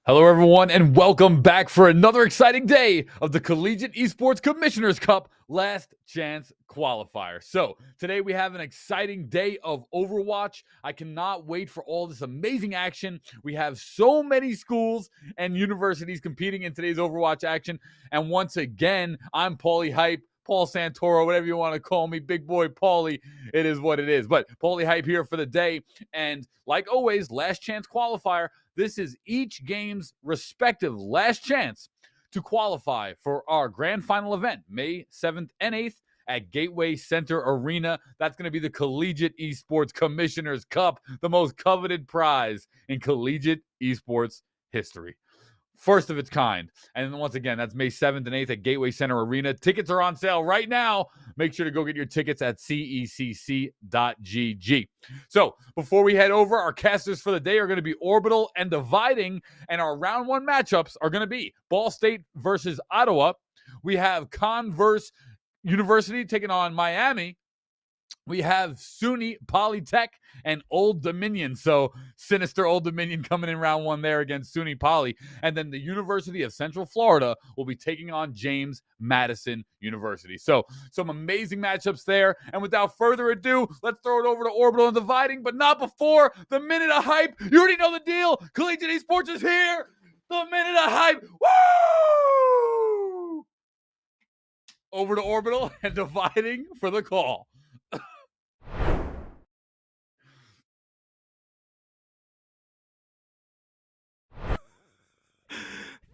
Hello, everyone, and welcome back for another exciting day of the Collegiate Esports Commissioners Cup Last Chance Qualifier. So, today we have an exciting day of Overwatch. I cannot wait for all this amazing action. We have so many schools and universities competing in today's Overwatch action. And once again, I'm Paulie Hype, Paul Santoro, whatever you want to call me, big boy Paulie. It is what it is. But Paulie Hype here for the day. And like always, Last Chance Qualifier. This is each game's respective last chance to qualify for our grand final event, May 7th and 8th at Gateway Center Arena. That's going to be the Collegiate Esports Commissioners Cup, the most coveted prize in collegiate esports history. First of its kind. And once again, that's May 7th and 8th at Gateway Center Arena. Tickets are on sale right now. Make sure to go get your tickets at CECC.GG. So before we head over, our casters for the day are going to be Orbital and Dividing, and our round one matchups are going to be Ball State versus Ottawa. We have Converse University taking on Miami. We have SUNY, Polytech, and Old Dominion. So sinister Old Dominion coming in round one there against SUNY Poly. And then the University of Central Florida will be taking on James Madison University. So some amazing matchups there. And without further ado, let's throw it over to Orbital and Dividing, but not before the minute of hype. You already know the deal. Collegiate Esports is here. The minute of hype. Woo! Over to Orbital and Dividing for the call.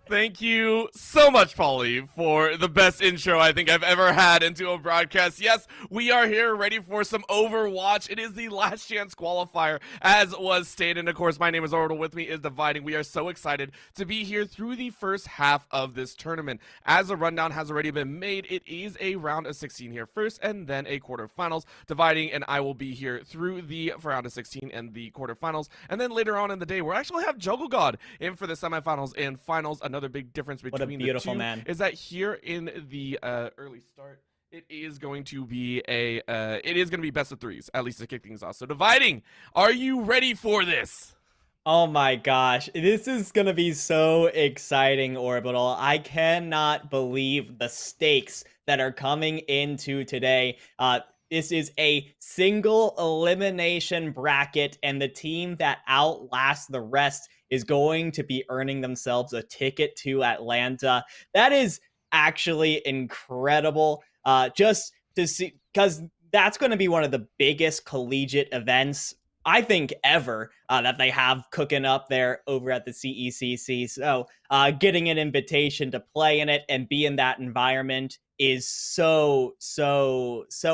Thank you so much, Paulie, for the best intro I think I've ever had into a broadcast. Yes, we are here ready for some Overwatch. It is the last chance qualifier, as was stated. And of course, my name is Orbital. With me is Dividing. We are so excited to be here through the first half of this tournament. As a rundown has already been made, it is a round of 16 here first, and then a quarterfinals. Dividing and I will be here through the round of 16 and the quarterfinals. And then later on in the day, we'll actually have Juggle God in for the semifinals and finals. Another big difference between the two is that here in the early start, it is going to be best of threes, at least to kick things off. So Dividing, are you ready for this? Oh my gosh, this is gonna be so exciting, Orbital. I cannot believe the stakes that are coming into today. This is a single elimination bracket, and the team that outlasts the rest is going to be earning themselves a ticket to Atlanta. That is actually incredible. Just to see, because that's going to be one of the biggest collegiate events I think ever that they have cooking up there over at the CECC. So getting an invitation to play in it and be in that environment is so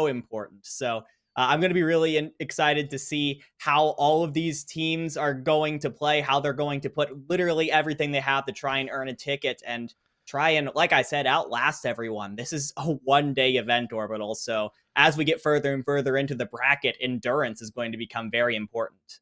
important. So I'm going to be really excited to see how all of these teams are going to play, how they're going to put literally everything they have to try and earn a ticket and try and, like I said, outlast everyone. This is a one-day event, Orbital. So as we get further and further into the bracket, endurance is going to become very important.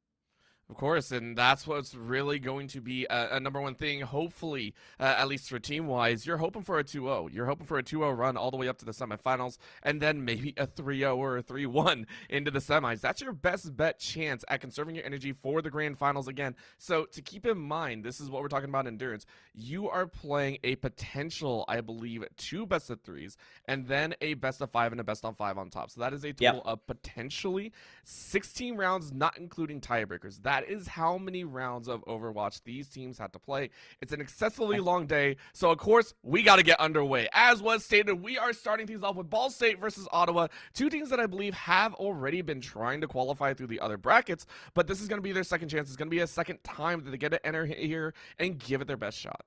Of course, and that's what's really going to be a number one thing, hopefully, at least for team-wise. You're hoping for a 2-0. You're hoping for a 2-0 run all the way up to the semifinals, and then maybe a 3-0 or a 3-1 into the semis. That's your best bet chance at conserving your energy for the grand finals again. So to keep in mind, this is what we're talking about endurance. You are playing a potential, I believe, 2 best of 3s, and then a best of 5 and a best of 5 on top. So that is a total of potentially 16 rounds, not including tiebreakers. That is how many rounds of Overwatch these teams had to play. It's an excessively long day, so of course we got to get underway. As was stated, we are starting things off with Ball State versus Ottawa, two teams that I believe have already been trying to qualify through the other brackets, but this is going to be their second chance. It's going to be a second time that they get to enter here and give it their best shot.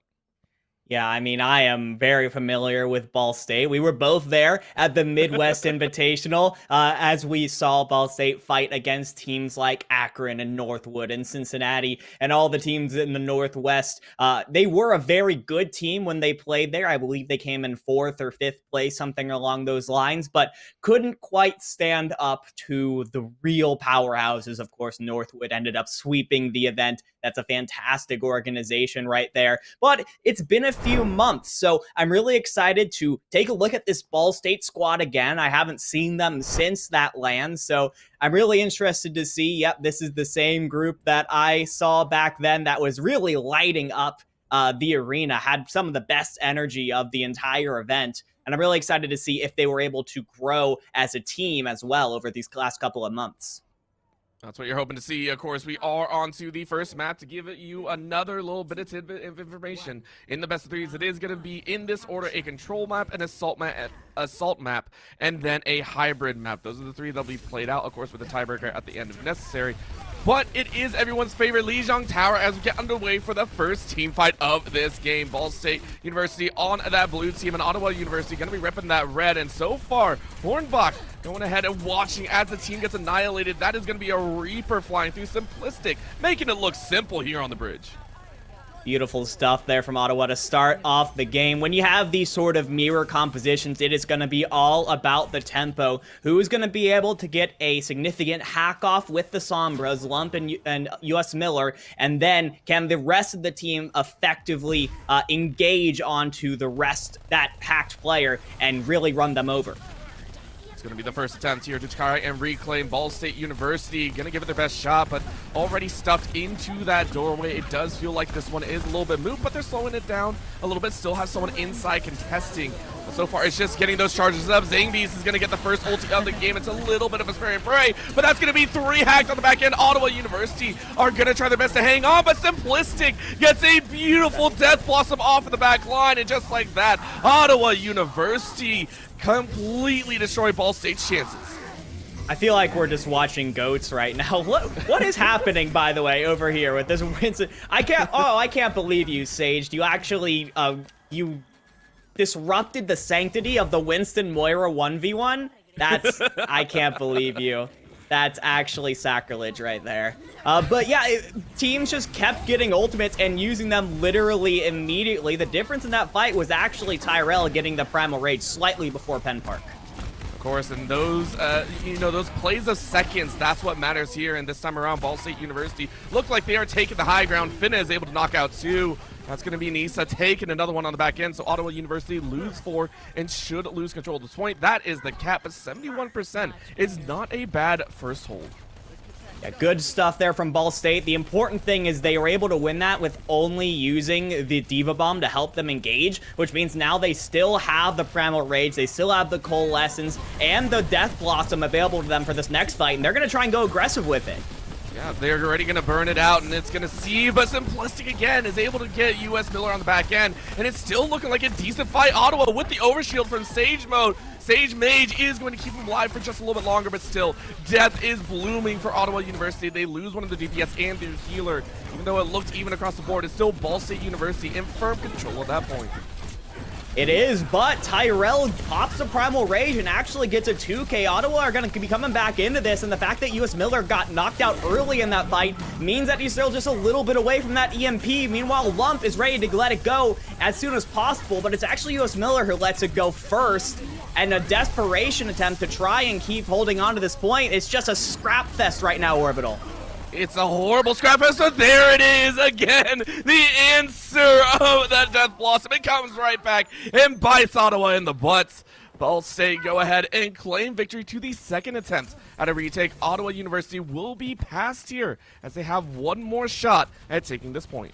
Yeah, I mean, I am very familiar with Ball State. We were both there at the Midwest Invitational as we saw Ball State fight against teams like Akron and Northwood and Cincinnati and all the teams in the Northwest. They were a very good team when they played there. I believe they came in 4th or 5th place, something along those lines, but couldn't quite stand up to the real powerhouses. Of course, Northwood ended up sweeping the event. That's a fantastic organization right there. But it's been a few months, so I'm really excited to take a look at this Ball State squad again. I haven't seen them since that LAN, so I'm really interested to see, yep, this is the same group that I saw back then that was really lighting up the arena, had some of the best energy of the entire event. And I'm really excited to see if they were able to grow as a team as well over these last couple of months. That's what you're hoping to see. Of course, we are on to the first map to give you another little bit of tidbit of information. In the best of threes, it is going to be in this order: a control map, an assault map, and then a hybrid map. Those are the three that'll be played out, of course, with a tiebreaker at the end if necessary. But it is everyone's favorite Lijiang Tower as we get underway for the first team fight of this game. Ball State University on that blue team, and Ottawa University going to be repping that red. And so far, Hornbach going ahead and watching as the team gets annihilated. That is going to be a Reaper flying through Simplistic, making it look simple here on the bridge. Beautiful stuff there from Ottawa to start off the game. When you have these sort of mirror compositions, it is going to be all about the tempo. Who's going to be able to get a significant hack off with the Sombras, Lump and US Miller, and then can the rest of the team effectively engage onto the rest, that hacked player, and really run them over? Going to be the first attempt here to try and reclaim. Ball State University going to give it their best shot, but already stuffed into that doorway. It does feel like this one is a little bit moved, but they're slowing it down a little bit. Still have someone inside contesting. But so far, it's just getting those charges up. Zangbeast is going to get the first ulti of the game. It's a little bit of a spray and pray, but that's going to be 3 hacked on the back end. Ottawa University are going to try their best to hang on, but Simplistic gets a beautiful Death Blossom off of the back line, and just like that, Ottawa University completely destroy Ball State's chances. I feel like we're just watching goats right now. What is happening, by the way, over here with this Winston? I can't believe you, Sage. You actually you disrupted the sanctity of the Winston Moira 1v1. I can't believe you. That's actually sacrilege right there. But yeah, teams just kept getting ultimates and using them literally immediately. The difference in that fight was actually Tyrell getting the Primal Rage slightly before Penn Park. Of course, and those, those plays of seconds, that's what matters here. And this time around, Ball State University look like they are taking the high ground. Finna is able to knock out 2. That's going to be Nisa taking another one on the back end. So Ottawa University lose 4 and should lose control of this point. That is the cap, but 71% is not a bad first hold. Yeah, good stuff there from Ball State. The important thing is they were able to win that with only using the Diva Bomb to help them engage, which means now they still have the Primal Rage, they still have the Coalescence, and the Death Blossom available to them for this next fight, and they're going to try and go aggressive with it. Yeah, they're already going to burn it out, and it's going to see, but Simplistic again is able to get US Miller on the back end, and it's still looking like a decent fight. Ottawa with the overshield from Sage Mode. Sage Mage is going to keep him alive for just a little bit longer, but still, death is blooming for Ottawa University. They lose one of the DPS and their healer. Even though it looked even across the board, it's still Ball State University in firm control at that point. It is, but Tyrell pops the Primal Rage and actually gets a 2K. Ottawa are going to be coming back into this, and the fact that US Miller got knocked out early in that fight means that he's still just a little bit away from that EMP. Meanwhile, Lump is ready to let it go as soon as possible, but it's actually US Miller who lets it go first, and a desperation attempt to try and keep holding on to this point. It's just a scrap fest right now, Orbital. It's a horrible scrap fest, so there it is again. The answer of that Death Blossom. It comes right back and bites Ottawa in the butts. Ball State go ahead and claim victory to the second attempt at a retake. Ottawa University will be passed here as they have one more shot at taking this point.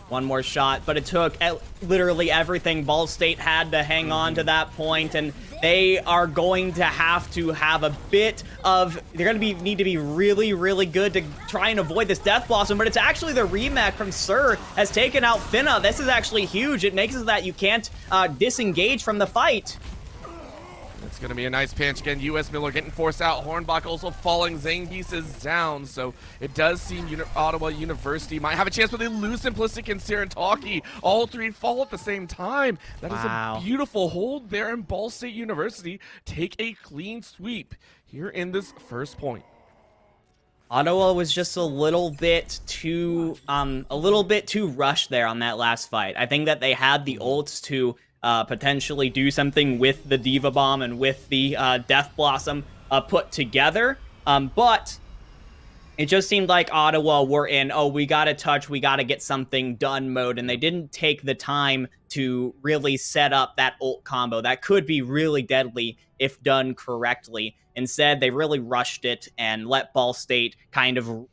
One more shot, but it took literally everything Ball State had to hang on to that point, and they are going to have a bit of, they're going to need to be really, really good to try and avoid this Death Blossom, but it's actually the remake from Sir has taken out Finna. This is actually huge. It makes it so that you can't disengage from the fight. It's going to be a nice pinch. Again, US Miller getting forced out. Hornbach also falling. Zangbeast is down. So it does seem Ottawa University might have a chance, but they lose Simplistic and Sirentaki. All 3 fall at the same time. That is a beautiful hold there, and Ball State University take a clean sweep here in this first point. Ottawa was just a little bit too rushed there on that last fight. I think that they had the ults to potentially do something with the Diva Bomb and with the Death Blossom put together. But it just seemed like Ottawa were in, we gotta get something done mode, and they didn't take the time to really set up that ult combo that could be really deadly if done correctly. Instead, they really rushed it and let Ball State kind of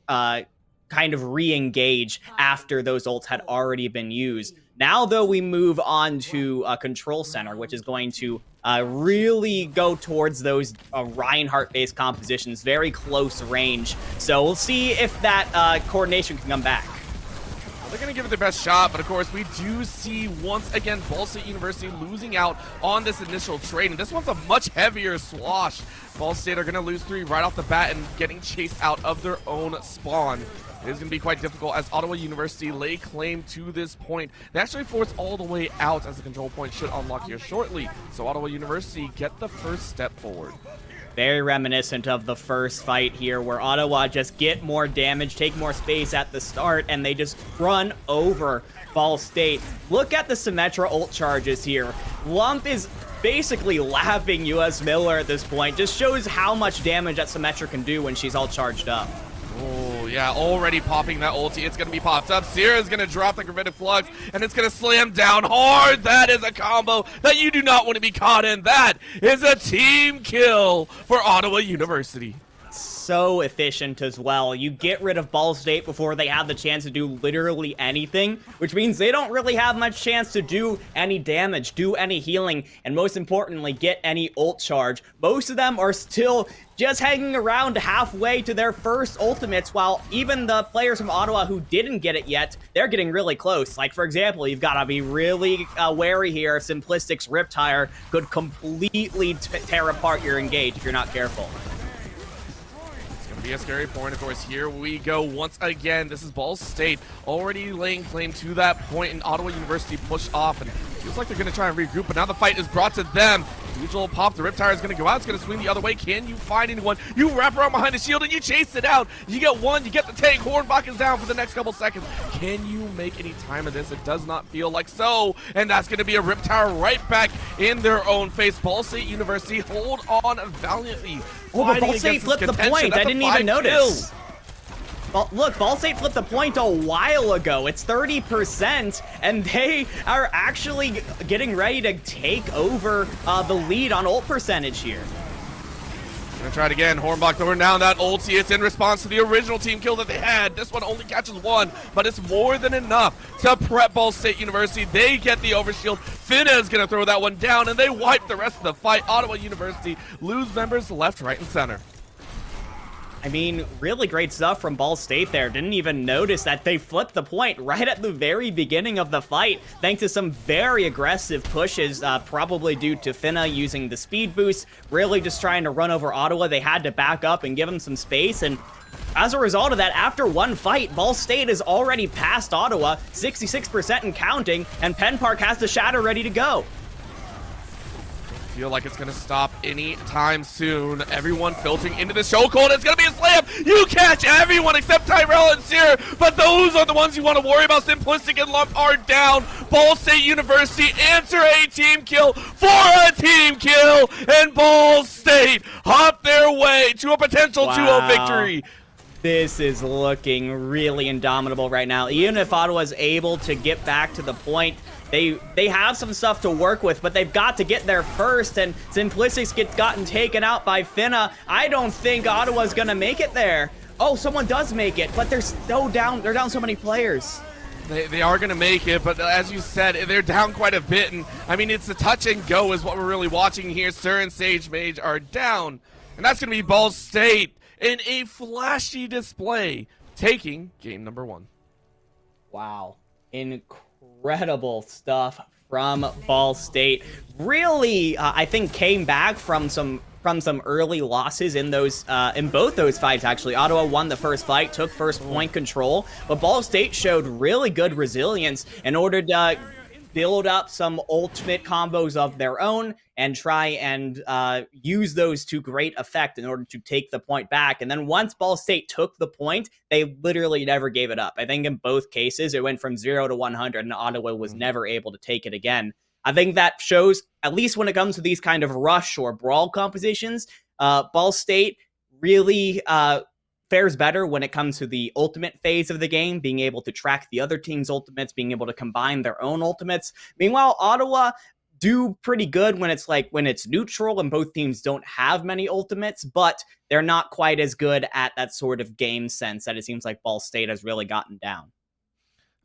kind of re-engage after those ults had already been used. Now, though, we move on to Control Center, which is going to really go towards those Reinhardt-based compositions, very close range. So we'll see if that coordination can come back. They're going to give it their best shot, but of course we do see once again Ball State University losing out on this initial trade, and this one's a much heavier swash. Ball State are going to lose 3 right off the bat and getting chased out of their own spawn. It is going to be quite difficult as Ottawa University lay claim to this point. They actually force all the way out as the control point should unlock here shortly. So Ottawa University get the first step forward. Very reminiscent of the first fight here, where Ottawa just get more damage, take more space at the start, and they just run over Ball State. Look at the Symmetra ult charges here. Lump is basically laughing US Miller at this point. Just shows how much damage that Symmetra can do when she's all charged up. Oh, yeah, already popping that ulti. It's going to be popped up. Sierra's going to drop the Gravitic Flux, and it's going to slam down hard. That is a combo that you do not want to be caught in. That is a team kill for Ottawa University. So efficient as well. You get rid of Ball State before they have the chance to do literally anything, which means they don't really have much chance to do any damage, do any healing, and most importantly, get any ult charge. Most of them are still just hanging around halfway to their first ultimates, while even the players from Ottawa who didn't get it yet, they're getting really close. Like, for example, you've got to be really wary here. Simplistic's Riptire could completely tear apart your engage if you're not careful. Be a scary point. Of course, here we go once again. This is Ball State already laying claim to that point, and Ottawa University pushed off, and feels like they're going to try and regroup, but now the fight is brought to them. Usual pop, the Riptire is going to go out. It's going to swing the other way. Can you find anyone? You wrap around behind the shield and you chase it out. You get one, you get the tank. Hornbach is down for the next couple seconds. Can you make any time of this? It does not feel like so, and that's going to be a Riptire right back in their own face. Ball State University hold on valiantly. Oh, but Ball State flipped the point. I didn't even notice. Look, Ball State flipped the point a while ago. It's 30%, and they are actually getting ready to take over the lead on ult percentage here. Gonna try it again. Hornbach throwing down that ulti. It's in response to the original team kill that they had. This one only catches one, but it's more than enough to prep Ball State University. They get the overshield. Finna is gonna throw that one down, and they wipe the rest of the fight. Ottawa University lose members left, right, and center. I mean, really great stuff from Ball State there. Didn't even notice that they flipped the point right at the very beginning of the fight, thanks to some very aggressive pushes, probably due to Finna using the speed boost, really just trying to run over Ottawa. They had to back up and give them some space, and as a result of that, after one fight, Ball State is already past Ottawa, 66% and counting, and Penn Park has the Shatter ready to go. Feel like it's gonna stop anytime soon. Everyone filtering into the chokehold. It's gonna be a slam. You catch everyone except Tyrell and Sear, but those are the ones you want to worry about. Simplistic and Lump are down. Ball State University answer a team kill for a team kill, and Ball State hop their way to a potential 2-0 victory. This is looking really indomitable right now. Even if Ottawa is able to get back to the point, they have some stuff to work with, but they've got to get there first, and Simplistics gets gotten taken out by Finna. I don't think Ottawa's gonna make it there. Oh, someone does make it, but they're so down. They're down so many players. They are going to make it, but as you said, they're down quite a bit, and I mean, it's a touch and go is what we're really watching here. Sir and Sage Mage are down, and that's going to be Ball State in a flashy display, taking game number 1. Wow. Incredible stuff from Ball State. Really, I think came back from some early losses in those in both those fights. Actually, Ottawa won the first fight, took first point control, but Ball State showed really good resilience in order to build up some ultimate combos of their own and try and use those to great effect in order to take the point back. And then once Ball State took the point, they literally never gave it up. I think in both cases, it went from 0 to 100, and Ottawa was never able to take it again. I think that shows, at least when it comes to these kind of rush or brawl compositions, Ball State really fares better when it comes to the ultimate phase of the game, being able to track the other team's ultimates, being able to combine their own ultimates. Meanwhile, Ottawa do pretty good when it's neutral and both teams don't have many ultimates, but they're not quite as good at that sort of game sense that it seems like Ball State has really gotten down.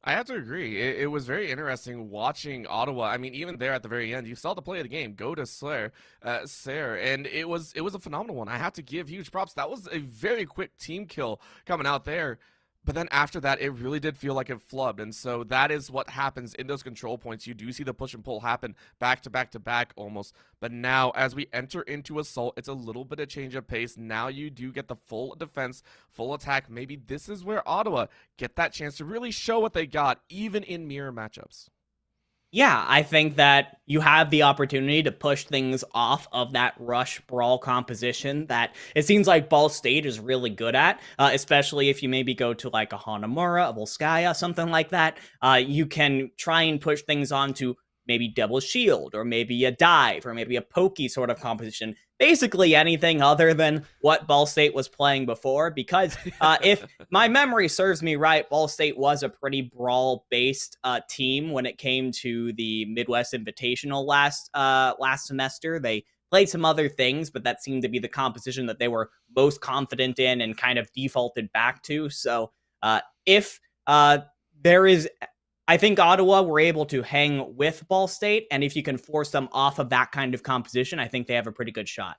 I have to agree. It was very interesting watching Ottawa. I mean, even there at the very end, you saw the play of the game go to Sayre, and it was a phenomenal one. I have to give huge props. That was a very quick team kill coming out there. But then after that, it really did feel like it flubbed. And so that is what happens in those control points. You do see the push and pull happen back to back to back almost. But now as we enter into assault, it's a little bit of change of pace. Now you do get the full defense, full attack. Maybe this is where Ottawa get that chance to really show what they got, even in mirror matchups. Yeah, I think that you have the opportunity to push things off of that rush brawl composition that it seems like Ball State is really good at, especially if you maybe go to like a Hanamura, a Volskaya, something like that. You can try and push things onto maybe double shield or maybe a dive or maybe a pokey sort of composition. Basically anything other than what Ball State was playing before, because if my memory serves me right, Ball State was a pretty brawl-based team when it came to the Midwest Invitational last semester. They played some other things, but that seemed to be the composition that they were most confident in and kind of defaulted back to. So if there is... I think Ottawa were able to hang with Ball State, and if you can force them off of that kind of composition, I think they have a pretty good shot.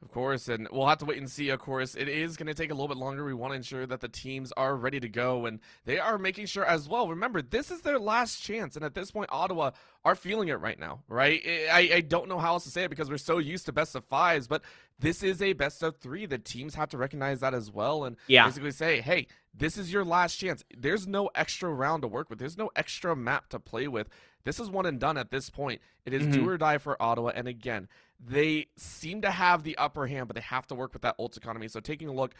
Of course, and we'll have to wait and see, of course. It is going to take a little bit longer. We want to ensure that the teams are ready to go, and they are making sure as well. Remember, this is their last chance, and at this point, Ottawa are feeling it right now, right? I don't know how else to say it because we're so used to best of fives, but this is a best of three. The teams have to recognize that as well and basically say, hey, this is your last chance. There's no extra round to work with. There's no extra map to play with. This is one and done at this point. It is do or die for Ottawa, and again, they seem to have the upper hand, but they have to work with that ult economy. So taking a look,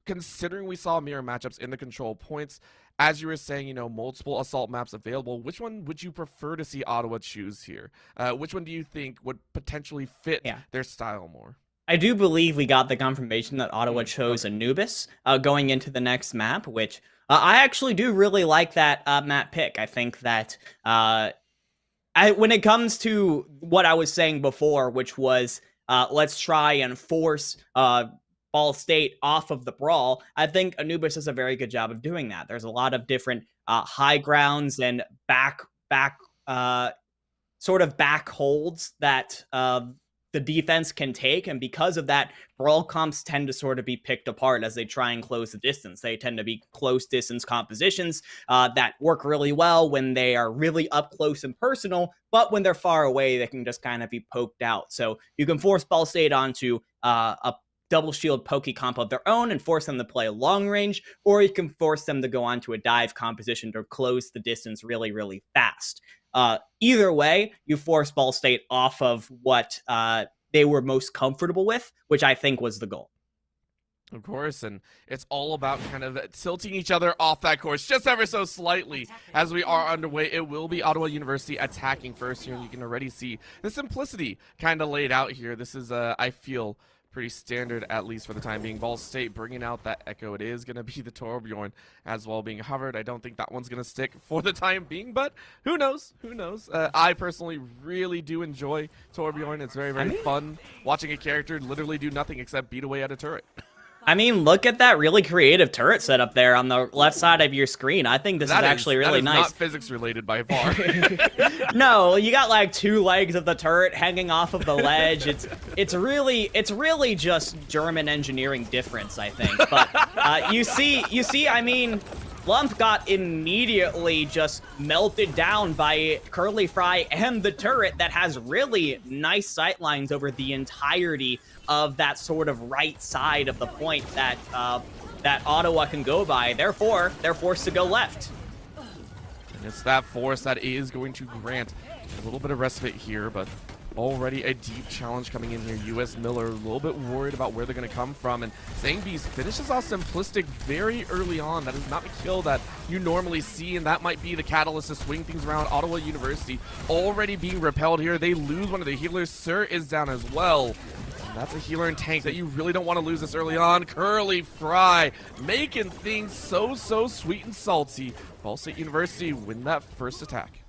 considering we saw mirror matchups in the control points, as you were saying, you know, multiple assault maps available, which one would you prefer to see Ottawa choose here? Which one do you think would potentially fit their style more? I do believe we got the confirmation that Ottawa chose Anubis going into the next map, which I actually do really like that map pick. I think that when it comes to what I was saying before, which was let's try and force Ball State off of the brawl, I think Anubis does a very good job of doing that. There's a lot of different high grounds and back holds that the defense can take, and because of that, brawl comps tend to sort of be picked apart as they try and close the distance. They tend to be close distance compositions that work really well when they are really up close and personal, but when they're far away, they can just kind of be poked out. So you can force Ball State onto a double shield pokey comp of their own and force them to play long range, or you can force them to go onto a dive composition to close the distance really, really fast. Either way, you force Ball State off of what they were most comfortable with, which I think was the goal. Of course, and it's all about kind of tilting each other off that course just ever so slightly as we are underway. It will be Ottawa University attacking first here, and you can already see the simplicity kind of laid out here. This is, I feel, pretty standard, at least for the time being. Ball State bringing out that echo. It is going to be the Torbjorn as well being hovered. I don't think that one's going to stick for the time being, but who knows? Who knows? I personally really do enjoy Torbjorn. It's very, very fun watching a character literally do nothing except beat away at a turret. I mean, look at that really creative turret setup there on the left side of your screen. I think this is actually really nice. Not physics related by far. No, you got like two legs of the turret hanging off of the ledge. It's really just German engineering difference, I think. But you see, I mean, Lump got immediately just melted down by Curly Fry and the turret that has really nice sightlines over the entirety of that sort of right side of the point that that Ottawa can go by. Therefore, they're forced to go left. And it's that force that is going to grant a little bit of respite here, but already a deep challenge coming in here. U.S. Miller a little bit worried about where they're going to come from, and Zangbees finishes off Simplistic very early on. That is not the kill that you normally see, and that might be the catalyst to swing things around. Ottawa University already being repelled here. They lose one of the healers. Sir is down as well. That's a healer and tank that you really don't want to lose this early on. Curly Fry making things so sweet and salty. Ball State University win that first attack.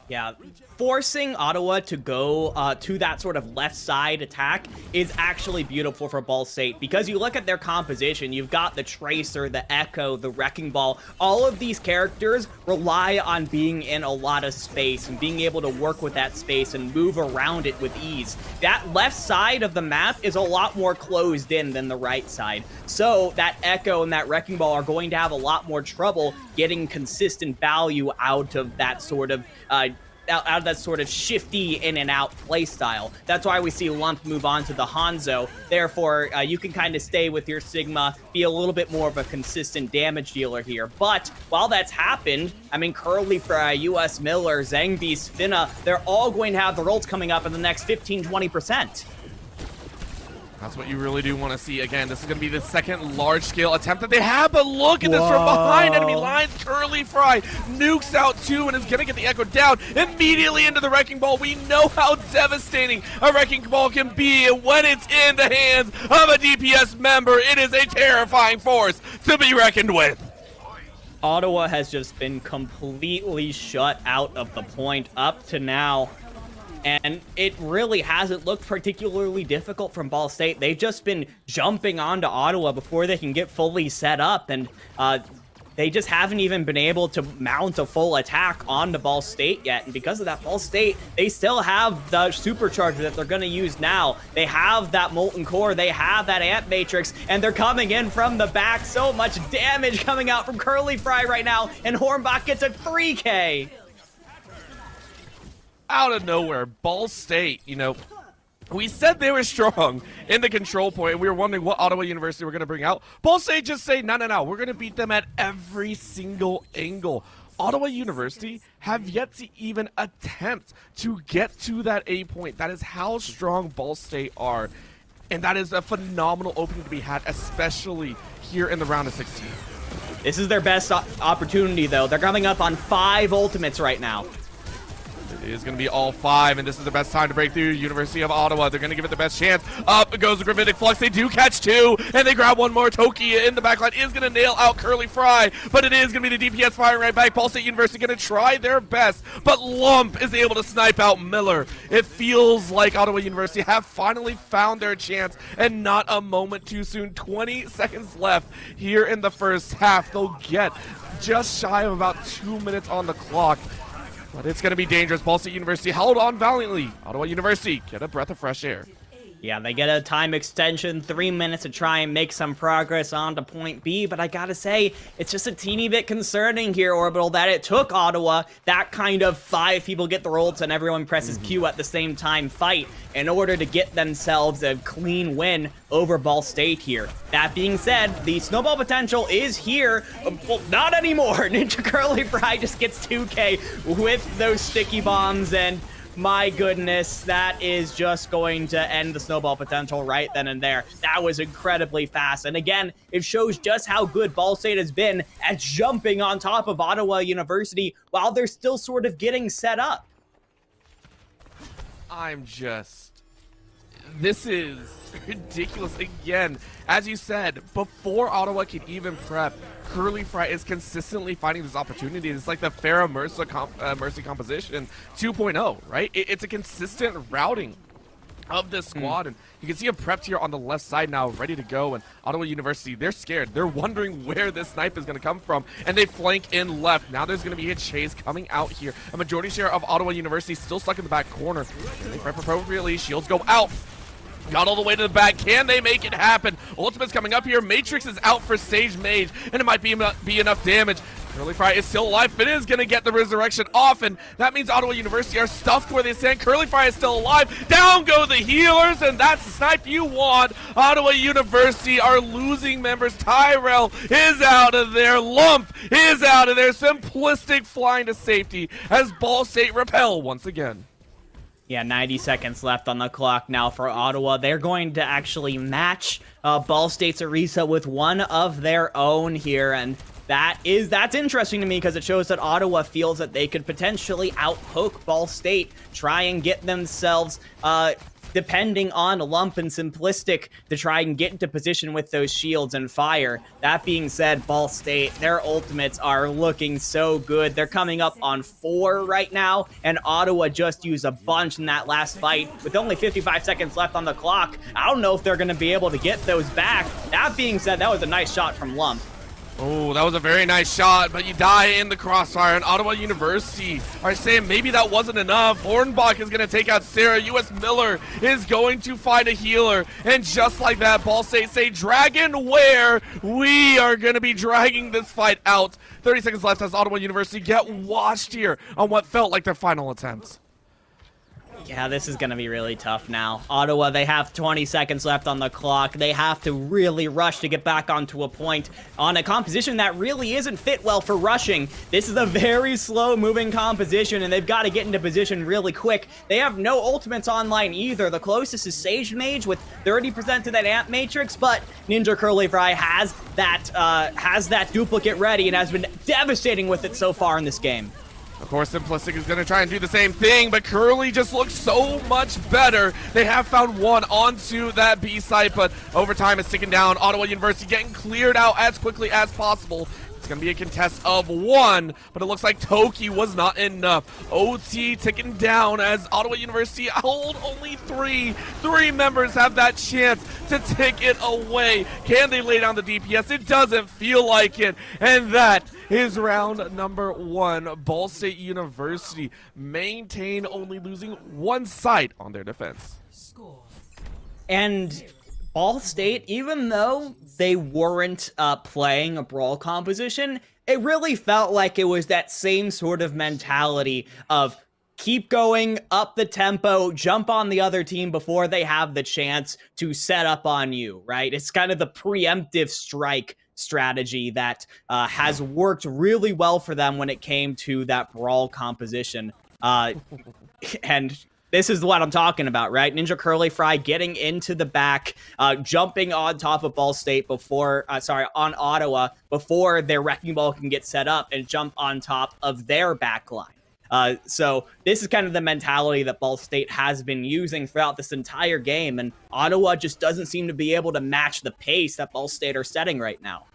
Yeah, forcing Ottawa to go to that sort of left side attack is actually beautiful for Ball State, because you look at their composition, you've got the Tracer, the Echo, the Wrecking Ball. All of these characters rely on being in a lot of space and being able to work with that space and move around it with ease. That left side of the map is a lot more closed in than the right side. So that Echo and that Wrecking Ball are going to have a lot more trouble getting consistent value out of that sort of out of that sort of shifty in and out play style. That's why we see Lump move on to the Hanzo. Therefore, you can kind of stay with your Sigma, be a little bit more of a consistent damage dealer here. But while that's happened, I mean, Curly Fry, US Miller, Zangbeast, Finna, they're all going to have their ults coming up in the next 15-20%. That's what you really do want to see. Again, this is going to be the second large-scale attempt that they have, but look at this from behind enemy lines. Curly Fry nukes out 2 and is going to get the Echo down immediately into the Wrecking Ball. We know how devastating a Wrecking Ball can be, and when it's in the hands of a DPS member, it is a terrifying force to be reckoned with. Ottawa has just been completely shut out of the point up to now. And it really hasn't looked particularly difficult from Ball State. They've just been jumping onto Ottawa before they can get fully set up. And they just haven't even been able to mount a full attack onto Ball State yet. And because of that, Ball State, they still have the supercharger that they're going to use now. They have that Molten Core. They have that Amp Matrix. And they're coming in from the back. So much damage coming out from Curly Fry right now. And Hornbach gets a 3K. Out of nowhere, Ball State, you know, we said they were strong in the control point, and we were wondering what Ottawa University were going to bring out. Ball State just say, no, we're going to beat them at every single angle. Ottawa University have yet to even attempt to get to that A point. That is how strong Ball State are, and that is a phenomenal opening to be had, especially here in the round of 16. This is their best opportunity, though. They're coming up on 5 ultimates right now. It is going to be all 5, and this is the best time to break through. University of Ottawa, they're going to give it the best chance. Up goes the Gravitic Flux. They do catch 2, and they grab 1 more. Toki in the backline is going to nail out Curly Fry, but it is going to be the DPS firing right back. Ball State University going to try their best, but Lump is able to snipe out Miller. It feels like Ottawa University have finally found their chance, and not a moment too soon. 20 seconds left here in the first half. They'll get just shy of about 2 minutes on the clock. But it's going to be dangerous. Ball State University held on valiantly. Ottawa University get a breath of fresh air. Yeah, they get a time extension, 3 minutes to try and make some progress on to point B, but I gotta say, it's just a teeny bit concerning here, Orbital, that it took Ottawa that kind of 5 people get their ults and everyone presses Q at the same time fight in order to get themselves a clean win over Ball State here. That being said, the snowball potential is here. Well, not anymore. Ninja Curly Fry just gets 2K with those sticky bombs, and my goodness, that is just going to end the snowball potential right then and there. That was incredibly fast. And again, it shows just how good Ball State has been at jumping on top of Ottawa University while they're still sort of getting set up. This is ridiculous. Again, as you said, before Ottawa can even prep, Curly Fry is consistently finding this opportunity. It's like the Farah Mercy composition 2.0, right? It's a consistent routing of this squad, and you can see him prepped here on the left side now, ready to go. And Ottawa University, they're scared. They're wondering where this snipe is going to come from, and they flank in left. Now there's going to be a chase coming out here. A majority share of Ottawa University still stuck in the back corner. And they prep appropriately. Shields go out. Got all the way to the back. Can they make it happen? Ultimate's coming up here. Matrix is out for Sage Mage, and it might be enough damage. Curly Fry is still alive. It is going to get the resurrection off, and that means Ottawa University are stuffed where they stand. Curly Fry is still alive. Down go the healers, and that's the snipe you want. Ottawa University are losing members. Tyrell is out of there. Lump is out of there. Simplistic flying to safety as Ball State repel once again. Yeah, 90 seconds left on the clock now for Ottawa. They're going to actually match Ball State's Orisa with one of their own here, and that's interesting to me because it shows that Ottawa feels that they could potentially outpoke Ball State, try and get themselves depending on Lump and Simplistic to try and get into position with those shields and fire. That being said, Ball State, their ultimates are looking so good. They're coming up on 4 right now, and Ottawa just used a bunch in that last fight. With only 55 seconds left on the clock, I don't know if they're going to be able to get those back. That being said, that was a nice shot from Lump. Oh, that was a very nice shot, but you die in the crossfire, and Ottawa University are saying maybe that wasn't enough. Hornbach is going to take out Sarah. U.S. Miller is going to find a healer, and just like that, Ball State say, Dragon, where? We are going to be dragging this fight out. 30 seconds left as Ottawa University get washed here on what felt like their final attempt. Yeah, this is going to be really tough now. Ottawa, they have 20 seconds left on the clock. They have to really rush to get back onto a point on a composition that really isn't fit well for rushing. This is a very slow-moving composition, and they've got to get into position really quick. They have no ultimates online either. The closest is Sage Mage with 30% to that Amp Matrix, but Ninja Curly Fry has that duplicate ready and has been devastating with it so far in this game. Of course, Simplistic is going to try and do the same thing, but Curly just looks so much better. They have found one onto that B site, but overtime is ticking down. Ottawa University getting cleared out as quickly as possible. It's going to be a contest of 1, but it looks like Toki was not enough. OT ticking down as Ottawa University hold only 3. 3 members have that chance to take it away. Can they lay down the DPS? It doesn't feel like it, and that is round number 1. Ball State University maintain only losing 1 site on their defense. And Ball State, even though they weren't playing a brawl composition, it really felt like it was that same sort of mentality of keep going up the tempo, jump on the other team before they have the chance to set up on you, right? It's kind of the preemptive strike strategy that has worked really well for them when it came to that brawl composition. And this is what I'm talking about, right? Ninja Curly Fry getting into the back, jumping on top of Ball State before, on Ottawa before their Wrecking Ball can get set up and jump on top of their back line. So this is kind of the mentality that Ball State has been using throughout this entire game, and Ottawa just doesn't seem to be able to match the pace that Ball State are setting right now.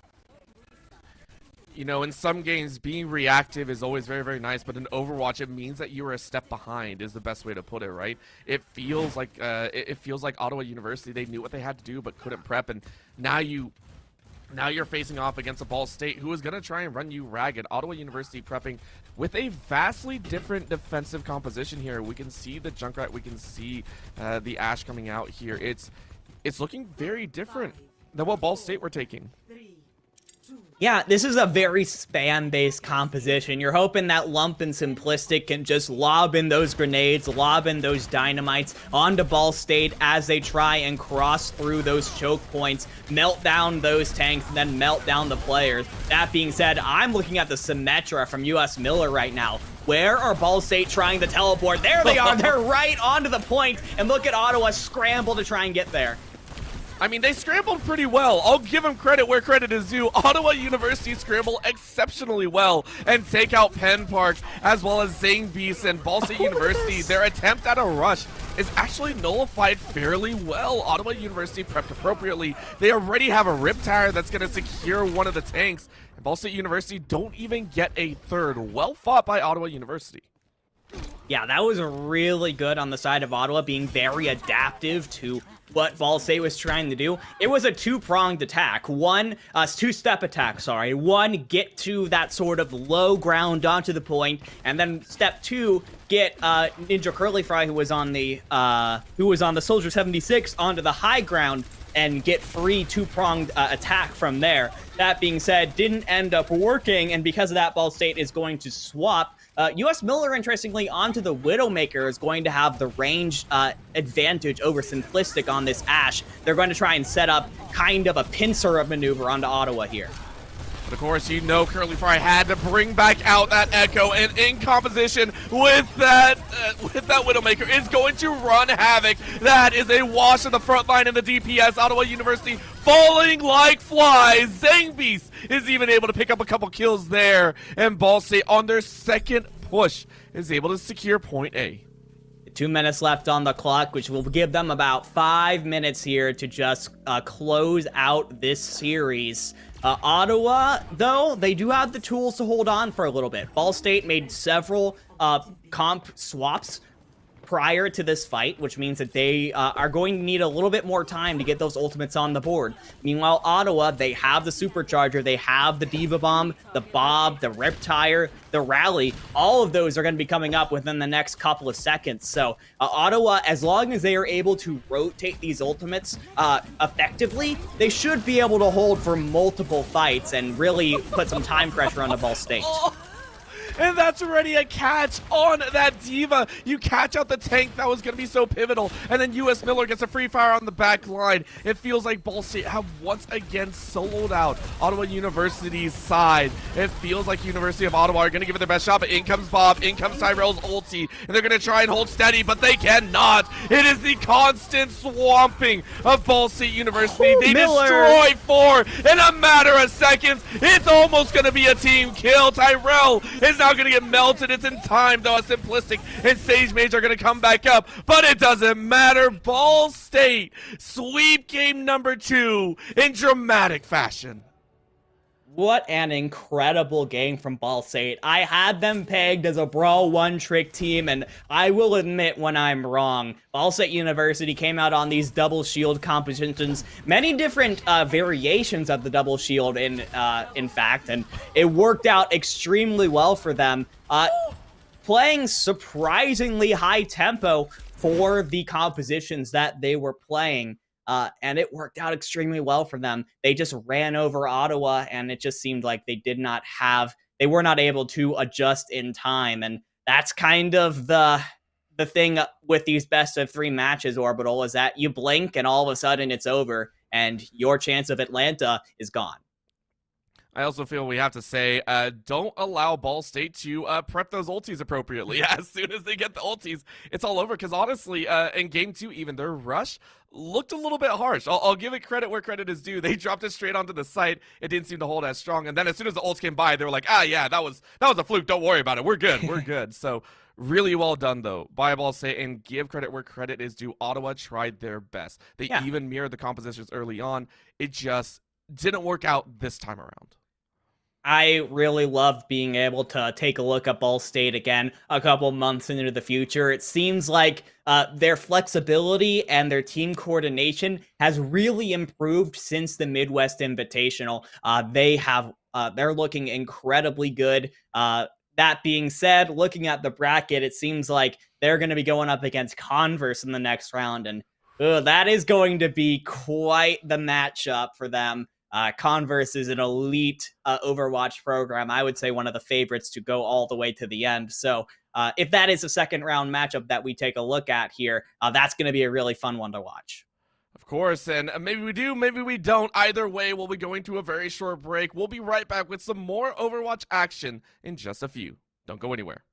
You know, in some games, being reactive is always very, very nice, but in Overwatch, it means that you are a step behind is the best way to put it, right? It feels like Ottawa University, they knew what they had to do but couldn't prep, and now you're facing off against a Ball State who is going to try and run you ragged. Ottawa University prepping with a vastly different defensive composition here. We can see the Junkrat, we can see the Ashe coming out here. It's looking very different than what Ball State were taking. Yeah, this is a very spam-based composition. You're hoping that Lump and Simplistic can just lob in those grenades, lob in those dynamites onto Ball State as they try and cross through those choke points, melt down those tanks, and then melt down the players. That being said, I'm looking at the Symmetra from U.S. Miller right now. Where are Ball State trying to teleport? There they are. They're right onto the point, and look at Ottawa scramble to try and get there. I mean, they scrambled pretty well. I'll give them credit where credit is due. Ottawa University scramble exceptionally well and take out Penn Park as well as Zane Beast and Ball State University. Their attempt at a rush is actually nullified fairly well. Ottawa University prepped appropriately. They already have a Riptire that's going to secure one of the tanks. And Ball State University don't even get a third. Well fought by Ottawa University. Yeah, that was really good on the side of Ottawa, being very adaptive to what Ball State was trying to do. It was a two-pronged attack. Two-step attack, sorry. One, get to that sort of low ground onto the point, and then step 2, get Ninja Curly Fry, who was on the Soldier 76, onto the high ground and get free two-pronged attack from there. That being said, didn't end up working, and because of that, Ball State is going to swap. U.S. Miller, interestingly, onto the Widowmaker is going to have the range advantage over Simplistic on this Ashe. They're going to try and set up kind of a pincer maneuver onto Ottawa here. But of course, you know Curly Fry had to bring back out that Echo, and in composition with that Widowmaker is going to run havoc. That is a wash in the front line in the DPS. Ottawa University falling like flies. Zang Beast is even able to pick up a couple kills there, and Ball State on their second push is able to secure point A. 2 minutes left on the clock, which will give them about 5 minutes here to just close out this series. Ottawa, though, they do have the tools to hold on for a little bit. Ball State made several comp swaps prior to this fight, which means that they are going to need a little bit more time to get those ultimates on the board. Meanwhile, Ottawa, they have the Supercharger, they have the Diva Bomb, the Bob, the Riptire, the Rally. All of those are going to be coming up within the next couple of seconds. So Ottawa, as long as they are able to rotate these ultimates effectively, they should be able to hold for multiple fights and really put some time pressure on the Ball State. And that's already a catch on that Diva. You catch out the tank that was going to be so pivotal. And then U.S. Miller gets a free fire on the back line. It feels like Ball State have once again soloed out Ottawa University's side. It feels like University of Ottawa are going to give it their best shot. But in comes Bob, in comes Tyrell's ulti. And they're going to try and hold steady, but they cannot. It is the constant swamping of Ball State University. They destroy 4 in a matter of seconds. It's almost going to be a team kill. Tyrell is now going to get melted. It's in time, though. A Simplistic and Sage Mage are going to come back up, but it doesn't matter. Ball State sweep game number 2 in dramatic fashion. What an incredible game from Ball State. I had them pegged as a Brawl one-trick team, and I will admit when I'm wrong. Ball State University came out on these double shield competitions, many different variations of the double shield in fact, and it worked out extremely well for them. Playing surprisingly high tempo for the compositions that they were playing. And it worked out extremely well for them. They just ran over Ottawa, and it just seemed like they were not able to adjust in time. And that's kind of the thing with these best of 3 matches, Orbital, is that you blink and all of a sudden it's over, and your chance of Atlanta is gone. I also feel we have to say, don't allow Ball State to prep those ultis appropriately. As soon as they get the ultis, it's all over. Because honestly, in game 2, even their rush looked a little bit harsh. I'll give it credit where credit is due. They dropped it straight onto the site. It didn't seem to hold as strong. And then as soon as the ults came by, they were like, yeah, that was a fluke. Don't worry about it. We're good. We're good. So really well done, though, by Ball State, and give credit where credit is due. Ottawa tried their best. They even mirrored the compositions early on. It just didn't work out this time around. I really loved being able to take a look at Ball State again a couple months into the future. It seems like their flexibility and their team coordination has really improved since the Midwest Invitational. They're looking incredibly good. That being said, looking at the bracket, it seems like they're going to be going up against Converse in the next round, and that is going to be quite the matchup for them. Converse is an elite Overwatch program. I would say one of the favorites to go all the way to the end. So if that is a second round matchup that we take a look at here, that's going to be a really fun one to watch. Of course, and maybe we do, maybe we don't. Either way, we'll be going to a very short break. We'll be right back with some more Overwatch action in just a few. Don't go anywhere.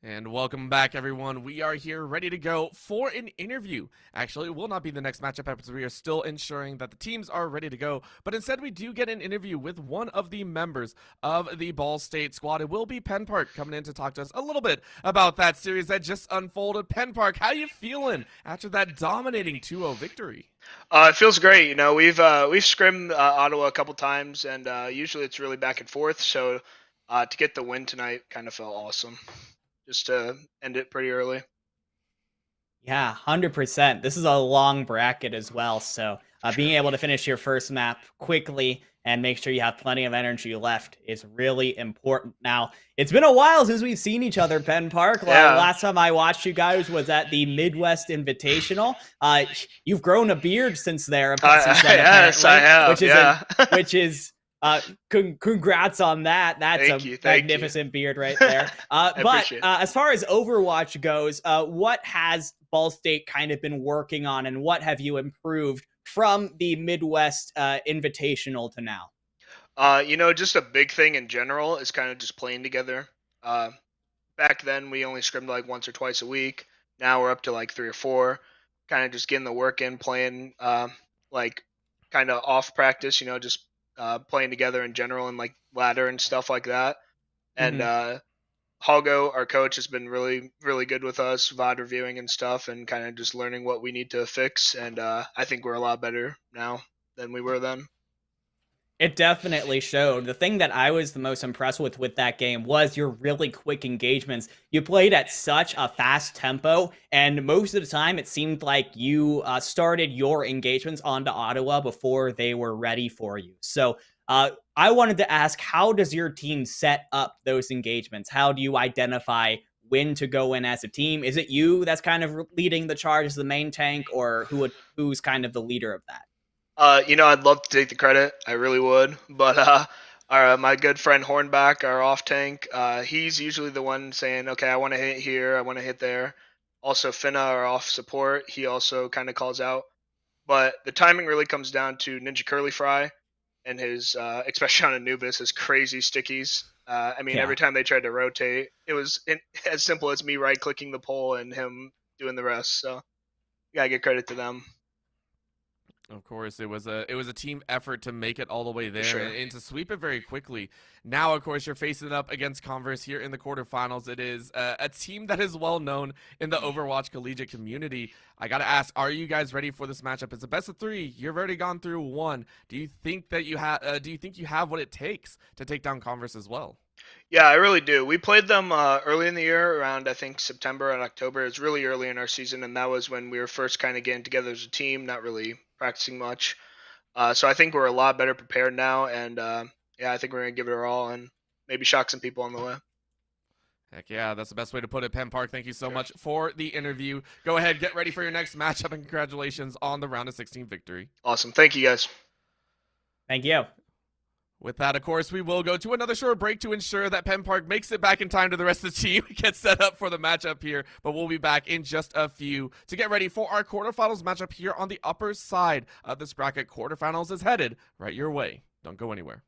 And welcome back, everyone. We are here ready to go for an interview. Actually, it will not be the next matchup because we are still ensuring that the teams are ready to go. But instead, we do get an interview with one of the members of the Ball State squad. It will be Penn Park coming in to talk to us a little bit about that series that just unfolded. Penn Park, how you feeling after that dominating 2-0 victory? It feels great. You know, we've scrimmed Ottawa a couple times, and usually it's really back and forth. So to get the win tonight kind of felt awesome. Just to end it pretty early. Yeah, 100%. This is a long bracket as well, so being able to finish your first map quickly and make sure you have plenty of energy left is really important. Now, it's been a while since we've seen each other, Penn Park. Yeah. Last time I watched you guys was at the Midwest Invitational. You've grown a beard since there. Since then, yes, I have. Which is congrats on that. That's Thank a you. magnificent beard right there. But as far as Overwatch goes, what has Ball State kind of been working on, and what have you improved from the Midwest Invitational to now? You know, just a big thing in general is kind of just playing together. Back then, we only scrimmed like once or twice a week. Now we're up to like 3 or 4. Kind of just getting the work in, playing like kind of off practice, you know, just playing together in general and like ladder and stuff like that. And Holgo, our coach, has been really, really good with us, VOD reviewing and stuff, and kind of just learning what we need to fix. And I think we're a lot better now than we were then. It definitely showed. The thing that I was the most impressed with that game was your really quick engagements. You played at such a fast tempo, and most of the time it seemed like you started your engagements onto Ottawa before they were ready for you. So I wanted to ask, how does your team set up those engagements? How do you identify when to go in as a team? Is it you that's kind of leading the charge as the main tank, or who's kind of the leader of that? You know, I'd love to take the credit. I really would. But my good friend Hornback, our off tank, he's usually the one saying, okay, I want to hit here, I want to hit there. Also, Finna, our off support, he also kind of calls out. But the timing really comes down to Ninja Curly Fry and his, especially on Anubis, his crazy stickies. I mean, every time they tried to rotate, it was as simple as me right-clicking the pole and him doing the rest. So, you gotta give credit to them. Of course, it was a team effort to make it all the way there Sure. and to sweep it very quickly. Now, of course, you're facing it up against Converse here in the quarterfinals. It is a team that is well known in the Overwatch collegiate community. I gotta ask, are you guys ready for this matchup? It's a best of 3. You've already gone through 1. Do you think that you have? Do you think you have what it takes to take down Converse as well? Yeah, I really do. We played them early in the year, around I think September and October. It's really early in our season, and that was when we were first kind of getting together as a team, not really practicing much. So I think we're a lot better prepared now, and yeah, I think we're gonna give it our all and maybe shock some people on the way. Heck yeah, that's the best way to put it. Penn Park, thank you so much for the interview. Go ahead, get ready for your next matchup, and congratulations on the round of 16 victory. Awesome. Thank you, guys. Thank you. With that, of course, we will go to another short break to ensure that Penn Park makes it back in time to the rest of the team, get set up for the matchup here. But we'll be back in just a few to get ready for our quarterfinals matchup here on the upper side of this bracket. Quarterfinals is headed right your way. Don't go anywhere.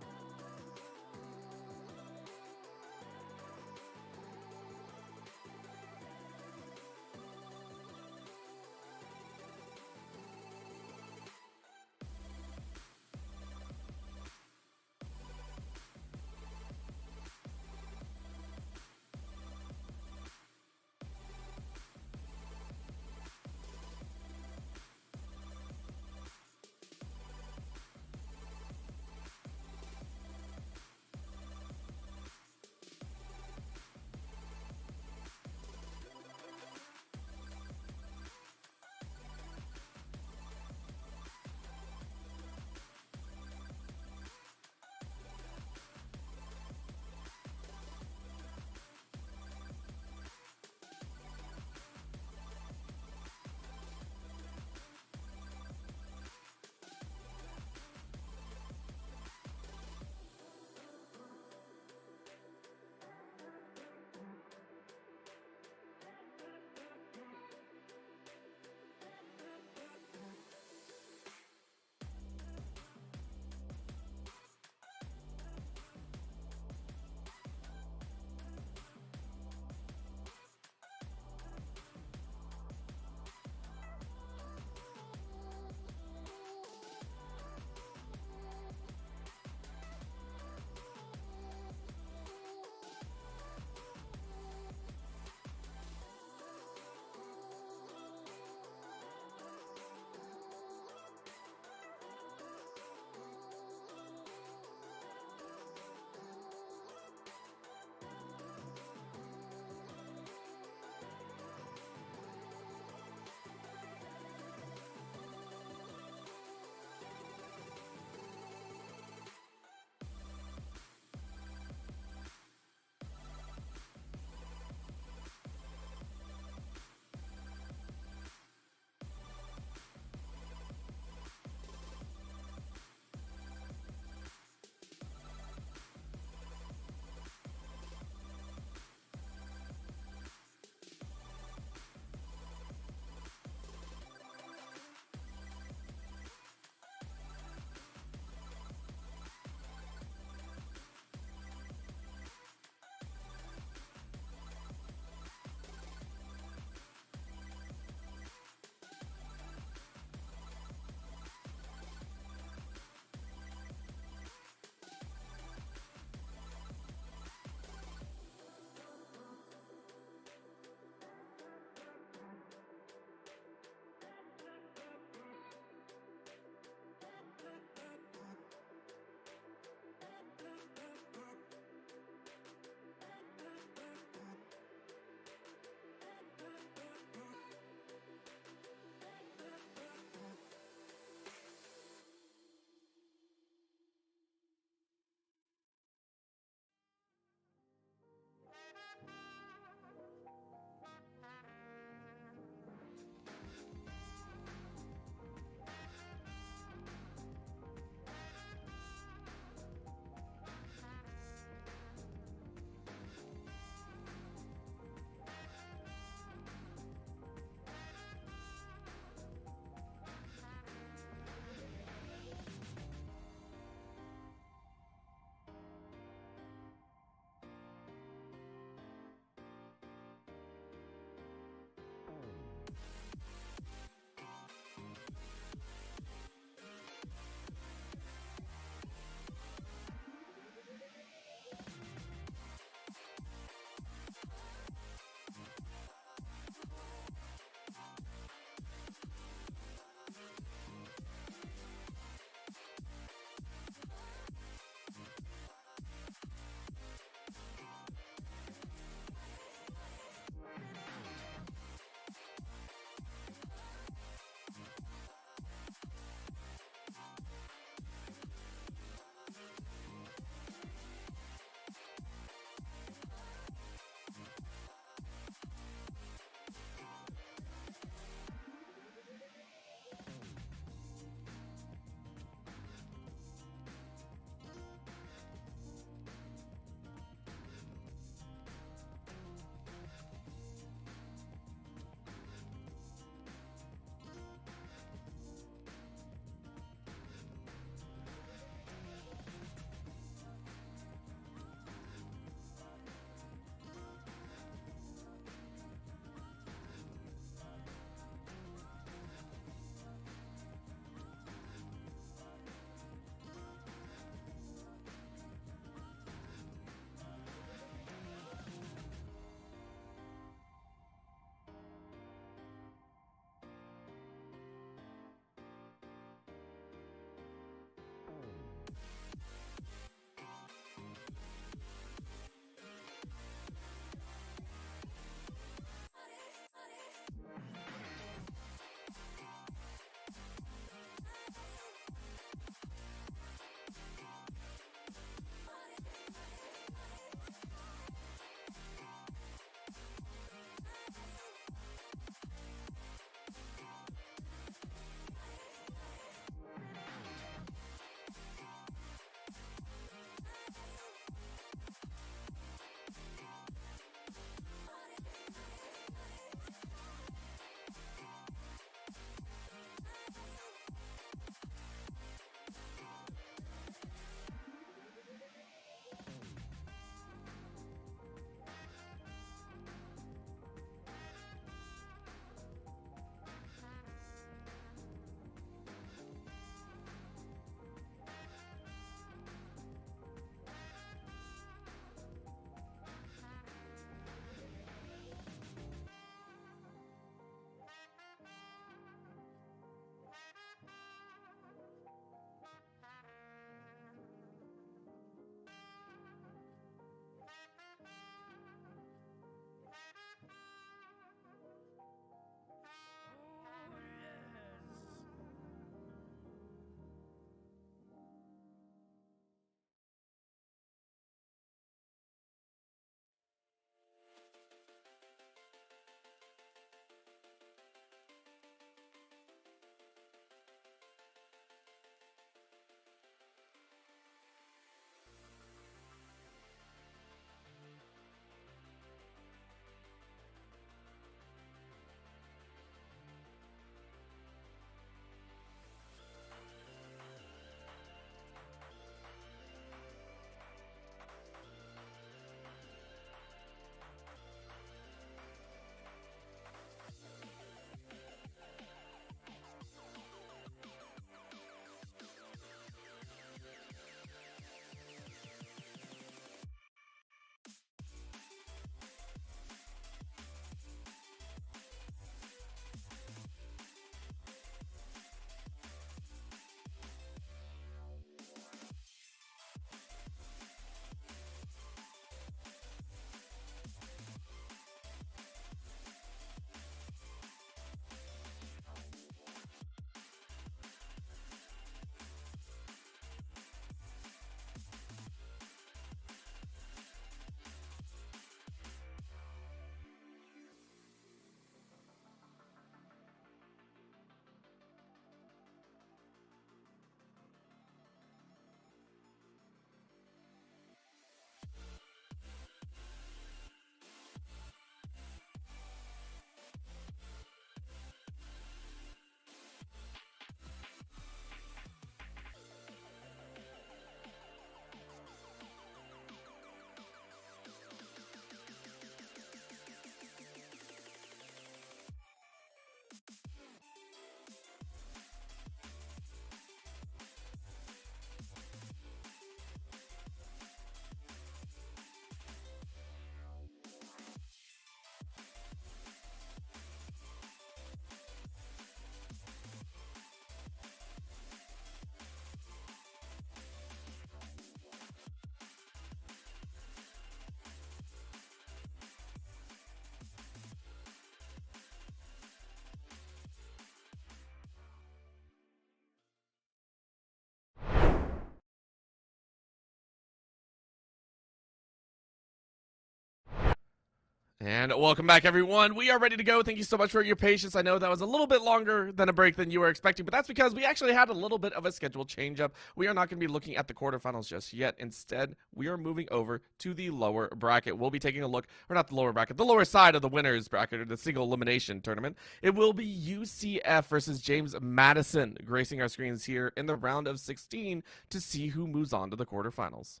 And welcome back, everyone. We are ready to go. Thank you so much for your patience. I know that was a little bit longer than a break than you were expecting, but that's because we actually had a little bit of a schedule change up. We are not going to be looking at the quarterfinals just yet. Instead, we are moving over to the lower bracket. We'll be taking a look, or not the lower bracket, the lower side of the winners bracket, or the single elimination tournament. It will be UCF versus James Madison gracing our screens here in the round of 16 to see who moves on to the quarterfinals.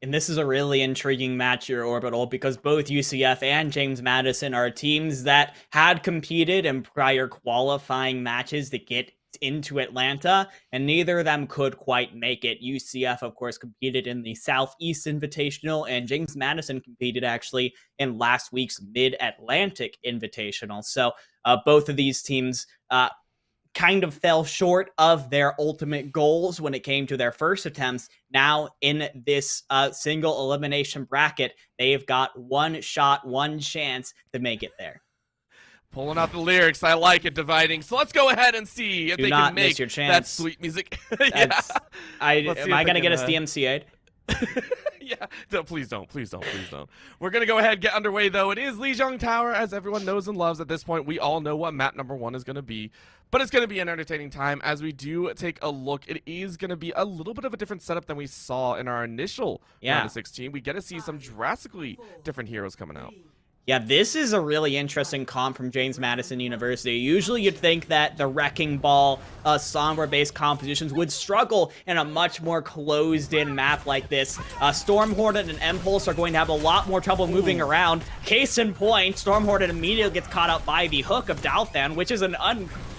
And this is a really intriguing match here, Orbital, because both UCF and James Madison are teams that had competed in prior qualifying matches to get into Atlanta, and neither of them could quite make it. UCF, of course, competed in the Southeast Invitational, and James Madison competed actually in last week's Mid-Atlantic Invitational. So both of these teams kind of fell short of their ultimate goals when it came to their first attempts. Now in this single elimination bracket, they've got one shot, one chance to make it there. Pulling out the lyrics, I like it, dividing. So let's go ahead and see if they can make your chance. that sweet music. Yeah. Am I going to get us DMCA'd? Yeah, no, please don't. We're going to go ahead and get underway, though. It is Lijiang Tower, as everyone knows and loves at this point. We all know what map number 1 is going to be, but it's going to be an entertaining time as we do take a look. It is going to be a little bit of a different setup than we saw in our initial round of 16. We get to see some drastically different heroes coming out. Yeah, this is a really interesting comp from James Madison University. Usually you'd think that the Wrecking Ball, Sombra-based compositions would struggle in a much more closed-in map like this. Storm Hornet and Impulse are going to have a lot more trouble moving around. Case in point, Storm Hornet immediately gets caught up by the hook of Dalthan, which is an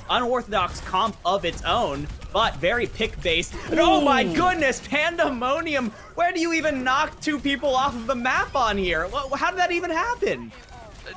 unorthodox comp of its own, but very pick-based. And oh my goodness, Pandemonium! Where do you even knock two people off of the map on here? How did that even happen?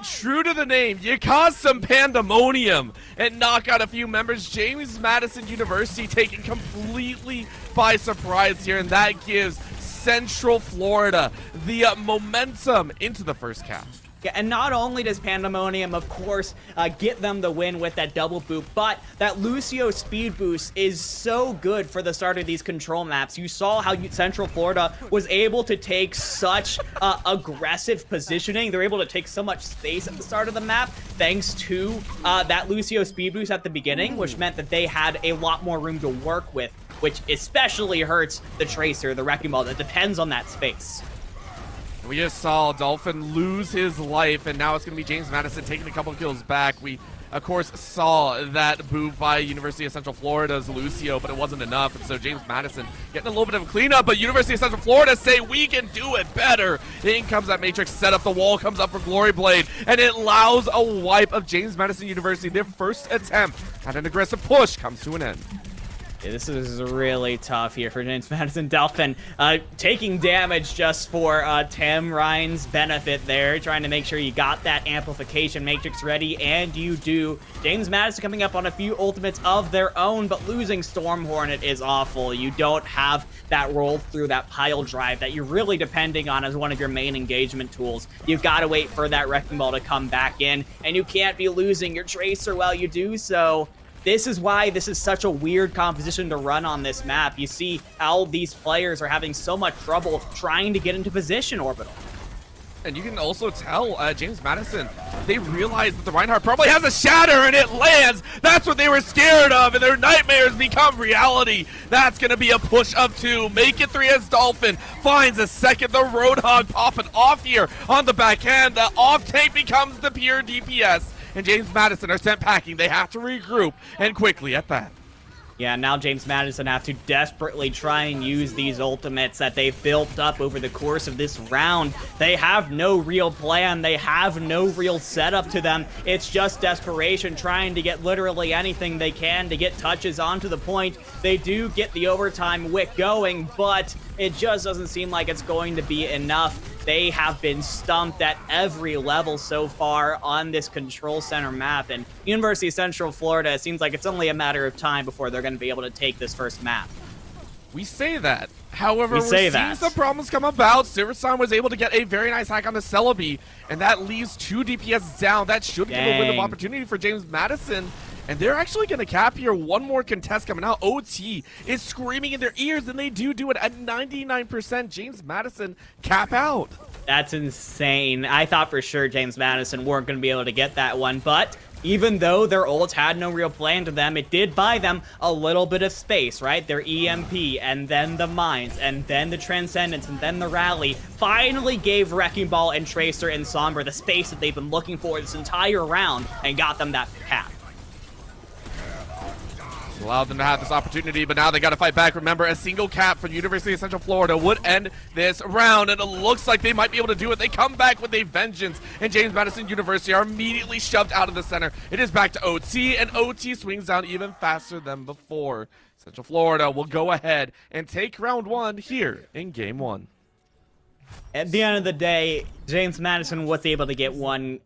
True to the name, you cause some pandemonium and knock out a few members. James Madison University taken completely by surprise here, and that gives Central Florida the momentum into the first cast. Yeah, and not only does Pandemonium, of course, get them the win with that double boot, but that Lucio speed boost is so good for the start of these control maps. You saw how Central Florida was able to take such aggressive positioning. They're able to take so much space at the start of the map thanks to that Lucio speed boost at the beginning, which meant that they had a lot more room to work with, which especially hurts the Tracer, the Wrecking Ball, that depends on that space. We just saw Dolphin lose his life, and now it's going to be James Madison taking a couple of kills back. We, of course, saw that move by University of Central Florida's Lucio, but it wasn't enough, and so James Madison getting a little bit of a cleanup, but University of Central Florida say, we can do it better. In comes that Matrix setup, the wall comes up for Glory Blade, and it allows a wipe of James Madison University. Their first attempt at an aggressive push comes to an end. Yeah, this is really tough here for James Madison. Dolphin taking damage just for Tim Ryan's benefit there, trying to make sure you got that amplification matrix ready, and you do. James Madison coming up on a few ultimates of their own, but losing Storm Hornet is awful. You don't have that roll through, that pile drive that you're really depending on as one of your main engagement tools. You've got to wait for that Wrecking Ball to come back in, and you can't be losing your Tracer while you do so. This is why this is such a weird composition to run on this map. You see how these players are having so much trouble trying to get into position, Orbital. And you can also tell James Madison, they realize that the Reinhardt probably has a shatter and it lands. That's what they were scared of, and their nightmares become reality. That's going to be a push of 2. Make it 3 as Dolphin finds a second. The Roadhog popping off here on the backhand. The off tank becomes the pure DPS. And James Madison are sent packing. They have to regroup, and quickly at that. Yeah, now James Madison have to desperately try and use these ultimates that they've built up over the course of this round. They have no real plan. They have no real setup to them. It's just desperation, trying to get literally anything they can to get touches onto the point. They do get the overtime wick going, but it just doesn't seem like it's going to be enough. They have been stumped at every level so far on this control center map, and University of Central Florida, it seems like it's only a matter of time before they're going to be able to take this first map. We say that. However, we're seeing some problems come about. Silverstein was able to get a very nice hack on the Celebi, and that leaves 2 DPS down. That should give a win of opportunity for James Madison. And they're actually going to cap here. One more contest coming out. OT is screaming in their ears, and they do it at 99%. James Madison cap out. That's insane. I thought for sure James Madison weren't going to be able to get that one, but even though their ults had no real plan to them, it did buy them a little bit of space, right? Their EMP, and then the Mines, and then the Transcendence, and then the Rally finally gave Wrecking Ball and Tracer and Sombra the space that they've been looking for this entire round and got them that cap. Allowed them to have this opportunity, but now they got to fight back. Remember, a single cap for the University of Central Florida would end this round, and it looks like they might be able to do it. They come back with a vengeance, and James Madison University are immediately shoved out of the center. It is back to OT, and OT swings down even faster than before. Central Florida will go ahead and take round 1 here in game 1. At the end of the day, James Madison was able to get one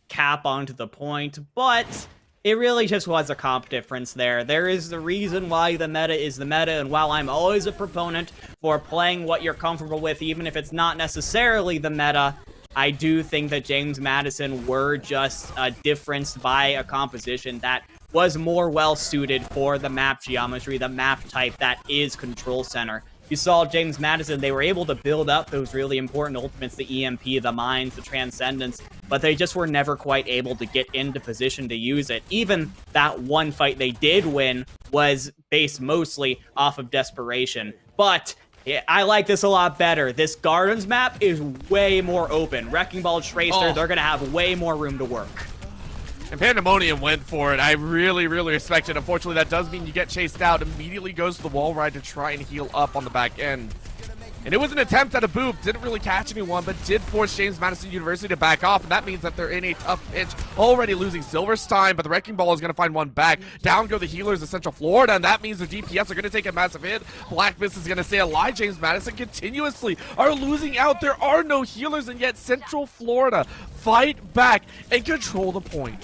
cap onto the point, but it really just was a comp difference there. There is the reason why the meta is the meta, and while I'm always a proponent for playing what you're comfortable with, even if it's not necessarily the meta, I do think that James Madison were just differenced by a composition that was more well-suited for the map geometry, the map type that is Control Center. You saw James Madison, they were able to build up those really important ultimates, the EMP, the Mines, the Transcendence, but they just were never quite able to get into position to use it. Even that one fight they did win was based mostly off of desperation. But I like this a lot better. This Gardens map is way more open. Wrecking Ball, Tracer, they're going to have way more room to work. And Pandemonium went for it. I really, really respect it. Unfortunately, that does mean you get chased out. Immediately goes to the wall ride to try and heal up on the back end. And it was an attempt at a boop. Didn't really catch anyone, but did force James Madison University to back off. And that means that they're in a tough pitch. Already losing Silverstein, but the Wrecking Ball is going to find one back. Down go the healers of Central Florida, and that means their DPS are going to take a massive hit. Black Mist is going to stay alive. James Madison continuously are losing out. There are no healers, and yet Central Florida fight back and control the point.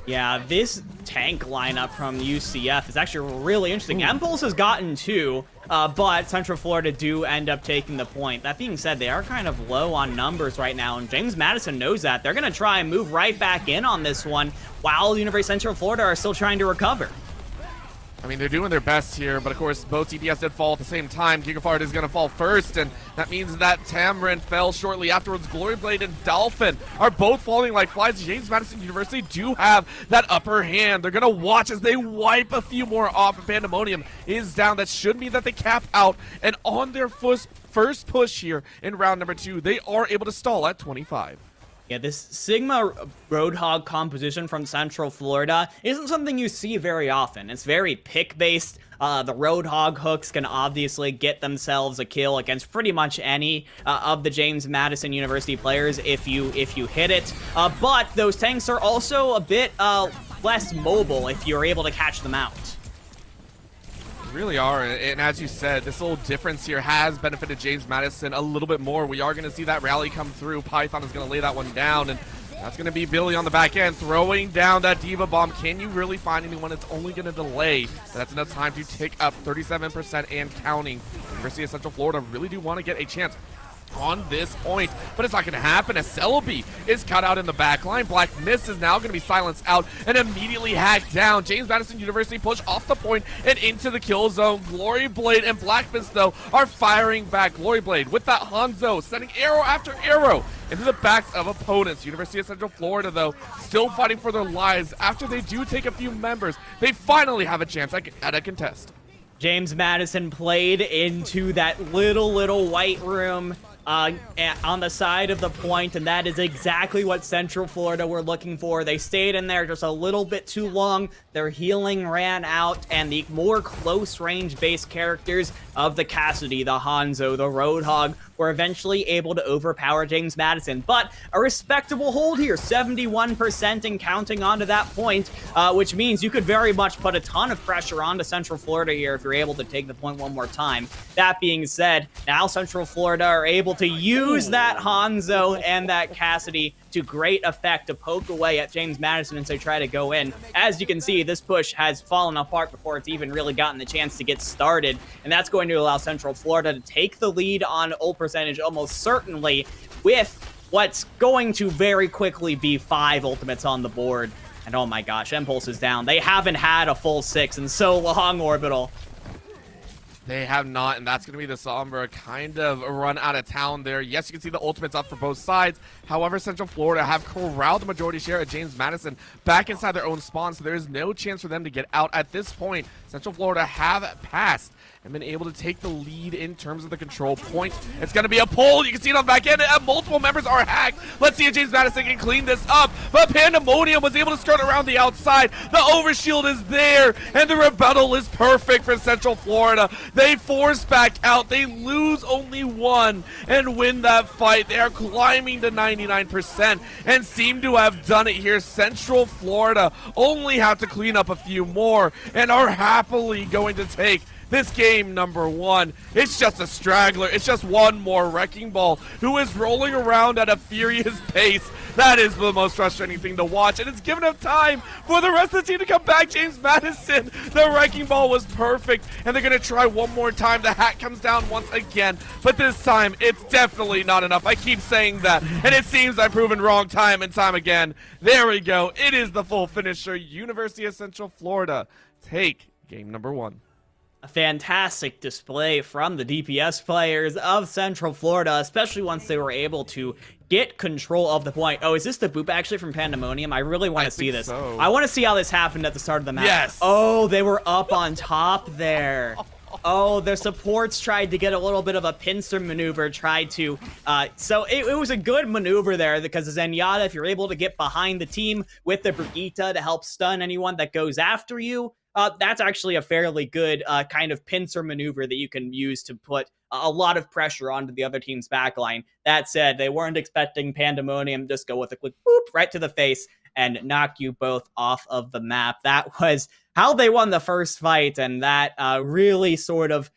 Yeah, this tank lineup from UCF is actually really interesting. Impulse has gotten 2, but Central Florida do end up taking the point. That being said, they are kind of low on numbers right now, and James Madison knows that. They're going to try and move right back in on this one, while the University of Central Florida are still trying to recover. I mean, they're doing their best here, but of course, both TPS did fall at the same time. Gigafart is going to fall first, and that means that Tamrin fell shortly afterwards. Glory Blade and Dolphin are both falling like flies. James Madison University do have that upper hand. They're going to watch as they wipe a few more off, and Pandemonium is down. That should mean that they cap out, and on their first push here in round number 2, they are able to stall at 25. Yeah, this Sigma Roadhog composition from Central Florida isn't something you see very often. It's very pick-based. The Roadhog hooks can obviously get themselves a kill against pretty much any of the James Madison University players if you hit it. But those tanks are also a bit less mobile if you're able to catch them out. Really are, and as you said, this little difference here has benefited James Madison a little bit more. We are going to see that rally come through. Python is going to lay that one down, and that's going to be Billy on the back end throwing down that Diva Bomb. Can you really find anyone? It's only going to delay. That's enough time to take up 37% and counting. University of Central Florida really do want to get a chance on this point, but it's not going to happen as Celebi is cut out in the back line. Black Mist is now going to be silenced out and immediately hacked down. James Madison University push off the point and into the kill zone. Glory Blade and Black Mist, though, are firing back. Glory Blade with that Hanzo, sending arrow after arrow into the backs of opponents. University of Central Florida, though, still fighting for their lives after they do take a few members. They finally have a chance at a contest. James Madison played into that little white room on the side of the point, and that is exactly what Central Florida were looking for. They stayed in there just a little bit too long. Their healing ran out, and the more close-range based characters of the Cassidy, the Hanzo, the Roadhog were eventually able to overpower James Madison. But a respectable hold here, 71% and counting onto that point, which means you could very much put a ton of pressure onto Central Florida here if you're able to take the point one more time. That being said, now Central Florida are able to use that Hanzo and that Cassidy to great effect to poke away at James Madison as they try to go in. As you can see, this push has fallen apart before it's even really gotten the chance to get started, and that's going to allow Central Florida to take the lead on ult percentage almost certainly with what's going to very quickly be 5 ultimates on the board. And oh my gosh, Impulse is down. They haven't had a full 6 in so long, Orbital. They have not, and that's going to be the Sombra kind of run out of town there. Yes, you can see the ultimates up for both sides. However, Central Florida have corralled the majority share of James Madison back inside their own spawn, so there is no chance for them to get out at this point. Central Florida have passed and been able to take the lead in terms of the control point. It's going to be a pull. You can see it on the back end. Multiple members are hacked. Let's see if James Madison can clean this up. But Pandemonium was able to skirt around the outside. The overshield is there, and the rebuttal is perfect for Central Florida. They force back out. They lose only one and win that fight. They are climbing to 99% and seem to have done it here. Central Florida only have to clean up a few more and are happily going to take this game number 1. It's just a straggler. It's just one more Wrecking Ball who is rolling around at a furious pace. That is the most frustrating thing to watch, and it's given up time for the rest of the team to come back. James Madison, the Wrecking Ball was perfect, and they're going to try one more time. The hat comes down once again, but this time it's definitely not enough. I keep saying that, and it seems I've proven wrong time and time again. There we go. It is the full finisher. University of Central Florida take game number 1. A fantastic display from the DPS players of Central Florida, especially once they were able to get control of the point. Oh, is this the boop actually from Pandemonium? I really want to see this. So. I want to see how this happened at the start of the map. Yes. Oh, they were up on top there. Oh, their supports tried to get a little bit of a pincer maneuver, so it was a good maneuver there, because Zenyatta, if you're able to get behind the team with the Brigitte to help stun anyone that goes after you, that's actually a fairly good kind of pincer maneuver that you can use to put a lot of pressure onto the other team's backline. That said, they weren't expecting Pandemonium to just go with a quick boop right to the face and knock you both off of the map. That was how they won the first fight, and that really sort of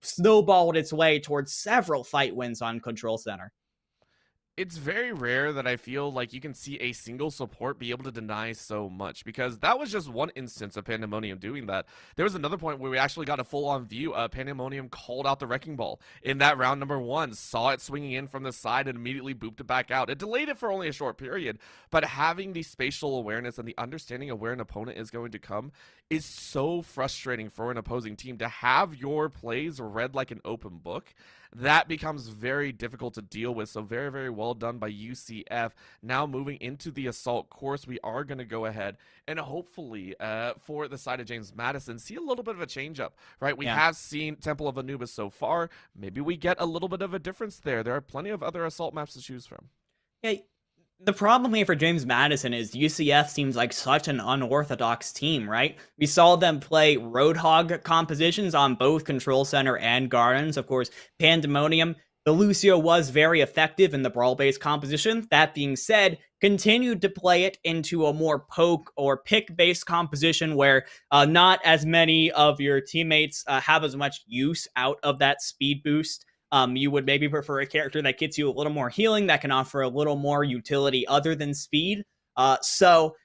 snowballed its way towards several fight wins on Control Center. It's very rare that I feel like you can see a single support be able to deny so much, because that was just one instance of Pandemonium doing that. There was another point where we actually got a full-on view. Pandemonium called out the Wrecking Ball in that round number 1, saw it swinging in from the side and immediately booped it back out. It delayed it for only a short period, but having the spatial awareness and the understanding of where an opponent is going to come is so frustrating for an opposing team. To have your plays read like an open book, that becomes very difficult to deal with. So very, very well done by UCF. Now moving into the assault course, we are going to go ahead and hopefully for the side of James Madison see a little bit of a change up, right? We have seen Temple of Anubis so far. Maybe we get a little bit of a difference there. There are plenty of other assault maps to choose from. Yeah. The problem here for James Madison is UCF seems like such an unorthodox team, right? We saw them play Roadhog compositions on both Control Center and Gardens. Of course, Pandemonium, the Lucio was very effective in the Brawl-based composition. That being said, continued to play it into a more poke or pick-based composition where not as many of your teammates have as much use out of that speed boost. You would maybe prefer a character that gets you a little more healing, that can offer a little more utility other than speed. So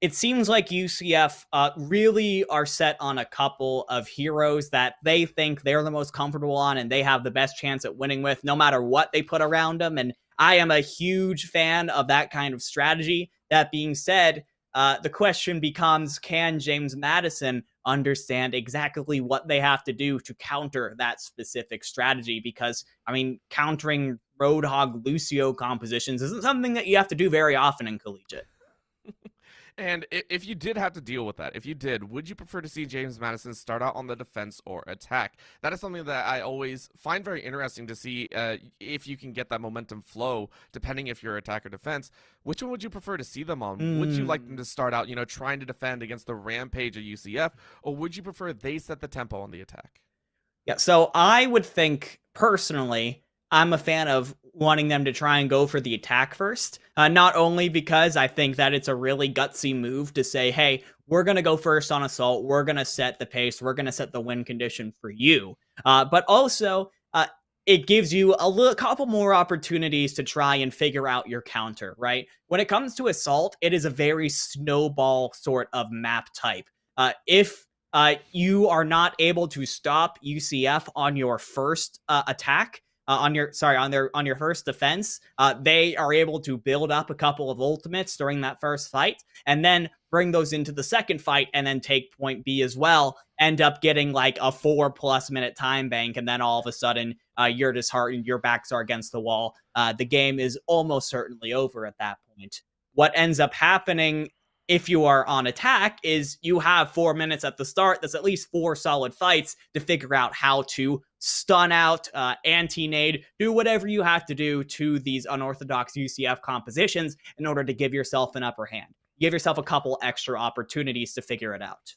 it seems like UCF really are set on a couple of heroes that they think they're the most comfortable on and they have the best chance at winning with, no matter what they put around them. And I am a huge fan of that kind of strategy. That being said, the question becomes, can James Madison understand exactly what they have to do to counter that specific strategy? Because, I mean, countering Roadhog Lucio compositions isn't something that you have to do very often in collegiate. And if you did have to deal with that, if you did, would you prefer to see James Madison start out on the defense or attack? That is something that I always find very interesting to see if you can get that momentum flow, depending if you're attack or defense. Which one would you prefer to see them on? Would you like them to start out, trying to defend against the rampage of UCF, or would you prefer they set the tempo on the attack? Yeah, so I would think, personally, I'm a fan of wanting them to try and go for the attack first. Not only because I think that it's a really gutsy move to say, hey, we're going to go first on assault. We're going to set the pace. We're going to set the win condition for you. But also, it gives you a couple more opportunities to try and figure out your counter, right? When it comes to assault, it is a very snowball sort of map type. If you are not able to stop UCF on your first attack, on your first defense, they are able to build up a couple of ultimates during that first fight, and then bring those into the second fight, and then take point B as well. End up getting like a 4+ minute time bank, and then all of a sudden, you're disheartened. Your backs are against the wall. The game is almost certainly over at that point. What ends up happening if you are on attack is you have 4 minutes at the start. That's at least 4 solid fights to figure out how to stun out, anti-nade, do whatever you have to do to these unorthodox UCF compositions in order to give yourself an upper hand. Give yourself a couple extra opportunities to figure it out.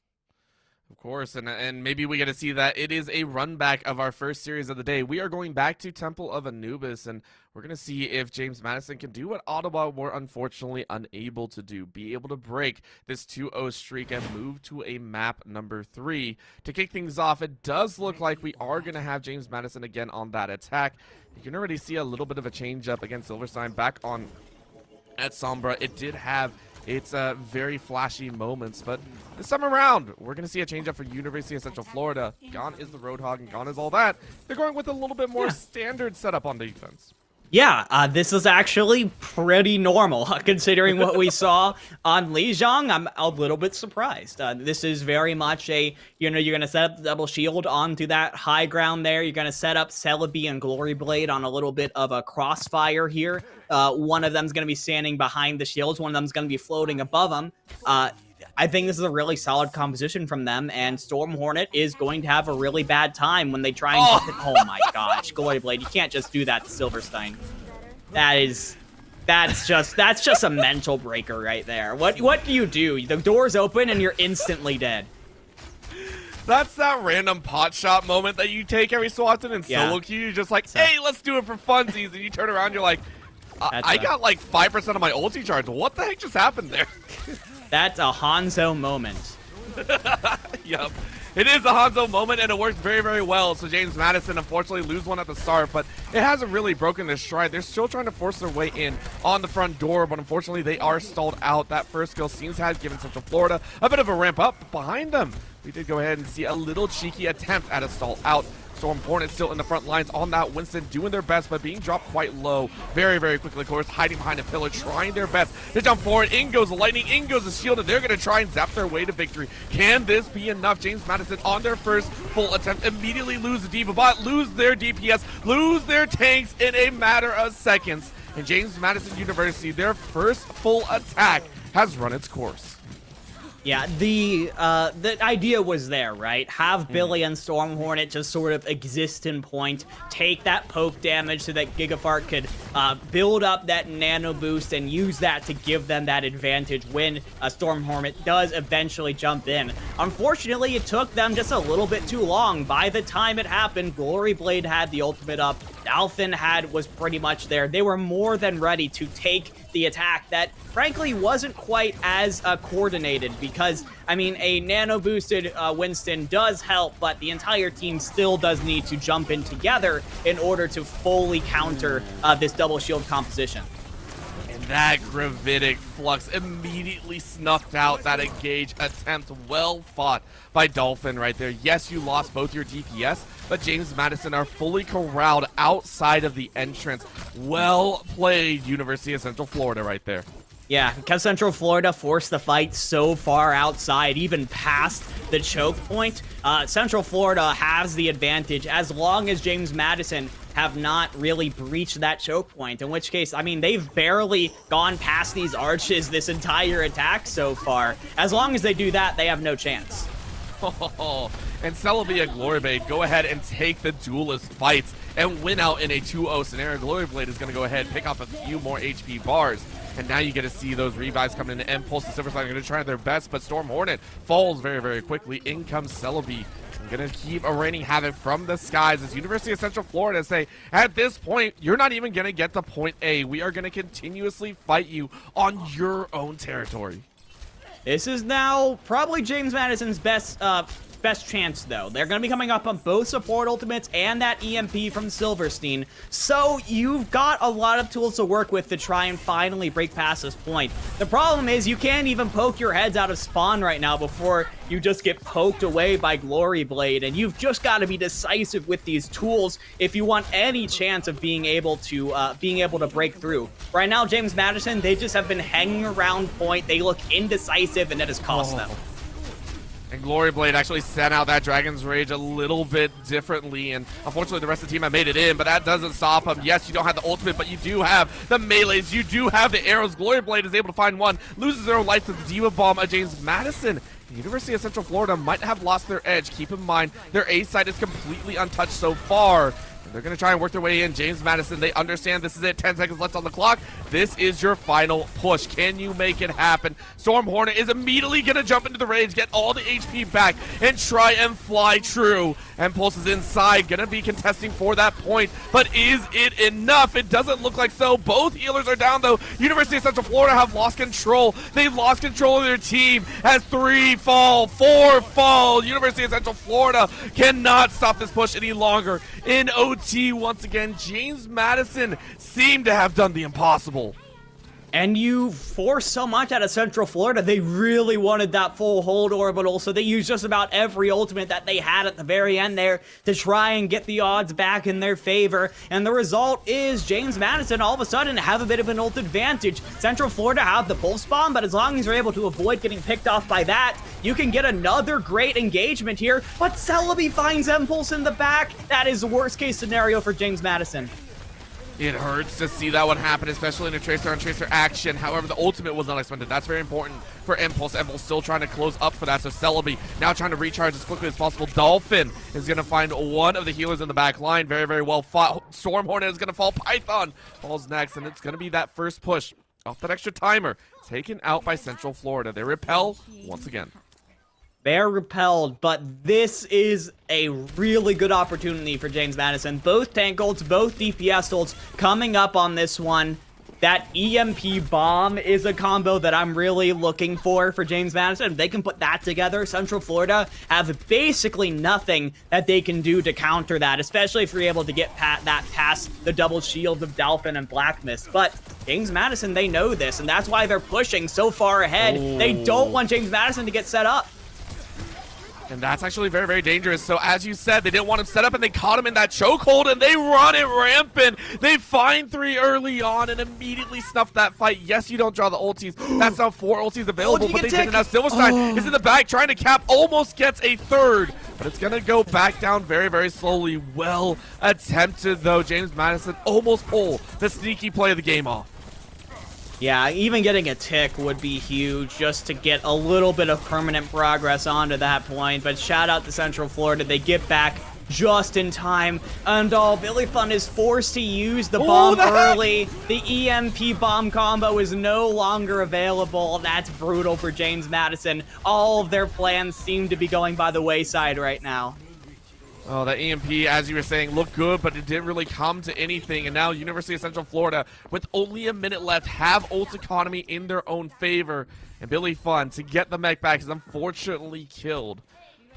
Of course, and maybe we get to see that it is a run back of our first series of the day. We are going back to Temple of Anubis, and we're going to see if James Madison can do what Ottawa were unfortunately unable to do, be able to break this 2-0 streak and move to a map number 3. To kick things off, it does look like we are going to have James Madison again on that attack. You can already see a little bit of a change up against Silverstein back on at Sombra. It did have its very flashy moments, but this time around, we're going to see a change up for University of Central Florida. Gone is the Roadhog, and gone is all that. They're going with a little bit more standard setup on defense. Yeah, this is actually pretty normal, considering what we saw on Lijiang. I'm a little bit surprised. This is very much a, you're going to set up the double shield onto that high ground there. You're going to set up Celebi and Glory Blade on a little bit of a crossfire here. One of them's going to be standing behind the shields. One of them's going to be floating above them. I think this is a really solid composition from them, and Storm Hornet is going to have a really bad time when they try and oh my gosh, Glory Blade, you can't just do that to Silverstein. That's just a mental breaker right there. What do you do? The door's open and you're instantly dead. That's that random pot shot moment that you take every so often in solo queue. You're just like, hey, let's do it for funsies, and you turn around, you're like, I got like 5% of my ulti charge. What the heck just happened there? That's a Hanzo moment. Yup. It is a Hanzo moment, and it works very, very well. So James Madison, unfortunately, lose one at the start, but it hasn't really broken their stride. They're still trying to force their way in on the front door, but unfortunately, they are stalled out. That first kill seems to have given Central Florida a bit of a ramp up. But behind them, we did go ahead and see a little cheeky attempt at a stall out. Storm Hornet still in the front lines on that Winston, doing their best, but being dropped quite low very, very quickly. Of course, hiding behind a pillar, trying their best to jump forward. In goes the lightning, in goes the shield, and they're going to try and zap their way to victory. Can this be enough? James Madison on their first full attempt immediately lose the Diva bot, lose their DPS, lose their tanks in a matter of seconds. And James Madison University, their first full attack has run its course. Yeah, the idea was there, right? Have Billy and Storm Hornet just sort of exist in point, take that poke damage so that Gigafart could build up that nano boost and use that to give them that advantage when Storm Hornet does eventually jump in. Unfortunately, it took them just a little bit too long. By the time it happened, Glory Blade had the ultimate up. Dolphin was pretty much there. They were more than ready to take the attack that frankly wasn't quite as coordinated, because I mean, a nano boosted Winston does help, but the entire team still does need to jump in together in order to fully counter this double shield composition. That gravitic flux immediately snuffed out that engage attempt. Well fought by Dolphin right there. Yes, you lost both your DPS, but James Madison are fully corralled outside of the entrance. Well played, University of Central Florida right there. Yeah, because Central Florida forced the fight so far outside, even past the choke point, Central Florida has the advantage as long as James Madison have not really breached that choke point, in which case, I mean, they've barely gone past these arches this entire attack so far. As long as they do that, they have no chance. And Celebi and Glory Blade go ahead and take the duelist fights and win out in a 2-0 scenario. Glory Blade is going to go ahead and pick off a few more HP bars. And now you get to see those revives coming in. Impulse and Silverstein are going to try their best, but Storm Hornet falls very, very quickly. In comes Celebi. I'm going to keep raining havoc from the skies as University of Central Florida say, at this point, you're not even going to get to point A. We are going to continuously fight you on your own territory. This is now probably James Madison's best best chance, though. They're going to be coming up on both support ultimates and that EMP from Silverstein. So you've got a lot of tools to work with to try and finally break past this point. The problem is you can't even poke your heads out of spawn right now before you just get poked away by Glory Blade, and you've just got to be decisive with these tools if you want any chance of being able to break through. Right now, James Madison, they just have been hanging around point. They look indecisive, and it has cost them. And Glory Blade actually sent out that Dragon's Rage a little bit differently, and unfortunately the rest of the team have made it in, but that doesn't stop him. Yes, you don't have the ultimate, but you do have the melees, you do have the arrows. Glory Blade is able to find one, loses their own life to the Diva Bomb of James Madison. The University of Central Florida might have lost their edge. Keep in mind, their A side is completely untouched so far. They're going to try and work their way in. James Madison, they understand this is it. 10 seconds left on the clock. This is your final push. Can you make it happen? Storm Hornet is immediately going to jump into the rage, get all the HP back, and try and fly true. And Pulse is inside, going to be contesting for that point. But is it enough? It doesn't look like so. Both healers are down, though. University of Central Florida have lost control. They've lost control of their team as 3 fall, 4 fall. University of Central Florida cannot stop this push any longer. In OT, once again, James Madison seemed to have done the impossible. And you force so much out of Central Florida. They really wanted that full hold orbital, so they used just about every ultimate that they had at the very end there to try and get the odds back in their favor. And the result is James Madison all of a sudden have a bit of an ult advantage. Central Florida have the pulse bomb, but as long as you're able to avoid getting picked off by that, you can get another great engagement here. But Celebi finds Impulse in the back. That is the worst case scenario for James Madison. It hurts to see that one happen, especially in a tracer-on-tracer action. However, the ultimate was not expended. That's very important for Impulse. Impulse still trying to close up for that, so Celebi now trying to recharge as quickly as possible. Dolphin is going to find one of the healers in the back line. Very, very well fought. Storm Hornet is going to fall. Python falls next, and it's going to be that first push off that extra timer. Taken out by Central Florida. They repel once again. They're repelled, but this is a really good opportunity for James Madison. Both tank ults, both DPS ults coming up on this one. That EMP bomb is a combo that I'm really looking for James Madison. If they can put that together, Central Florida have basically nothing that they can do to counter that, especially if you're able to get that past the double shields of Dolphin and Black Mist. But James Madison, they know this, and that's why they're pushing so far ahead. They don't want James Madison to get set up. And that's actually very, very dangerous. So as you said, they didn't want him set up, and they caught him in that chokehold, and they run it rampant. They find 3 early on and immediately snuff that fight. Yes, you don't draw the ultis. That's now 4 ultis available, but they didn't. Now Silverstein is in the back trying to cap, almost gets a third, but it's going to go back down very, very slowly. Well attempted, though. James Madison almost pulled the sneaky play of the game off. Yeah, even getting a tick would be huge just to get a little bit of permanent progress onto that point. But shout out to Central Florida. They get back just in time. And Billy Fun is forced to use the bomb early. The EMP bomb combo is no longer available. That's brutal for James Madison. All of their plans seem to be going by the wayside right now. Oh, that EMP, as you were saying, looked good, but it didn't really come to anything. And now University of Central Florida, with only a minute left, have ult economy in their own favor. And Billy Fun, to get the mech back, is unfortunately killed.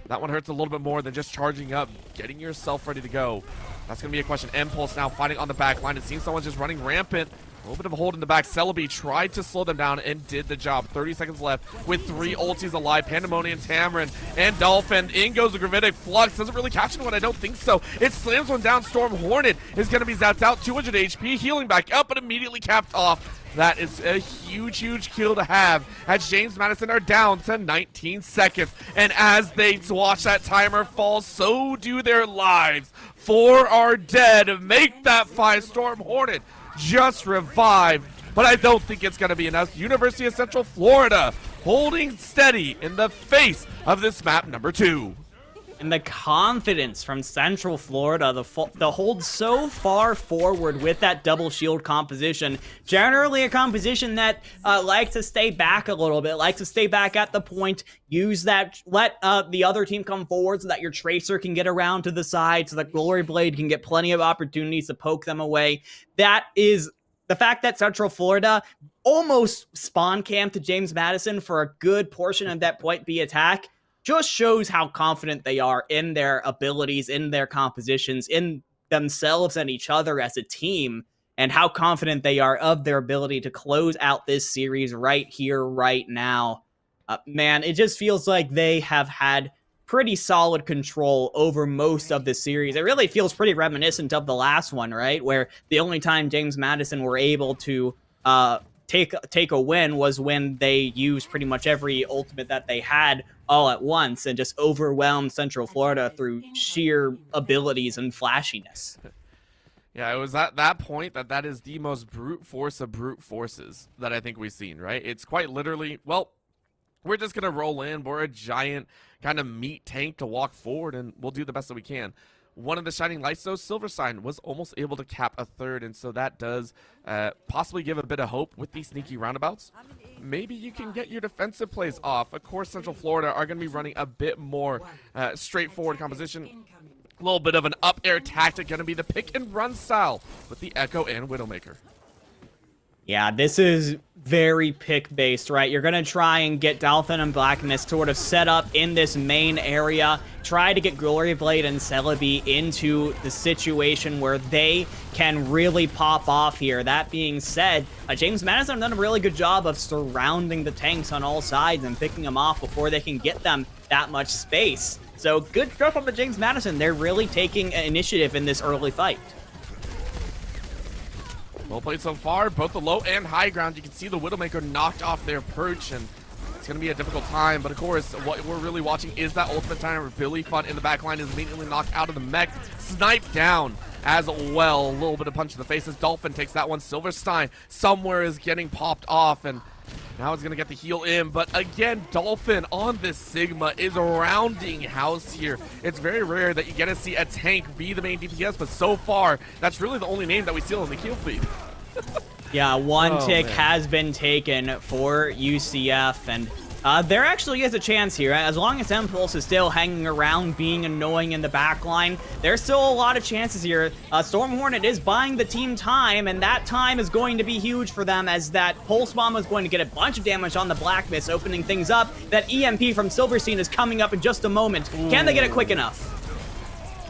That one hurts a little bit more than just charging up, getting yourself ready to go. That's going to be a question. Impulse now fighting on the back line. It seems someone's just running rampant. A little bit of a hold in the back. Celebi tried to slow them down and did the job. 30 seconds left with 3 ultis alive. Pandemonium, Tamarin, and Dolphin. In goes the Gravitic Flux. Doesn't really catch anyone, I don't think so. It slams one down. Storm Hornet is going to be zapped out. 200 HP, healing back up, but immediately capped off. That is a huge, huge kill to have as James Madison are down to 19 seconds. And as they watch that timer fall, so do their lives. 4 are dead. Make that 5. Storm Hornet just revived, but I don't think it's going to be enough. University of Central Florida holding steady in the face of this map number 2. And the confidence from Central Florida, the hold so far forward with that double shield composition. Generally a composition that likes to stay back a little bit, likes to stay back at the point, use that, let the other team come forward so that your Tracer can get around to the side, so that Glory Blade can get plenty of opportunities to poke them away. That is the fact that Central Florida almost spawn camped to James Madison for a good portion of that point B attack. just shows how confident they are in their abilities, in their compositions, in themselves and each other as a team, and how confident they are of their ability to close out this series right here, right now. Man, it just feels like they have had pretty solid control over most of the series. It really feels pretty reminiscent of the last one, right? Where the only time James Madison were able to take a win was when they used pretty much every ultimate that they had all at once and just overwhelmed Central Florida through sheer abilities and flashiness. Yeah, it was at that point that is the most brute force of brute forces that I think we've seen, right? It's quite literally, well, we're just going to roll in. We're a giant kind of meat tank to walk forward, and we'll do the best that we can. One of the shining lights, though, Silverstein, was almost able to cap a third, and so that does possibly give a bit of hope with these sneaky roundabouts. Maybe you can get your defensive plays off. Of course, Central Florida are going to be running a bit more straightforward composition. A little bit of an up air tactic, going to be the pick and run style with the Echo and Widowmaker. Yeah, this is very pick-based, right? You're going to try and get Dolphin and Blackness sort of set up in this main area, try to get Glory Blade and Celebi into the situation where they can really pop off here. That being said, James Madison have done a really good job of surrounding the tanks on all sides and picking them off before they can get them that much space. So good stuff on the James Madison. They're really taking initiative in this early fight. Well played so far, both the low and high ground. You can see the Widowmaker knocked off their perch, and it's going to be a difficult time. But of course, what we're really watching is that ultimate time where Billy Fun in the back line is immediately knocked out of the mech, sniped down as well. A little bit of punch in the face as Dolphin takes that one. Silverstein somewhere is getting popped off, and now it's going to get the heal in. But again, Dolphin on this Sigma is rounding house here. It's very rare that you get to see a tank be the main DPS, but so far, that's really the only name that we see on the kill feed. Yeah, one tick has been taken for UCF, and there actually is a chance here. As long as Impulse is still hanging around being annoying in the backline, there's still a lot of chances here. Storm Hornet is buying the team time, and that time is going to be huge for them, as that Pulse Bomb is going to get a bunch of damage on the Black Mist, opening things up. That EMP from Silverstein is coming up in just a moment. Can they get it quick enough?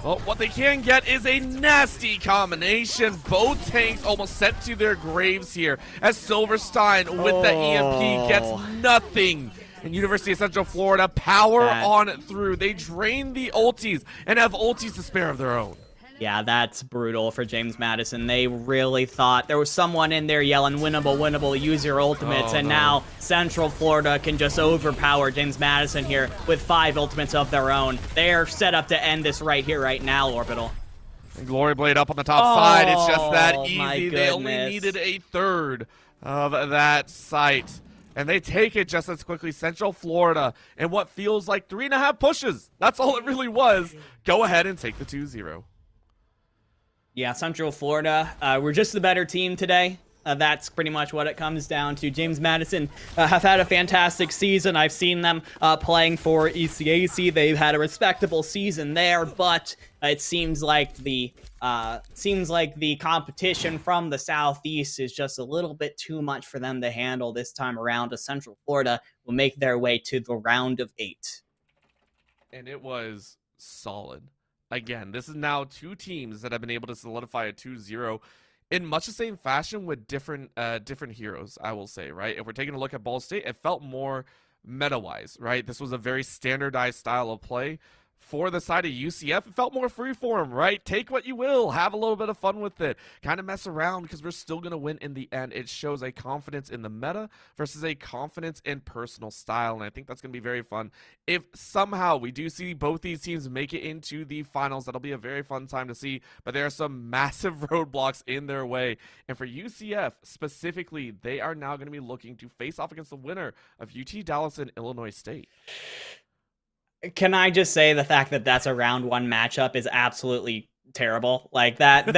Well, what they can get is a nasty combination. Both tanks almost sent to their graves here, as Silverstein with the EMP gets nothing. And University of Central Florida power on through. They drain the ultis and have ultis to spare of their own. Yeah, that's brutal for James Madison. They really thought there was someone in there yelling, winnable, winnable, use your ultimates, and now Central Florida can just overpower James Madison here with 5 ultimates of their own. They're set up to end this right here, right now, Orbital. And Glory Blade up on the top side. It's just that easy. They only needed a third of that site. And they take it just as quickly. Central Florida, and what feels like 3.5 pushes. That's all it really was. Go ahead and take the 2-0. Yeah, Central Florida, we're just the better team today. That's pretty much what it comes down to. James Madison have had a fantastic season. I've seen them playing for ECAC. They've had a respectable season there, but it seems like the competition from the Southeast is just a little bit too much for them to handle this time around. As Central Florida will make their way to the round of 8. And it was solid. Again, this is now 2 teams that have been able to solidify a 2-0 in much the same fashion with different heroes, I will say, right? If we're taking a look at Ball State, it felt more meta-wise, right? This was a very standardized style of play. For the side of UCF, it felt more freeform, right? Take what you will, have a little bit of fun with it, kind of mess around, because we're still going to win in the end. It shows a confidence in the meta versus a confidence in personal style, and I think that's going to be very fun. If somehow we do see both these teams make it into the finals, that'll be a very fun time to see, but there are some massive roadblocks in their way, and for UCF specifically, they are now going to be looking to face off against the winner of UT Dallas and Illinois State. Can I just say the fact that that's a round 1 matchup is absolutely terrible. Like that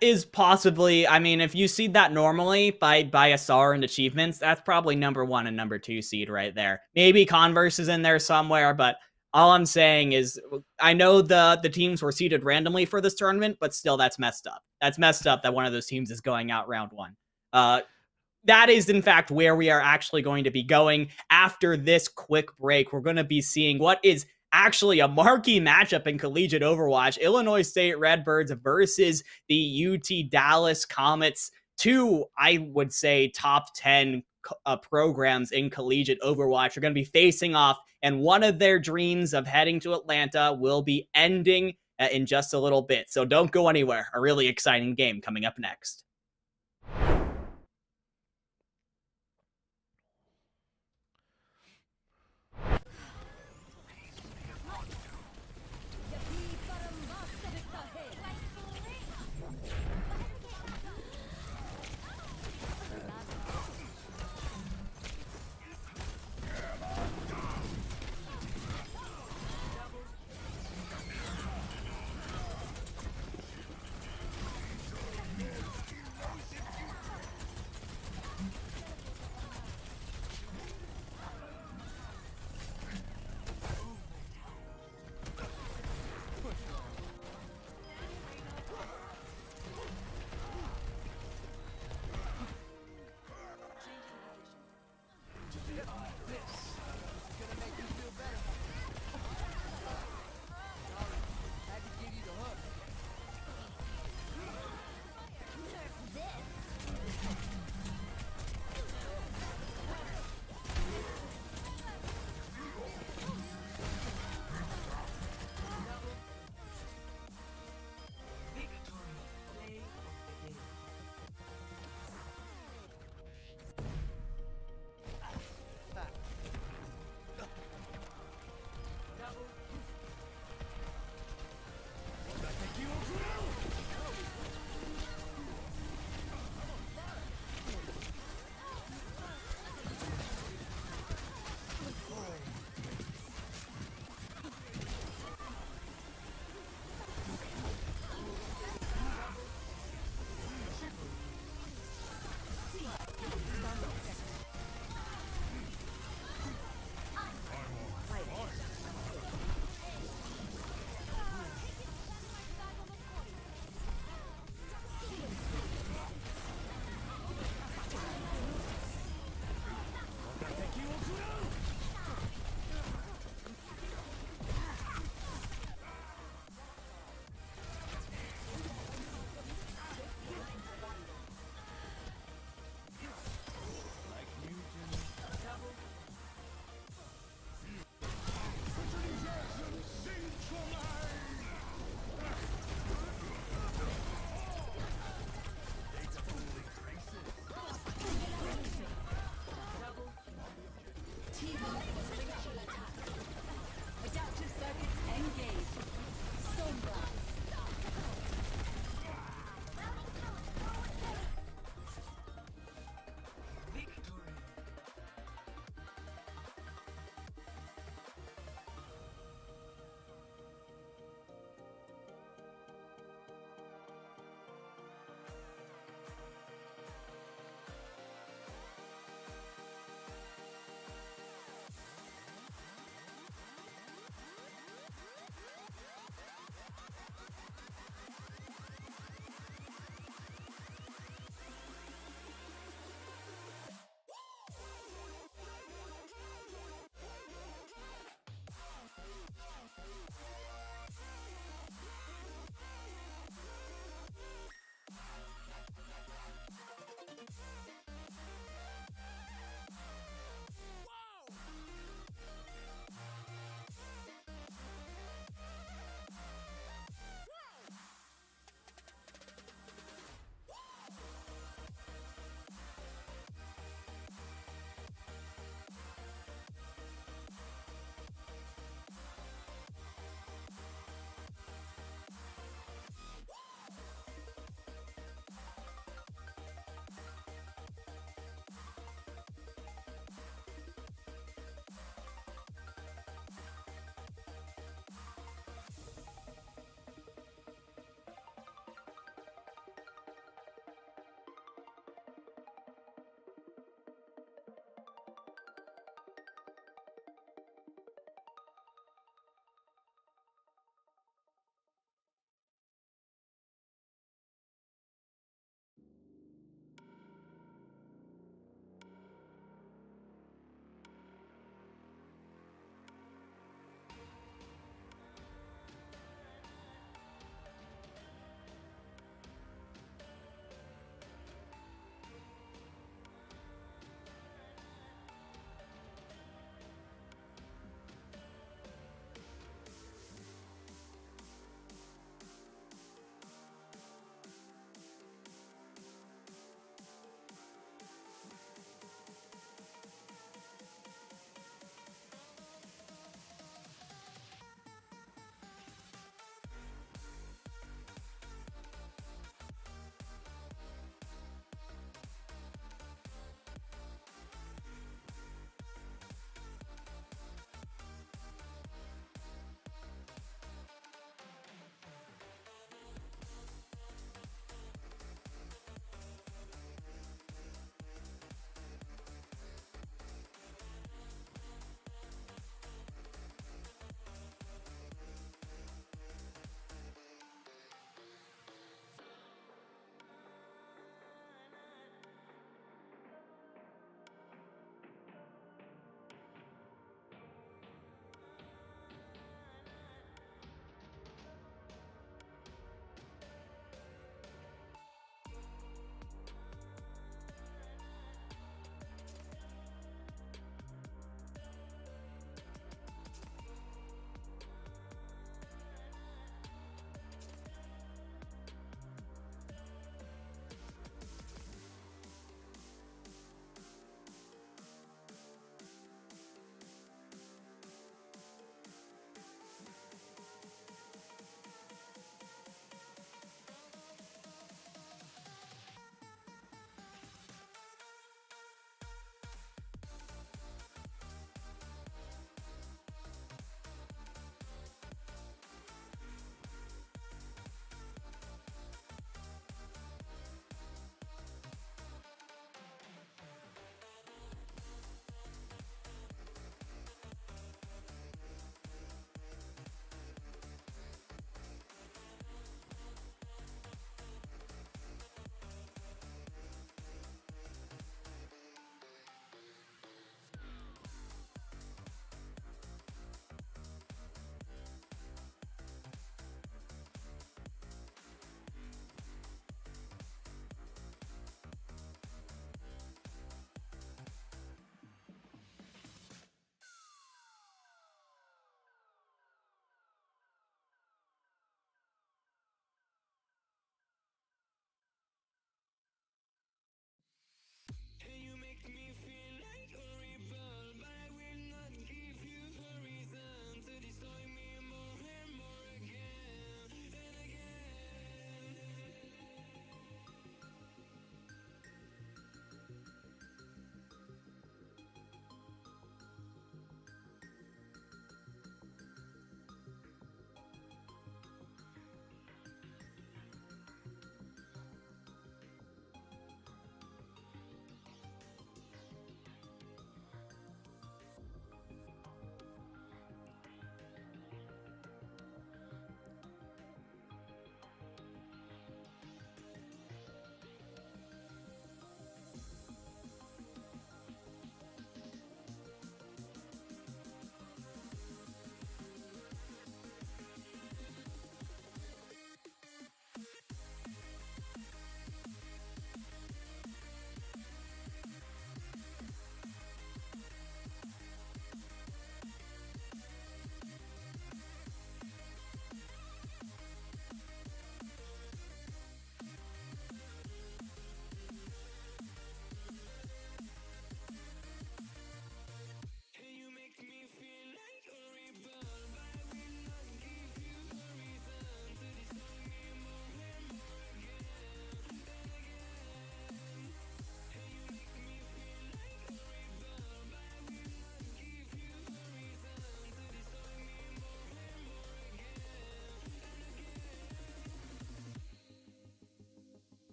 is possibly, I mean, if you seed that normally by a SAR and achievements, that's probably number 1 and number 2 seed right there. Maybe Converse is in there somewhere, but all I'm saying is I know the teams were seeded randomly for this tournament, but still that's messed up. That's messed up that one of those teams is going out round 1. that is, in fact, where we are actually going to be going. After this quick break, we're going to be seeing what is actually a marquee matchup in collegiate Overwatch. Illinois State Redbirds versus the UT Dallas Comets. Two, I would say, top 10 programs in collegiate Overwatch are going to be facing off, and one of their dreams of heading to Atlanta will be ending in just a little bit. So don't go anywhere. A really exciting game coming up next.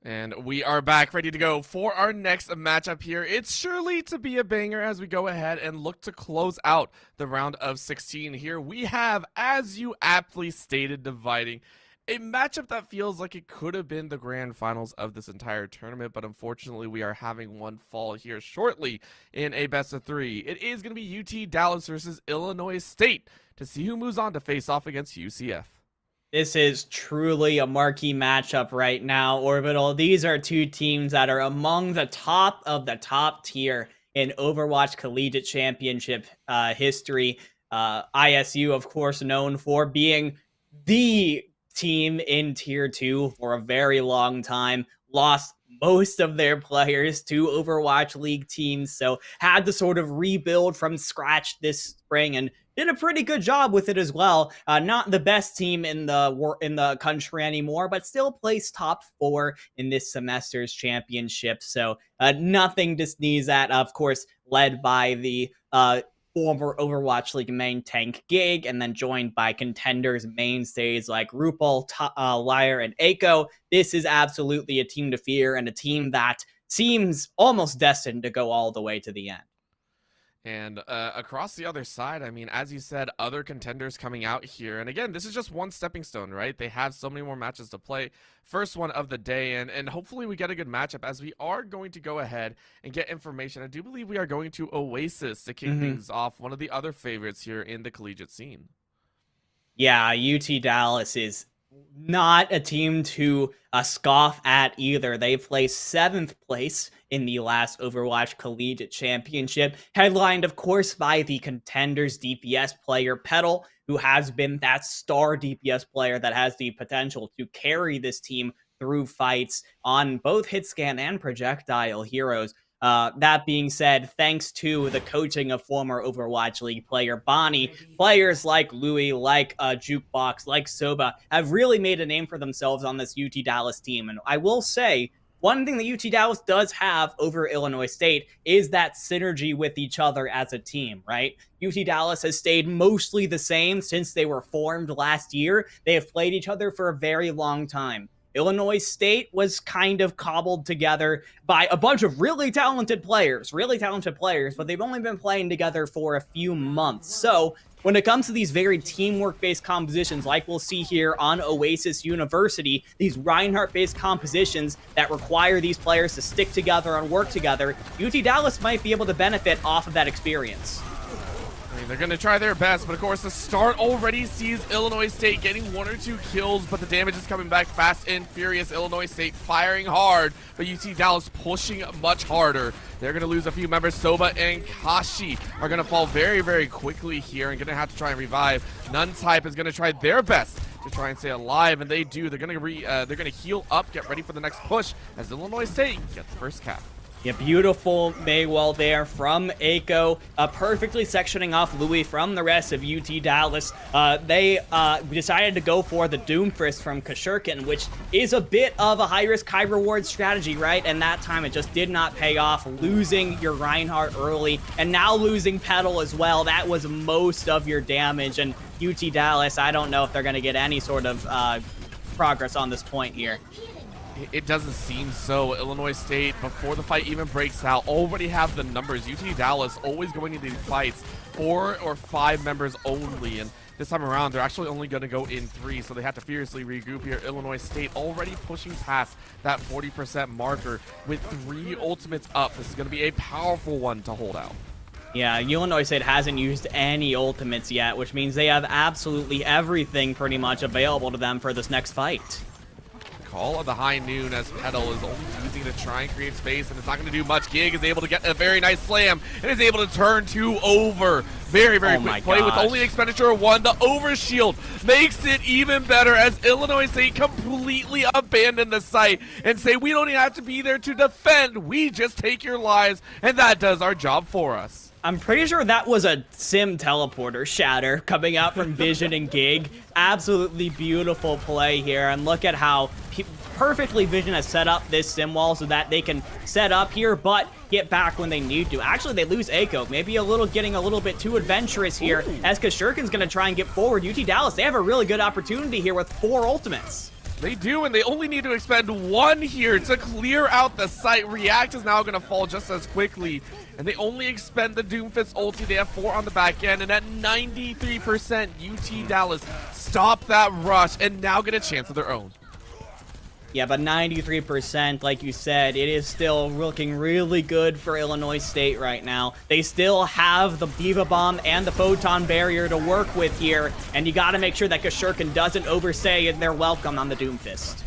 And we are back ready to go for our next matchup here. It's surely to be a banger as we go ahead and look to close out the round of 16 here. We have, as you aptly stated, dividing a matchup that feels like it could have been the grand finals of this entire tournament, but unfortunately we are having one fall here shortly in a best of 3. It is going to be UT Dallas versus Illinois State to see who moves on to face off against UCF. This is truly a marquee matchup right now, Orbital. These are two teams that are among the top of the top tier in Overwatch Collegiate Championship history. ISU, of course, known for being the team in Tier 2 for a very long time, lost most of their players to Overwatch League teams, so had to sort of rebuild from scratch this spring and did a pretty good job with it as well. Not the best team in the country anymore, but still placed top 4 in this semester's championship. So nothing to sneeze at. Of course, led by the former Overwatch League main tank Gig, and then joined by contenders mainstays like Rupal, Liar, and Aiko. This is absolutely a team to fear and a team that seems almost destined to go all the way to the end. And across the other side, I mean, as you said, other contenders coming out here. And again, this is just one stepping stone, right? They have so many more matches to play. First one of the day, and hopefully we get a good matchup as we are going to go ahead and get information. I do believe we are going to Oasis to kick things off, one of the other favorites here in the collegiate scene. Yeah, UT Dallas is not a team to scoff at either. They placed 7th place in the last Overwatch Collegiate Championship, headlined, of course, by the contenders DPS player Petal, who has been that star DPS player that has the potential to carry this team through fights on both hitscan and projectile heroes. That being said, thanks to the coaching of former Overwatch League player Bonnie, players like Louis, like Jukebox, like Soba have really made a name for themselves on this UT Dallas team. And I will say, one thing that UT Dallas does have over Illinois State is that synergy with each other as a team, right? UT Dallas has stayed mostly the same since they were formed last year. They have played each other for a very long time. Illinois State was kind of cobbled together by a bunch of really talented players, but they've only been playing together for a few months. So when it comes to these very teamwork-based compositions, like we'll see here on Oasis University, these Reinhardt-based compositions that require these players to stick together and work together, UT Dallas might be able to benefit off of that experience. I mean, they're going to try their best, but of course the start already sees Illinois State getting 1 or 2 kills, but the damage is coming back fast and furious. Illinois State firing hard, but UT Dallas pushing much harder. They're going to lose a few members. Soba and Kashi are going to fall very, very quickly here and going to have to try and revive. Nuntype is going to try their best to try and stay alive, and they do. They're going to heal up, get ready for the next push as Illinois State get the first cap. Yeah, beautiful Maywell there from Aiko, perfectly sectioning off Louis from the rest of UT Dallas. They decided to go for the Doomfist from Kashurkin, which is a bit of a high-risk, high-reward strategy, right? And that time it just did not pay off, losing your Reinhardt early, and now losing Petal as well. That was most of your damage, and UT Dallas, I don't know if they're going to get any sort of progress on this point here. It doesn't seem so. Illinois State, before the fight even breaks out, already have the numbers. UT Dallas always going into these fights 4 or 5 members only, and this time around they're actually only going to go in 3, so they have to fiercely regroup here. Illinois State already pushing past that 40% marker with 3 ultimates up. This is going to be a powerful one to hold out. Yeah, Illinois State hasn't used any ultimates yet, which means they have absolutely everything pretty much available to them for this next fight. Call of the high noon as Petal is only using to try and create space, and it's not going to do much. Gig is able to get a very nice slam and is able to turn 2 over. Very, very quick play with only an expenditure of 1. The overshield makes it even better as Illinois State completely abandon the site and say, we don't even have to be there to defend. We just take your lives, and that does our job for us. I'm pretty sure that was a sim teleporter shatter coming out from Vision and Gig. Absolutely beautiful play here, and look at how perfectly Vision has set up this sim wall so that they can set up here but get back when they need to. Actually, they lose Aiko. Maybe getting a little bit too adventurous here as Kashurkin's going to try and get forward. UT Dallas, they have a really good opportunity here with 4 ultimates. They do, and they only need to expend one here to clear out the site. React is now going to fall just as quickly, and they only expend the Doomfist ulti. They have 4 on the back end, and at 93%, UT Dallas stop that rush and now get a chance of their own. Yeah, but 93%, like you said, it is still looking really good for Illinois State right now. They still have the Diva Bomb and the Photon Barrier to work with here, and you got to make sure that Kashurkin doesn't overstay their welcome on the Doomfist.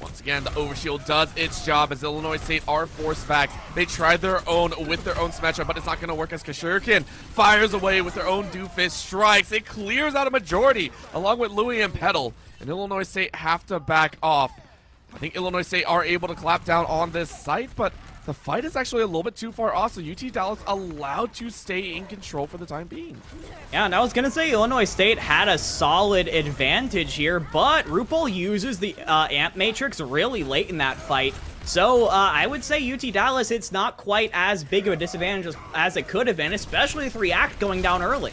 Once again, the Overshield does its job as Illinois State are forced back. They tried their own with their own Symmetra, but it's not going to work as Kashurkin fires away with their own Doomfist strikes. It clears out a majority along with Louis and Petal, and Illinois State have to back off. I think Illinois State are able to clap down on this site, but the fight is actually a little bit too far off, so UT Dallas allowed to stay in control for the time being. Yeah, and I was going to say Illinois State had a solid advantage here, but RuPaul uses the Amp Matrix really late in that fight. So I would say UT Dallas, it's not quite as big of a disadvantage as it could have been, especially with React going down early.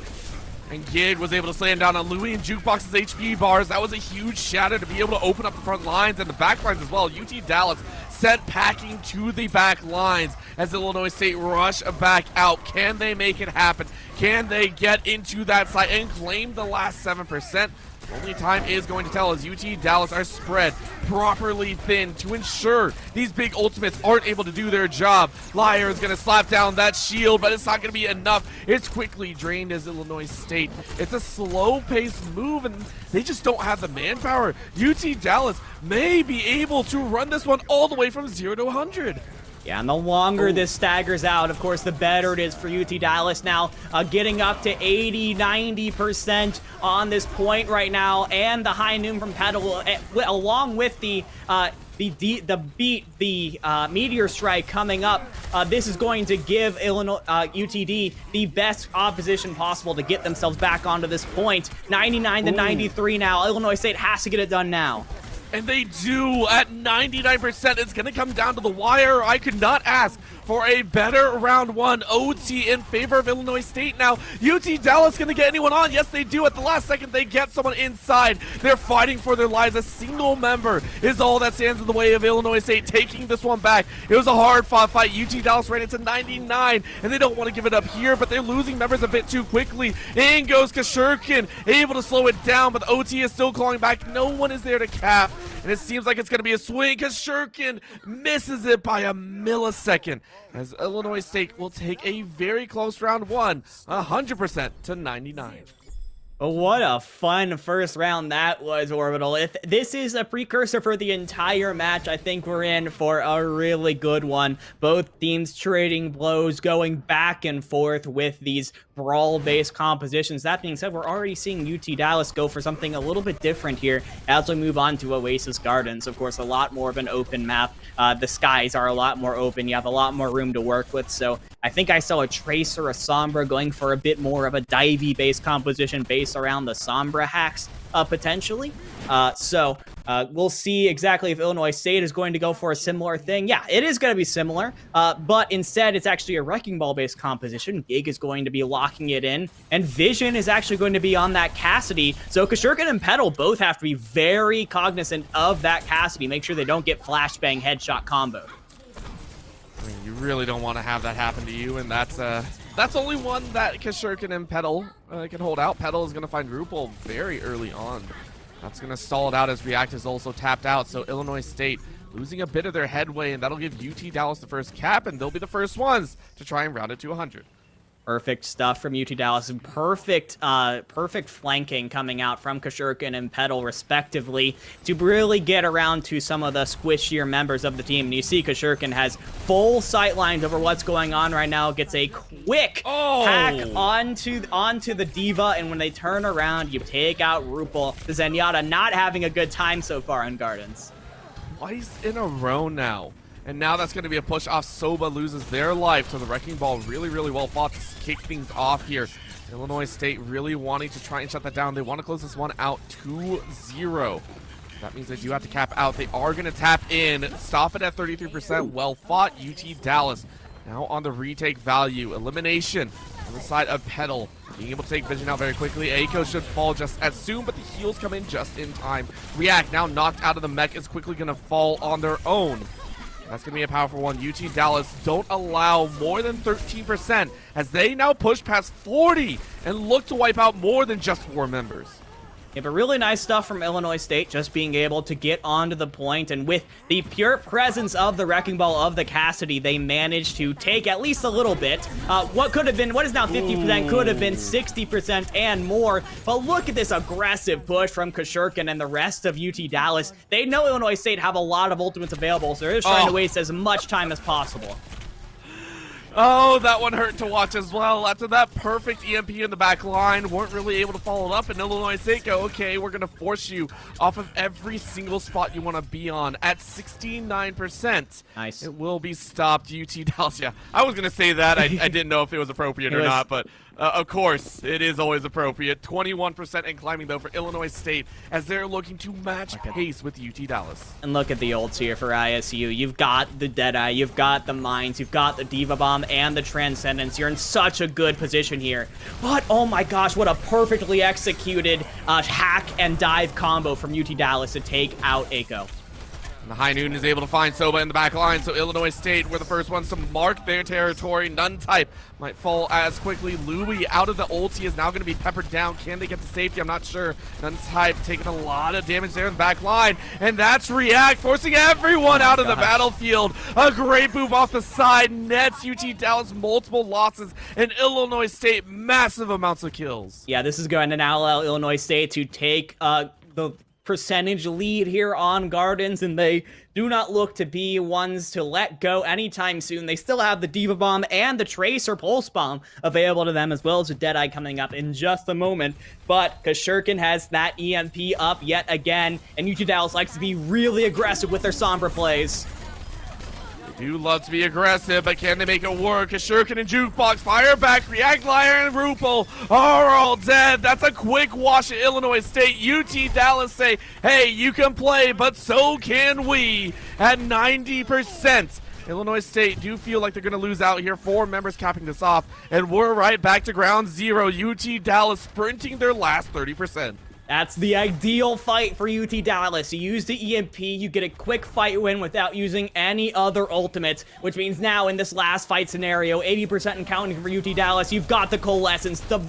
And Gig was able to slam down on Louis and Jukebox's HP bars. That was a huge shatter to be able to open up the front lines and the back lines as well. UT Dallas sent packing to the back lines as Illinois State rush back out. Can they make it happen? Can they get into that site and claim the last 7%? Only time is going to tell as UT Dallas are spread properly thin to ensure these big ultimates aren't able to do their job. Liar is going to slap down that shield, but it's not going to be enough. It's quickly drained as Illinois State. It's a slow-paced move, and they just don't have the manpower. UT Dallas may be able to run this one all the way from 0 to 100. Yeah, and the longer this staggers out, of course, the better it is for UT Dallas now, getting up to 80-90% on this point right now, and the high noon from Petal, along with the Meteor Strike coming up. This is going to give Illinois UTD the best opposition possible to get themselves back onto this point. 99 to 93 now. Illinois State has to get it done now. And they do at 99%. It's going to come down to the wire. I could not ask for a better round one OT in favor of Illinois State. Now, UT Dallas going to get anyone on? Yes, they do. At the last second, they get someone inside. They're fighting for their lives. A single member is all that stands in the way of Illinois State taking this one back. It was a hard-fought fight. UT Dallas ran into 99, and they don't want to give it up here, but they're losing members a bit too quickly. In goes Kashurkin, able to slow it down, but the OT is still calling back. No one is there to cap. And it seems like it's going to be a swing because Shurkin misses it by a millisecond as Illinois State will take a very close round one, 100% to 99. What a fun first round that was, Orbital. If this is a precursor for the entire match, I think we're in for a really good one. Both teams trading blows, going back and forth with these brawl-based compositions. That being said, we're already seeing UT Dallas go for something a little bit different here as we move on to Oasis Gardens. Of course, a lot more of an open map. The skies are a lot more open. You have a lot more room to work with. So I think I saw a Trace or a Sombra going for a bit more of a divey-based composition based around the Sombra hacks, potentially. So we'll see exactly if Illinois State is going to go for a similar thing. Yeah, it is going to be similar, but instead it's actually a Wrecking Ball-based composition. Gig is going to be locking it in, and Vision is actually going to be on that Cassidy. So Kashurkin and Petal both have to be very cognizant of that Cassidy. Make sure they don't get flashbang headshot combo. I mean, you really don't want to have that happen to you, and that's only one that Kashurkin and Petal can hold out. Petal is going to find RuPaul very early on. That's going to stall it out as React is also tapped out, so Illinois State losing a bit of their headway, and that'll give UT Dallas the first cap, and they'll be the first ones to try and round it to 100. Perfect stuff from UT Dallas, and perfect flanking coming out from Kashurkin and Petal respectively to really get around to some of the squishier members of the team. And you see Kashurkin has full sight lines over what's going on right now, gets a quick hack onto the Diva, and when they turn around, you take out RuPaul. The Zenyatta not having a good time so far in Gardens. Twice in a row now. And now that's going to be a push off. Soba loses their life to the Wrecking Ball. Really, really well fought to kick things off here. Illinois State really wanting to try and shut that down. They want to close this one out 2-0. That means they do have to cap out. They are going to tap in. Stop it at 33%. Well fought. UT Dallas Now on the retake value, elimination on the side of Petal. Being able to take Vision out very quickly. Aiko should fall just as soon, but the heals come in just in time. React, now knocked out of the mech, is quickly going to fall on their own. That's going to be a powerful one. UT Dallas don't allow more than 13% as they now push past 40 and look to wipe out more than just 4 members. Yeah, but really nice stuff from Illinois State, just being able to get onto the point, and with the pure presence of the Wrecking Ball of the Cassidy, they managed to take at least a little bit. What is now 50% could have been 60% and more, but look at this aggressive push from Kashurkin and the rest of UT Dallas. They know Illinois State have a lot of ultimates available, so they're just trying to waste as much time as possible. Oh, that one hurt to watch as well. After that perfect EMP in the back line, weren't really able to follow it up, and Illinois State go, okay, we're going to force you off of every single spot you want to be on at 69%. Nice. It will be stopped, UT Dallas. Yeah, I was going to say that. I didn't know if it was appropriate or not, but of course, it is always appropriate. 21% and climbing, though, for Illinois State as they're looking to match pace with UT Dallas. And look at the ults here for ISU. You've got the Deadeye, you've got the Mines, you've got the Diva Bomb, and the Transcendence. You're in such a good position here. But, oh my gosh, what a perfectly executed hack and dive combo from UT Dallas to take out Aiko. And the High Noon is able to find Soba in the back line, so Illinois State were the first ones to mark their territory. None type might fall as quickly. Louis out of the ulti is now going to be peppered down. Can they get to safety? I'm not sure. None type taking a lot of damage there in the back line, and that's React forcing everyone out of the battlefield. A great move off the side nets UT Dallas multiple losses, and Illinois State massive amounts of kills. Yeah, this is going to now allow Illinois State to take the percentage lead here on Gardens, and they do not look to be ones to let go anytime soon. They still have the Diva Bomb and the Tracer Pulse Bomb available to them, as well as a Deadeye coming up in just a moment. But Kashurkin has that EMP up yet again, and UT Dallas likes to be really aggressive with their Sombra plays. Do love to be aggressive, but can they make it work? Kashurkin and Jukebox fire back. React, Liar, and Rupel are all dead. That's a quick wash at Illinois State. UT Dallas say, hey, you can play, but so can we at 90%. Illinois State do feel like they're going to lose out here. 4 members capping this off, and we're right back to ground zero. UT Dallas sprinting their last 30%. That's the ideal fight for UT Dallas. You use the EMP, you get a quick fight win without using any other ultimates, which means now in this last fight scenario, 80% and counting for UT Dallas, you've got the Coalescence, the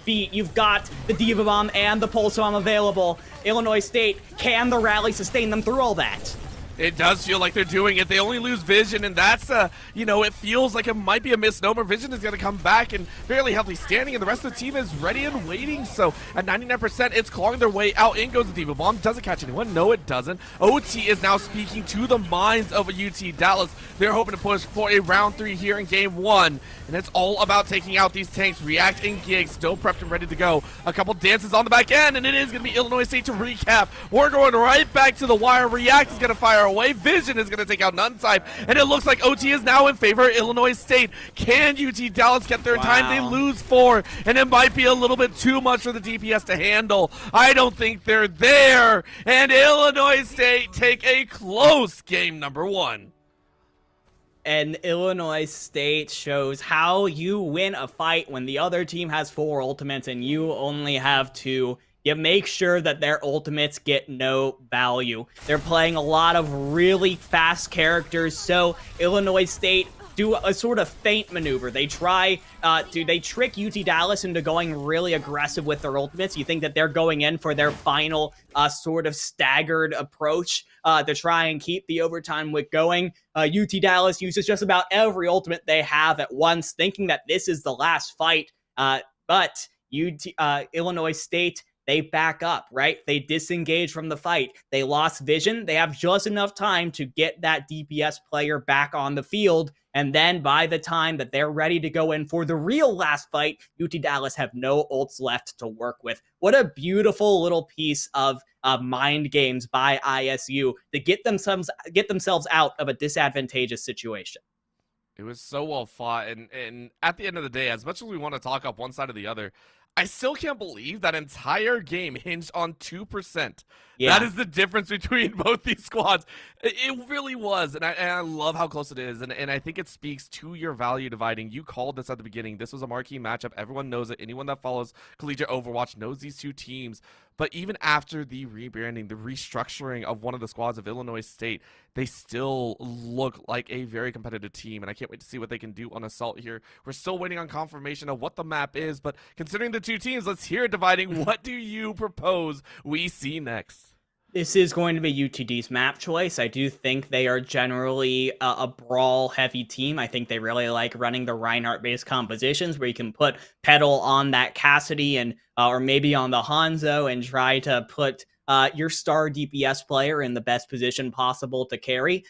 Beat, you've got the Diva Bomb and the Pulse Bomb available. Illinois State, can the rally sustain them through all that? It does feel like they're doing it. They only lose Vision, and that's, it feels like it might be a misnomer. Vision is going to come back and fairly healthy standing, and the rest of the team is ready and waiting. So at 99%, it's clawing their way out. In goes the Diva Bomb. Does it catch anyone? No, it doesn't. OT is now speaking to the minds of UT Dallas. They're hoping to push for a round 3 here in game 1, and it's all about taking out these tanks. React and Gig still prepped and ready to go. A couple dances on the back end, and it is going to be Illinois State to recap. We're going right back to the wire. React is going to fire away. Vision is going to take out None Type, and it looks like OT is now in favor of Illinois State. Can UT Dallas get there in time? They lose 4, and it might be a little bit too much for the DPS to handle. I don't think they're there, and Illinois State take a close game number 1. And Illinois State shows how you win a fight when the other team has 4 ultimates and you only have 2. You make sure that their ultimates get no value. They're playing a lot of really fast characters, so Illinois State do a sort of feint maneuver. They try they trick UT Dallas into going really aggressive with their ultimates. You think that they're going in for their final sort of staggered approach to try and keep the overtime wick going. UT Dallas uses just about every ultimate they have at once, thinking that this is the last fight. But Illinois State, they back up, right? They disengage from the fight. They lost Vision. They have just enough time to get that DPS player back on the field. And then by the time that they're ready to go in for the real last fight, UT Dallas have no ults left to work with. What a beautiful little piece of mind games by ISU to get themselves out of a disadvantageous situation. It was so well fought, and at the end of the day, as much as we want to talk up one side or the other, I still can't believe that entire game hinged on 2%. Yeah. That is the difference between both these squads. It really was, and I love how close it is, and I think it speaks to your value dividing. You called this at the beginning. This was a marquee matchup. Everyone knows it. Anyone that follows collegiate Overwatch knows these two teams. But even after the rebranding, the restructuring of one of the squads of Illinois State, they still look like a very competitive team, and I can't wait to see what they can do on Assault here. We're still waiting on confirmation of what the map is, but considering the two teams, let's hear it dividing. What do you propose we see next? This is going to be UTD's map choice. I do think they are generally a brawl-heavy team. I think they really like running the Reinhardt-based compositions where you can put Petal on that Cassidy and or maybe on the Hanzo and try to put your star DPS player in the best position possible to carry.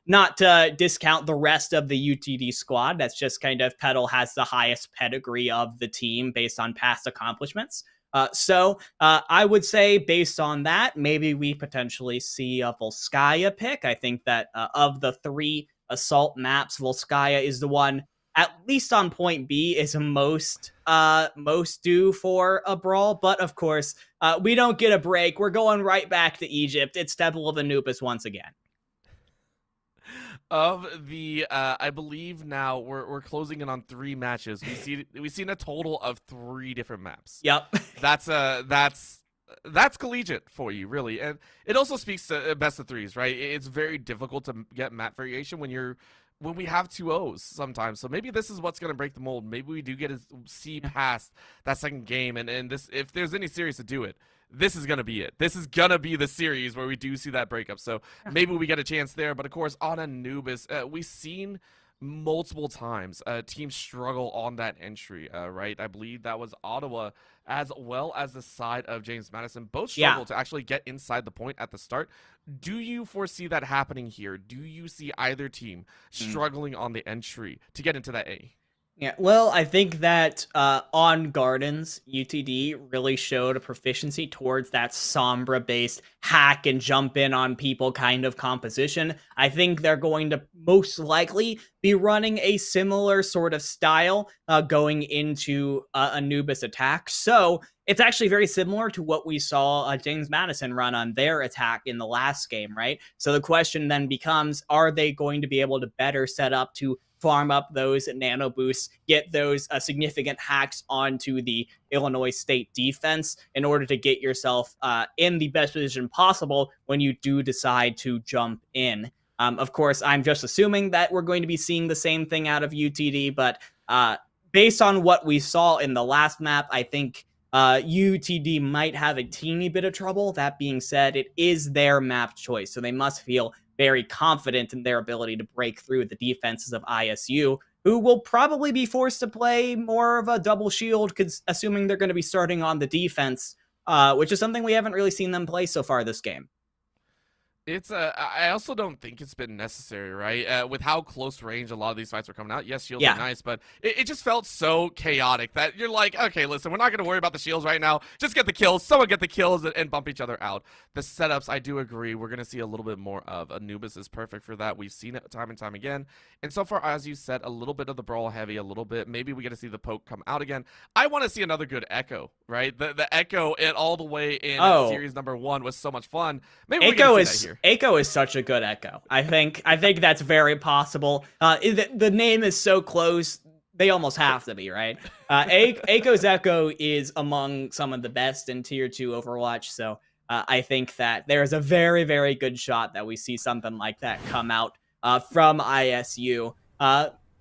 Not to discount the rest of the UTD squad. That's just kind of Petal has the highest pedigree of the team based on past accomplishments. So I would say based on that, maybe we potentially see a Volskaya pick. I think that of the 3 Assault maps, Volskaya is the one, at least on point B, is most due for a brawl. But of course, we don't get a break. We're going right back to Egypt. It's Temple of Anubis once again. Of the, I believe now we're closing in on 3 matches. We've seen a total of 3 different maps. Yep. That's collegiate for you, really, and it also speaks to best of 3s, right? It's very difficult to get map variation when we have 2-0s sometimes. So maybe this is what's going to break the mold. Maybe we do get to see past that second game, and this, if there's any series to do it, this is going to be it. This is going to be the series where we do see that breakup. So maybe we get a chance there. But of course, on Anubis, we've seen multiple times teams struggle on that entry, right? I believe that was Ottawa as well as the side of James Madison. Both struggle to actually get inside the point at the start. Do you foresee that happening here? Do you see either team struggling on the entry to get into that A? Yeah, well, I think that on Gardens, UTD really showed a proficiency towards that Sombra-based hack and jump in on people kind of composition. I think they're going to most likely be running a similar sort of style going into Anubis attack. So it's actually very similar to what we saw James Madison run on their attack in the last game, right? So the question then becomes, are they going to be able to better set up to farm up those nano boosts, get those significant hacks onto the Illinois State defense in order to get yourself in the best position possible when you do decide to jump in. Of course, I'm just assuming that we're going to be seeing the same thing out of UTD, but based on what we saw in the last map, I think UTD might have a teeny bit of trouble. That being said, it is their map choice, so they must feel very confident in their ability to break through the defenses of ISU, who will probably be forced to play more of a double shield, assuming they're going to be starting on the defense, which is something we haven't really seen them play so far this game. It's I also don't think it's been necessary, right? With how close range a lot of these fights were coming out. Yes, shields are nice, but it just felt so chaotic that you're like, okay, listen, we're not going to worry about the shields right now. Just get the kills. Someone get the kills and bump each other out. The setups, I do agree, we're going to see a little bit more of. Anubis is perfect for that. We've seen it time and time again. And so far, as you said, a little bit of the brawl heavy, a little bit. Maybe we get to see the poke come out again. I want to see another good Echo, right? The Echo all the way in series number 1 was so much fun. Maybe we get to see that here. Echo is such a good Echo. I think that's very possible. The name is so close, they almost have to be, right? Echo's Echo is among some of the best in Tier 2 Overwatch, so I think that there's a very, very good shot that we see something like that come out from ISU.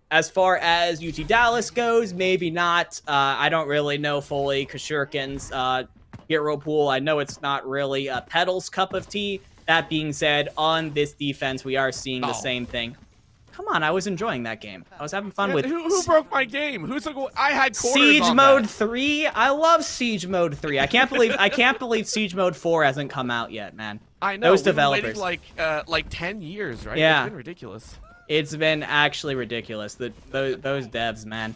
As far as UT Dallas goes, maybe not. I don't really know fully Kashurkin's hero pool. I know it's not really Petal's cup of tea. That being said, on this defense, we are seeing the same thing. Come on, I was enjoying that game. I was having fun with it. Who broke my game? I had quarters Siege on Mode that. 3? I love Siege Mode 3. I can't believe Siege Mode 4 hasn't come out yet, man. I know. Those developers. Like 10 years, right? Yeah. It's been ridiculous. It's been actually ridiculous. Those devs, man.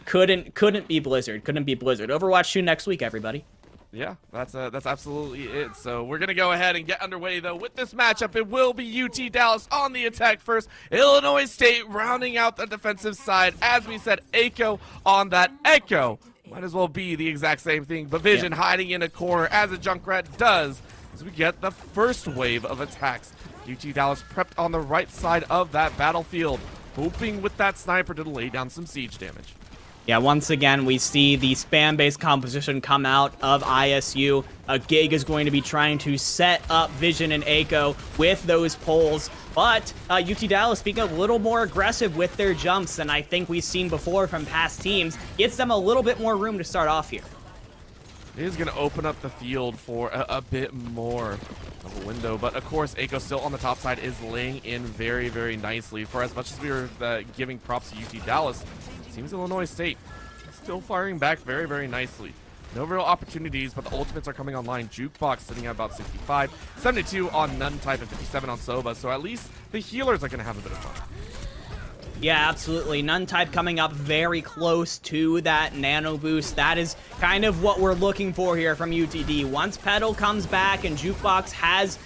Couldn't be Blizzard. Couldn't be Blizzard. Overwatch 2 next week, everybody. Yeah, that's absolutely it. So we're going to go ahead and get underway, though, with this matchup. It will be UT Dallas on the attack first. Illinois State rounding out the defensive side. As we said, Echo on that Echo Might as well be the exact same thing, but Vision hiding in a corner as a Junkrat does, as we get the first wave of attacks. UT Dallas prepped on the right side of that battlefield, hoping with that sniper to lay down some siege damage. Yeah, once again, we see the spam-based composition come out of ISU. Gig is going to be trying to set up Vision and Echo with those poles, but UT Dallas being a little more aggressive with their jumps than I think we've seen before from past teams, gets them a little bit more room to start off here. It is going to open up the field for a bit more of a window, but of course, Echo still on the top side is laying in very, very nicely. For as much as we were giving props to UT Dallas, seems Illinois State still firing back very, very nicely. No real opportunities, but the ultimates are coming online. Jukebox sitting at about 65, 72 on Nun Type, and 57 on Soba, so at least the healers are going to have a bit of fun. Yeah, absolutely. Nun Type coming up very close to that nano boost. That is kind of what we're looking for here from UTD. Once Pedal comes back and Jukebox has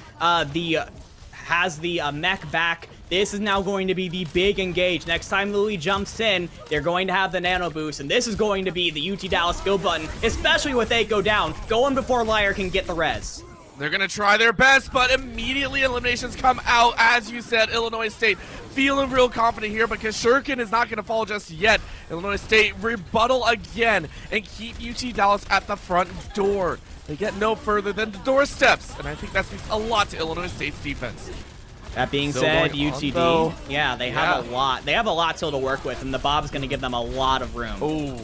the mech back, this is now going to be the big engage. Next time Louis jumps in, they're going to have the nano boost, and this is going to be the UT Dallas go button, especially with Echo down, going before Liar can get the res. They're going to try their best, but immediately eliminations come out. As you said, Illinois State feeling real confident here because Shuriken is not going to fall just yet. Illinois State rebuttal again and keep UT Dallas at the front door. They get no further than the doorsteps, and I think that speaks a lot to Illinois State's defense. That being Still said, going on, UTD, though. they have a lot. They have a lot still to work with, and the Bob's going to give them a lot of room. Oh,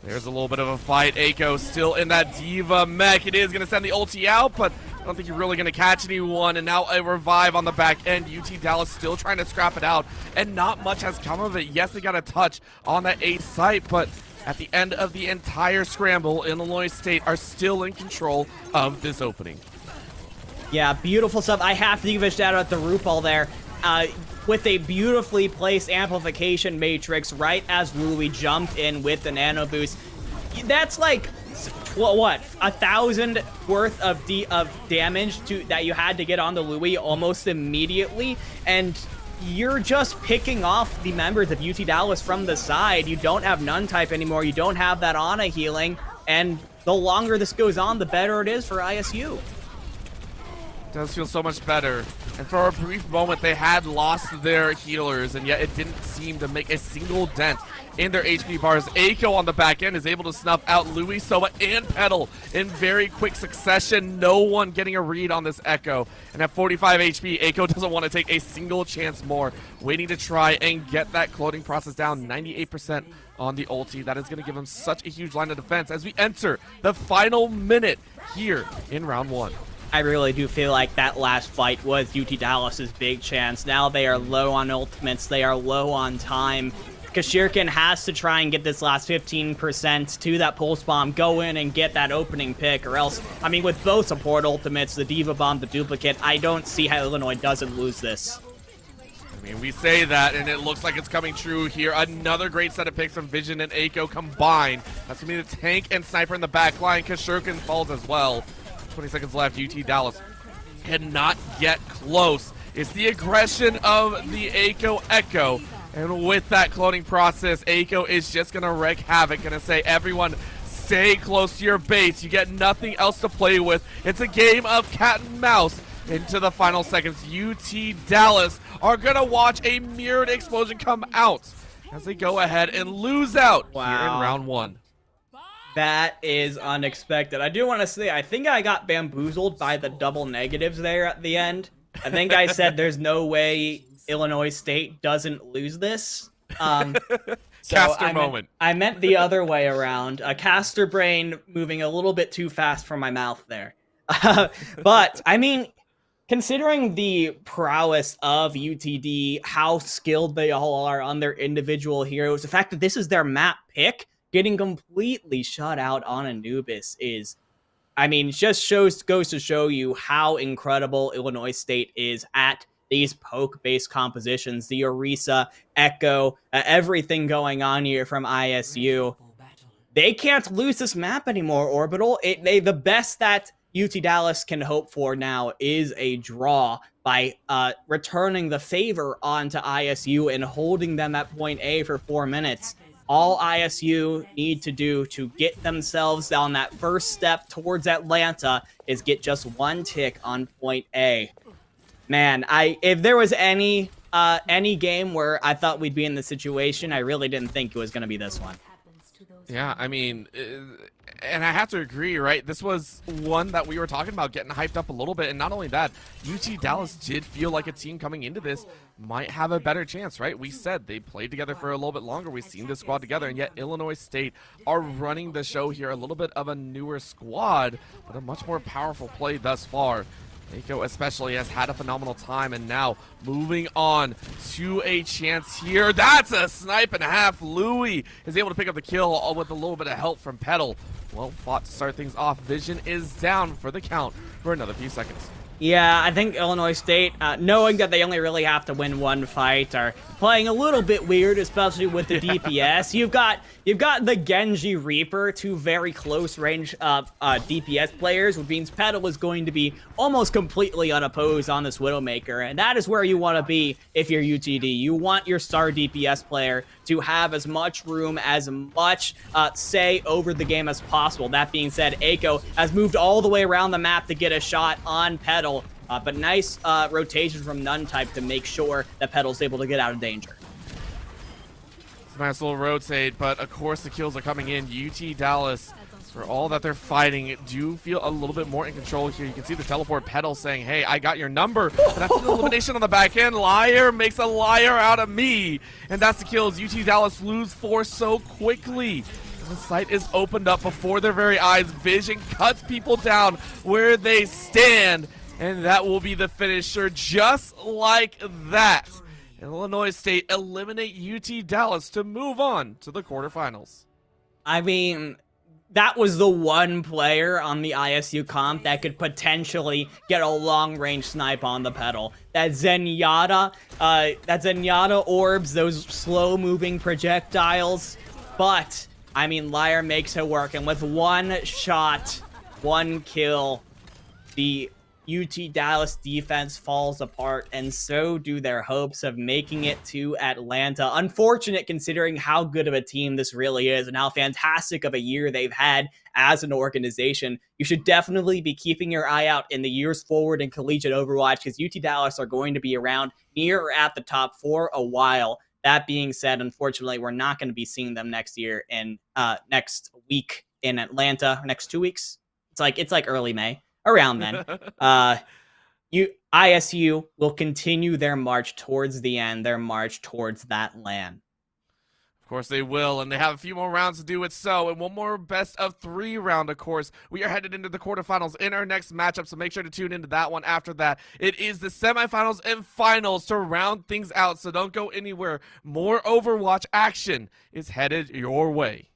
there's a little bit of a fight. Echo still in that Diva mech. It is going to send the ulti out, but I don't think you're really going to catch anyone. And now a revive on the back end. UT Dallas still trying to scrap it out, and not much has come of it. Yes, they got a touch on that A site, but at the end of the entire scramble, Illinois State are still in control of this opening. Yeah, beautiful stuff. I have to give a shout out to RuPaul there. With a beautifully placed amplification matrix right as Louis jumped in with the nano boost. That's like, what, 1,000 worth of damage that you had to get on the Louis almost immediately, and you're just picking off the members of UT Dallas from the side. You don't have Nun Type anymore. You don't have that Ana healing, and the longer this goes on, the better it is for ISU. It does feel so much better. And for a brief moment, they had lost their healers, and yet it didn't seem to make a single dent in their HP bars. Echo on the back end is able to snuff out Louis, Soba, and Pedal in very quick succession. No one getting a read on this Echo. And at 45 HP, Echo doesn't want to take a single chance more, waiting to try and get that clothing process down 98% on the ulti. That is going to give him such a huge line of defense as we enter the final minute here in round one. I really do feel like that last fight was UT Dallas's big chance. Now they are low on ultimates. They are low on time. Kashirkin has to try and get this last 15% to that pulse bomb, go in and get that opening pick, or else, I mean, with both support ultimates, the Diva Bomb, the duplicate, I don't see how Illinois doesn't lose this. I mean, we say that, and it looks like it's coming true here. Another great set of picks from Vision and Echo combined. That's going to be the tank and sniper in the back line. Kashirkin falls as well. 20 seconds left. UT Dallas cannot get close. It's the aggression of the Echo. And with that cloning process, Echo is just going to wreak havoc. Going to say, everyone, stay close to your base. You get nothing else to play with. It's a game of cat and mouse. Into the final seconds, UT Dallas are going to watch a mirrored explosion come out as they go ahead and lose out here in round one. That is unexpected. I do want to say, I think I got bamboozled by the double negatives there at the end. I think I said there's no way Illinois State doesn't lose this. Caster moment. I meant the other way around. A caster brain moving a little bit too fast from my mouth there. But, I mean, considering the prowess of UTD, how skilled they all are on their individual heroes, the fact that this is their map pick, getting completely shut out on Anubis is, I mean, just goes to show you how incredible Illinois State is at these poke-based compositions. The Orisa, Echo, everything going on here from ISU. They can't lose this map anymore, Orbital. The best that UT Dallas can hope for now is a draw by returning the favor onto ISU and holding them at point A for 4 minutes. all ISU need to do to get themselves on that first step towards Atlanta is get just one tick on point A. Man, if there was any game where I thought we'd be in this situation, I really didn't think it was going to be this one. Yeah, I mean, and I have to agree, right? This was one that we were talking about getting hyped up a little bit, and not only that, UT Dallas did feel like a team coming into this might have a better chance, right? We said they played together for a little bit longer. We've seen this squad together, and yet Illinois State are running the show here. A little bit of a newer squad, but a much more powerful play thus far. Mako especially has had a phenomenal time, and now moving on to a chance here. That's a snipe and a half. Louis is able to pick up the kill with a little bit of help from Petal. Well fought to start things off. Vision is down for the count for another few seconds. Yeah, I think Illinois State, knowing that they only really have to win one fight, are playing a little bit weird, especially with the DPS. You've got the Genji Reaper, two very close range DPS players, which means Petal is going to be almost completely unopposed on this Widowmaker, and that is where you want to be if you're UTD. You want your star DPS player to have as much room, as much say over the game as possible. That being said, Aiko has moved all the way around the map to get a shot on Petal. But nice rotation from Nuntype to make sure that Petal's able to get out of danger. Nice little rotate, but of course the kills are coming in. UT Dallas, for all that they're fighting, do feel a little bit more in control here. You can see the teleport Petal saying, hey, I got your number. But that's an elimination on the back end. Liar makes a liar out of me. And that's the kills. UT Dallas lose 4 so quickly. The site is opened up before their very eyes. Vision cuts people down where they stand. And that will be the finisher, just like that. Illinois State eliminate UT Dallas to move on to the quarterfinals. I mean, that was the one player on the ISU comp that could potentially get a long-range snipe on the Petal. That Zenyatta orbs, those slow-moving projectiles. But, I mean, Liar makes it work. And with one shot, one kill, the UT Dallas defense falls apart, and so do their hopes of making it to Atlanta. Unfortunate considering how good of a team this really is and how fantastic of a year they've had as an organization. You should definitely be keeping your eye out in the years forward in collegiate Overwatch, because UT Dallas are going to be around near or at the top for a while. That being said, unfortunately, we're not going to be seeing them next year in next week in Atlanta, next 2 weeks. It's like early May. Around then, ISU will continue their march towards the end, their march towards that LAN. Of course they will, and they have a few more rounds to do it so, and one more best of 3 round, of course. We are headed into the quarterfinals in our next matchup, so make sure to tune into that one after that. It is the semifinals and finals to round things out, so don't go anywhere. More Overwatch action is headed your way.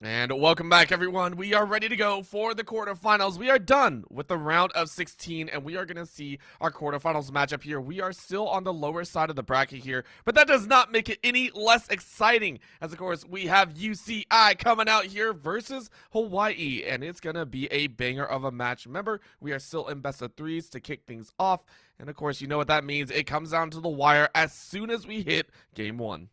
And welcome back, everyone. We are ready to go for the quarterfinals. We are done with the round of 16, and we are going to see our quarterfinals matchup here. We are still on the lower side of the bracket here, but that does not make it any less exciting, as, of course, we have UCI coming out here versus Hawaii, and it's going to be a banger of a match. Remember, we are still in best of threes to kick things off, and, of course, you know what that means. It comes down to the wire as soon as we hit Game 1.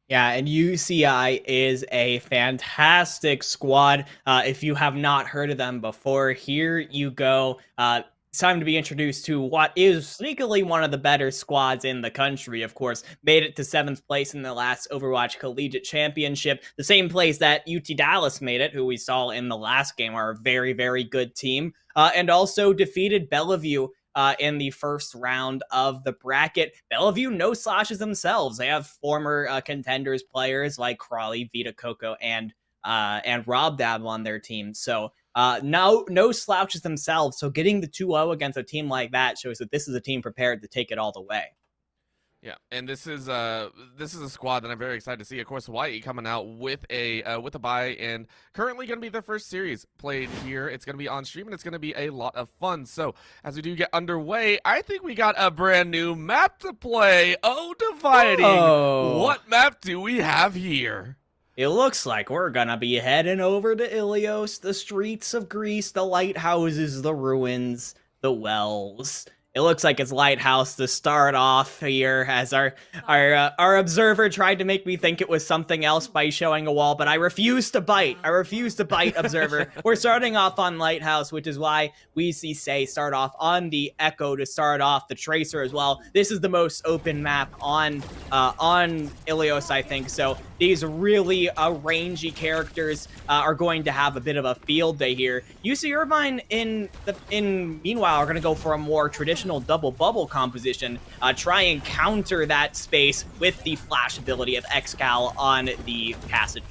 Yeah, and UCI is a fantastic squad. If you have not heard of them before, here you go. It's time to be introduced to what is sneakily one of the better squads in the country, of course. Made it to 7th place in the last Overwatch Collegiate Championship. The same place that UT Dallas made it, who we saw in the last game, are a very, very good team. And also defeated Bellevue in the first round of the bracket. Bellevue no slouches themselves. They have former contenders players like Crawley, Vita Coco, and Rob Dab on their team. So no slouches themselves. So getting the 2-0 against a team like that shows that this is a team prepared to take it all the way. Yeah, and this is a squad that I'm very excited to see. Of course, Hawaii coming out with a bye, and currently going to be their first series played here. It's going to be on stream, and it's going to be a lot of fun. So as we do get underway, I think we got a brand new map to play. Oh, dividing! Oh. What map do we have here? It looks like we're gonna be heading over to Ilios, the streets of Greece, the lighthouses, the ruins, the wells. It looks like it's Lighthouse to start off here, as our observer tried to make me think it was something else by showing a wall, but I refuse to bite. Observer. We're starting off on Lighthouse, which is why we see Say start off on the Echo to start off the Tracer as well. This is the most open map on Ilios, I think. So these really rangy characters are going to have a bit of a field day here. UC Irvine meanwhile are going to go for a more traditional double bubble composition, try and counter that space with the flash ability of Excal on the passage.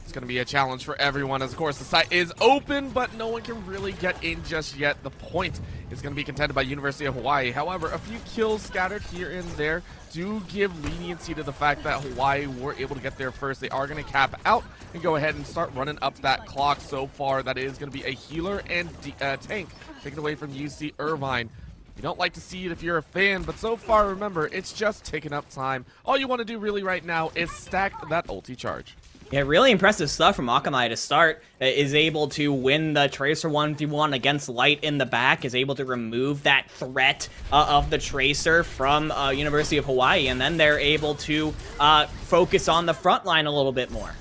It's going to be a challenge for everyone, as of course the site is open, but no one can really get in just yet. The point is going to be contended by University of Hawaii. However, a few kills scattered here and there do give leniency to the fact that Hawaii were able to get there first. They are going to cap out and go ahead and start running up that clock. So far, that is going to be a healer and tank taken away from UC Irvine. You don't like to see it if you're a fan, but so far, remember, it's just taking up time. All you want to do really right now is stack that ulti charge. Yeah, really impressive stuff from Akamai to start. Is able to win the Tracer 1v1 against Light in the back, is able to remove that threat of the Tracer from University of Hawaii, and then they're able to focus on the front line a little bit more.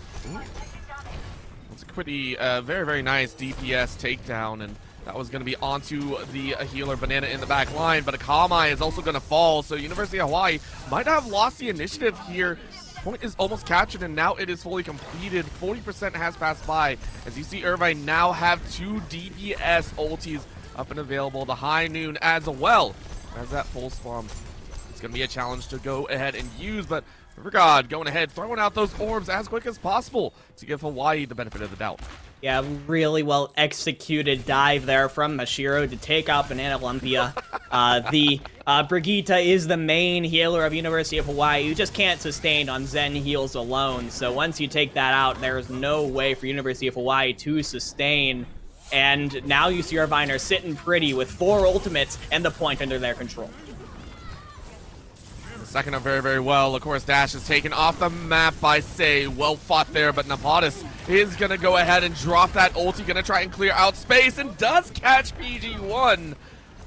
It's a pretty, very, very nice DPS takedown, and that was going to be onto the healer Banana in the back line, but Akamai is also going to fall, so University of Hawaii might have lost the initiative here. Point is almost captured, and now it is fully completed. 40% has passed by, as you see Irvine now have 2 DPS ultis up and available. The High Noon as well as that full spawn. It's going to be a challenge to go ahead and use, but Rivergod going ahead, throwing out those orbs as quick as possible to give Hawaii the benefit of the doubt. Yeah, really well executed dive there from Mashiro to take out Banana Lumpia. Brigitte is the main healer of University of Hawaii. You just can't sustain on Zen heals alone. So once you take that out, there is no way for University of Hawaii to sustain. and now UC Irvine are sitting pretty with 4 ultimates and the point under their control. Second up very, very well. Of course, Dash is taken off the map by Say. Well fought there, but Napotis is going to go ahead and drop that ulti. Going to try and clear out space and does catch PG1.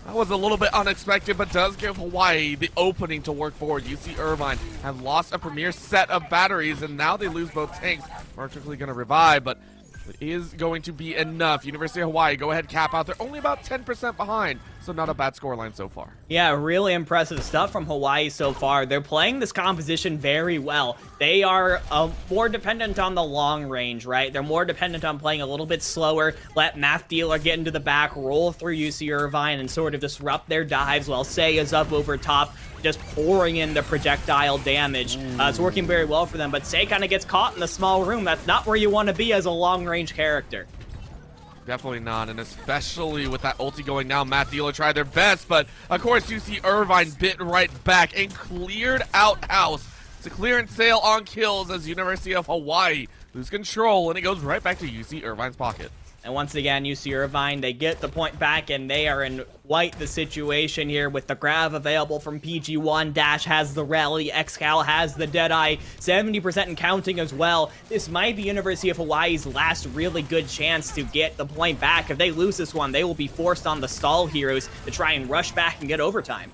That was a little bit unexpected, but does give Hawaii the opening to work forward. UC Irvine have lost a premier set of batteries, and now they lose both tanks. Are quickly going to revive, but it is going to be enough. University of Hawaii, go ahead, cap out. They're only about 10% behind, so not a bad scoreline so far. Yeah, really impressive stuff from Hawaii so far. They're playing this composition very well. They are more dependent on the long range, right? They're more dependent on playing a little bit slower, let Math Dealer get into the back, roll through UC Irvine, and sort of disrupt their dives while Say is up over top, just pouring in the projectile damage. It's working very well for them, but Say kind of gets caught in the small room. That's not where you want to be as a long-range character. Definitely not, and especially with that ulti going now, Matt Dealer tried their best, but of course UC Irvine bit right back and cleared out house. It's a clearance sale on kills as University of Hawaii lose control, and it goes right back to UC Irvine's pocket. And once again, UC Irvine, they get the point back, and they are in quite the situation here with the grab available from PG1. Dash has the rally, Xcal has the Deadeye, 70% and counting as well. This might be University of Hawaii's last really good chance to get the point back. If they lose this one, they will be forced on the stall heroes to try and rush back and get overtime.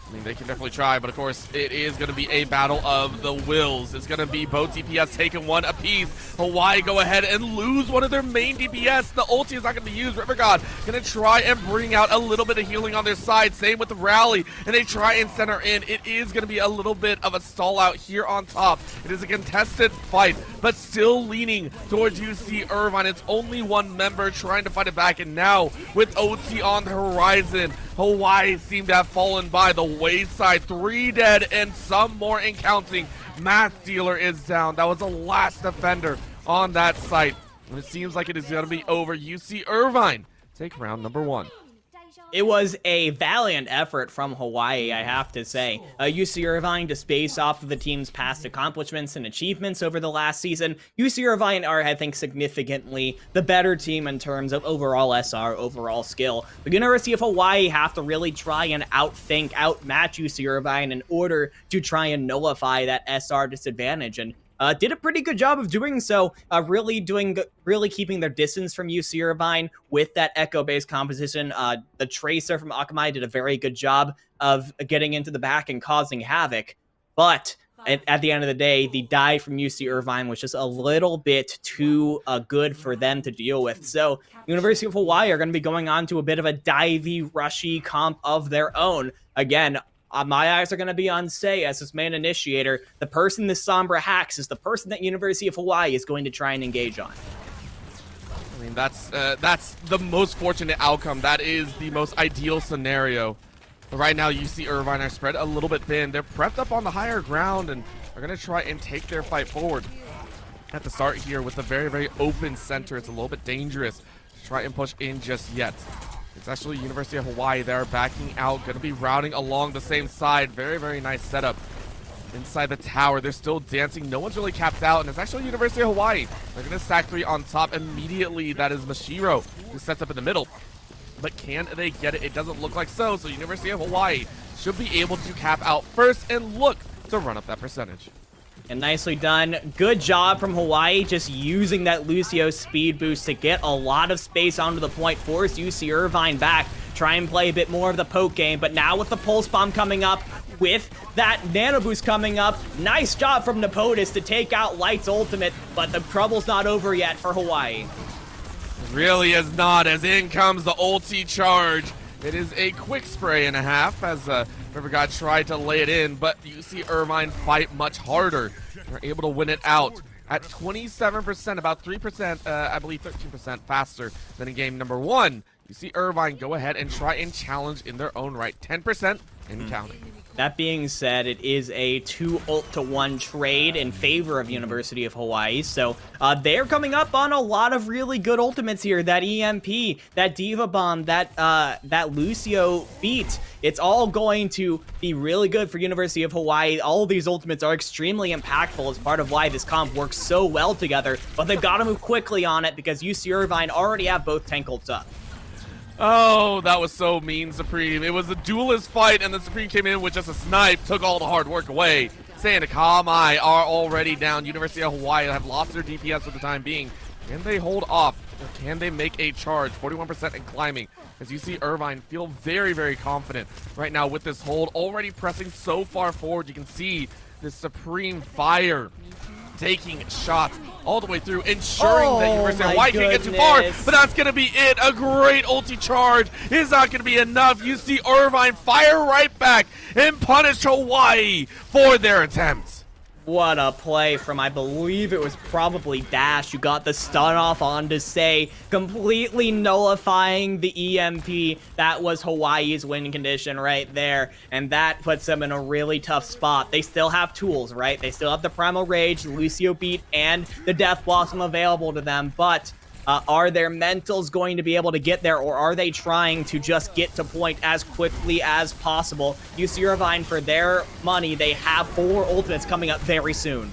I mean, they can definitely try, but of course, it is going to be a battle of the wills. It's going to be both DPS taking one apiece. Hawaii go ahead and lose one of their main DPS. The ulti is not going to be used. River God going to try and bring out a little bit of healing on their side. Same with the rally, and they try and center in. It is going to be a little bit of a stall out here on top. It is a contested fight, but still leaning towards UC Irvine. It's only one member trying to fight it back, and now with OT on the horizon, Hawaii seem to have fallen by the wayside. 3 dead and some more in counting. Math Dealer is down. That was the last defender on that site. And it seems like it is going to be over. UC Irvine take round number 1. It was a valiant effort from Hawaii, I have to say. UC Irvine, to space off of the team's past accomplishments and achievements over the last season, UC Irvine are, I think, significantly the better team in terms of overall SR, overall skill. The University of Hawaii have to really try and outthink, outmatch UC Irvine in order to try and nullify that SR disadvantage, and did a pretty good job of doing so, really keeping their distance from UC Irvine with that echo-based composition. The Tracer from Akamai did a very good job of getting into the back and causing havoc. But at the end of the day, the dive from UC Irvine was just a little bit too good for them to deal with. So University of Hawaii are going to be going on to a bit of a divey, rushy comp of their own. Again, my eyes are going to be on Say as his main initiator. The person this Sombra hacks is the person that University of Hawaii is going to try and engage on. I mean, that's the most fortunate outcome. That is the most ideal scenario. But right now, UC Irvine are spread a little bit thin. They're prepped up on the higher ground and are going to try and take their fight forward. At the start here with a very, very open center, it's a little bit dangerous to try and push in just yet. It's actually University of Hawaii. They're backing out, going to be routing along the same side. Very, very nice setup. Inside the tower, they're still dancing. No one's really capped out, and it's actually University of Hawaii. They're going to stack 3 on top immediately. That is Mashiro, who sets up in the middle. But can they get it? It doesn't look like so. So University of Hawaii should be able to cap out first and look to run up that percentage. And nicely done. Good job from Hawaii, just using that Lucio speed boost to get a lot of space onto the point, force UC Irvine back, try and play a bit more of the poke game. But now with the Pulse Bomb coming up, with that Nano Boost coming up, nice job from Napotis to take out Light's ultimate, but the trouble's not over yet for Hawaii. It really is not, as in comes the ulti charge. It is a quick spray and a half as River God tried to lay it in, but UC Irvine fight much harder. They're able to win it out at 27%, about 3%, I believe 13% faster than in game number 1. UC Irvine go ahead and try and challenge in their own right, 10% and counting. That being said, it is a 2-ult-to-1 trade in favor of University of Hawaii. So they're coming up on a lot of really good ultimates here. That EMP, that Diva Bomb, that Lucio beat. It's all going to be really good for University of Hawaii. All of these ultimates are extremely impactful as part of why this comp works so well together. But they've got to move quickly on it because UC Irvine already have both tank ults up. Oh, that was so mean, Supreme. It was a duelist fight, and the Supreme came in with just a snipe, took all the hard work away. Saying Akamai are already down. University of Hawaii have lost their DPS for the time being. Can they hold off, or can they make a charge? 41% and climbing. As you see Irvine feel very, very confident right now with this hold. Already pressing so far forward. You can see the Supreme fire taking shots all the way through, ensuring that University of Hawaii can't get too far, but that's going to be it. A great ulti charge is not going to be enough. You see Irvine fire right back and punish Hawaii for their attempts. What a play from, I believe it was probably Dash, who got the stun off on to say, completely nullifying the EMP. That was Hawaii's win condition right there, and that puts them in a really tough spot. They still have tools, right? They still have the Primal Rage, Lucio Beat, and the Death Blossom available to them, but are their mentals going to be able to get there, or are they trying to just get to point as quickly as possible? UC Irvine, for their money, they have 4 ultimates coming up very soon.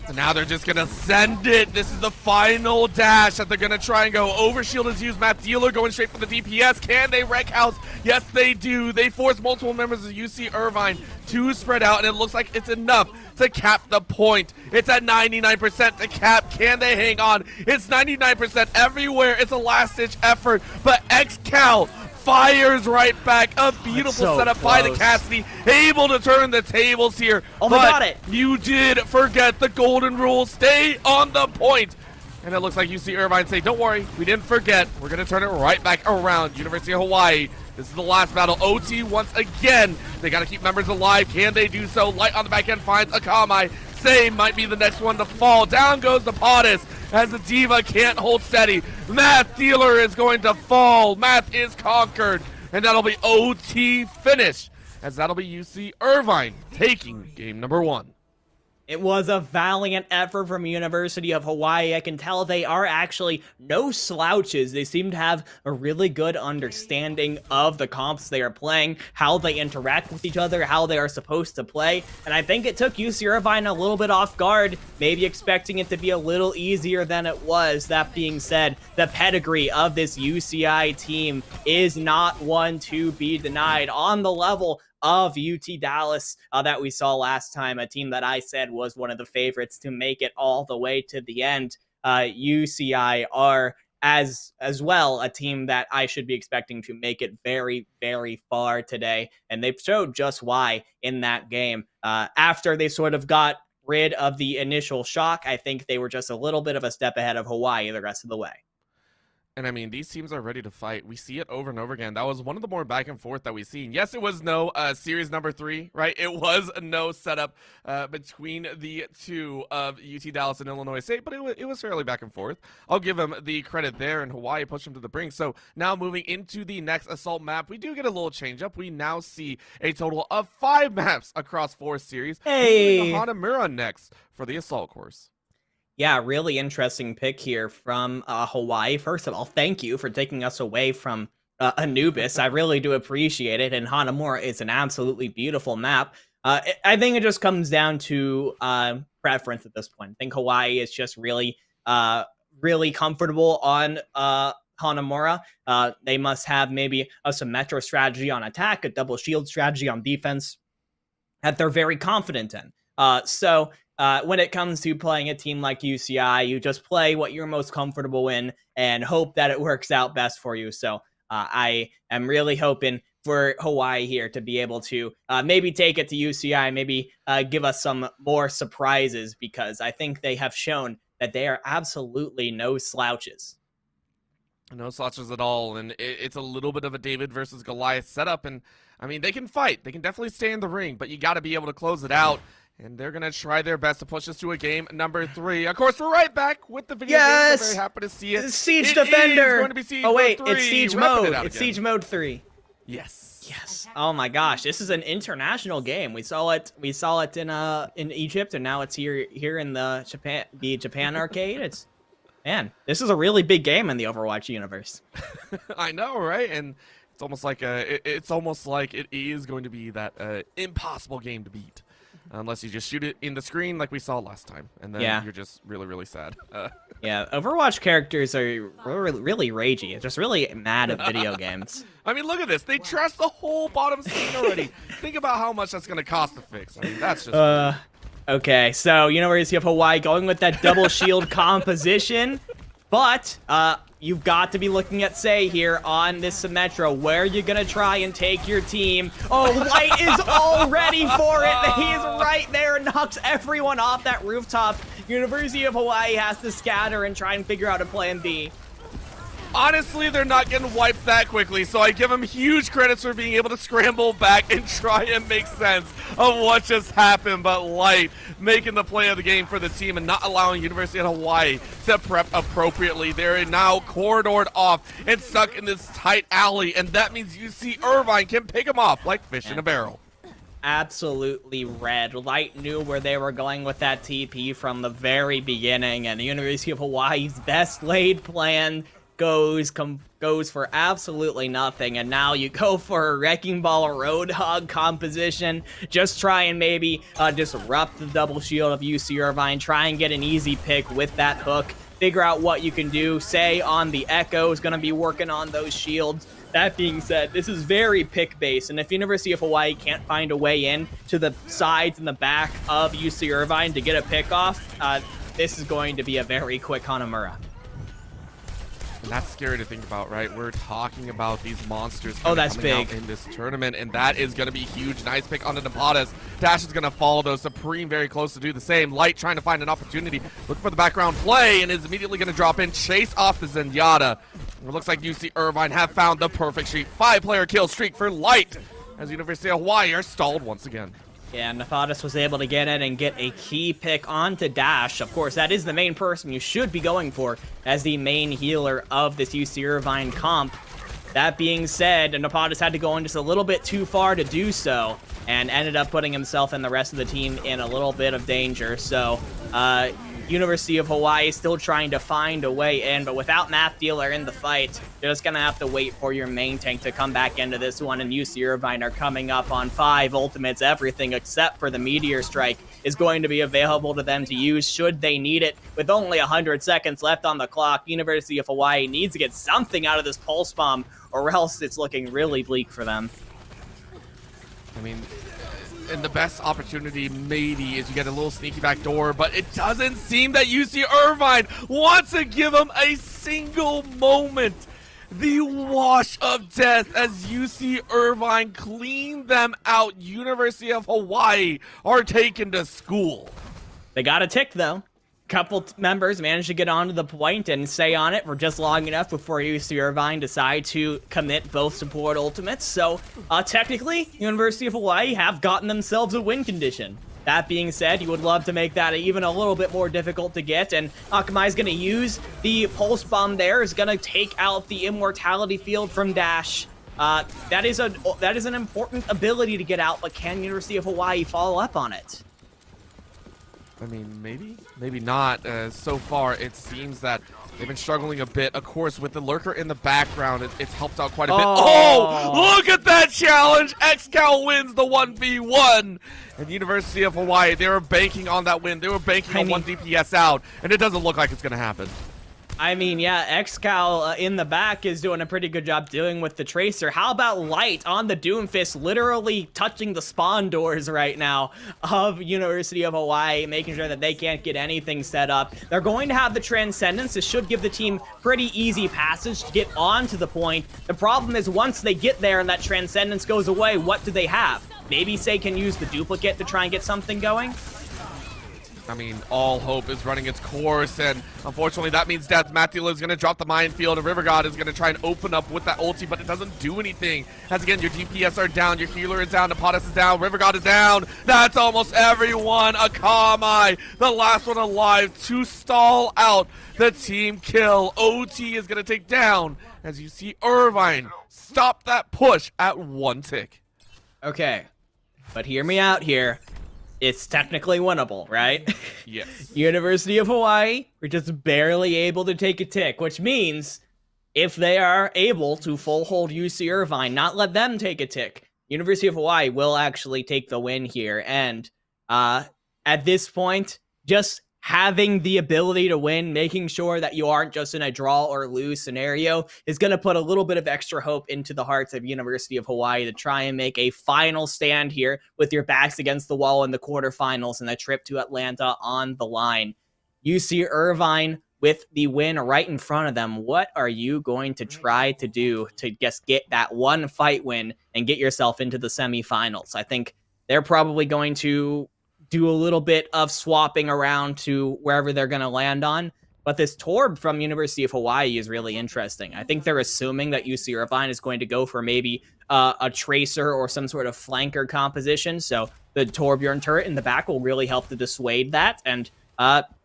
So now they're just going to send it. This is the final dash that they're going to try and go. Overshield is used. Matt Dealer going straight for the DPS. Can they wreck house? Yes, they do. They force multiple members of UC Irvine to spread out, and it looks like it's enough to cap the point. It's at 99% to cap. Can they hang on? It's 99% everywhere. It's a last-ditch effort, but XCal fires right back. A beautiful setup by the Cassidy, able to turn the tables here. Oh, they got it. You did forget the golden rule. Stay on the point. And it looks like UC Irvine say, don't worry, we didn't forget. We're going to turn it right back around. University of Hawaii, this is the last battle. OT once again. They got to keep members alive. Can they do so? Light on the back end finds Akamai. Say might be the next one to fall. Down goes the Potus as the Diva can't hold steady. Math Dealer is going to fall. Math is conquered. And that'll be OT finish, as that'll be UC Irvine taking game number 1. It was a valiant effort from University of Hawaii. I can tell they are actually no slouches. They seem to have a really good understanding of the comps they are playing, how they interact with each other, how they are supposed to play. And I think it took UC Irvine a little bit off guard, maybe expecting it to be a little easier than it was. That being said, the pedigree of this UCI team is not one to be denied on the level of UT Dallas that we saw last time, a team that I said was one of the favorites to make it all the way to the end. UCI are as well a team that I should be expecting to make it very, very far today, and they showed just why in that game. After they sort of got rid of the initial shock, I think they were just a little bit of a step ahead of Hawaii the rest of the way. And I mean, these teams are ready to fight. We see it over and over again. That was one of the more back and forth that we've seen. Yes, it was no series number 3, right? It was a no setup between the two of UT Dallas and Illinois State, but it was fairly back and forth. I'll give them the credit there, and Hawaii pushed them to the brink. So now moving into the next assault map, we do get a little change up. We now see a total of 5 maps across 4 series. Hey! Hanamura next for the assault course. Yeah, really interesting pick here from Hawaii. First of all, thank you for taking us away from Anubis. I really do appreciate it, and Hanamura is an absolutely beautiful map. I think it just comes down to preference at this point. I think Hawaii is just really comfortable on Hanamura. They must have maybe a Symmetra strategy on attack, a double shield strategy on defense that they're very confident in. When it comes to playing a team like UCI, you just play what you're most comfortable in and hope that it works out best for you. So I am really hoping for Hawaii here to be able to maybe take it to UCI, maybe give us some more surprises, because I think they have shown that they are absolutely no slouches. No slouches at all, and it's a little bit of a David versus Goliath setup, and I mean, they can fight. They can definitely stay in the ring, but you got to be able to close it out. And they're going to try their best to push us to a game number 3. Of course, we're right back with the video game. We're very happy to see it. Siege Defender. Going to be Siege oh, wait, mode 3. It's Siege Mode. It's Siege Mode 3. Yes. Yes. Oh my gosh, this is an international game. We saw it in Egypt, and now it's here in the Japan arcade. This is a really big game in the Overwatch universe. I know, right? And it's almost like it is going to be that impossible game to beat, unless you just shoot it in the screen like we saw last time, and then you're just really, really sad. Yeah, Overwatch characters are really ragey. Just really mad at video games. I mean, look at this. They trashed the whole bottom scene already. Think about how much that's going to cost to fix. I mean, that's just... Okay, so University of Hawaii going with that double shield composition, but you've got to be looking at Say here on this Symmetra, where you're gonna try and take your team. Oh, Light is all ready for it. He's right there, knocks everyone off that rooftop. University of Hawaii has to scatter and try and figure out a plan B. Honestly, they're not getting wiped that quickly, so I give them huge credits for being able to scramble back and try and make sense of what just happened. But Light making the play of the game for the team and not allowing University of Hawaii to prep appropriately. They're now corridored off and stuck in this tight alley, and that means UC Irvine can pick them off like fish in a barrel. Absolutely red. Light knew where they were going with that TP from the very beginning, and the University of Hawaii's best laid plan goes for absolutely nothing, and now you go for a Wrecking Ball Roadhog composition. Just try and maybe disrupt the double shield of UC Irvine, try and get an easy pick with that hook, figure out what you can do. Say on the Echo is going to be working on those shields. That being said, this is very pick-based, and if University of Hawaii can't find a way in to the sides and the back of UC Irvine to get a pick off, this is going to be a very quick Hanamura. And that's scary to think about, right? We're talking about these monsters that's coming big out in this tournament, and that is going to be huge. Nice pick on the Nepadas. Dash is going to follow, though. Supreme very close to do the same. Light trying to find an opportunity. Looking for the background play, and is immediately going to drop in. Chase off the Zenyatta. It looks like UC Irvine have found the perfect streak. 5-player kill streak for Light, as University of Hawaii are stalled once again. Yeah, Nepadas was able to get in and get a key pick onto Dash. Of course, that is the main person you should be going for as the main healer of this UC Irvine comp. That being said, Nepadas had to go in just a little bit too far to do so, and ended up putting himself and the rest of the team in a little bit of danger. So, University of Hawaii still trying to find a way in, but without Math Dealer in the fight, you're just going to have to wait for your main tank to come back into this one, and UC Irvine are coming up on 5 ultimates. Everything except for the Meteor Strike is going to be available to them to use should they need it. With only 100 seconds left on the clock, University of Hawaii needs to get something out of this Pulse Bomb, or else it's looking really bleak for them. I mean, and the best opportunity maybe is you get a little sneaky back door, but it doesn't seem that UC Irvine wants to give them a single moment. The wash of death as UC Irvine clean them out. University of Hawaii are taken to school. They got a tick, though. Couple members managed to get onto the point and stay on it for just long enough before UC Irvine decide to commit both support ultimates. So, technically, University of Hawaii have gotten themselves a win condition. That being said, you would love to make that even a little bit more difficult to get, and Akamai is going to use the Pulse Bomb there, is going to take out the Immortality Field from Dash. That is an important ability to get out, but can University of Hawaii follow up on it? I mean, maybe not. So far, it seems that they've been struggling a bit. Of course, with the Lurker in the background, it's helped out quite a bit. Oh, look at that challenge! XCal wins the 1v1. And University of Hawaii, they were banking on that win. They were banking on 1 DPS out, and it doesn't look like it's going to happen. I mean, yeah, XCal in the back is doing a pretty good job dealing with the Tracer. How about Light on the Doomfist, literally touching the spawn doors right now of University of Hawaii, making sure that they can't get anything set up. They're going to have the Transcendence. This should give the team pretty easy passage to get onto the point. The problem is once they get there and that Transcendence goes away, what do they have? Maybe Say can use the Duplicate to try and get something going? I mean, all hope is running its course, and unfortunately that means death. Matthew is going to drop the minefield, and River God is going to try and open up with that ulti, but it doesn't do anything. As again, your DPS are down, your healer is down, Apotis is down, River God is down. That's almost everyone. Akamai, the last one alive to stall out the team kill. OT is going to take down, as you see Irvine stop that push at 1 tick. Okay, but hear me out here. It's technically winnable, right? Yes. University of Hawaii, we're just barely able to take a tick, which means if they are able to full hold UC Irvine, not let them take a tick, University of Hawaii will actually take the win here. And at this point, just having the ability to win, making sure that you aren't just in a draw or lose scenario is going to put a little bit of extra hope into the hearts of University of Hawaii to try and make a final stand here with your backs against the wall in the quarterfinals and a trip to Atlanta on the line. UC Irvine with the win right in front of them. What are you going to try to do to just get that one fight win and get yourself into the semifinals? I think they're probably going to do a little bit of swapping around to wherever they're going to land on. But this Torb from University of Hawaii is really interesting. I think they're assuming that UC Irvine is going to go for maybe a tracer or some sort of flanker composition. So the Torbjorn turret in the back will really help to dissuade that. And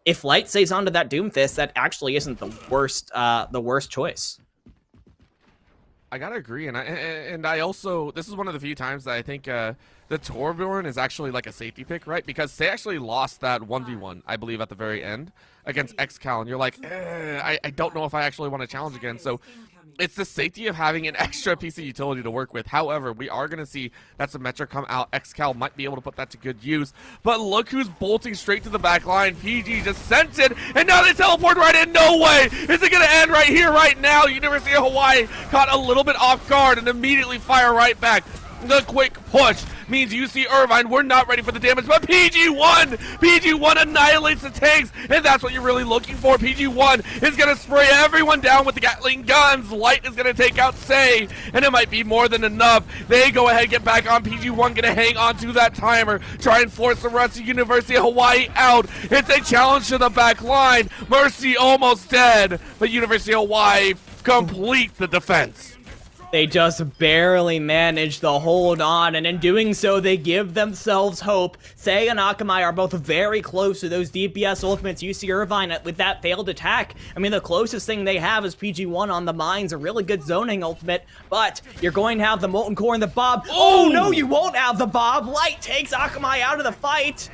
if Light stays onto that Doomfist, that actually isn't the worst choice. I gotta agree, and I also, this is one of the few times that I think the Torbjorn is actually like a safety pick, right? Because they actually lost that 1v1, I believe, at the very end against XCal, and you're like, I don't know if I actually want to challenge again. So it's the safety of having an extra piece of utility to work with. However, we are going to see that Symmetra come out. XCal might be able to put that to good use. But look who's bolting straight to the back line. PG just sent it, and now they teleport right in. No way! Is it going to end right here, right now? University of Hawaii caught a little bit off guard and immediately fire right back. The quick push means UC Irvine, we're not ready for the damage, but PG1! PG1 annihilates the tanks, and that's what you're really looking for. PG1 is going to spray everyone down with the Gatling guns. Light is going to take out Say, and it might be more than enough. They go ahead and get back on. PG1 going to hang on to that timer, try and force the rest of University of Hawaii out. It's a challenge to the back line. Mercy almost dead, but University of Hawaii complete the defense. They just barely managed to hold on, and in doing so, they give themselves hope. Say and Akamai are both very close to those DPS ultimates. UC Irvine with that failed attack. I mean, the closest thing they have is PG1 on the mines, a really good zoning ultimate, but you're going to have the Molten Core and the Bob. Oh, no, you won't have the Bob. Light takes Akamai out of the fight.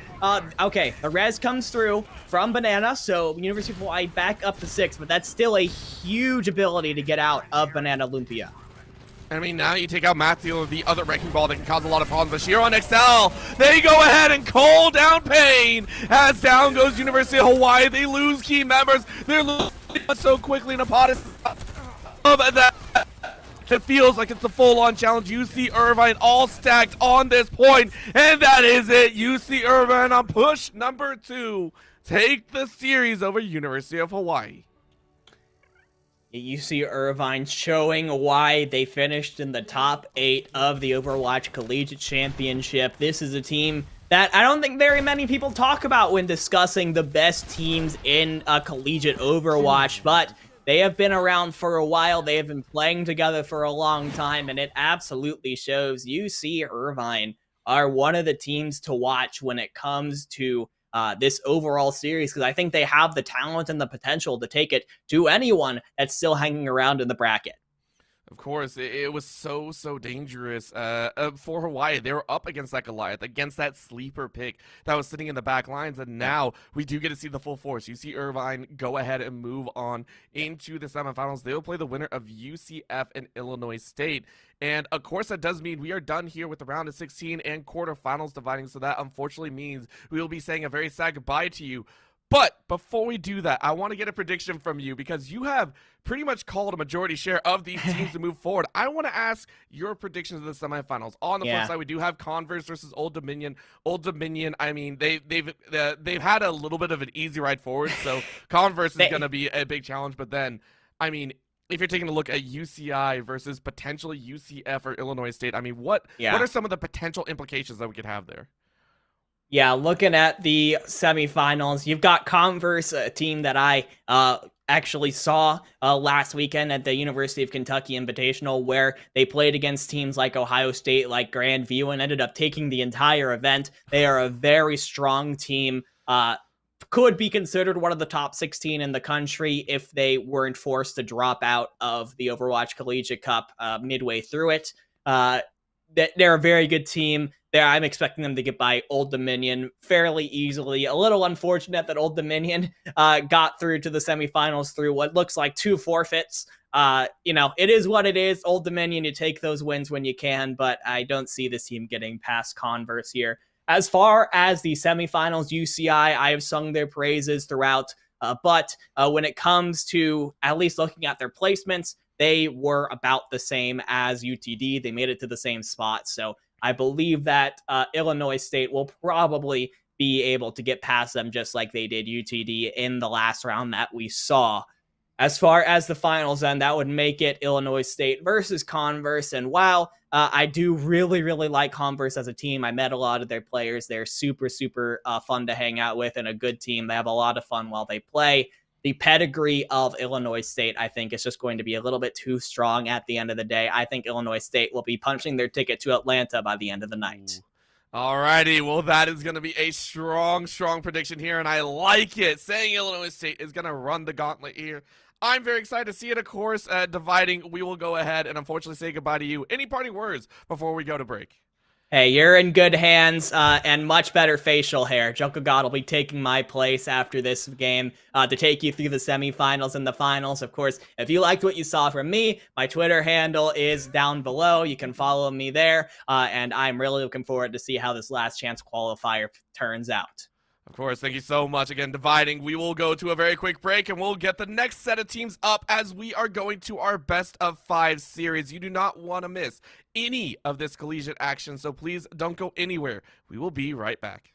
Okay, the res comes through from Banana, so University of Hawaii back up to 6, but that's still a huge ability to get out of Banana Lumpia. I mean, now you take out Matthew, the other wrecking ball that can cause a lot of problems. But here on XL, they go ahead and call down Pain. As down goes University of Hawaii, they lose key members. They're losing so quickly in a pot of that. It feels like it's a full-on challenge. UC Irvine all stacked on this point, and that is it. UC Irvine on push number 2. Take the series over University of Hawaii. You see Irvine showing why they finished in the top 8 of the Overwatch Collegiate Championship. This is a team that I don't think very many people talk about when discussing the best teams in a collegiate Overwatch, but they have been around for a while. They have been playing together for a long time, and it absolutely shows. UC Irvine are one of the teams to watch when it comes to this overall series, because I think they have the talent and the potential to take it to anyone that's still hanging around in the bracket. Of course, it was so dangerous for Hawaii. They were up against that Goliath, against that sleeper pick that was sitting in the back lines, and now we do get to see the full force. UC Irvine go ahead and move on into the semifinals. They'll play the winner of UCF and Illinois State. And of course, that does mean we are done here with the round of 16 and quarterfinals dividing. So that unfortunately means we will be saying a very sad goodbye to you. But before we do that, I want to get a prediction from you, because you have pretty much called a majority share of these teams to move forward. I want to ask your predictions of the semifinals. On the flip side, we do have Converse versus Old Dominion. Old Dominion, I mean, they've had a little bit of an easy ride forward, so Converse is going to be a big challenge. But then, I mean, if you're taking a look at UCI versus potentially UCF or Illinois State, I mean, what are some of the potential implications that we could have there? Yeah, looking at the semifinals, you've got Converse, a team that I actually saw last weekend at the University of Kentucky Invitational, where they played against teams like Ohio State, like Grandview, and ended up taking the entire event. They are a very strong team. Could be considered one of the top 16 in the country if they weren't forced to drop out of the Overwatch Collegiate Cup midway through it. They're a very good team. I'm expecting them to get by Old Dominion fairly easily. A little unfortunate that Old Dominion got through to the semifinals through what looks like 2 forfeits. It is what it is. Old Dominion, you take those wins when you can, but I don't see this team getting past Converse here. As far as the semifinals, UCI, I have sung their praises throughout, but when it comes to at least looking at their placements, they were about the same as UTD. They made it to the same spot, so I believe that Illinois State will probably be able to get past them just like they did UTD in the last round that we saw. As far as the finals, then, that would make it Illinois State versus Converse. And while I do really, really like Converse as a team, I met a lot of their players. They're super, super fun to hang out with and a good team. They have a lot of fun while they play. The pedigree of Illinois State, I think, is just going to be a little bit too strong at the end of the day. I think Illinois State will be punching their ticket to Atlanta by the end of the night. Alrighty, well, that is going to be a strong prediction here, and I like it. Saying Illinois State is going to run the gauntlet here. I'm very excited to see it, of course. Dividing, we will go ahead and unfortunately say goodbye to you. Any parting words before we go to break? Hey, you're in good hands and much better facial hair. Joko God will be taking my place after this game to take you through the semifinals and the finals. Of course, if you liked what you saw from me, my Twitter handle is down below. You can follow me there, and I'm really looking forward to see how this last chance qualifier turns out. Of course, thank you so much again, Dividing. We will go to a very quick break, and we'll get the next set of teams up as we are going to our best of 5 series. You do not want to miss any of this collegiate action, so please don't go anywhere. We will be right back.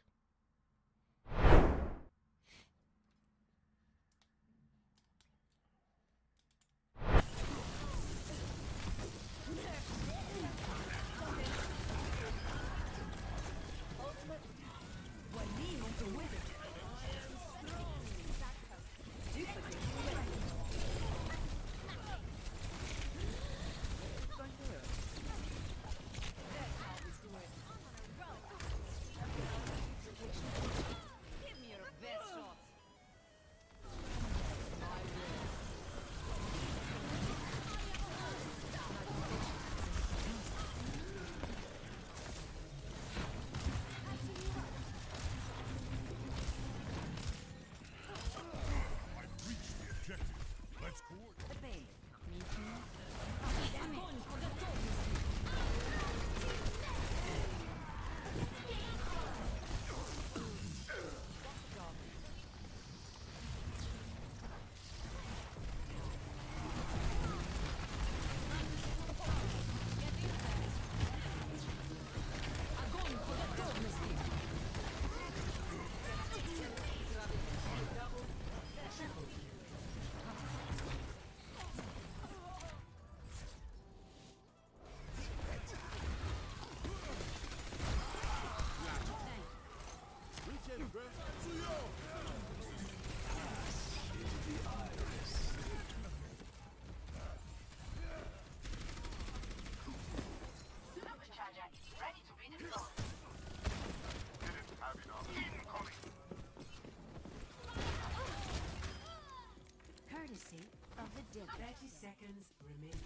Of the dead. 30 seconds remaining.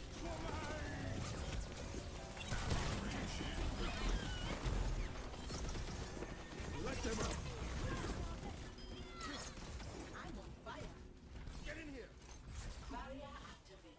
Let them out. I'm on fire. Get in here. Barrier activated.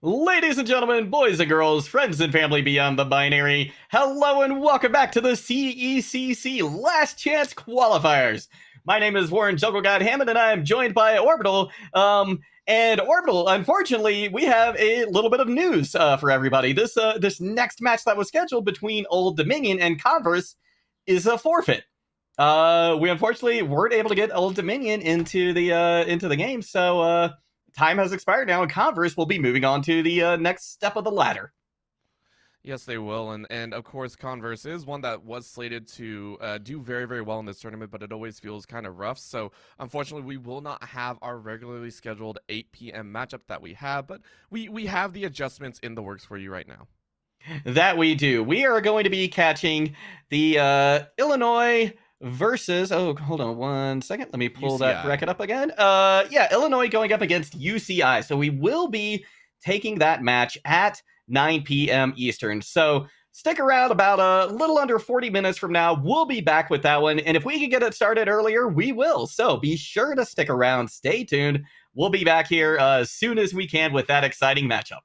Ladies and gentlemen, boys and girls, friends and family beyond the binary, hello and welcome back to the CECC Last Chance Qualifiers. My name is Warren Jungle God Hammond, and I am joined by Orbital. And Orbital, unfortunately, we have a little bit of news for everybody. This next match that was scheduled between Old Dominion and Converse is a forfeit. We unfortunately weren't able to get Old Dominion into the game, so time has expired now, and Converse will be moving on to the next step of the ladder. Yes, they will, and of course, Converse is one that was slated to do very, very well in this tournament, but it always feels kind of rough. So, unfortunately, we will not have our regularly scheduled 8 p.m. matchup that we have, but we have the adjustments in the works for you right now. That we do. We are going to be catching the Illinois versus, oh, hold on one second. Let me pull that UCI. bracket up again. Illinois going up against UCI. So we will be taking that match at 9 p.m. Eastern. So stick around, about a little under 40 minutes from now. We'll be back with that one. And if we can get it started earlier, we will. So be sure to stick around. Stay tuned. We'll be back here as soon as we can with that exciting matchup.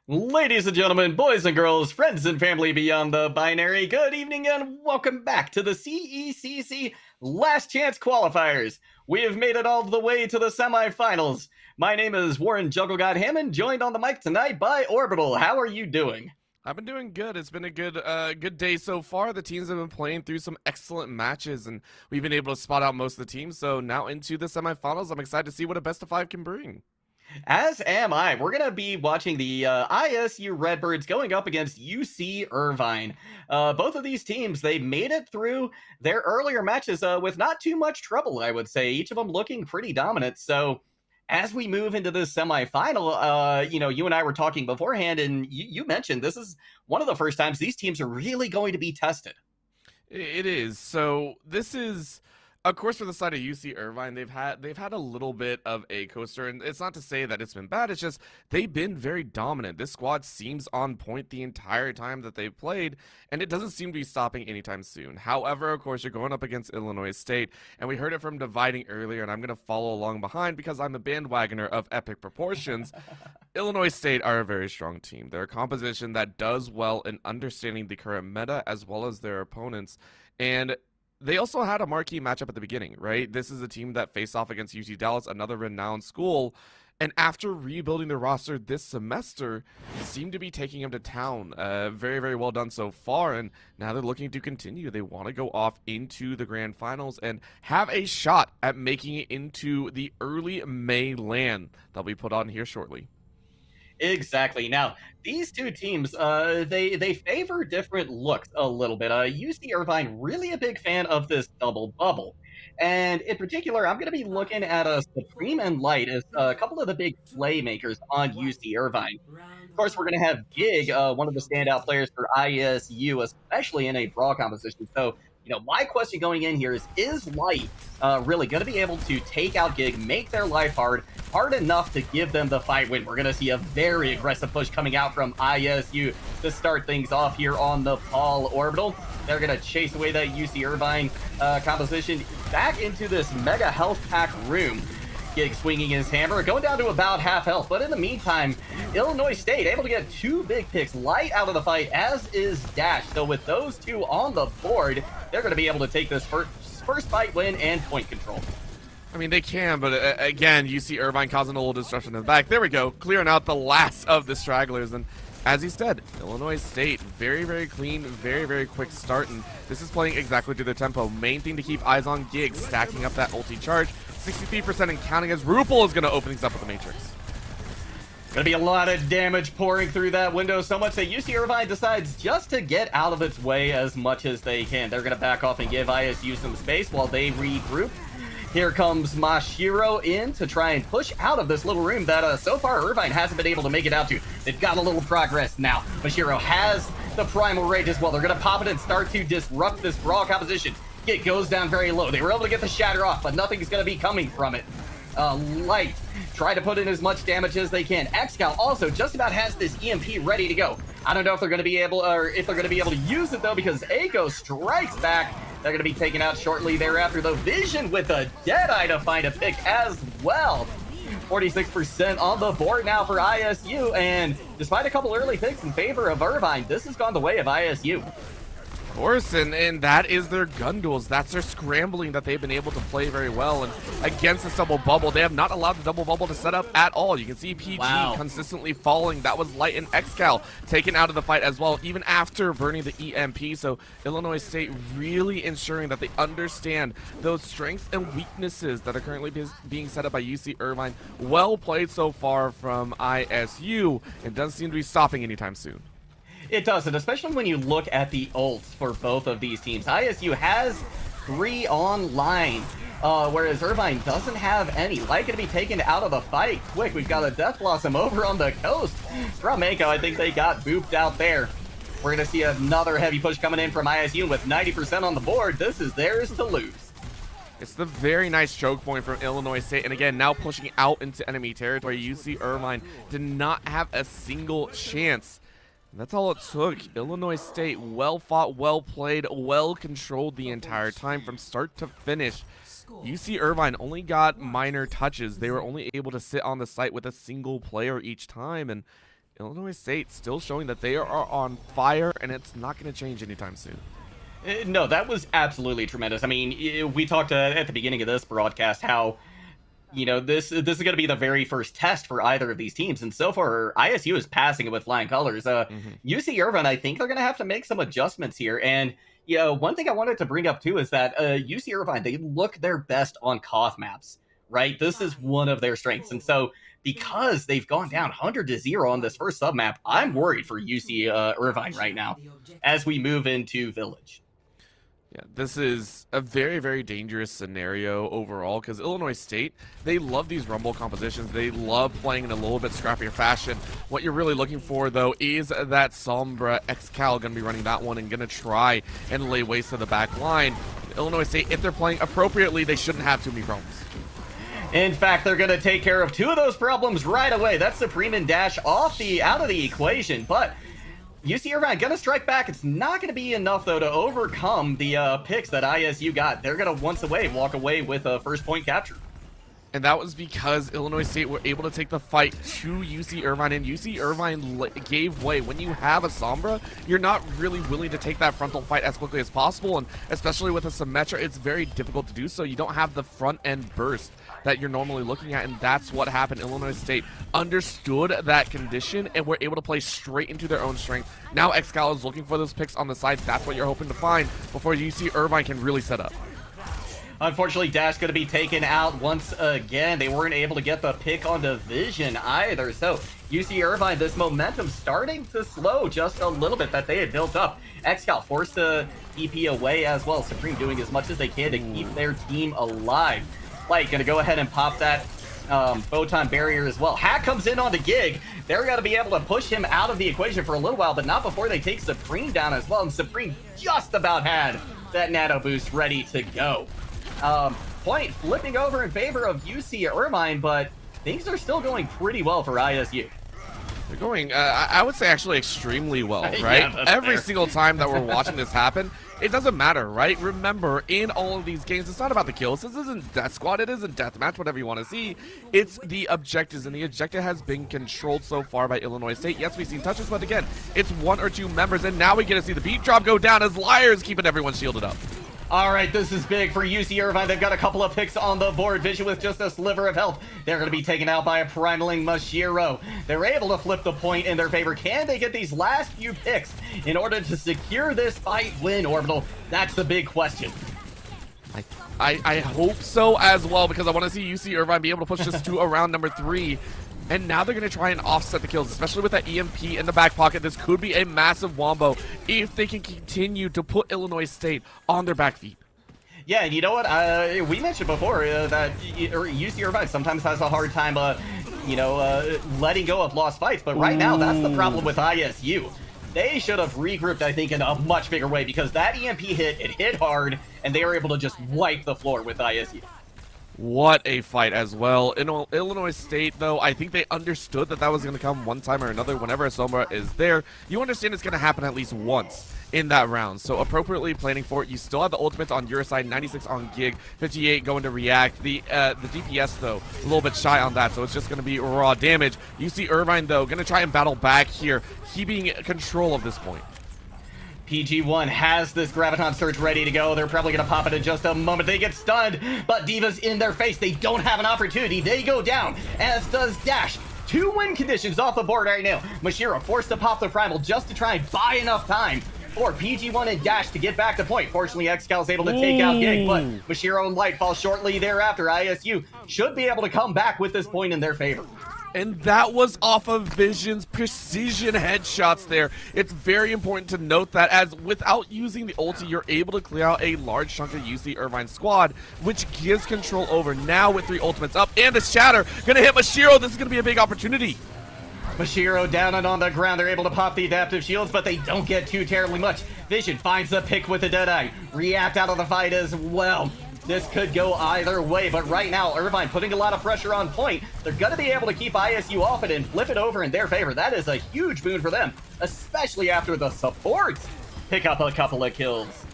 Ladies and gentlemen, boys and girls, friends and family beyond the binary, good evening and welcome back to the CECC Last Chance Qualifiers. We have made it all the way to the semifinals. My name is Warren Jugglegod Hammond, joined on the mic tonight by Orbital. How are you doing? I've been doing good. It's been a good day so far. The teams have been playing through some excellent matches, and we've been able to spot out most of the teams. So now into the semifinals, I'm excited to see what a best of 5 can bring. As am I. We're going to be watching the ISU Redbirds going up against UC Irvine. Both of these teams, they made it through their earlier matches with not too much trouble, I would say. Each of them looking pretty dominant. So as we move into this semifinal, you and I were talking beforehand, and you mentioned this is one of the first times these teams are really going to be tested. It is. So this is, of course, for the side of UC Irvine, they've had a little bit of a coaster, and it's not to say that it's been bad. It's just they've been very dominant. This squad seems on point the entire time that they've played, and it doesn't seem to be stopping anytime soon. However, of course, you're going up against Illinois State, and we heard it from Dividing earlier, and I'm going to follow along behind because I'm a bandwagoner of epic proportions. Illinois State are a very strong team. They're a composition that does well in understanding the current meta as well as their opponents, and they also had a marquee matchup at the beginning, right? This is a team that faced off against UT Dallas, another renowned school, and after rebuilding their roster this semester, seemed to be taking them to town. Very, very well done so far, and now they're looking to continue. They want to go off into the grand finals and have a shot at making it into the early May LAN that'll be put on here shortly. Exactly. Now, these two teams, they favor different looks a little bit. UC Irvine, really a big fan of this double bubble. And in particular, I'm going to be looking at Supreme and Light as a couple of the big playmakers on UC Irvine. Of course, we're going to have Gig, one of the standout players for ISU, especially in a brawl composition. So, my question going in here is Light really going to be able to take out Gig, make their life hard enough to give them the fight win? We're going to see a very aggressive push coming out from ISU to start things off here on the Paul Orbital. They're going to chase away that UC Irvine composition back into this mega health pack room. Gig swinging his hammer, going down to about half health. But in the meantime, Illinois State able to get 2 big picks. Light out of the fight, as is Dash. So with those two on the board, they're going to be able to take this first fight win and point control. I mean, they can, but again, UC Irvine causing a little disruption in the back. There we go, clearing out the last of the stragglers. And as he said, Illinois State, very, very clean, very, very quick start. And this is playing exactly to their tempo. Main thing to keep eyes on, Gig, stacking up that ulti charge. 63% and counting as Rupal is going to open things up with the Matrix. Gonna be a lot of damage pouring through that window, so much that UC Irvine decides just to get out of its way as much as they can. They're gonna back off and give ISU some space while they regroup. Here comes Mashiro in to try and push out of this little room that so far Irvine hasn't been able to make it out to. They've got a little progress now. Mashiro has the Primal Rage as well. They're gonna pop it and start to disrupt this brawl composition. It goes down very low. They were able to get the shatter off, but nothing's going to be coming from it. Light try to put in as much damage as they can. Excal also just about has this EMP ready to go. I don't know if they're going to be able, or if they're going to be able to use it though, because Eiko strikes back. They're going to be taken out shortly thereafter, though. Vision with a Deadeye to find a pick as well. 46% on the board now for ISU, and despite a couple early picks in favor of Irvine, this has gone the way of ISU. Of course, and that is their gun duels. That's their scrambling that they've been able to play very well. And against this double bubble, they have not allowed the double bubble to set up at all. You can see PG consistently falling. That was Light and Excal taken out of the fight as well, even after burning the EMP. So Illinois State really ensuring that they understand those strengths and weaknesses that are currently being set up by UC Irvine. Well played so far from ISU. It doesn't seem to be stopping anytime soon. It does, and especially when you look at the ults for both of these teams. ISU has 3 online, whereas Irvine doesn't have any. Light going to be taken out of the fight quick. We've got a Death Blossom over on the coast from Eiko. I think they got booped out there. We're going to see another heavy push coming in from ISU with 90% on the board. This is theirs to lose. It's the very nice choke point from Illinois State. And again, now pushing out into enemy territory. UC Irvine did not have a single chance. And that's all it took. Illinois State, well fought, well played, well controlled the entire time from start to finish. UC Irvine only got minor touches. They were only able to sit on the site with a single player each time. And Illinois State still showing that they are on fire, and it's not going to change anytime soon. No, that was absolutely tremendous. I mean, we talked at the beginning of this broadcast how, this is going to be the very first test for either of these teams, and so far ISU is passing it with flying colors. UC Irvine, I think they're going to have to make some adjustments here, and one thing I wanted to bring up too is that UC Irvine, they look their best on Koth maps, right? This is one of their strengths, and so because they've gone down 100-0 on this first submap, I'm worried for UC Irvine right now as we move into Village. Yeah, this is a very, very dangerous scenario overall because Illinois State, they love these rumble compositions. They love playing in a little bit scrappier fashion. What you're really looking for, though, is that Sombra Xcal going to be running that one and going to try and lay waste to the back line. Illinois State, if they're playing appropriately, they shouldn't have too many problems. In fact, they're going to take care of two of those problems right away. That's Supreme and Dash out of the equation, but UC Irvine going to strike back. It's not going to be enough, though, to overcome the picks that ISU got. They're going to walk away with a first point capture. And that was because Illinois State were able to take the fight to UC Irvine, and UC Irvine gave way. When you have a Sombra, you're not really willing to take that frontal fight as quickly as possible, and especially with a Symmetra, it's very difficult to do so. You don't have the front end burst that you're normally looking at, and that's what happened. Illinois State understood that condition and were able to play straight into their own strength. Now Xcal is looking for those picks on the side. That's what you're hoping to find before UC Irvine can really set up. Unfortunately, Dash going to be taken out once again. They weren't able to get the pick on Division either. So UC Irvine, this momentum starting to slow just a little bit that they had built up. Xcal forced the EP away as well. Supreme doing as much as they can to keep their team alive. Light going to go ahead and pop that photon barrier as well. Hack comes in on the Gig. They're going to be able to push him out of the equation for a little while, but not before they take Supreme down as well. And Supreme just about had that nano boost ready to go. Point flipping over in favor of UC Irvine, but things are still going pretty well for ISU. They're going, I would say, actually extremely well, right? Yeah, Every fair. single time that we're watching this happen, it doesn't matter, right? Remember, in all of these games, it's not about the kills. This isn't Death Squad. It isn't Deathmatch, whatever you want to see. It's the objectives, and the objective has been controlled so far by Illinois State. Yes, we've seen touches, but again, it's one or two members, and now we get to see the beat drop go down as Liars keeping everyone shielded up. All right, this is big for UC Irvine. They've got a couple of picks on the board. Vision with just a sliver of health. They're going to be taken out by a primaling Mashiro. They're able to flip the point in their favor. Can they get these last few picks in order to secure this fight win, Orbital? That's the big question. I hope so as well, because I want to see UC Irvine be able to push this to around number 3. And now they're going to try and offset the kills, especially with that EMP in the back pocket. This could be a massive wombo if they can continue to put Illinois State on their back feet. Yeah, and you know what? We mentioned before that UC Irvine sometimes has a hard time, letting go of lost fights. But right now, that's the problem with ISU. They should have regrouped, I think, in a much bigger way, because that EMP hit hard, and they were able to just wipe the floor with ISU. What a fight as well. In Illinois State, though, I think they understood that was going to come one time or another. Whenever a Sombra is there, you understand it's going to happen at least once in that round. So appropriately planning for it. You still have the ultimates on your side, 96 on Gig, 58 going to React. The DPS, though, a little bit shy on that, so it's just going to be raw damage. UC Irvine, though, going to try and battle back here, keeping control of this point. PG1 has this Graviton Surge ready to go. They're probably going to pop it in just a moment. They get stunned, but Diva's in their face. They don't have an opportunity. They go down, as does Dash. 2 win conditions off the board right now. Mashiro forced to pop the Primal just to try and buy enough time for PG1 and Dash to get back to point. Fortunately, Xcal is able to take out Gig, but Mashiro and Light fall shortly thereafter. ISU should be able to come back with this point in their favor. And that was off of Vision's precision headshots there. It's very important to note that as without using the ulti, you're able to clear out a large chunk of UC Irvine squad, which gives control over. Now with 3 ultimates up and a shatter, gonna hit Mashiro. This is gonna be a big opportunity. Mashiro down and on the ground. They're able to pop the adaptive shields, but they don't get too terribly much. Vision finds the pick with the Deadeye. React out of the fight as well. This could go either way, but right now, Irvine putting a lot of pressure on point. They're going to be able to keep ISU off it and flip it over in their favor. That is a huge boon for them, especially after the supports pick up a couple of kills.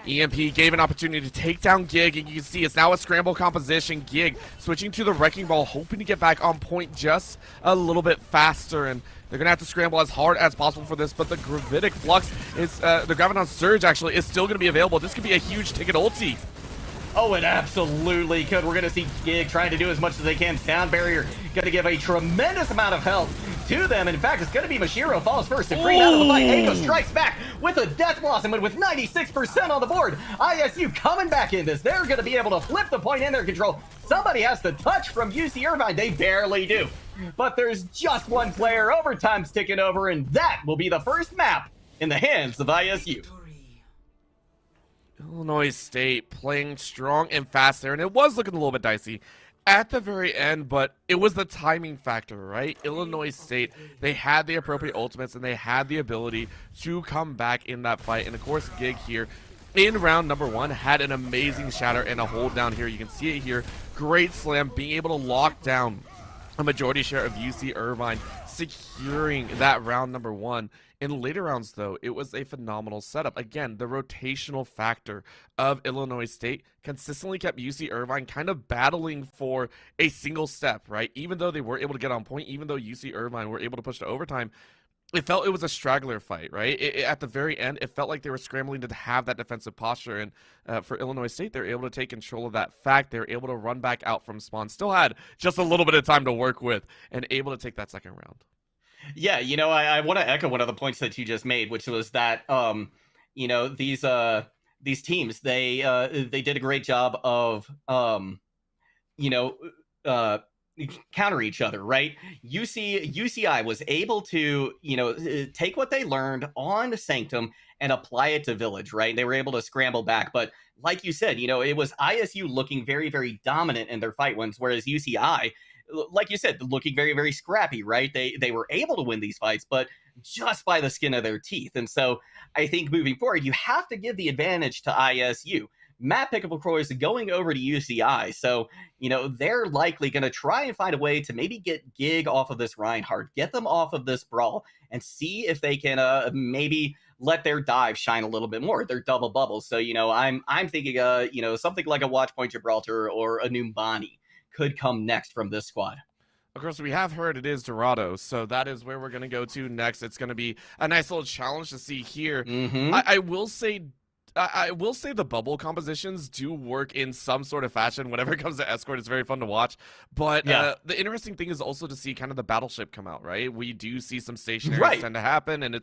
EMP gave an opportunity to take down Gig, and you can see it's now a scramble composition. Gig switching to the Wrecking Ball, hoping to get back on point just a little bit faster, and they're going to have to scramble as hard as possible for this, but the Gravitic Flux is, the Graviton Surge actually is still going to be available. This could be a huge ticket ulti. Oh, it absolutely could. We're going to see Gig trying to do as much as they can. Sound Barrier going to give a tremendous amount of health to them. In fact, it's going to be Mashiro falls first. Supreme out of the fight. Eiko strikes back with a Death Blossom, and with 96% on the board, ISU coming back in this. They're going to be able to flip the point in their control. Somebody has to touch from UC Irvine. They barely do. But there's just one player. Overtime's ticking over, and that will be the first map in the hands of ISU. Illinois State playing strong and fast there, and it was looking a little bit dicey at the very end, but it was the timing factor, right? Illinois State, they had the appropriate ultimates, and they had the ability to come back in that fight. And of course, Gig here in round number 1 had an amazing shatter and a hold down here. You can see it here. Great slam, being able to lock down a majority share of UC Irvine, securing that round number 1. In later rounds, though, it was a phenomenal setup. Again, the rotational factor of Illinois State consistently kept UC Irvine kind of battling for a single step, right? Even though they were able to get on point, even though UC Irvine were able to push to overtime, it felt it was a straggler fight, right? At the very end, it felt like they were scrambling to have that defensive posture, and for Illinois State, they're able to take control of that fact. They're able to run back out from spawn. Still had just a little bit of time to work with, and able to take that second round. Yeah, I want to echo one of the points that you just made, which was that these teams, they did a great job of counter each other, right? UCI was able to take what they learned on Sanctum and apply it to Village, right? They were able to scramble back, but like you said, it was ISU looking very, very dominant in their fight wins, whereas UCI, like you said, looking very, very scrappy, right? They were able to win these fights, but just by the skin of their teeth. And so I think moving forward, you have to give the advantage to ISU. Matt Pickable is going over to UCI, so they're likely going to try and find a way to maybe get Gig off of this Reinhardt, get them off of this brawl, and see if they can maybe let their dive shine a little bit more. Their double bubbles. So I'm thinking something like a Watchpoint Gibraltar or a Numbani could come next from this squad. Of course, we have heard it is Dorado, so that is where we're going to go to next. It's going to be a nice little challenge to see here. Mm-hmm. I will say the bubble compositions do work in some sort of fashion. Whenever it comes to Escort, it's very fun to watch. But the interesting thing is also to see kind of the battleship come out, right? We do see some stationaries tend to happen, and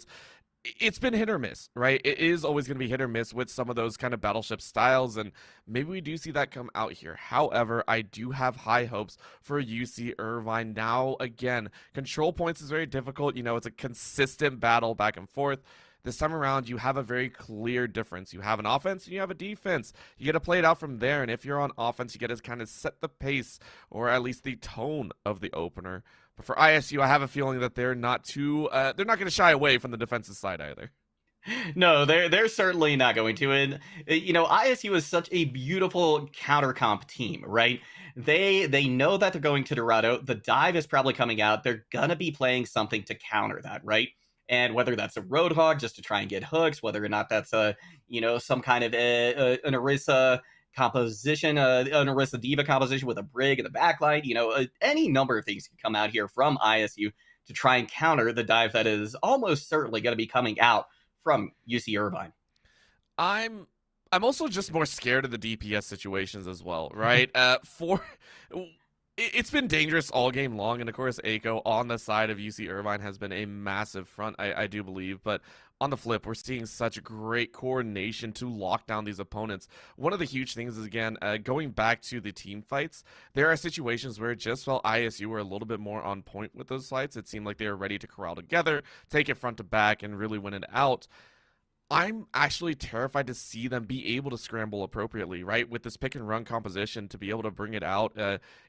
it's been hit or miss, right? It is always going to be hit or miss with some of those kind of battleship styles, and maybe we do see that come out here. However, I do have high hopes for UC Irvine. Now, again, control points is very difficult. It's a consistent battle back and forth. This time around, you have a very clear difference. You have an offense and you have a defense. You get to play it out from there, and if you're on offense, you get to kind of set the pace, or at least the tone of the opener. But for ISU, I have a feeling that they're not they're not going to shy away from the defensive side either. No, they're certainly not going to. And ISU is such a beautiful counter comp team, right? They know that they're going to Dorado. The dive is probably coming out. They're gonna be playing something to counter that, right? And whether that's a Roadhog just to try and get hooks, whether or not that's some kind of an Orisa composition, an Orisa Diva composition with a Brig in the backline, any number of things can come out here from ISU to try and counter the dive that is almost certainly going to be coming out from UC Irvine. I'm also just more scared of the DPS situations as well, right? It's been dangerous all game long, and of course, Eiko on the side of UC Irvine has been a massive front, I do believe, but on the flip, we're seeing such great coordination to lock down these opponents. One of the huge things is, again, going back to the team fights, there are situations where it just felt ISU were a little bit more on point with those fights. It seemed like they were ready to corral together, take it front to back, and really win it out. I'm actually terrified to see them be able to scramble appropriately, right? With this pick and run composition, to be able to bring it out.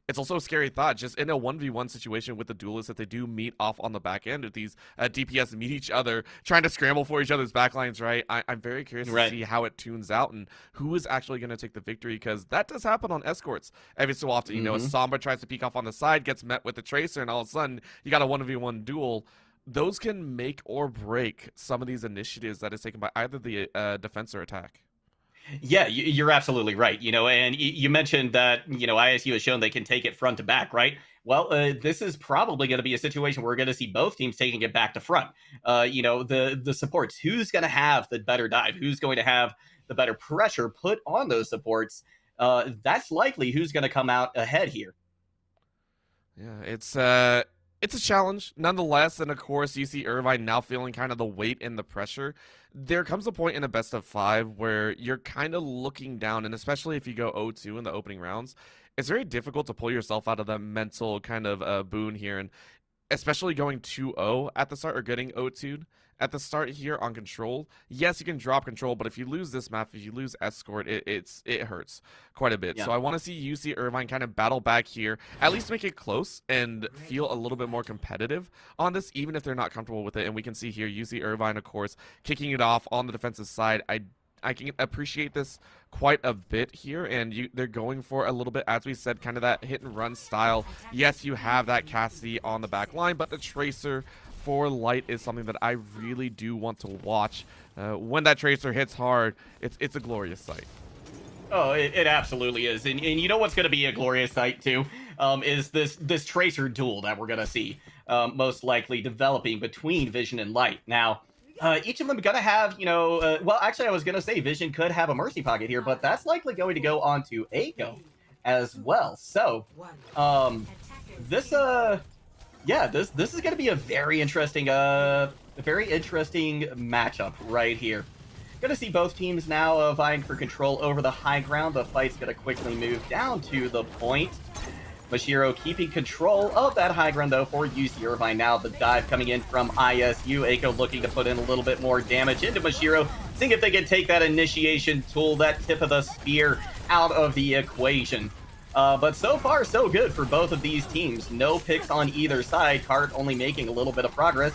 It's also a scary thought, just in a 1v1 situation with the duelists, that they do meet off on the back end. If these DPS meet each other, trying to scramble for each other's backlines, right? I'm very curious to see how it tunes out and who is actually going to take the victory, because that does happen on escorts every so often. A Sombra tries to peek off on the side, gets met with a Tracer, and all of a sudden, you got a 1v1 duel. Those can make or break some of these initiatives that is taken by either the defense or attack. Yeah, you're absolutely right. And you mentioned that, ISU has shown they can take it front to back, right? Well, this is probably going to be a situation where we're going to see both teams taking it back to front. The supports, who's going to have the better dive? Who's going to have the better pressure put on those supports? That's likely who's going to come out ahead here. Yeah, it's a challenge nonetheless, and of course you see Irvine now feeling kind of the weight and the pressure. There comes a point in a best of 5 where you're kind of looking down, and especially if you go 0-2 in the opening rounds, it's very difficult to pull yourself out of that mental kind of boon here, and especially going 2-0 at the start or getting 0-2'd at the start here on control. Yes, you can drop control, but if you lose this map, if you lose escort, it hurts quite a bit. Yeah. So I want to see UC Irvine kind of battle back here, at least make it close and feel a little bit more competitive on this, even if they're not comfortable with it. And we can see here UC Irvine, of course, kicking it off on the defensive side. I can appreciate this quite a bit here, and they're going for a little bit, as we said, kind of that hit and run style. Yes, you have that Cassidy on the back line, but the Tracer for Light is something that I really do want to watch. When that Tracer hits hard, it's a glorious sight. Oh, it absolutely is. And you know what's going to be a glorious sight, too, is this Tracer duel that we're going to see most likely developing between Vision and Light. Now, each of them going to have, well, actually, I was going to say Vision could have a Mercy Pocket here, but that's likely going to go on to Aiko as well. So, this is going to be a very interesting matchup right here. Going to see both teams now vying for control over the high ground. The fight's going to quickly move down to the point. Mashiro keeping control of that high ground, though, for UC Irvine. Now the dive coming in from ISU. Aiko looking to put in a little bit more damage into Mashiro, seeing if they can take that initiation tool, that tip of the spear, out of the equation. But so far, so good for both of these teams. No picks on either side. Cart only making a little bit of progress.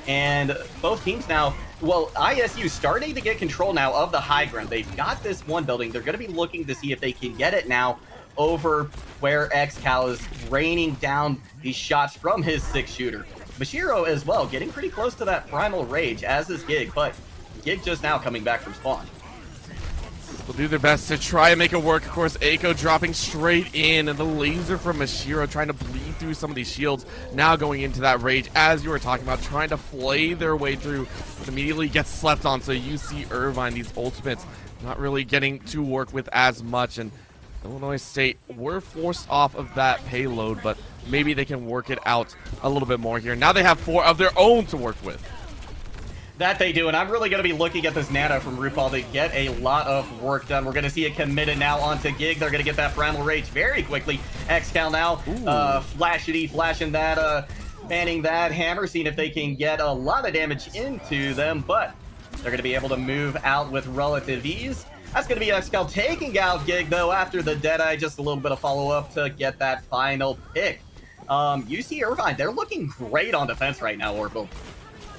And both teams now, well, ISU starting to get control now of the high ground. They've got this one building. They're going to be looking to see if they can get it now over where XCal is raining down these shots from his 6-shooter. Mashiro as well, getting pretty close to that Primal Rage, as is Gig, but Gig just now coming back from spawn. Will do their best to try and make it work. Of course, Aiko dropping straight in, and the laser from Mashiro trying to bleed through some of these shields. Now going into that Rage, as you were talking about, trying to flay their way through, but immediately gets slept on. So you see Irvine, these ultimates, not really getting to work with as much, and Illinois State were forced off of that payload, but maybe they can work it out a little bit more here. Now they have 4 of their own to work with. That they do, and I'm really going to be looking at this Nano from RuPaul to get a lot of work done. We're going to see it committed now onto Gig. They're going to get that Primal Rage very quickly. XCal now, flashing that, banning that Hammer, seeing if they can get a lot of damage into them, but they're going to be able to move out with relative ease. That's going to be XCal taking out Gig, though, after the Deadeye. Just a little bit of follow-up to get that final pick. UC Irvine, they're looking great on defense right now, Orbital.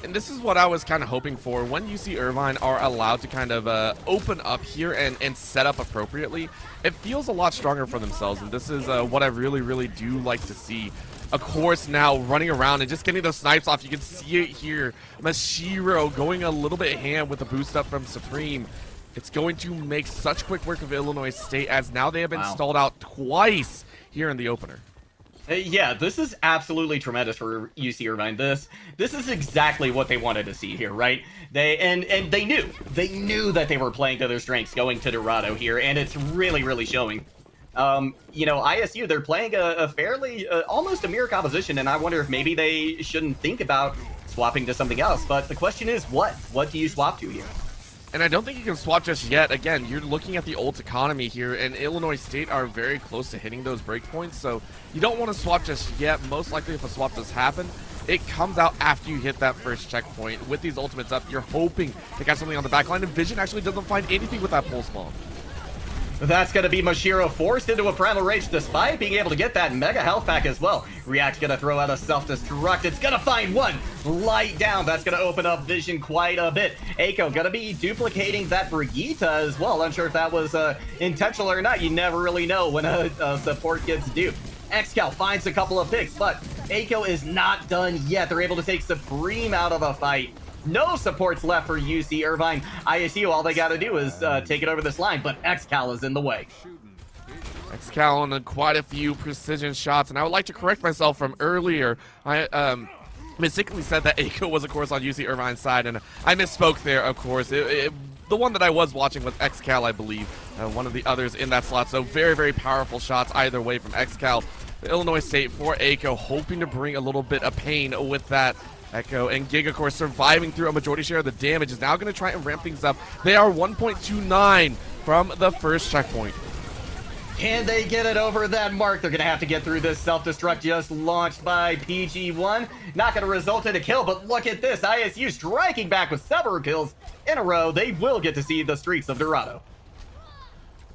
And this is what I was kind of hoping for. When UC Irvine are allowed to kind of open up here and set up appropriately, it feels a lot stronger for themselves. And this is what I really, really do like to see. Of course, now running around and just getting those snipes off. You can see it here. Mashiro going a little bit ham with the boost up from Supreme. It's going to make such quick work of Illinois State, as now they have been stalled out twice here in the opener. Yeah, this is absolutely tremendous for UC Irvine. This is exactly what they wanted to see here, right? They knew that they were playing to their strengths going to Dorado here, and it's really, really showing. ISU, they're playing a fairly almost a mirror composition, and I wonder if maybe they shouldn't think about swapping to something else. But the question is, what do you swap to here? And I don't think you can swap just yet. Again, you're looking at the ult economy here, and Illinois State are very close to hitting those breakpoints, so you don't want to swap just yet. Most likely, if a swap does happen, it comes out after you hit that first checkpoint. With these ultimates up, you're hoping to catch something on the back line, and Vision actually doesn't find anything with that pull spawn. That's going to be Mashiro forced into a Primal Rage despite being able to get that Mega Health pack as well. React's going to throw out a Self-Destruct. It's going to find one. Light down. That's going to open up Vision quite a bit. Aiko going to be duplicating that Brigitte as well. Unsure if that was intentional or not. You never really know when a support gets duped. XCal finds a couple of picks, but Aiko is not done yet. They're able to take Supreme out of a fight. No supports left for UC Irvine. ISU, all they got to do is take it over this line, but XCal is in the way. XCal on quite a few precision shots, and I would like to correct myself from earlier. I mistakenly said that Aiko was, of course, on UC Irvine's side, and I misspoke there, of course. The one that I was watching was XCal, I believe, one of the others in that slot. So very, very powerful shots either way from XCal. Illinois State for Aiko, hoping to bring a little bit of pain with that. Echo and Gig, of course, surviving through a majority share of the damage, is now going to try and ramp things up. They are 1.29 from the first checkpoint. Can they get it over that mark? They're going to have to get through this self-destruct just launched by PG1. Not going to result in a kill, but look at this. ISU striking back with several kills in a row. They will get to see the streets of Dorado.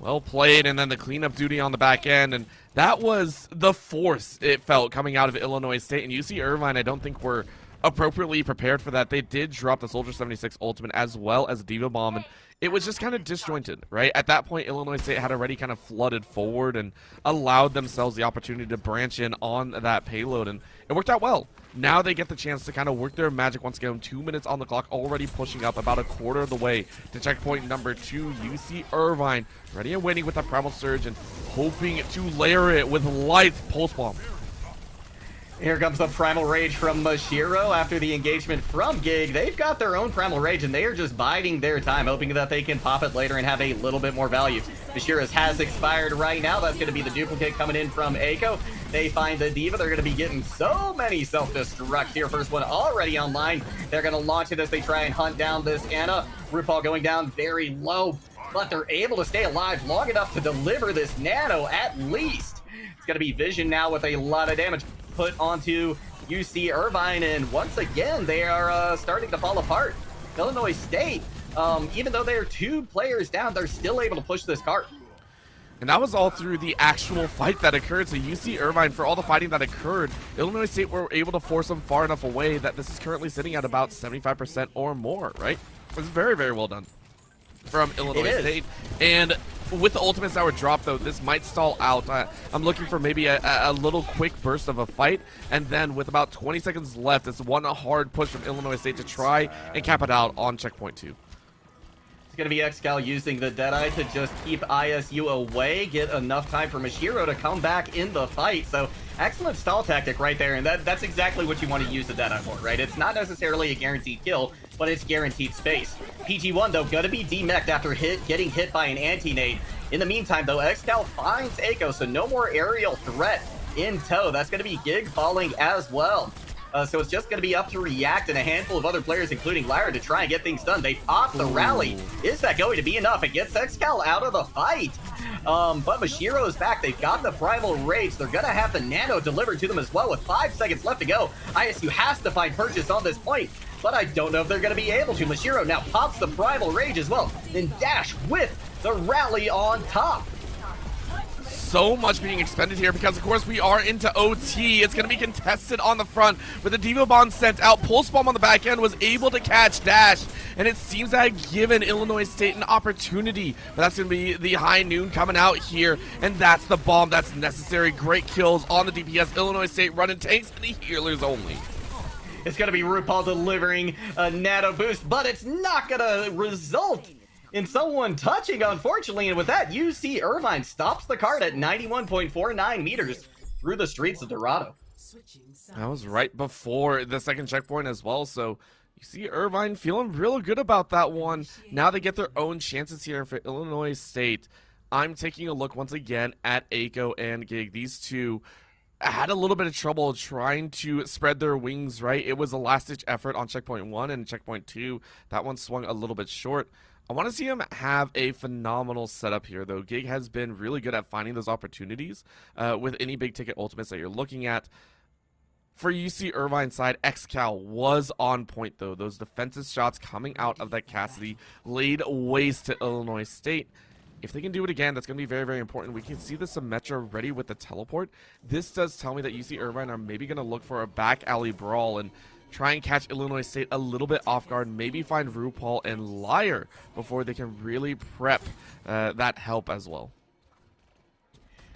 Well played, and then the cleanup duty on the back end, and that was the force it felt coming out of Illinois State. And UC Irvine, I don't think we're appropriately prepared for that. They did drop the Soldier 76 ultimate as well as Diva Bomb, and it was just kind of disjointed, right? At that point, Illinois State had already kind of flooded forward and allowed themselves the opportunity to branch in on that payload, and it worked out well. Now they get the chance to kind of work their magic once again. 2 minutes on the clock, already pushing up about a quarter of the way to checkpoint number 2. UC Irvine ready and waiting with the Primal Surge and hoping to layer it with light Pulse Bomb. Here comes the Primal Rage from Mashiro after the engagement from Gig. They've got their own Primal Rage, and they are just biding their time, hoping that they can pop it later and have a little bit more value. Mashiro's has expired right now. That's going to be the duplicate coming in from Aiko. They find the Diva. They're going to be getting so many self-destructs here. First one already online. They're going to launch it as they try and hunt down this Anna. RuPaul going down very low, but they're able to stay alive long enough to deliver this Nano at least. It's going to be Vision now with a lot of damage put onto UC Irvine, and once again they are starting to fall apart. Illinois State, even though they're 2 players down, they're still able to push this cart. And that was all through the actual fight that occurred. So UC Irvine, for all the fighting that occurred, Illinois State were able to force them far enough away that this is currently sitting at about 75% or more, right? It was very, very well done from Illinois State. And with the ultimates that were dropped, though, this might stall out. I'm looking for maybe a little quick burst of a fight, and then with about 20 seconds left, it's one hard push from Illinois State to try and cap it out on checkpoint 2. It's going to be XCal using the Deadeye to just keep ISU away, get enough time for Mashiro to come back in the fight. So excellent stall tactic right there, and that's exactly what you want to use the Deadeye for, right? It's not necessarily a guaranteed kill, but it's guaranteed space. PG1, though, going to be demeched after getting hit by an anti-nade. In the meantime, though, XCal finds Aiko, so no more aerial threat in tow. That's going to be Gig falling as well. So it's just going to be up to React and a handful of other players, including Lyra, to try and get things done. They pop the rally. Is that going to be enough? It gets XCal out of the fight. But Mashiro is back. They've got the Primal Rage. They're going to have the Nano delivered to them as well with 5 seconds left to go. ISU has to find purchase on this point, but I don't know if they're going to be able to. Mashiro now pops the Primal Rage as well, then dash with the rally on top. So much being expended here because, of course, we are into OT. It's going to be contested on the front with the Diva Bomb sent out. Pulse Bomb on the back end was able to catch Dash, and it seems to have given Illinois State an opportunity. But that's going to be the High Noon coming out here, and that's the bomb that's necessary. Great kills on the DPS. Illinois State running tanks and the healers only. It's going to be RuPaul delivering a Nano boost, but it's not going to result in someone touching, unfortunately, and with that, UC Irvine stops the cart at 91.49 meters through the streets of Dorado. That was right before the second checkpoint as well, so you see Irvine feeling real good about that one. Now they get their own chances here for Illinois State. I'm taking a look once again at Aiko and Gig. These two had a little bit of trouble trying to spread their wings, right? It was a last-ditch effort on checkpoint 1 and checkpoint 2. That one swung a little bit short. I want to see him have a phenomenal setup here, though. Gig has been really good at finding those opportunities with any big-ticket ultimates that you're looking at. For UC Irvine's side, XCal was on point, though. Those defensive shots coming out of that Cassidy laid waste to Illinois State. If they can do it again, that's going to be very, very important. We can see the Symmetra ready with the teleport. This does tell me that UC Irvine are maybe going to look for a back alley brawl and try and catch Illinois State a little bit off guard, maybe find RuPaul and Liar before they can really prep that help as well.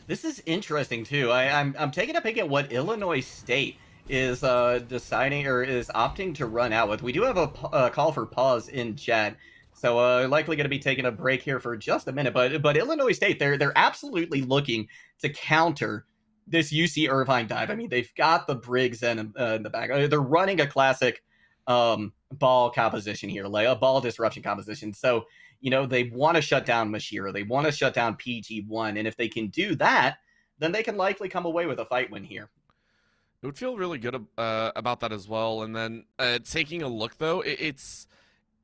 This is interesting, too. I'm taking a peek at what Illinois State is deciding or is opting to run out with. We do have a call for pause in chat, so likely going to be taking a break here for just a minute. But Illinois State, they're absolutely looking to counter this UC Irvine dive. I mean, they've got the Briggs in the back. They're running a classic ball composition here, like a ball disruption composition. So, you know, they want to shut down Mashiro. They want to shut down PG1. And if they can do that, then they can likely come away with a fight win here. It would feel really good about that as well. And then taking a look, though, it's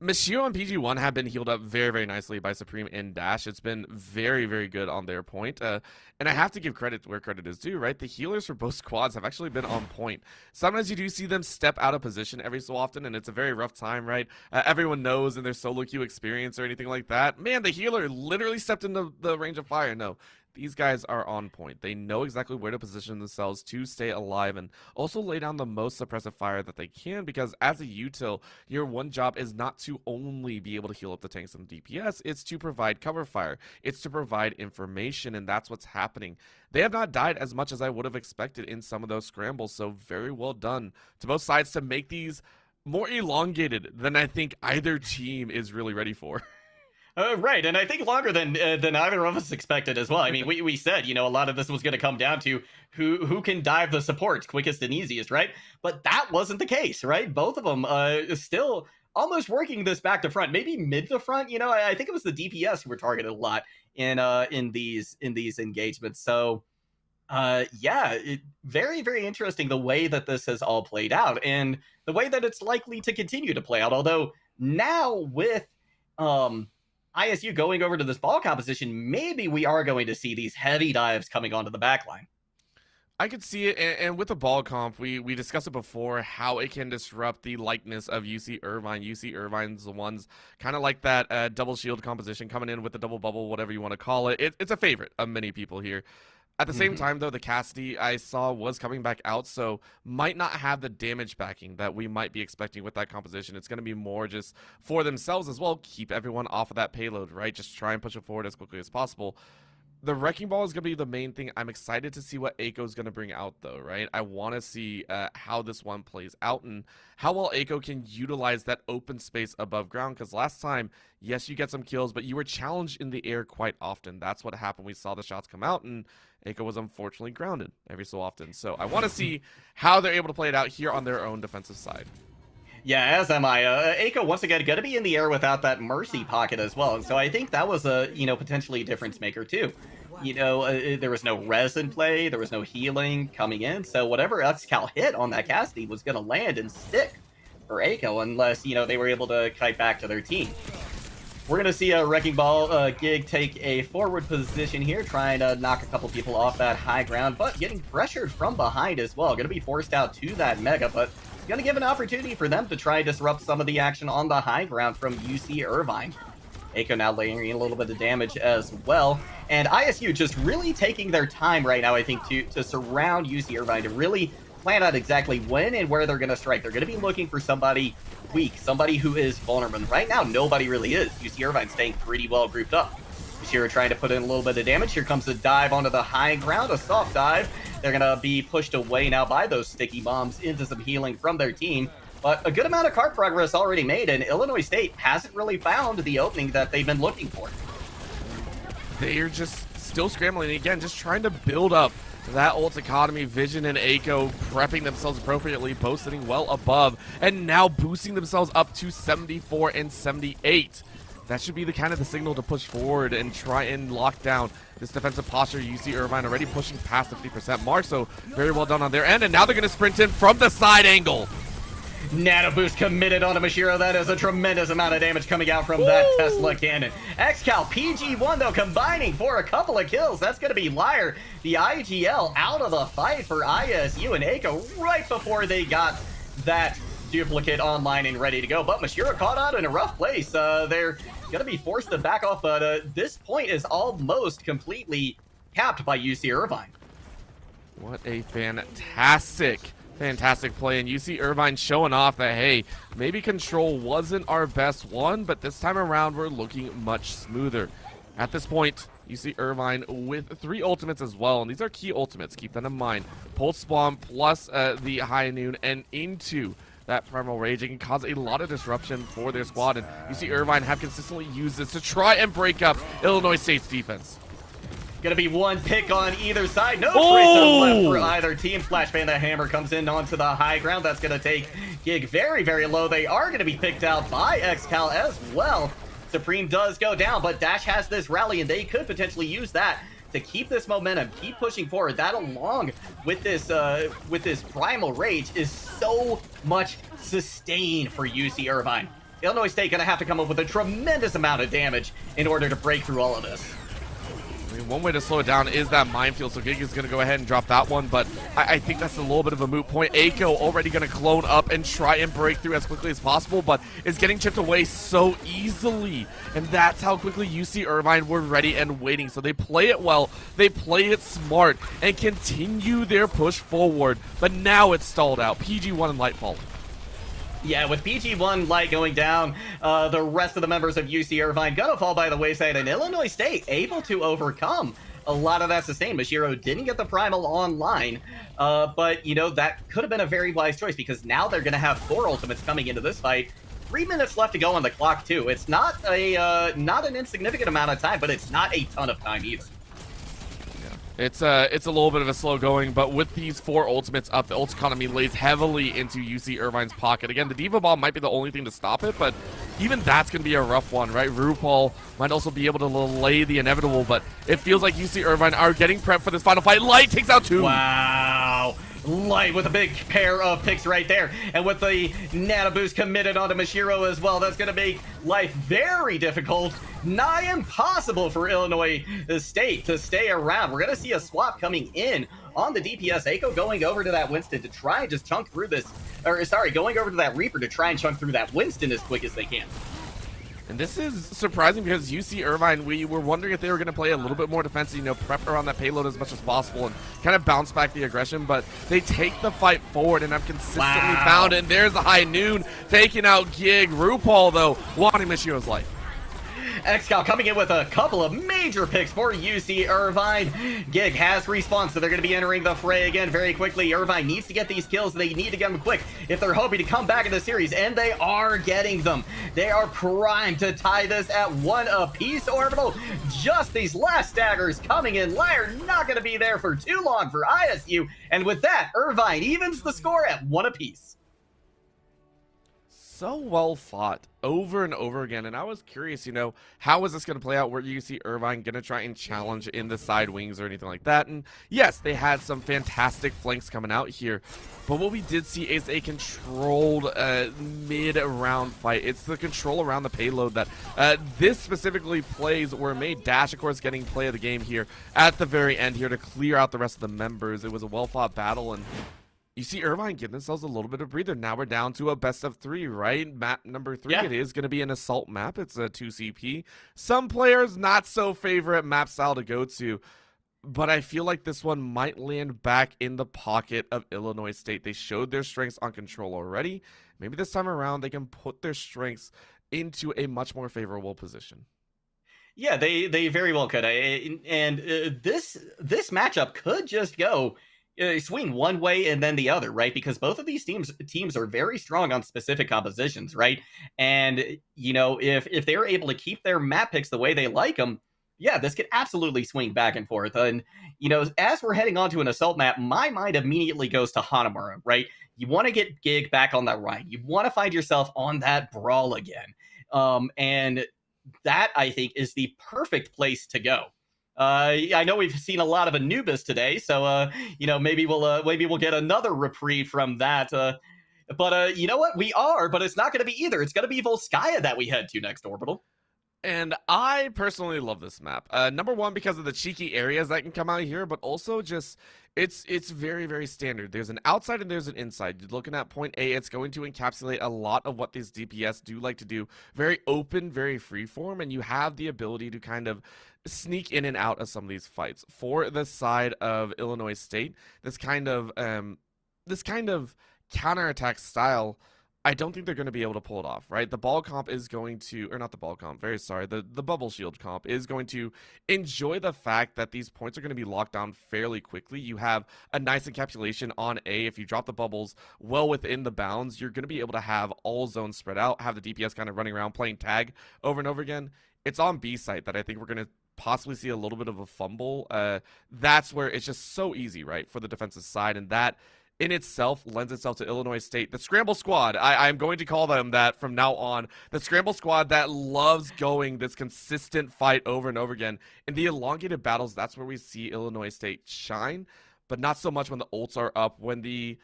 Mashiro and PG1 have been healed up very, very nicely by Supreme and Dash. It's been very, very good on their point. And I have to give credit where credit is due, right? The healers for both squads have actually been on point. Sometimes you do see them step out of position every so often, and it's a very rough time, right? Everyone knows in their solo queue experience or anything like that, man, the healer literally stepped into the range of fire. No. These guys are on point. They know exactly where to position themselves to stay alive and also lay down the most suppressive fire that they can, because as a util, your one job is not to only be able to heal up the tanks and DPS, it's to provide cover fire. It's to provide information, and that's what's happening. They have not died as much as I would have expected in some of those scrambles, so very well done to both sides to make these more elongated than I think either team is really ready for. Right, and I think longer than either of us expected as well. I mean, we said, you know, a lot of this was going to come down to who can dive the supports quickest and easiest, right? But that wasn't the case, right? Both of them still almost working this back to front, maybe mid to front. You know, I think it was the DPS who were targeted a lot in these engagements. So, yeah, very, very interesting the way that this has all played out and the way that it's likely to continue to play out. Although now with ISU going over to this ball composition, maybe we are going to see these heavy dives coming onto the backline. I could see it, and with the ball comp, we discussed it before, how it can disrupt the likeness of UC Irvine. UC Irvine's the ones kind of like that double shield composition coming in with the double bubble, whatever you want to call it. It's a favorite of many people here. At the same time, though, the Cassidy I saw was coming back out, so might not have the damage backing that we might be expecting with that composition. It's going to be more just for themselves as well. Keep everyone off of that payload, right? Just try and push it forward as quickly as possible. The Wrecking Ball is going to be the main thing. I'm excited to see what Aiko is going to bring out, though, right? I want to see how this one plays out and how well Aiko can utilize that open space above ground. Because last time, yes, you get some kills, but you were challenged in the air quite often. That's what happened. We saw the shots come out, and Aiko was unfortunately grounded every so often. So I want to see how they're able to play it out here on their own defensive side. Yeah, as am I. Aiko, once again, going to be in the air without that Mercy pocket as well. And so I think that was a, you know, potentially a difference maker too. You know, there was no res in play. There was no healing coming in. So whatever X-Cal hit on that Cassidy was going to land and stick for Aiko unless, you know, they were able to kite back to their team. We're going to see a Wrecking Ball Gig take a forward position here, trying to knock a couple people off that high ground, but getting pressured from behind as well. Going to be forced out to that Mega, but it's going to give an opportunity for them to try and disrupt some of the action on the high ground from UC Irvine. Aiko now layering in a little bit of damage as well. And ISU just really taking their time right now, I think, to surround UC Irvine, to really plan out exactly when and where they're going to strike. They're going to be looking for somebody weak, somebody who is vulnerable. And right now, nobody really is. UC Irvine staying pretty well grouped up. Mashiro trying to put in a little bit of damage. Here comes a dive onto the high ground, a soft dive. They're going to be pushed away now by those sticky bombs into some healing from their team. But a good amount of card progress already made, and Illinois State hasn't really found the opening that they've been looking for. They're just still scrambling. Again, just trying to build up that ult economy. Vision and Aiko prepping themselves appropriately, both sitting well above, and now boosting themselves up to 74 and 78. That should be the kind of the signal to push forward and try and lock down this defensive posture. UC Irvine already pushing past the 50% mark, so very well done on their end. And now they're going to sprint in from the side angle. Nano Boost committed onto Mashiro. That is a tremendous amount of damage coming out from that Tesla cannon. X-Cal, PG1, though, combining for a couple of kills. That's going to be Liar, the IGL, out of the fight for ISU and Aiko right before they got that duplicate online and ready to go. But Mashiro caught out in a rough place. They're going to be forced to back off, but this point is almost completely capped by UC Irvine. What a fantastic play, and UC Irvine showing off that, hey, maybe control wasn't our best one, but this time around we're looking much smoother. At this point, You see Irvine with 3 ultimates as well, and these are key ultimates. Keep that in mind. Pulse Spawn plus the High Noon and into that Primal Rage. It can cause a lot of disruption for their squad, and you see Irvine have consistently used this to try and break up Illinois State's defense. Gonna be one pick on either side. No trace left for either team. Flashbang, the hammer comes in onto the high ground. That's gonna take Gig very, very low. They are gonna be picked out by XCal as well. Supreme does go down, but Dash has this rally, and they could potentially use that to keep this momentum, keep pushing forward. That, along with this Primal Rage, is so much sustain for UC Irvine. Illinois State gonna have to come up with a tremendous amount of damage in order to break through all of this. I mean, one way to slow it down is that minefield, so Gig is going to go ahead and drop that one, but I think that's a little bit of a moot point. Aiko already going to clone up and try and break through as quickly as possible, but is getting chipped away so easily, and that's how quickly UC Irvine were ready and waiting. So they play it well, they play it smart, and continue their push forward, but now it's stalled out. PG1 and Lightfall. Yeah, with PG1 Light going down, the rest of the members of UC Irvine gonna fall by the wayside, and Illinois State able to overcome a lot of that sustain. Mashiro didn't get the Primal online, but, you know, that could have been a very wise choice, because now they're gonna have 4 ultimates coming into this fight. 3 minutes left to go on the clock, too. It's not not an insignificant amount of time, but it's not a ton of time either. It's a little bit of a slow going, but with these 4 ultimates up, the ult economy lays heavily into UC Irvine's pocket. Again, the Diva Bomb might be the only thing to stop it, but even that's going to be a rough one, right? RuPaul might also be able to delay the inevitable, but it feels like UC Irvine are getting prepped for this final fight. Light takes out 2. Wow. Light with a big pair of picks right there. And with the Nano Boost committed onto Mashiro as well, that's going to make life very difficult. Nigh impossible for Illinois State to stay around. We're going to see a swap coming in on the DPS. Aiko going over to that Winston to try and just chunk through this. Or, sorry, going over to that Reaper to try and chunk through that Winston as quick as they can. And this is surprising because UC Irvine, we were wondering if they were going to play a little bit more defensive, you know, prep around that payload as much as possible and kind of bounce back the aggression, but they take the fight forward and have consistently found it. And there's the High Noon taking out Gig. RuPaul, though, wanting Mashiro's life. XCal coming in with a couple of major picks for UC Irvine. Gig has respawned, so they're going to be entering the fray again very quickly. Irvine needs to get these kills. They need to get them quick if they're hoping to come back in the series, and they are getting them. They are primed to tie this at 1 apiece. Orbital, just these last daggers coming in. Liar not going to be there for too long for ISU, and with that, Irvine evens the score at 1 apiece. So well fought over and over again, and I was curious, you know, how is this going to play out? Where you see Irvine going to try and challenge in the side wings or anything like that? And yes, they had some fantastic flanks coming out here, but what we did see is a controlled mid-round fight. It's the control around the payload that this specifically plays were made. Dash, of course, getting play of the game here at the very end here to clear out the rest of the members. It was a well-fought battle, and you see Irvine give themselves a little bit of breather. Now we're down to a best of 3, right? Map number 3, yeah. It is going to be an assault map. It's a 2CP. Some players not so favorite map style to go to, but I feel like this one might land back in the pocket of Illinois State. They showed their strengths on control already. Maybe this time around they can put their strengths into a much more favorable position. Yeah, they very well could. And this matchup could just go swing one way and then the other, right? Because both of these teams are very strong on specific compositions, right? And, you know, if they're able to keep their map picks the way they like them, yeah, this could absolutely swing back and forth. And, you know, as we're heading onto an assault map, my mind immediately goes to Hanamura, right? You want to get Gig back on that ride. You want to find yourself on that brawl again. And that, I think, is the perfect place to go. I know we've seen a lot of Anubis today, so you know, maybe we'll get another reprieve from that. But you know what? But it's not going to be either. It's going to be Volskaya that we head to next, Orbital. And I personally love this map. Number one, because of the cheeky areas that can come out here, but also just it's very, very standard. There's an outside and there's an inside. You're looking at point A, it's going to encapsulate a lot of what these DPS do like to do. Very open, very freeform, and you have the ability to kind of sneak in and out of some of these fights. For the side of Illinois State, this kind of counterattack style I don't think they're going to be able to pull it off, right? The ball comp is going to, or not the ball comp, very sorry, the bubble shield comp is going to enjoy the fact that these points are going to be locked down fairly quickly. You have a nice encapsulation on A. If you drop the bubbles well within the bounds, you're going to be able to have all zones spread out, have the DPS kind of running around playing tag over and over again. It's on B site that I think we're going to possibly see a little bit of a fumble. That's where it's just so easy, right, for the defensive side, and that in itself lends itself to Illinois State, the scramble squad. I'm going to call them that from now on. The scramble squad that loves going this consistent fight over and over again. In the elongated battles, that's where we see Illinois State shine, but not so much when the ults are up, when the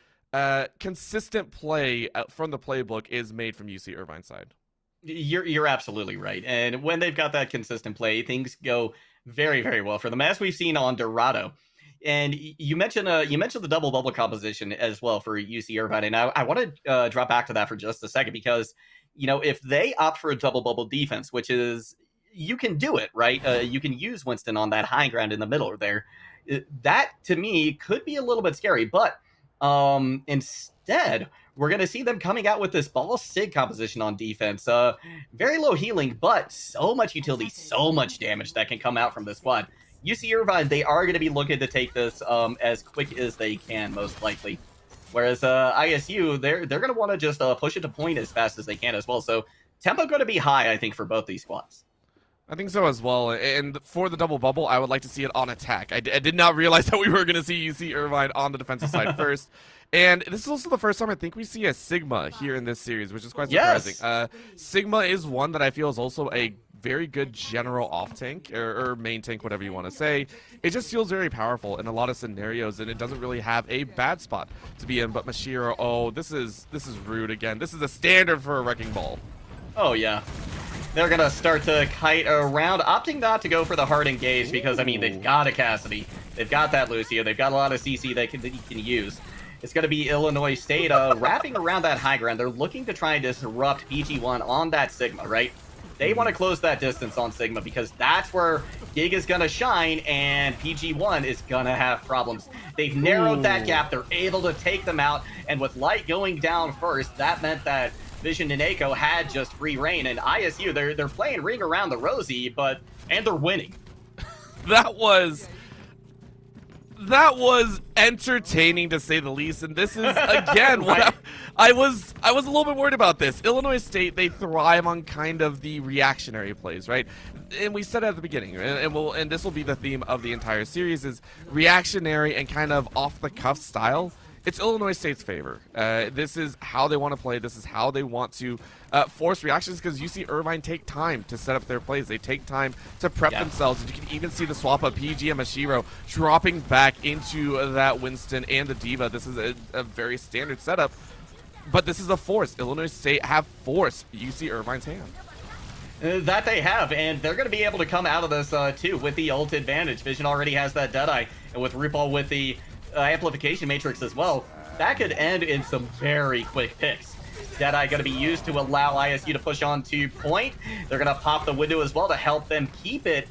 consistent play from the playbook is made from UC Irvine side. You're absolutely right. And when they've got that consistent play, things go very, very well for them, as we've seen on Dorado. And you mentioned the double bubble composition as well for UC Irvine, and I want to drop back to that for just a second, because if they opt for a double bubble defense, which is, you can do it, right? You can use Winston on that high ground in the middle there. That to me could be a little bit scary, but instead we're going to see them coming out with this ball sig composition on defense. Very low healing, but so much utility, so much damage that can come out from this squad. UC Irvine, they are going to be looking to take this as quick as they can, most likely. Whereas ISU, they're going to want to just push it to point as fast as they can as well. So tempo going to be high, I think, for both these squads. I think so as well. And for the double bubble, I would like to see it on attack. I did not realize that we were going to see UC Irvine on the defensive side first. And this is also the first time I think we see a Sigma here in this series, which is quite surprising. Yes. Sigma is one that I feel is also a very good general off tank or main tank, whatever you want to say. It just feels very powerful in a lot of scenarios, and it doesn't really have a bad spot to be in. But Mashiro, oh, this is rude again. This is a standard for a wrecking ball. Oh yeah, they're gonna start to kite around, opting not to go for the hard engage because I mean they've got a Cassidy, they've got that Lucio, they've got a lot of CC that you can use. It's going to be Illinois State wrapping around that high ground. They're looking to try and disrupt PG1 on that Sigma, right? They want to close that distance on Sigma because that's where Gig is going to shine and PG1 is going to have problems. They've narrowed that gap. They're able to take them out. And with Light going down first, that meant that Vision and Echo had just free reign. And ISU, they're playing Ring Around the Rosie, and they're winning. That was entertaining to say the least, and this is again what I was a little bit worried about this. Illinois State, they thrive on kind of the reactionary plays, right? And we said it at the beginning, and this will be the theme of the entire series, is reactionary and kind of off the cuff style. It's Illinois State's favor. This is how they want to play. This is how they want to force reactions, because you see Irvine take time to set up their plays. They take time to prep themselves. And you can even see the swap of PG and Mashiro dropping back into that Winston and the Diva. This is a very standard setup, but this is a force. Illinois State have forced UC Irvine's hand. That they have, and they're going to be able to come out of this too with the ult advantage. Vision already has that Deadeye, and with RuPaul with the amplification matrix as well, that could end in some very quick picks. Deadeye going to be used to allow ISU to push on to point. They're going to pop the window as well to help them keep it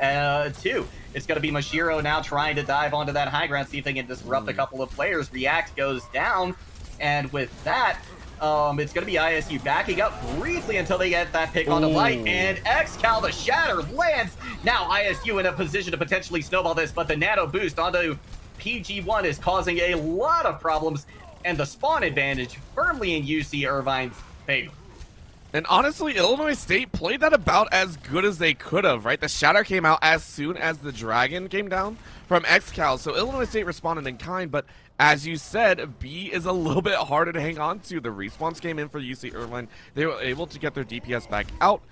too. It's going to be Mashiro now trying to dive onto that high ground, see if they can disrupt a couple of players. React goes down, and with that, it's going to be ISU backing up briefly until they get that pick on the Light, and Xcal, the Shatter, lands. Now ISU in a position to potentially snowball this, but the nano boost onto PG1 is causing a lot of problems, and the spawn advantage firmly in UC Irvine's favor. And honestly, Illinois State played that about as good as they could have, right? The Shatter came out as soon as the Dragon came down from Xcal, so Illinois State responded in kind, but as you said, B is a little bit harder to hang on to. The respawns came in for UC Irvine. They were able to get their DPS back out,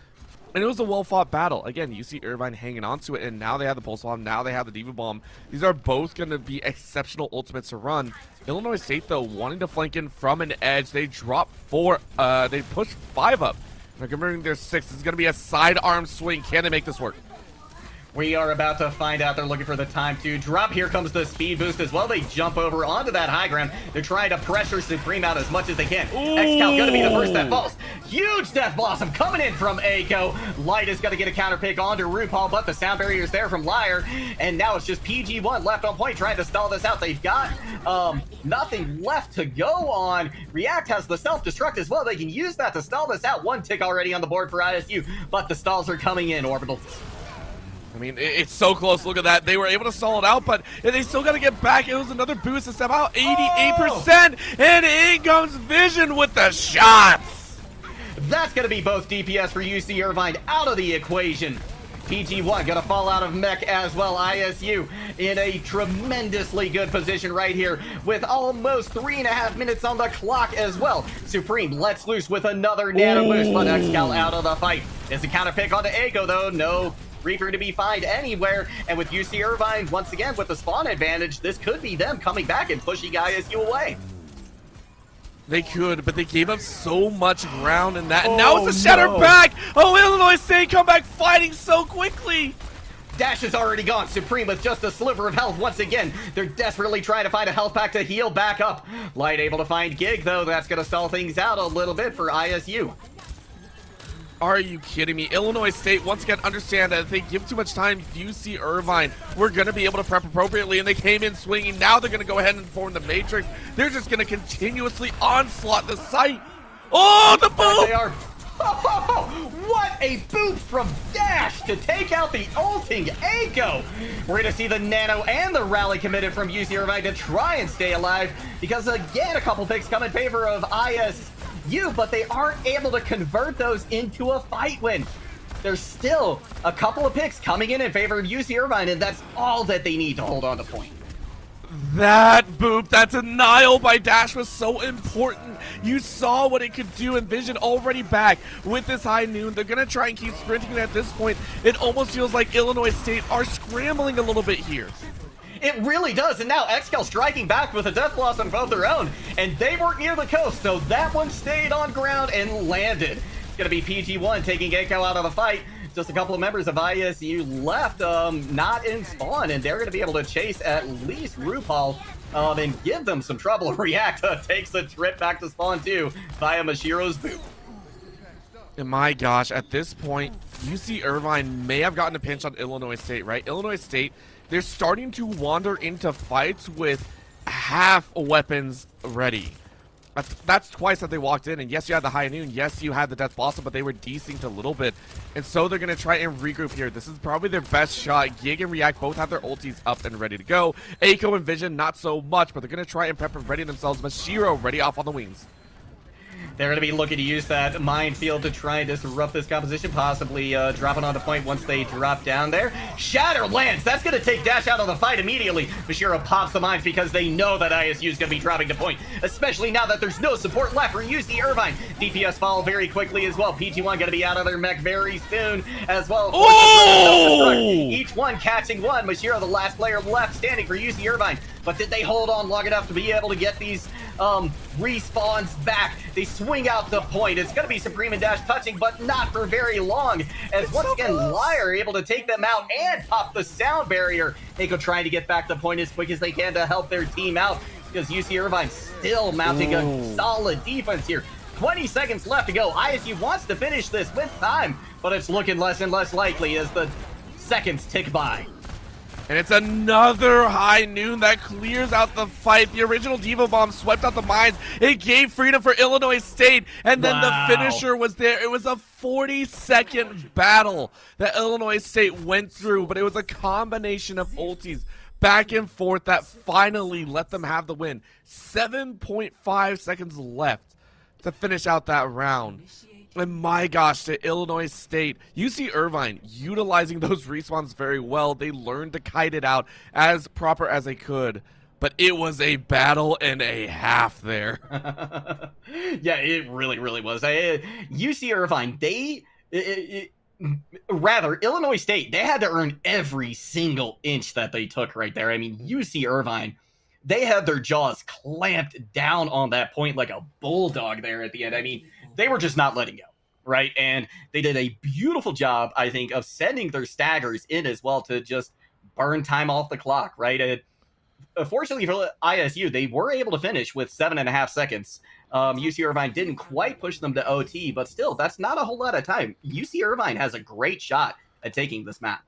and it was a well-fought battle. Again, UC Irvine hanging on to it, and now they have the Pulse Bomb, now they have the Diva Bomb. These are both going to be exceptional ultimates to run. Illinois State, though, wanting to flank in from an edge. They drop 4, they push 5 up. They're converting their 6. This is going to be a sidearm swing. Can they make this work? We are about to find out. They're looking for the time to drop. Here comes the speed boost as well. They jump over onto that high ground. They're trying to pressure Supreme out as much as they can. Xcal going to be the first that falls. Huge Death Blossom coming in from Aiko. Light is going to get a counter pick onto RuPaul, but the sound barrier is there from Liar. And now it's just PG1 left on point trying to stall this out. They've got nothing left to go on. React has the self-destruct as well. They can use that to stall this out. One tick already on the board for ISU, but the stalls are coming in, Orbital. I mean, it's so close. Look at that. They were able to stall it out, but they still got to get back. It was another boost to step out. 88%. And in comes Vision with the shots. That's going to be both DPS for UC Irvine out of the equation. PG1 going to fall out of mech as well. ISU in a tremendously good position right here with almost 3.5 minutes on the clock as well. Supreme lets loose with another nano boost, but Xcal out of the fight. It's a counter pick onto Aiko though. No Reaper to be found anywhere, and with UC Irvine once again with the spawn advantage, this could be them coming back and pushing ISU away. They could, but they gave up so much ground in that. And now it's a shatter back. Oh, Illinois State come back fighting so quickly. Dash is already gone. Supreme with just a sliver of health once again. They're desperately trying to find a health pack to heal back up. Light able to find Gig though. That's going to stall things out a little bit for ISU. Are you kidding me? Illinois State, once again, understand that if they give too much time, UC Irvine, we're going to be able to prep appropriately, and they came in swinging. Now they're going to go ahead and form the Matrix. They're just going to continuously onslaught the site. Oh, the boom! They are. Oh, what a boot from Dash to take out the ulting Aiko. We're going to see the Nano and the Rally committed from UC Irvine to try and stay alive, because again, a couple picks come in favor of ISU, but they aren't able to convert those into a fight win. There's still a couple of picks coming in favor of UC Irvine, and that's all that they need to hold on to point. That boop, that denial by Dash was so important. You saw what it could do, and Vision already back with this high noon. They're going to try and keep sprinting at this point. It almost feels like Illinois State are scrambling a little bit here. It really does, and now Xcal striking back with a Death Blossom of their own, and they weren't near the coast, so that one stayed on ground and landed. It's going to be PG1 taking Aiko out of the fight. Just a couple of members of ISU left, not in spawn, and they're going to be able to chase at least RuPaul and give them some trouble. React takes a trip back to spawn too via Mashiro's boot. And my gosh, at this point, UC Irvine may have gotten a pinch on Illinois State, right? Illinois State, they're starting to wander into fights with half weapons ready. That's twice that they walked in, and yes, you had the high noon, yes, you had the Death Blossom, but they were desynced a little bit, and so they're going to try and regroup here. This is probably their best shot. Gig and React both have their ultis up and ready to go. Aiko and Vision, not so much, but they're going to try and prep and ready themselves. Mashiro ready off on the wings. They're going to be looking to use that minefield to try and disrupt this composition, possibly dropping on the point once they drop down there. Shatter lands. That's going to take Dash out of the fight immediately. Mashiro pops the mines because they know that ISU is going to be dropping to point, especially now that there's no support left for UC Irvine. DPS fall very quickly as well. PG1 going to be out of their mech very soon as well. Oh! Each one catching one. Mashiro, the last player left standing for UC Irvine. But did they hold on long enough to be able to get these respawns back? They swing out the point. It's going to be Supreme and Dash touching, but not for very long. As once again, Liar able to take them out and pop the sound barrier. Aiko trying to get back the point as quick as they can to help their team out, because UC Irvine still mounting a solid defense here. 20 seconds left to go. ISU wants to finish this with time, but it's looking less and less likely as the seconds tick by. And it's another high noon that clears out the fight. The original Diva Bomb swept out the mines. It gave freedom for Illinois State. And then the finisher was there. It was a 40-second battle that Illinois State went through. But it was a combination of ultis back and forth that finally let them have the win. 7.5 seconds left to finish out that round. And my gosh, to Illinois State, UC Irvine utilizing those respawns very well. They learned to kite it out as proper as they could. But it was a battle and a half there. Yeah, it really, really was. UC Irvine, rather, Illinois State, they had to earn every single inch that they took right there. I mean, UC Irvine, they had their jaws clamped down on that point like a bulldog there at the end. I mean, they were just not letting go, right? And they did a beautiful job, I think, of sending their staggers in as well to just burn time off the clock, right? Fortunately for ISU, they were able to finish with 7.5 seconds UC Irvine didn't quite push them to OT, but still, that's not a whole lot of time. UC Irvine has a great shot at taking this map.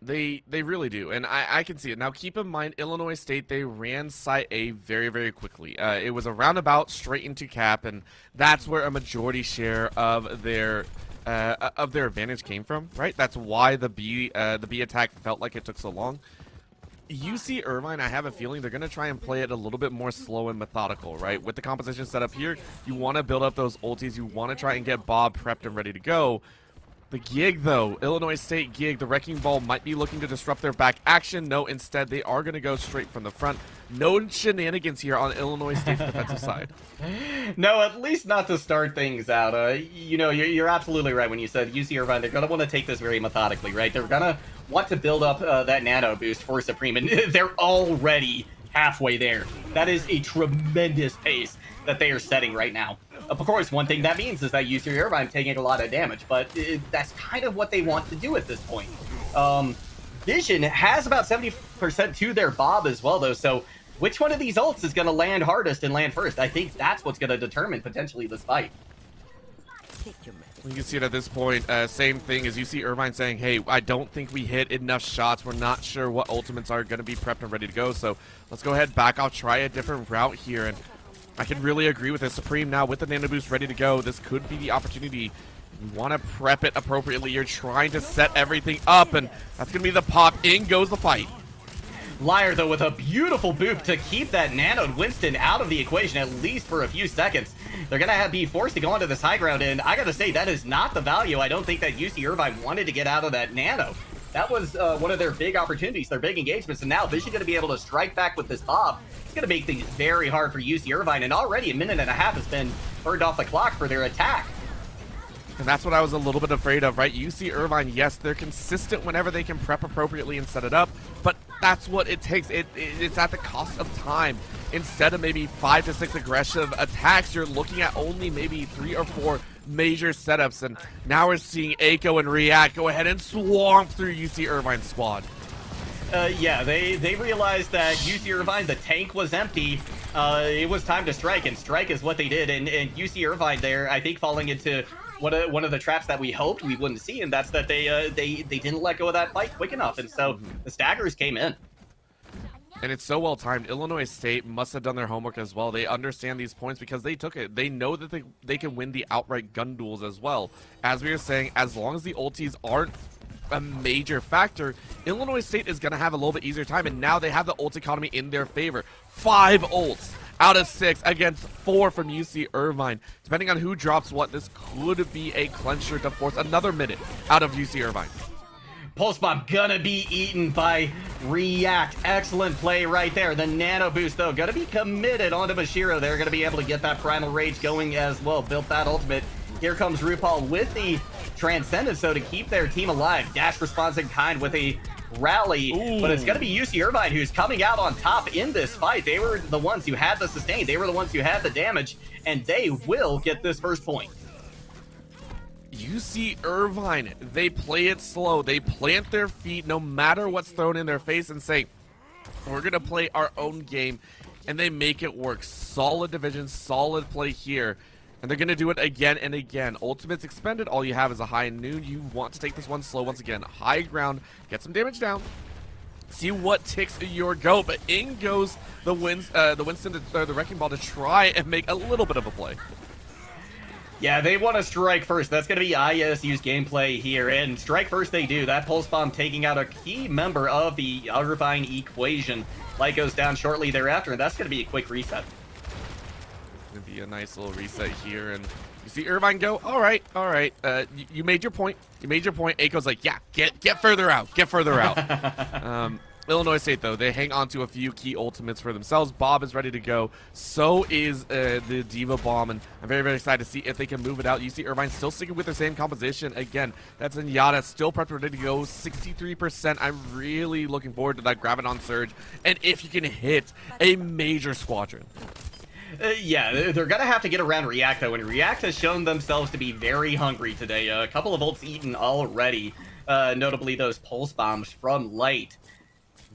They really do, and I can see it. Now, keep in mind, Illinois State, they ran Site A very, very quickly. It was a roundabout straight into cap, and that's where a majority share of their advantage came from, right? That's why the B attack felt like it took so long. UC Irvine, I have a feeling they're going to try and play it a little bit more slow and methodical, right? With the composition set up here, you want to build up those ultis. You want to try and get Bob prepped and ready to go. The Gig, though, Illinois State Gig, the Wrecking Ball might be looking to disrupt their back action. No, instead, they are going to go straight from the front. No shenanigans here on Illinois State's defensive side. No, at least not to start things out. You're absolutely right when you said UC Irvine, they're going to want to take this very methodically, right? They're going to want to build up that nano boost for Supreme, and they're already halfway there. That is a tremendous pace that they are setting right now. Of course, one thing that means is that UC Irvine taking a lot of damage, but that's kind of what they want to do at this point. Vision has about 70% to their Bob as well, though, so which one of these ults is going to land hardest and land first? I think that's what's going to determine potentially this fight. You can see it at this point, same thing as UC Irvine saying, hey, I don't think we hit enough shots. We're not sure what ultimates are going to be prepped and ready to go, so let's go ahead, back off, try a different route here, and I can really agree with this. Supreme now with the nano boost ready to go. This could be the opportunity. You want to prep it appropriately. You're trying to set everything up, and that's going to be the pop. In goes the fight. Liar, though, with a beautiful boop to keep that nanoed Winston out of the equation, at least for a few seconds. They're going to be forced to go onto this high ground, and I got to say, that is not the value. I don't think that UC Irvine wanted to get out of that nano. That was one of their big opportunities, their big engagements, and now Vision going to be able to strike back with this Bob. It's going to make things very hard for UC Irvine, and already a minute and a half has been burned off the clock for their attack. And that's what I was a little bit afraid of, right? UC Irvine, yes, they're consistent whenever they can prep appropriately and set it up, but that's what it takes. It's at the cost of time. Instead of maybe 5 to 6 aggressive attacks, you're looking at only maybe 3 or 4 major setups, and now we're seeing Aiko and React go ahead and swamp through UC Irvine's squad. Yeah, they realized that UC Irvine, the tank was empty. It was time to strike, and strike is what they did, and UC Irvine there, I think, falling into one of the traps that we hoped we wouldn't see, and that's that they didn't let go of that fight quick enough, and so the staggers came in. And it's so well timed. Illinois State must have done their homework as well. They understand these points because they took it. They know that they can win the outright gun duels as well. As we were saying, as long as the ultis aren't a major factor, Illinois State is going to have a little bit easier time, and now they have the ult economy in their favor. 5 ults out of 6 against 4 from UC Irvine. Depending on who drops what, this could be a clincher to force another minute out of UC Irvine. Pulse Bomb gonna be eaten by React. Excellent play right there. The nano boost, though, gonna be committed onto Mashiro. They're gonna be able to get that Primal Rage going as well. Built that ultimate. Here comes RuPaul with the Transcendence, so to keep their team alive. Dash responds in kind with a rally. Ooh. But it's gonna be UC Irvine who's coming out on top in this fight. They were the ones who had the sustain. They were the ones who had the damage, and they will get this first point. UC Irvine, they play it slow. They plant their feet no matter what's thrown in their face and say, we're going to play our own game, and they make it work. Solid division, solid play here, and they're going to do it again and again. Ultimates expended, all you have is a high noon. You want to take this one slow once again. High ground, get some damage down. See what ticks your goat, but in goes the Winston, the Wrecking Ball to try and make a little bit of a play. Yeah, they want to strike first. That's going to be ISU's gameplay here, and strike first they do. That Pulse Bomb taking out a key member of the Irvine equation. Light goes down shortly thereafter, and that's going to be a quick reset. Going to be a nice little reset here, and you see Irvine go, all right. You made your point. You made your point. Aiko's like, yeah, get further out. Get further out. Illinois State, though, they hang on to a few key ultimates for themselves. Bob is ready to go. So is the Diva Bomb, and I'm very, very excited to see if they can move it out. You see Irvine still sticking with the same composition. Again, that's Zenyatta, still prepped, ready to go, 63%. I'm really looking forward to that Graviton Surge, and if you can hit a major squadron. Yeah, they're going to have to get around React, though, and React has shown themselves to be very hungry today. A couple of ults eaten already, notably those Pulse Bombs from Light.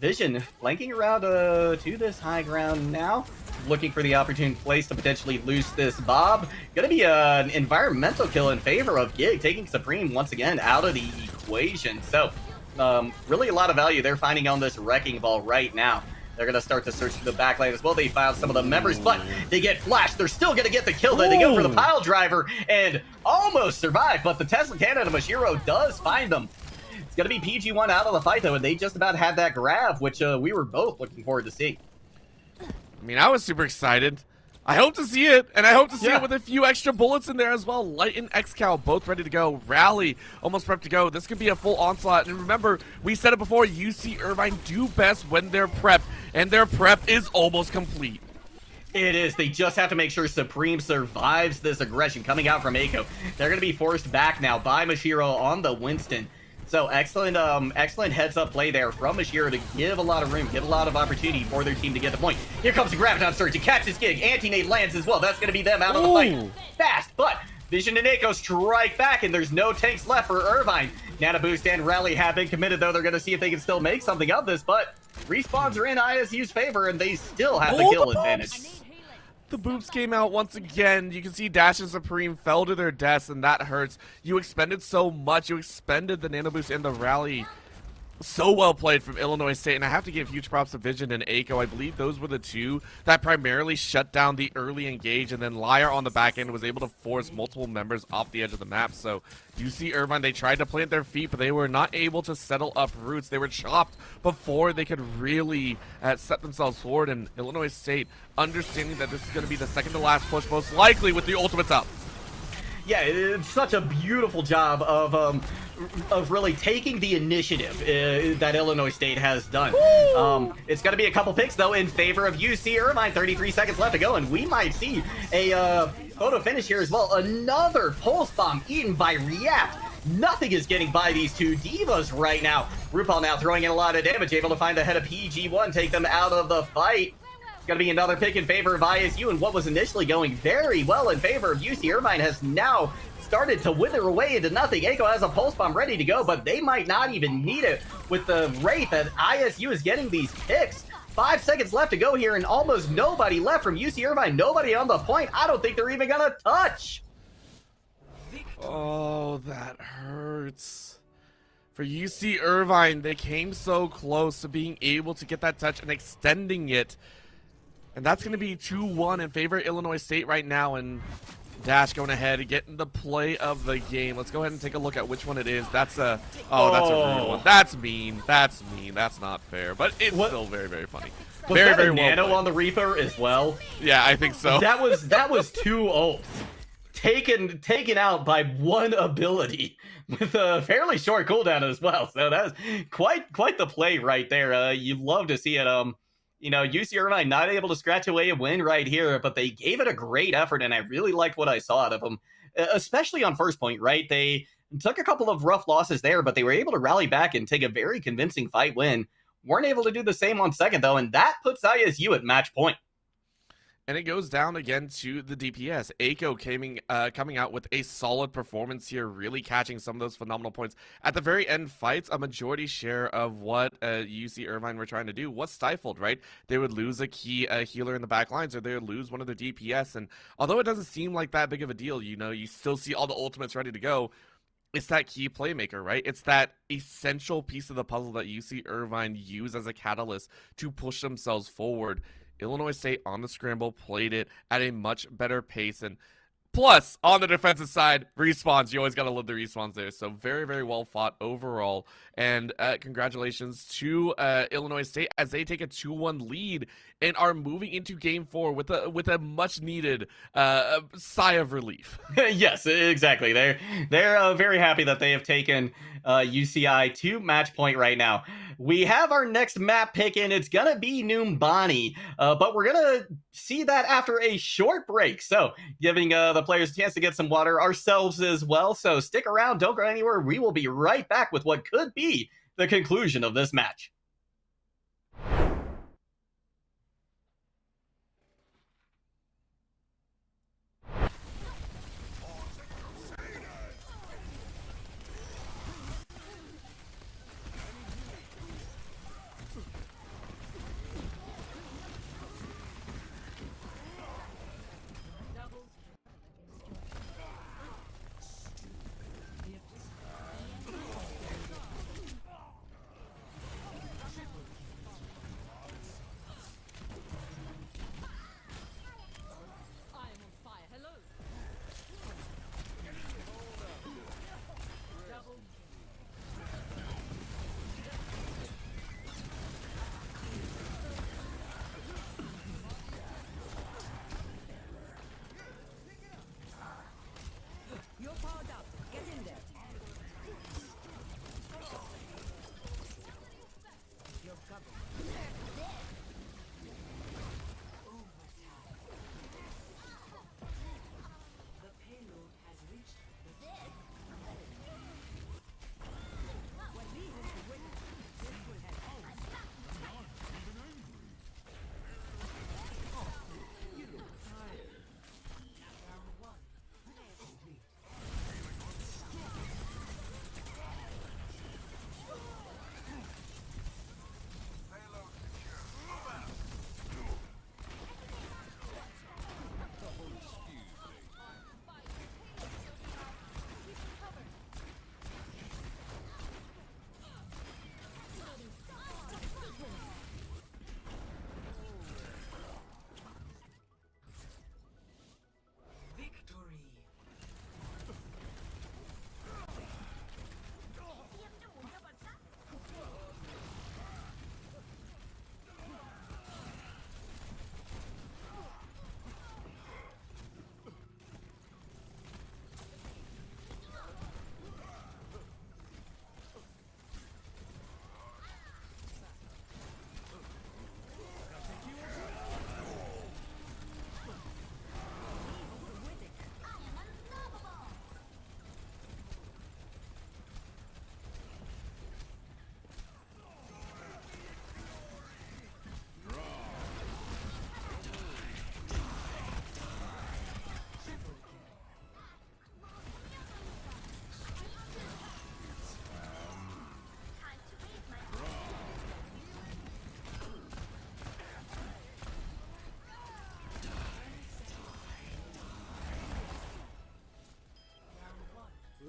Vision flanking around to this high ground now, looking for the opportune place to potentially loose this Bob. Gonna be an environmental kill in favor of Gig, taking Supreme once again out of the equation. So really a lot of value they're finding on this Wrecking Ball right now. They're going to start to search through the backline as well. They found some of the members, but they get flashed. They're still going to get the kill. Then they go for the pile driver and almost survive, but the Tesla Canada Mashiro does find them. It's going to be PG1 out of the fight, though, and they just about had that grab, which we were both looking forward to see. I mean, I was super excited. I hope to see it, and I hope to see it with a few extra bullets in there as well. Light and XCal both ready to go. Rally almost prepped to go. This could be a full onslaught. And remember, we said it before, UC Irvine do best when they're prepped, and their prep is almost complete. It is. They just have to make sure Supreme survives this aggression coming out from Aiko. They're going to be forced back now by Mashiro on the Winston. So excellent heads up play there from Mashiro to give a lot of room, give a lot of opportunity for their team to get the point. Here comes the Graviton Surge to catch this Gig. Anti-nade lands as well. That's going to be them out of the fight. Fast, but Vision and Aiko strike back, and there's no tanks left for Irvine. Nana Boost and Rally have been committed, though. They're going to see if they can still make something of this, but respawns are in ISU's favor, and they still have the kill advantage. The boops came out once again. You can see Dash and Supreme fell to their deaths, and that hurts. You expended so much. You expended the nano boost and the rally. So well played from Illinois State, and I have to give huge props to Vision and Aiko. I believe those were the two that primarily shut down the early engage, and then Liar on the back end was able to force multiple members off the edge of the map. So you see Irvine, they tried to plant their feet, but they were not able to settle up roots. They were chopped before they could really set themselves forward, and Illinois State, understanding that this is going to be the second to last push, most likely with the ultimates up. Yeah, it's such a beautiful job of really taking the initiative that Illinois State has done. It's going to be a couple picks, though, in favor of UC Irvine. 33 seconds left to go, and we might see a photo finish here as well. Another pulse bomb eaten by React. Nothing is getting by these two divas right now. RuPaul now throwing in a lot of damage, able to find the head of PG1, take them out of the fight. Going to be another pick in favor of ISU, and what was initially going very well in favor of UC Irvine has now started to wither away into nothing. Aiko has a pulse bomb ready to go, but they might not even need it with the rate that ISU is getting these picks. 5 seconds left to go here, and almost nobody left from UC Irvine. Nobody on the point. I don't think they're even going to touch. Oh, that hurts. For UC Irvine, they came so close to being able to get that touch and extending it. And that's going to be 2-1 in favor of Illinois State right now. And Dash going ahead and getting the play of the game. Let's go ahead and take a look at which one it is. That's a... Oh, that's a rude one. That's mean. That's mean. That's not fair. But it's still very, very funny. Was very, that very a well nano played. on the Reaper as well? Yeah, I think so. That was two ults. Taken out by one ability with a fairly short cooldown as well. So that's quite the play right there. You love to see it. You know, UC Irvine not able to scratch away a win right here, but they gave it a great effort, and I really liked what I saw out of them, especially on first point, right? They took a couple of rough losses there, but they were able to rally back and take a very convincing fight win. Weren't able to do the same on second, though, and that puts ISU at match point. And it goes down again to the DPS. Aiko coming out with a solid performance here, really catching some of those phenomenal points. At the very end fights, a majority share of what UC Irvine were trying to do was stifled, right? They would lose a key healer in the back lines, or they would lose one of their DPS. And although it doesn't seem like that big of a deal, you know, you still see all the ultimates ready to go. It's that key playmaker, right? It's that essential piece of the puzzle that UC Irvine use as a catalyst to push themselves forward. Illinois State on the scramble played it at a much better pace, and plus on the defensive side, respawns. You always got to love the respawns there. So very, very well fought overall, and congratulations to Illinois State as they take a 2-1 lead and are moving into Game 4 with a much needed sigh of relief. Yes, exactly. They're very happy that they have taken UCI to match point right now. We have our next map pick, and it's going to be Numbani, but we're going to see that after a short break. So giving the players a chance to get some water, ourselves as well. So stick around. Don't go anywhere. We will be right back with what could be the conclusion of this match. Powered up. Get in there. You're covered. The payload has reached the when we hit the win, this will have holes. You look tired. Round one. Complete. Victory.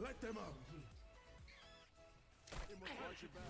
Let them up. It must watch your back.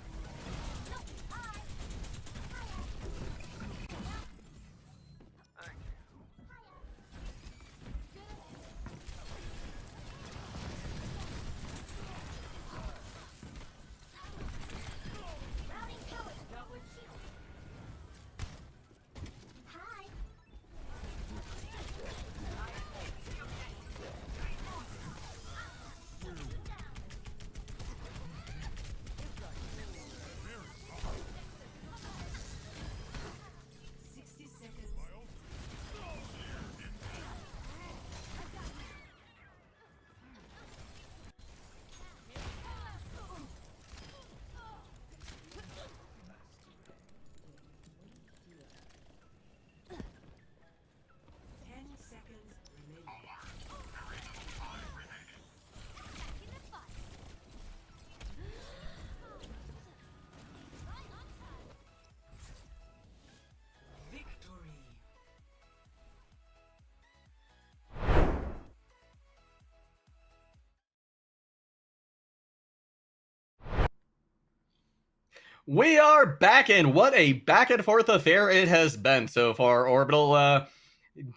We are back, and what a back and forth affair it has been so far, Orbital.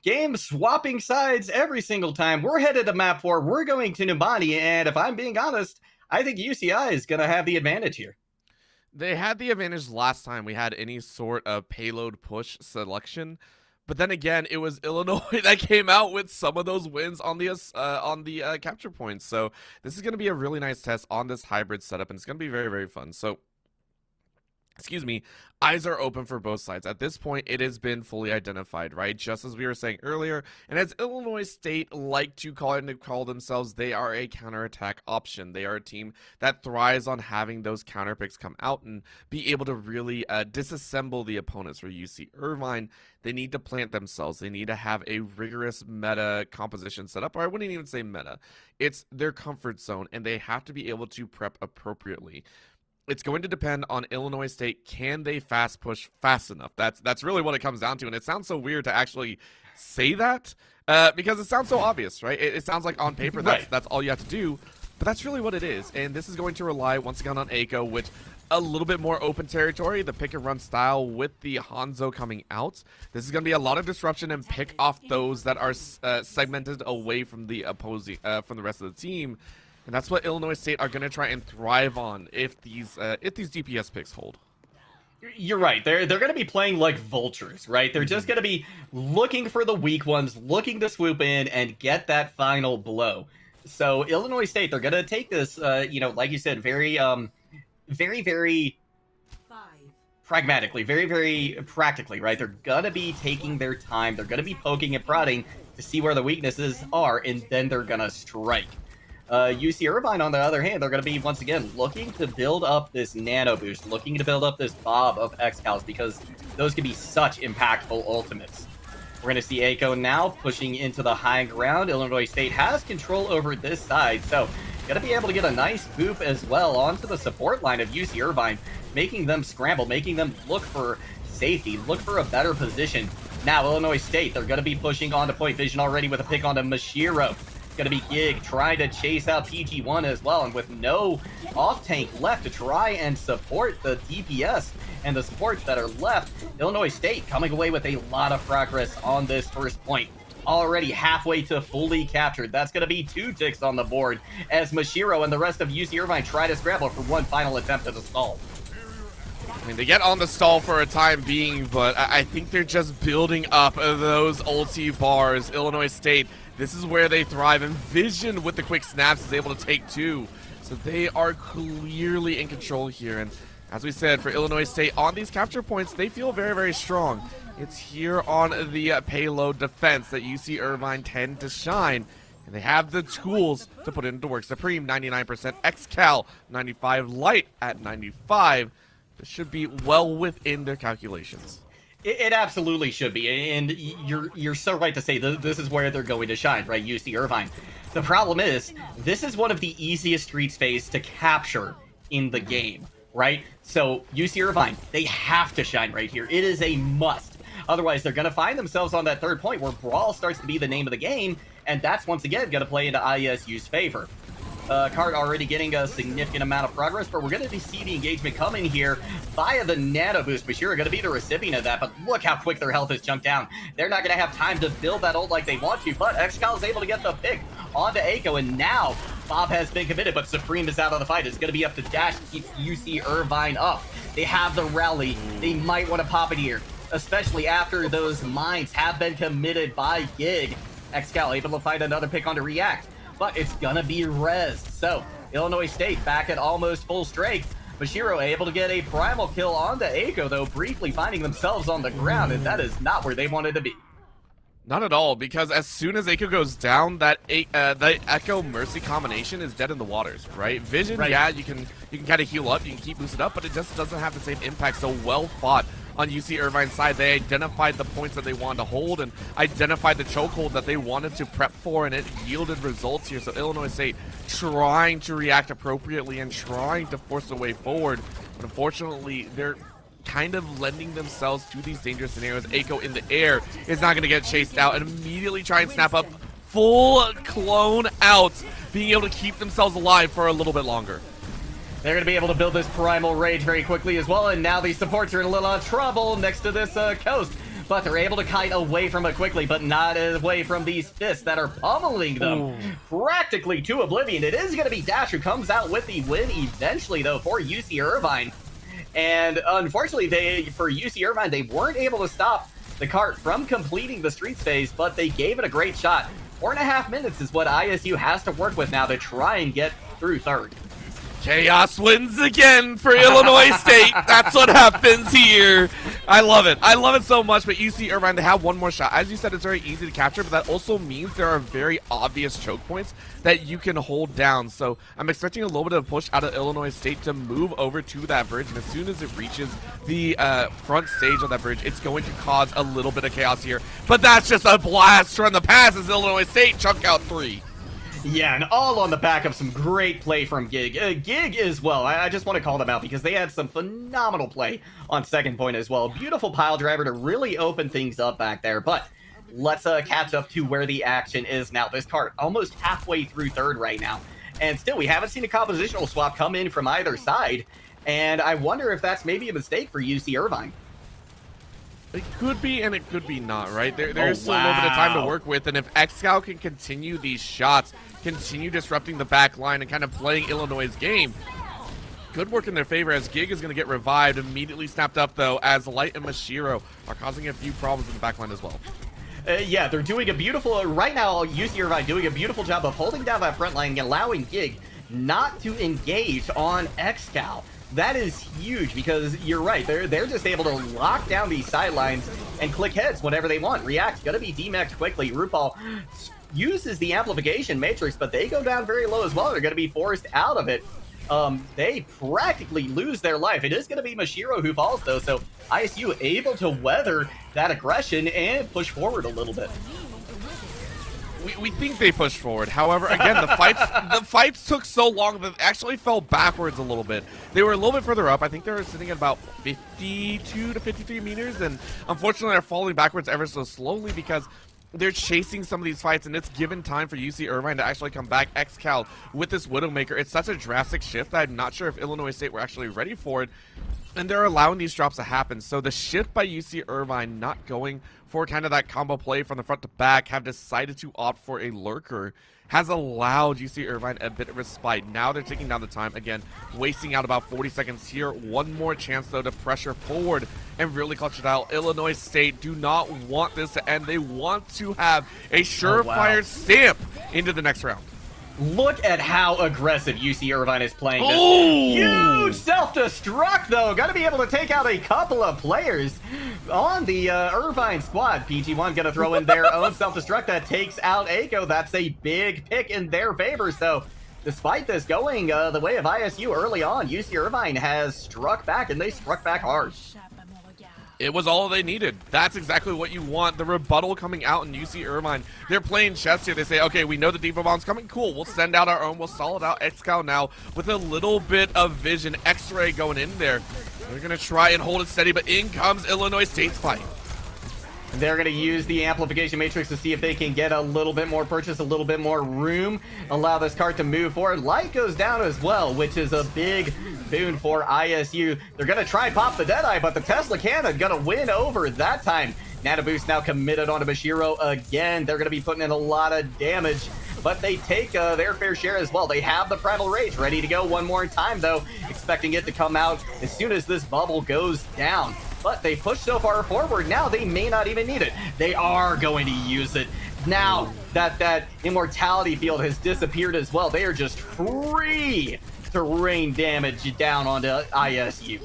Game swapping sides every single time. We're headed to map 4. We're going to Nubani, and if I'm being honest, I think UCI is going to have the advantage here. They had the advantage last time we had any sort of payload push selection. But then again, it was Illinois that came out with some of those wins on the capture points. So this is going to be a really nice test on this hybrid setup, and it's going to be very, very fun. So, excuse me, eyes are open for both sides. At this point, it has been fully identified, right? Just as we were saying earlier, and as Illinois State like to call themselves, they are a counterattack option. They are a team that thrives on having those counter picks come out and be able to really disassemble the opponents. For UC Irvine, they need to plant themselves. They need to have a rigorous meta composition set up, or I wouldn't even say meta. It's their comfort zone, and they have to be able to prep appropriately. It's going to depend on Illinois State. Can they fast push fast enough? That's really what it comes down to. And it sounds so weird to actually say that because it sounds so obvious, right? It sounds like on paper that's all you have to do, but that's really what it is. And this is going to rely once again on Eiko, which a little bit more open territory, the pick and run style with the Hanzo coming out. This is going to be a lot of disruption and pick off those that are segmented away from the opposing from the rest of the team. And that's what Illinois State are going to try and thrive on if these DPS picks hold. You're right. They're going to be playing like vultures, right? They're just going to be looking for the weak ones, looking to swoop in and get that final blow. So Illinois State, they're gonna take this, like you said, very, very 5, pragmatically, very, very practically, right? They're gonna be taking their time. They're gonna be poking and prodding to see where the weaknesses are, and then they're gonna strike. UC Irvine, on the other hand, they're going to be, once again, looking to build up this nano boost, looking to build up this bob of Excals, because those can be such impactful ultimates. We're going to see Aiko now pushing into the high ground. Illinois State has control over this side, so going to be able to get a nice boop as well onto the support line of UC Irvine, making them scramble, making them look for safety, look for a better position. Now, Illinois State, they're going to be pushing onto Point Vision already with a pick onto Mashiro. Going to be Gig trying to chase out PG1 as well, and with no off tank left to try and support the DPS and the supports that are left, Illinois State coming away with a lot of progress on this first point. Already halfway to fully captured. That's going to be 2 ticks on the board as Mashiro and the rest of UC Irvine try to scramble for one final attempt at a stall. I mean, they get on the stall for a time being, but I think they're just building up those ulti bars. Illinois State, this is where they thrive, and Vision with the quick snaps is able to take 2. So they are clearly in control here, and as we said, for Illinois State, on these capture points, they feel very, very strong. It's here on the payload defense that UC Irvine tend to shine, and they have the tools to put it into work. Supreme, 99%, XCal, 95, Light at 95. This should be well within their calculations. It absolutely should be, and you're so right to say this is where they're going to shine, right? UC Irvine. The problem is, this is one of the easiest street space to capture in the game, right? So UC Irvine, they have to shine right here. It is a must. Otherwise, they're going to find themselves on that third point where Brawl starts to be the name of the game, and that's once again going to play into ISU's favor. Card already getting a significant amount of progress, but we're going to see the engagement coming here via the nano boost. Bashir are going to be the recipient of that, but look how quick their health is chunked down. They're not going to have time to build that ult like they want to, but XCal is able to get the pick onto Aiko, and now Bob has been committed, but Supreme is out of the fight. It's going to be up to Dash to keep UC Irvine up. They have the rally. They might want to pop it here, especially after those mines have been committed by Gig. XCal able to find another pick onto React, but it's gonna be res. So Illinois State back at almost full strength. Mashiro able to get a primal kill onto Aiko, though briefly finding themselves on the ground, and that is not where they wanted to be. Not at all, because as soon as Aiko goes down, that the Echo Mercy combination is dead in the waters, right? Vision, right. Yeah, you can kind of heal up, you can keep boosted up, but it just doesn't have the same impact. So well fought on UC Irvine's side. They identified the points that they wanted to hold and identified the chokehold that they wanted to prep for, and it yielded results here. So Illinois State trying to react appropriately and trying to force a way forward, but unfortunately they're kind of lending themselves to these dangerous scenarios. Aiko in the air is not going to get chased out and immediately try and snap up full clone out, being able to keep themselves alive for a little bit longer. They're going to be able to build this primal rage very quickly as well, and now these supports are in a little trouble next to this coast. But they're able to kite away from it quickly, but not away from these fists that are pummeling them practically to oblivion. It is going to be Dash who comes out with the win eventually, though, for UC Irvine. And unfortunately, for UC Irvine, they weren't able to stop the cart from completing the streets phase, but they gave it a great shot. 4.5 minutes is what ISU has to work with now to try and get through third. Chaos wins again for Illinois State. That's what happens here. I love it. I love it so much, but UC Irvine, they have one more shot. As you said, it's very easy to capture, but that also means there are very obvious choke points that you can hold down. So I'm expecting a little bit of push out of Illinois State to move over to that bridge, and as soon as it reaches the front stage of that bridge, it's going to cause a little bit of chaos here. But that's just a blast from the pass as Illinois State chunk out 3. Yeah, and all on the back of some great play from Gig. Gig as well, I just want to call them out because they had some phenomenal play on second point as well. Beautiful pile driver to really open things up back there, but let's catch up to where the action is now. This cart almost halfway through third right now, and still we haven't seen a compositional swap come in from either side, and I wonder if that's maybe a mistake for UC Irvine. It could be and it could be not, right? There's still a little bit of time to work with, and if XCal can continue these shots, continue disrupting the back line and kind of playing Illinois' game, could work in their favor as Gig is going to get revived, immediately snapped up though, as Light and Mashiro are causing a few problems in the back line as well. Yeah, they're doing a beautiful, right now, UC Irvine doing a beautiful job of holding down that front line and allowing Gig not to engage on XCal. That is huge because you're right, they're just able to lock down these sidelines and click heads whenever they want. React, gonna be demaxed quickly. RuPaul uses the amplification matrix, but they go down very low as well. They're gonna be forced out of it. They practically lose their life. It is going to be Mashiro who falls, though, so ISU able to weather that aggression and push forward a little bit. We think they pushed forward. However, again, the fights took so long that they actually fell backwards a little bit. They were a little bit further up. I think they were sitting at about 52 to 53 meters, and unfortunately they're falling backwards ever so slowly because they're chasing some of these fights, and it's given time for UC Irvine to actually come back. XCal with this Widowmaker, it's such a drastic shift that I'm not sure if Illinois State were actually ready for it, and they're allowing these drops to happen. So the shift by UC Irvine not going for kind of that combo play from the front to back, have decided to opt for a lurker, has allowed UC Irvine a bit of respite. Now they're taking down the time again, wasting out about 40 seconds here. One more chance though to pressure forward and really clutch it out. Illinois State do not want this to end. They want to have a surefire stamp into the next round. Look at how aggressive UC Irvine is playing this. Oh! Huge self-destruct, though. Got to be able to take out a couple of players on the Irvine squad. PG1 going to throw in their own self-destruct that takes out Aiko. That's a big pick in their favor. So despite this going the way of ISU early on, UC Irvine has struck back, and they struck back hard. It was all they needed. That's exactly what you want. The rebuttal coming out in UC Irvine. They're playing chess here. They say, okay, we know the Devo Bomb's coming. Cool. We'll send out our own. We'll solid out XCal now with a little bit of vision. X-ray going in there. They're going to try and hold it steady, but in comes Illinois State's fight. They're going to use the amplification matrix to see if they can get a little bit more purchase, a little bit more room, allow this cart to move forward. Light goes down as well, which is a big boon for ISU. They're going to try and pop the Deadeye, but the Tesla Cannon going to win over that time. Nano Boost now committed onto Mashiro again. They're going to be putting in a lot of damage, but they take their fair share as well. They have the Primal Rage ready to go one more time, though, expecting it to come out as soon as this bubble goes down. But they push so far forward, now they may not even need it. They are going to use it. Now that immortality field has disappeared as well, they are just free to rain damage down onto ISU.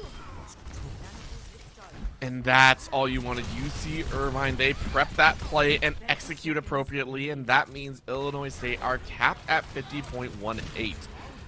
And that's all you wanted. UC Irvine, they prep that play and execute appropriately, and that means Illinois State are capped at 50.18.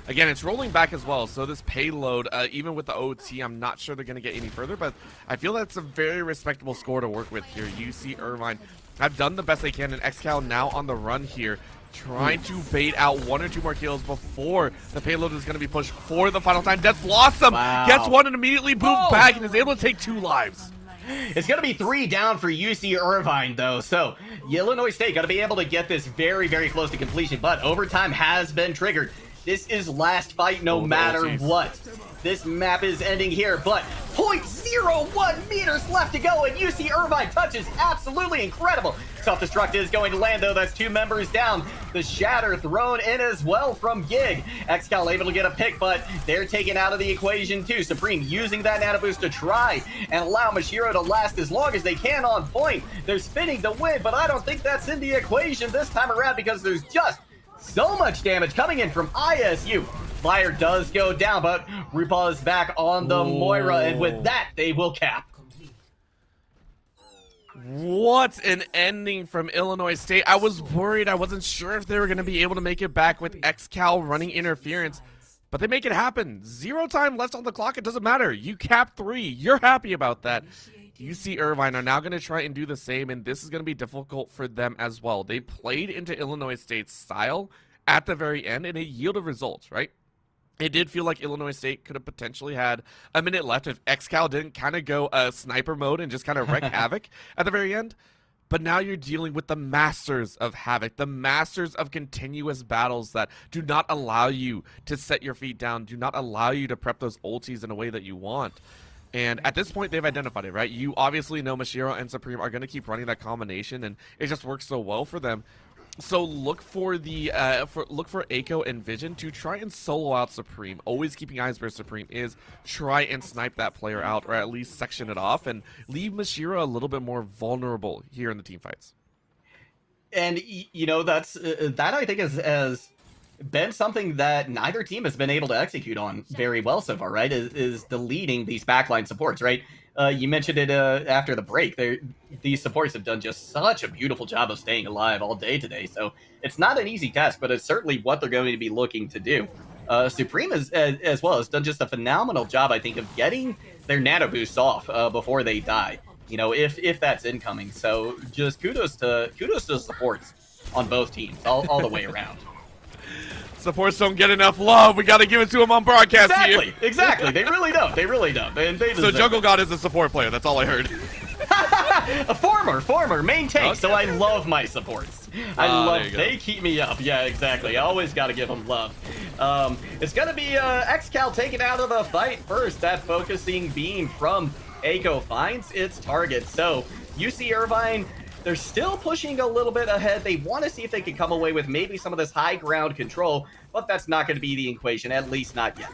Again, it's rolling back as well, so this payload, even with the OT, I'm not sure they're going to get any further, but I feel that's a very respectable score to work with here. UC Irvine have done the best they can, and XCal now on the run here, trying to bait out one or two more kills before the payload is going to be pushed for the final time. Death Blossom gets one and immediately moved back and is able to take 2 lives. It's going to be 3 down for UC Irvine, though, so Illinois State got to be able to get this very, very close to completion, but overtime has been triggered. This is last fight no matter what. This map is ending here, but 0.01 meters left to go, and UC Irvine touches absolutely incredible. Self-destruct is going to land, though. That's 2 members down. The Shatter thrown in as well from Gig. XCal able to get a pick, but they're taken out of the equation too. Supreme using that nano boost to try and allow Mashiro to last as long as they can on point. They're spinning to win, but I don't think that's in the equation this time around because there's just so much damage coming in from ISU. Fire does go down, but RuPaul is back on the Moira, and with that, they will cap. What an ending from Illinois State. I was worried. I wasn't sure if they were going to be able to make it back with XCal running interference, but they make it happen. 0 time left on the clock. It doesn't matter. You cap 3. You're happy about that. UC Irvine are now going to try and do the same, and this is going to be difficult for them as well. They played into Illinois State's style at the very end, and it yielded results, right? It did feel like Illinois State could have potentially had a minute left if XCal didn't kind of go sniper mode and just kind of wreak havoc at the very end. But now you're dealing with the masters of havoc, the masters of continuous battles that do not allow you to set your feet down, do not allow you to prep those ultis in a way that you want. And at this point, they've identified it, right? You obviously know Mashiro and Supreme are going to keep running that combination, and it just works so well for them. So look for the look for Aiko and Vision to try and solo out Supreme. Always keeping eyes where Supreme is. Try and snipe that player out, or at least section it off, and leave Mashiro a little bit more vulnerable here in the team fights. And you know, that's that I think has been something that neither team has been able to execute on very well so far, right? Is deleting these backline supports, right? You mentioned it after the break. These supports have done just such a beautiful job of staying alive all day today. So it's not an easy task, but it's certainly what they're going to be looking to do. Supreme as well has done just a phenomenal job, I think, of getting their nano boosts off before they die. You know, if that's incoming. So just kudos to supports on both teams, all the way around. Supports don't get enough love. We got to give it to them on broadcast. Exactly. They really don't. And they So Jungle God is a support player. That's all I heard. A former main tank. Okay. So I love my supports. They keep me up. Yeah, exactly. I always got to give them love. It's gonna be XCal taken out of the fight first. That focusing beam from Aiko finds its target. So UC Irvine, they're still pushing a little bit ahead. They want to see if they can come away with maybe some of this high ground control, but that's not going to be the equation, at least not yet.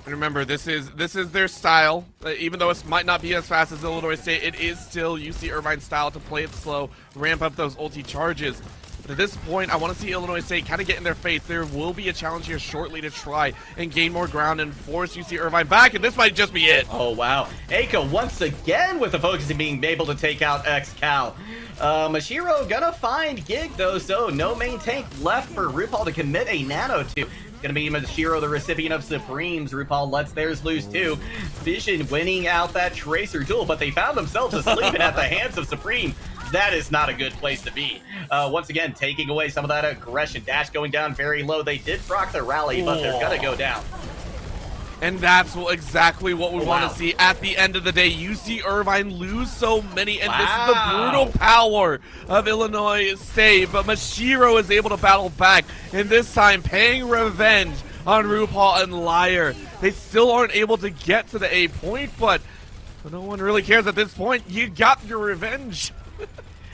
And remember, this is their style. Even though it might not be as fast as Illinois State, it is still UC Irvine style to play it slow, ramp up those ulti charges. But at this point, I want to see Illinois State kind of get in their face. There will be a challenge here shortly to try and gain more ground and force UC Irvine back, and this might just be it. Oh, wow. Aiko once again with the focusing being able to take out XCal. Mashiro gonna find Gig, though, so no main tank left for RuPaul to commit a nano to. Gonna be Mashiro, the recipient of Supremes. RuPaul lets theirs loose too. Vision winning out that Tracer duel, but they found themselves asleep at the hands of Supreme. That is not a good place to be. Once again, taking away some of that aggression. Dash going down very low. They did proc the rally, but they're gonna go down. And that's exactly what we want to see at the end of the day. UC Irvine lose so many, and this is the brutal power of Illinois State. But Mashiro is able to battle back, and this time paying revenge on RuPaul and Liar. They still aren't able to get to the A point, but no one really cares at this point. You got your revenge.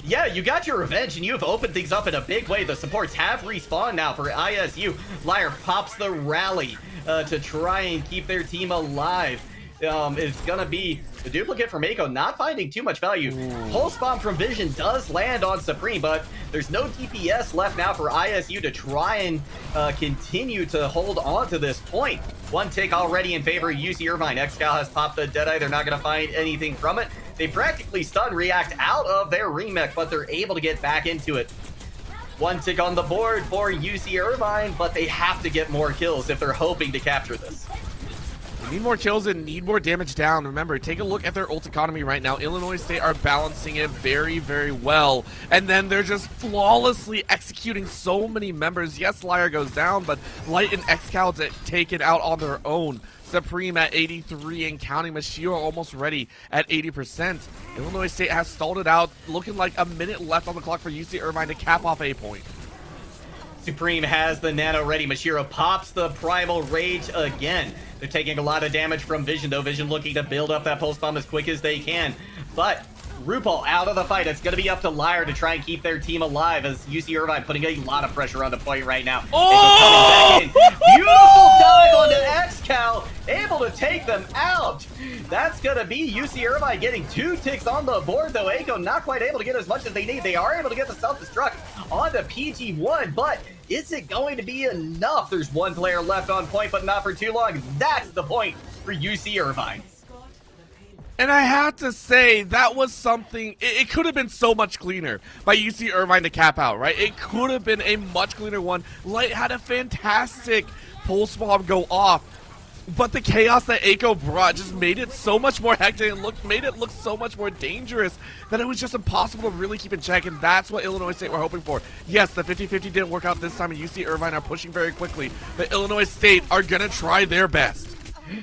Yeah, you got your revenge, and you have opened things up in a big way. The supports have respawned now for ISU. Liar pops the rally to try and keep their team alive. It's going to be the duplicate from Aiko, not finding too much value. Pulse Bomb from Vision does land on Supreme, but there's no DPS left now for ISU to try and continue to hold on to this point. One tick already in favor of UC Irvine. XCal has popped the Deadeye. They're not going to find anything from it. They practically stun React out of their remake, but they're able to get back into it. One tick on the board for UC Irvine, but they have to get more kills if they're hoping to capture this. Need more kills and need more damage down. Remember, take a look at their ult economy right now. Illinois State are balancing it very, very well. And then they're just flawlessly executing so many members. Yes, Liar goes down, but Light and XCal taken out on their own. Supreme at 83 and counting. Mashiro almost ready at 80%. Illinois State has stalled it out, looking like a minute left on the clock for UC Irvine to cap off A point. Supreme has the nano ready. Mashiro pops the Primal Rage again. They're taking a lot of damage from Vision, though. Vision looking to build up that pulse bomb as quick as they can. But RuPaul out of the fight. It's going to be up to Liar to try and keep their team alive, as UC Irvine putting a lot of pressure on the point right now. Oh! Coming back in. Beautiful dive onto XCal, able to take them out. That's going to be UC Irvine getting 2 ticks on the board, though. Aiko not quite able to get as much as they need. They are able to get the self-destruct onto PG1, but is it going to be enough? There's one player left on point, but not for too long. That's the point for UC Irvine. And I have to say, that was something, it could have been so much cleaner by UC Irvine to cap out, right? It could have been a much cleaner one. Light had a fantastic pulse bomb go off, but the chaos that Aiko brought just made it so much more hectic and made it look so much more dangerous that it was just impossible to really keep in check, and that's what Illinois State were hoping for. Yes, the 50-50 didn't work out this time, and UC Irvine are pushing very quickly, but Illinois State are going to try their best.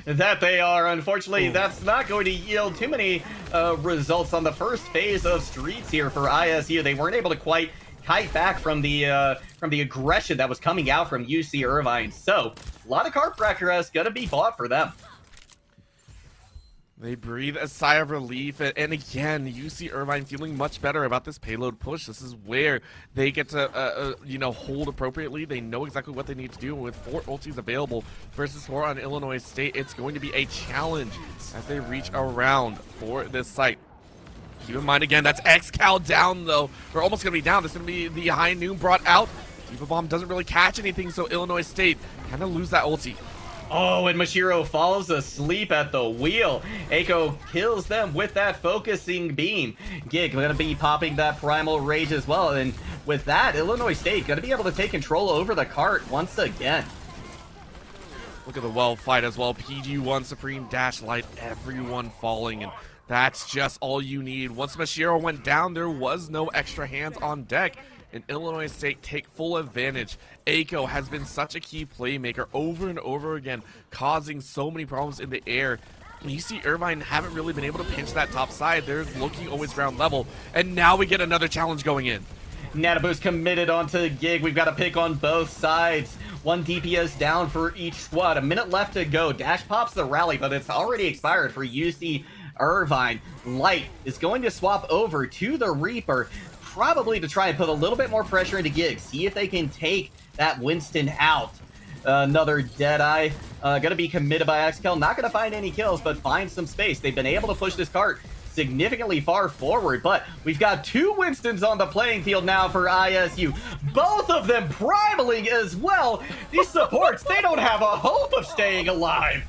That they are. Unfortunately, that's not going to yield too many results on the first phase of Streets here for ISU. They weren't able to quite kite back from the aggression that was coming out from UC Irvine. So, a lot of card pressure is going to be bought for them. They breathe a sigh of relief, and again, UC Irvine feeling much better about this payload push. This is where they get to, hold appropriately. They know exactly what they need to do. With 4 ultis available versus 4 on Illinois State, it's going to be a challenge as they reach around for this site. Keep in mind, again, that's X-Cal down, though. We're almost going to be down. This is going to be the high noon brought out. Diva Bomb doesn't really catch anything, so Illinois State kind of lose that ulti. Oh, and Mashiro falls asleep at the wheel. Eiko kills them with that focusing beam. Gig going to be popping that Primal Rage as well. And with that, Illinois State going to be able to take control over the cart once again. Look at the well fight as well. PG1, Supreme, Dash, Light, everyone falling. And that's just all you need. Once Mashiro went down, there was no extra hands on deck. And Illinois State take full advantage. Eiko has been such a key playmaker over and over again, causing so many problems in the air. And you see Irvine haven't really been able to pinch that top side. They're looking always ground level. And now we get another challenge going in. Natabu's committed onto Gig. We've got to pick on both sides. One DPS down for each squad. A minute left to go. Dash pops the rally, but it's already expired for UC Irvine. Light is going to swap over to the Reaper, probably to try and put a little bit more pressure into Gig. See if they can take that Winston out. Another Deadeye. Going to be committed by X-Cal. Not going to find any kills, but find some space. They've been able to push this cart significantly far forward, but we've got two Winstons on the playing field now for ISU. Both of them primaling as well. These supports, they don't have a hope of staying alive.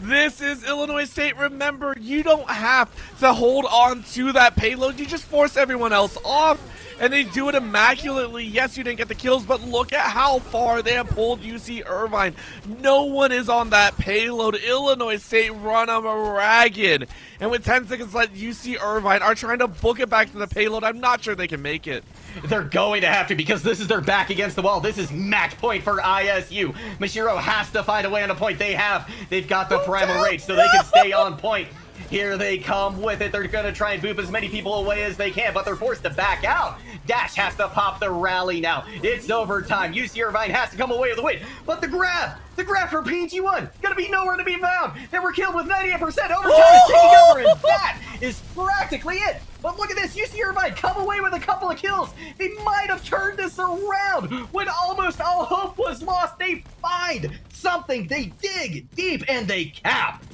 This is Illinois State. Remember, you don't have to hold on to that payload. You just force everyone else off, and they do it immaculately. Yes, you didn't get the kills, but look at how far they have pulled UC Irvine. No one is on that payload. Illinois State run them ragged. And with 10 seconds left, UC Irvine are trying to book it back to the payload. I'm not sure they can make it. They're going to have to, because this is their back against the wall. This is match point for ISU. Mashiro has to find a way on a point. They've got the Primal Rage, so they can stay on point. Here they come with it. They're going to try and boop as many people away as they can, but they're forced to back out. Dash has to pop the rally now. It's overtime. UC Irvine has to come away with the win. But the grab for PG1, going to be nowhere to be found. They were killed with 98%. Overtime is taking over, and that is practically it. But look at this. UC Irvine come away with a couple of kills. They might have turned this around. When almost all hope was lost, they find something. They dig deep, and they cap.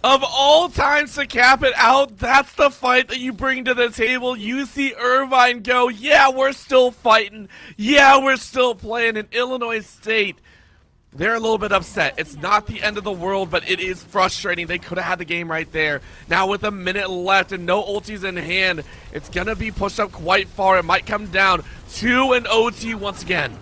Of all times to cap it out, that's the fight that you bring to the table. UC Irvine go, yeah, we're still fighting. Yeah, we're still playing. In Illinois State, they're a little bit upset. It's not the end of the world, but it is frustrating. They could have had the game right there. Now with a minute left and no ultis in hand, it's going to be pushed up quite far. It might come down to an OT once again.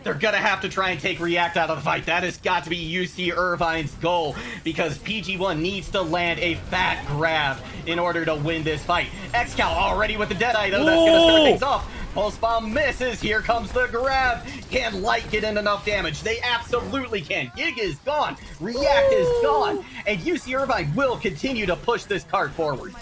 They're gonna have to try and take React out of the fight. That has got to be UC Irvine's goal, because PG1 needs to land a fat grab in order to win this fight. X-Cal already with the Deadeye, though. That's gonna start things off. Pulse Bomb misses. Here comes the grab. Can Light get in enough damage? They absolutely can. Gig is gone. React is gone. And UC Irvine will continue to push this cart forward.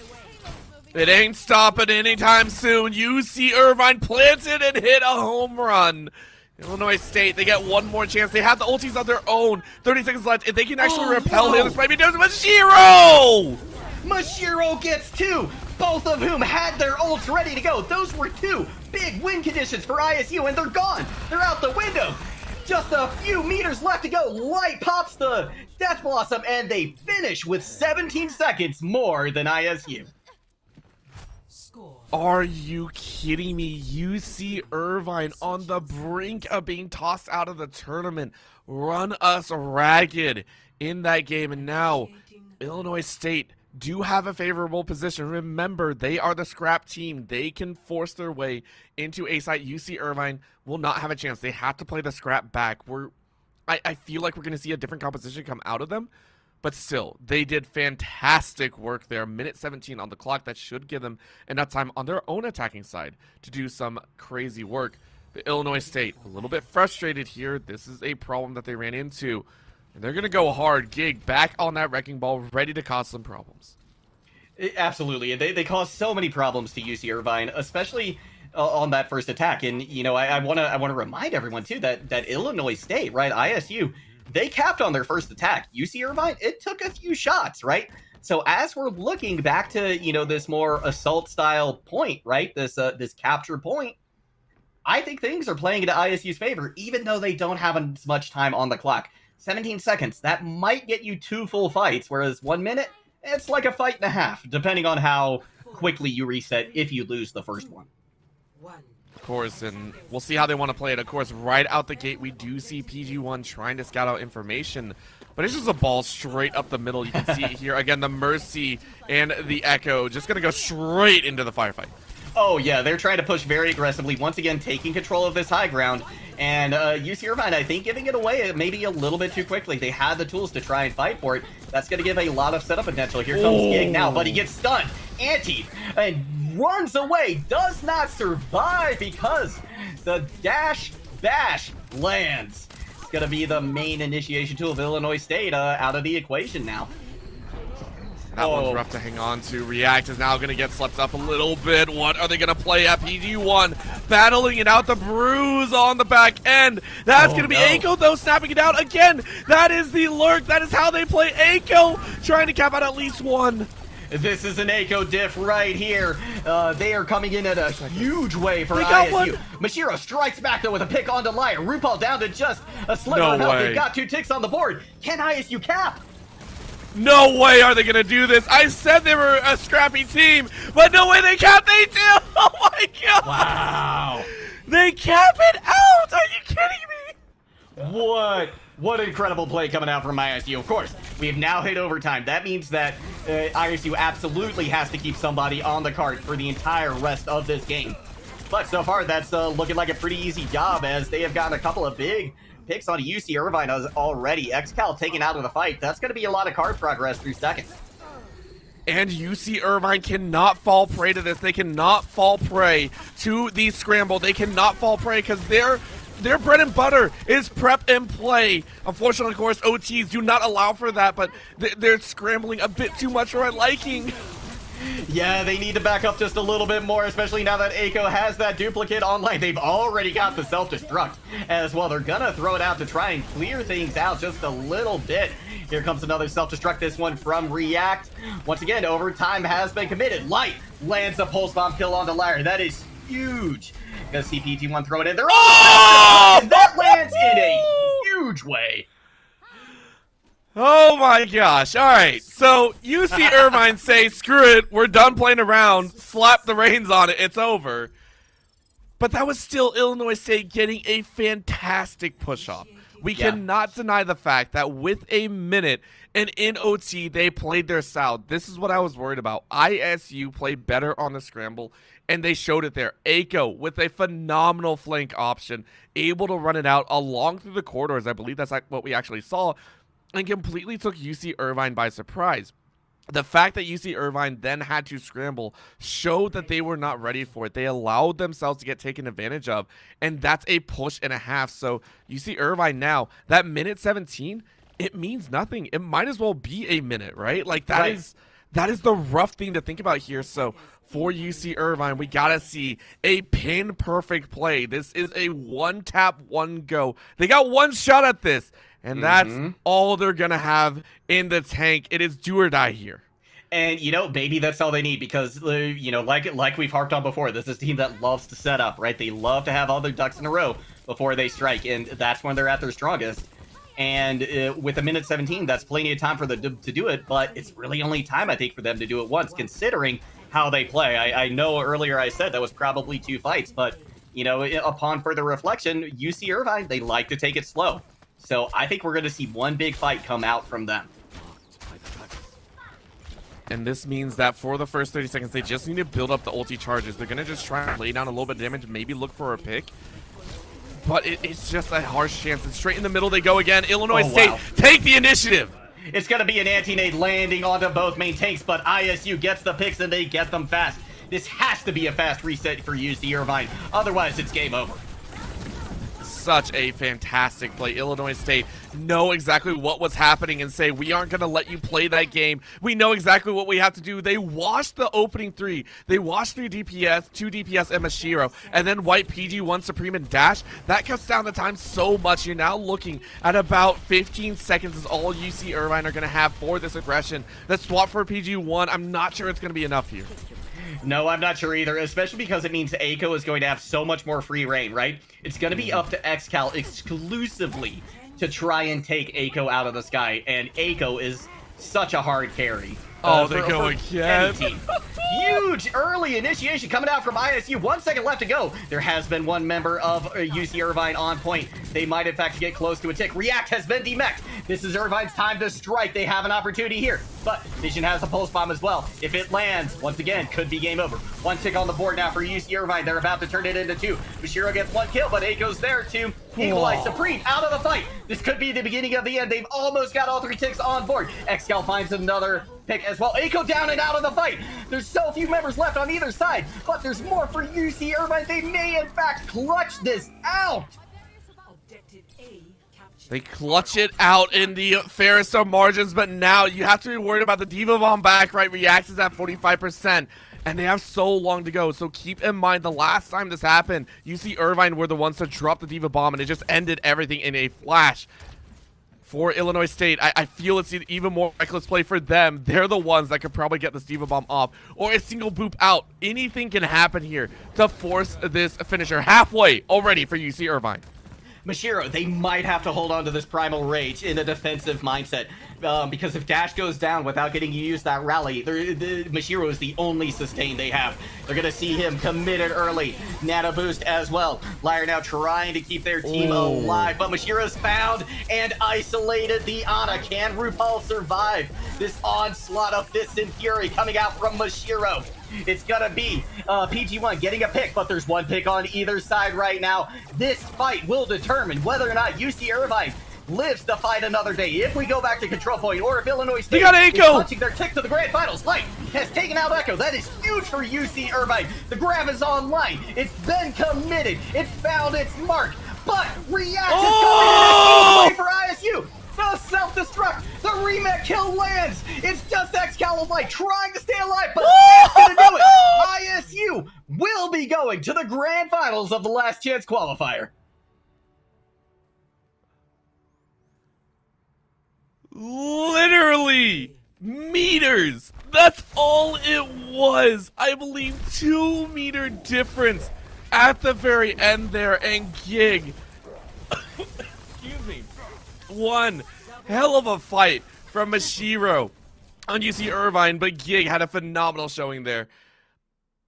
It ain't stopping anytime soon. UC Irvine plants it and hit a home run. Illinois State, they get one more chance. They have the ultis on their own. 30 seconds left. If they can actually repel him, this might be doing Mashiro! Mashiro gets two, both of whom had their ults ready to go. Those were two big win conditions for ISU, and they're gone. They're out the window. Just a few meters left to go. Light pops the Death Blossom, and they finish with 17 seconds more than ISU. Are you kidding me? UC Irvine on the brink of being tossed out of the tournament. Run us ragged in that game. And now Illinois State do have a favorable position. Remember, they are the scrap team. They can force their way into a site. UC Irvine will not have a chance. They have to play the scrap back. I feel like we're going to see a different composition come out of them. But still, they did fantastic work there. Minute 17 on the clock. That should give them enough time on their own attacking side to do some crazy work. The Illinois State, a little bit frustrated here. This is a problem that they ran into. And they're going to go hard. Gig back on that wrecking ball, ready to cause some problems. Absolutely. They caused so many problems to UC Irvine, especially on that first attack. And, you know, I want to remind everyone, too, that Illinois State, right, ISU, they capped on their first attack. UC Irvine, it took a few shots, right? So as we're looking back to, you know, this more assault style point, right? This capture point, I think things are playing into ISU's favor, even though they don't have as much time on the clock. 17 seconds, that might get you two full fights, whereas 1 minute, it's like a fight and a half, depending on how quickly you reset if you lose the first one. Of course, and we'll see how they want to play it. Of course, right out the gate, we do see PG1 trying to scout out information, but it's just a ball straight up the middle. You can see it here. Again, the Mercy and the Echo just going to go straight into the firefight. Oh, yeah, they're trying to push very aggressively, once again taking control of this high ground, and UC Irvine, I think, giving it away maybe a little bit too quickly. They had the tools to try and fight for it. That's going to give a lot of setup potential. Here comes Gig now, but he gets stunned. Anti, and runs away, does not survive because the dash bash lands. It's going to be the main initiation tool of Illinois State out of the equation now. That one's rough to hang on to. React is now going to get slept up a little bit. What are they going to play at? PG1 battling it out. The bruise on the back end. That's going to be Aiko, though, snapping it out again. That is the lurk. That is how they play. Aiko trying to cap out at least one. This is an Aiko diff right here. They are coming in at a huge way for ISU. Mashiro strikes back, though, with a pick onto Liar. RuPaul down to just a sliver of health. They've got 2 ticks on the board. Can ISU cap? No way are they going to do this. I said they were a scrappy team, but no way they cap. They do. Oh, my God. Wow. They cap it out. Are you kidding me? What incredible play coming out from ISU. Of course, we have now hit overtime. That means that ISU absolutely has to keep somebody on the card for the entire rest of this game. But so far, that's looking like a pretty easy job, as they have gotten a couple of big picks on UC Irvine already. XCal taken out of the fight. That's going to be a lot of card progress through seconds. And UC Irvine cannot fall prey to this. They cannot fall prey to the scramble. They cannot fall prey because their bread and butter is prep and play. Unfortunately, of course, OTs do not allow for that, but they're scrambling a bit too much for my liking. Yeah, they need to back up just a little bit more, especially now that Aiko has that duplicate online. They've already got the self-destruct as well. They're gonna throw it out to try and clear things out just a little bit. Here comes another self-destruct, this one from React. Once again, overtime has been committed. Light lands a pulse bomb kill onto Lyre. That is huge. Gonna see PT1 throw it in there. Oh! And that lands in a huge way. Oh my gosh. All right. So UC Irvine say, screw it. We're done playing around. Slap the reins on it. It's over. But that was still Illinois State getting a fantastic push-off. We cannot deny the fact that with a minute and in OT, they played their style. This is what I was worried about. ISU played better on the scramble, and they showed it there. Aiko with a phenomenal flank option, able to run it out along through the corridors. I believe that's like what we actually saw, and completely took UC Irvine by surprise. The fact that UC Irvine then had to scramble showed that they were not ready for it. They allowed themselves to get taken advantage of, and that's a push and a half. So UC Irvine now, that minute 17, it means nothing. It might as well be a minute, right? Like that is the rough thing to think about here. So for UC Irvine, we got to see a pin perfect play. This is a one tap, one go. They got one shot at this. And that's all they're going to have in the tank. It is do or die here. And, you know, maybe that's all they need because, you know, like we've harped on before, this is a team that loves to set up, right? They love to have all their ducks in a row before they strike, and that's when they're at their strongest. And with a minute 17, that's plenty of time for them to do it, but it's really only time, I think, for them to do it once, considering how they play. I know earlier I said that was probably 2 fights, but, you know, upon further reflection, UC Irvine, they like to take it slow. So I think we're going to see one big fight come out from them. And this means that for the first 30 seconds, they just need to build up the ulti charges. They're going to just try and lay down a little bit of damage, maybe look for a pick. But it's just a harsh chance. And straight in the middle they go again. Illinois State, take the initiative. It's going to be an anti-nade landing onto both main tanks, but ISU gets the picks and they get them fast. This has to be a fast reset for UC Irvine. Otherwise, it's game over. Such a fantastic play. Illinois State know exactly what was happening and say, we aren't going to let you play that game. We know exactly what we have to do. They washed the opening 3. They washed 3 DPS, 2 DPS, and Mashiro, and then wipe PG1 Supreme and Dash. That cuts down the time so much. You're now looking at about 15 seconds is all UC Irvine are going to have for this aggression. The swap for PG1, I'm not sure it's going to be enough here. No, I'm not sure either, especially because it means Aiko is going to have so much more free reign, right? It's going to be up to XCal exclusively to try and take Aiko out of the sky, and Aiko is such a hard carry. Oh, they go any again. team. Huge early initiation coming out from ISU. 1 second left to go. There has been one member of UC Irvine on point. They might, in fact, get close to a tick. React has been demeched. This is Irvine's time to strike. They have an opportunity here. But Vision has a pulse bomb as well. If it lands, once again, could be game over. 1 tick on the board now for UC Irvine. They're about to turn it into 2. Bashiro gets 1 kill, but Aiko's there to equalize. Supreme out of the fight. This could be the beginning of the end. They've almost got all 3 ticks on board. Excal finds another pick as well. Aiko down and out of the fight. There's so few members left on either side, but there's more for UC Irvine. They may, in fact, clutch this out. Objective A captured. They clutch it out in the fairest of margins, but now you have to be worried about the Diva Bomb back, right? React is at 45%, and they have so long to go. So keep in mind, the last time this happened, UC Irvine were the ones to drop the Diva Bomb, and it just ended everything in a flash. For Illinois State, I feel it's an even more reckless play for them. They're the ones that could probably get this Diva Bomb off, or a single boop out. Anything can happen here to force this finisher halfway already for UC Irvine. Mashiro, they might have to hold on to this Primal Rage in a defensive mindset. Because if Dash goes down without getting to use that rally, Mashiro is the only sustain they have. They're going to see him committed early. Nano boost as well. Liar now trying to keep their team alive, but Mashiro's found and isolated the Ana. Can RuPaul survive this onslaught of Fists and Fury coming out from Mashiro? It's gonna be PG1 getting a pick, but there's 1 pick on either side right now. This fight will determine whether or not UC Irvine lives to fight another day. If we go back to control point, or if Illinois State got is Echo punching their tick to the grand finals. Light has taken out Echo. That is huge for UC Irvine. The grab is online. It's been committed. It found its mark. But React is going to for ISU. The self-destruct, the remake kill lands. It's just Excalibur Light trying to stay alive, but it's gonna do it. ISU will be going to the grand finals of the last chance qualifier. Literally meters. That's all it was. I believe 2-meter difference at the very end there, and Gig. Excuse me. One hell of a fight from Mashiro on UC Irvine, but Gig had a phenomenal showing there.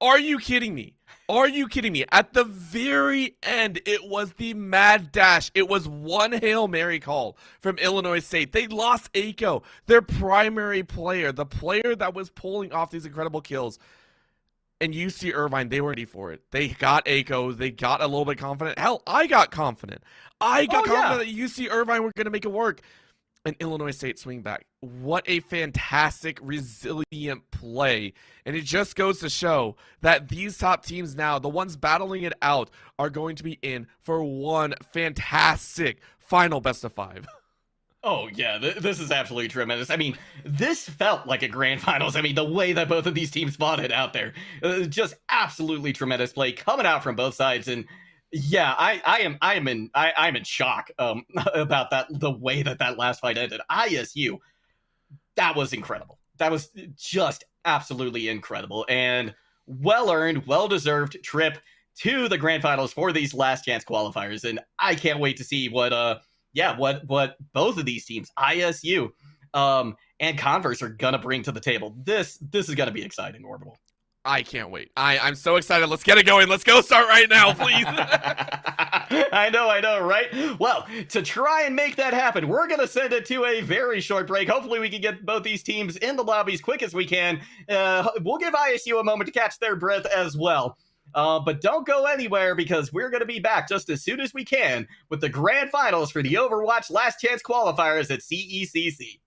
Are you kidding me? Are you kidding me? At the very end, it was the mad dash. It was one Hail Mary call from Illinois State. They lost Aiko, their primary player, the player that was pulling off these incredible kills. And UC Irvine, they were ready for it. They got Aiko. They got a little bit confident. Hell, I got confident. I got confident that UC Irvine were going to make it work. And Illinois State swing back. What a fantastic, resilient play. And it just goes to show that these top teams now, the ones battling it out, are going to be in for one fantastic final best of 5. Oh, yeah, this is absolutely tremendous. I mean, this felt like a grand finals. I mean, the way that both of these teams fought it out there, just absolutely tremendous play coming out from both sides. And yeah, I'm in shock about that, the way that last fight ended. ISU, that was incredible. That was just absolutely incredible, and well-earned, well-deserved trip to the grand finals for these last chance qualifiers. And I can't wait to see what both of these teams, ISU and Converse, are gonna bring to the table. This is gonna be exciting, Orbital. I can't wait. I'm so excited. Let's get it going. Let's go start right now, please. I know, right? Well, to try and make that happen, we're going to send it to a very short break. Hopefully we can get both these teams in the lobbies quick as we can. We'll give ISU a moment to catch their breath as well. But don't go anywhere, because we're going to be back just as soon as we can with the grand finals for the Overwatch Last Chance qualifiers at CECC.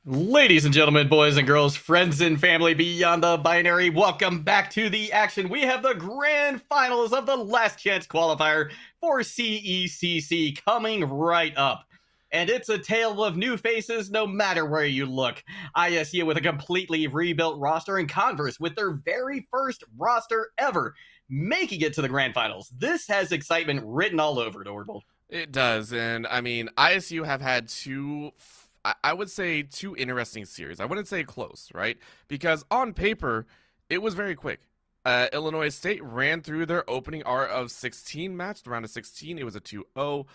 Ladies and gentlemen, boys and girls, friends and family beyond the binary, welcome back to the action. We have the grand finals of the last chance qualifier for CECC coming right up. And it's a tale of new faces no matter where you look. ISU with a completely rebuilt roster, and Converse with their very first roster ever making it to the grand finals. This has excitement written all over it, Orbital. It does, and I mean, ISU have had I would say two interesting series. I wouldn't say close, right? Because on paper, it was very quick. Illinois State ran through their opening R of 16 match, the round of 16. It was a 2-0.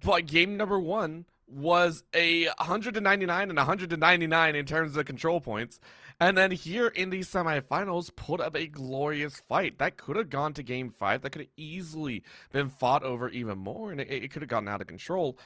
But game number one was a 199 and 199 in terms of control points. And then here in the semifinals, put up a glorious fight. That could have gone to game 5. That could have easily been fought over even more, and it could have gotten out of control.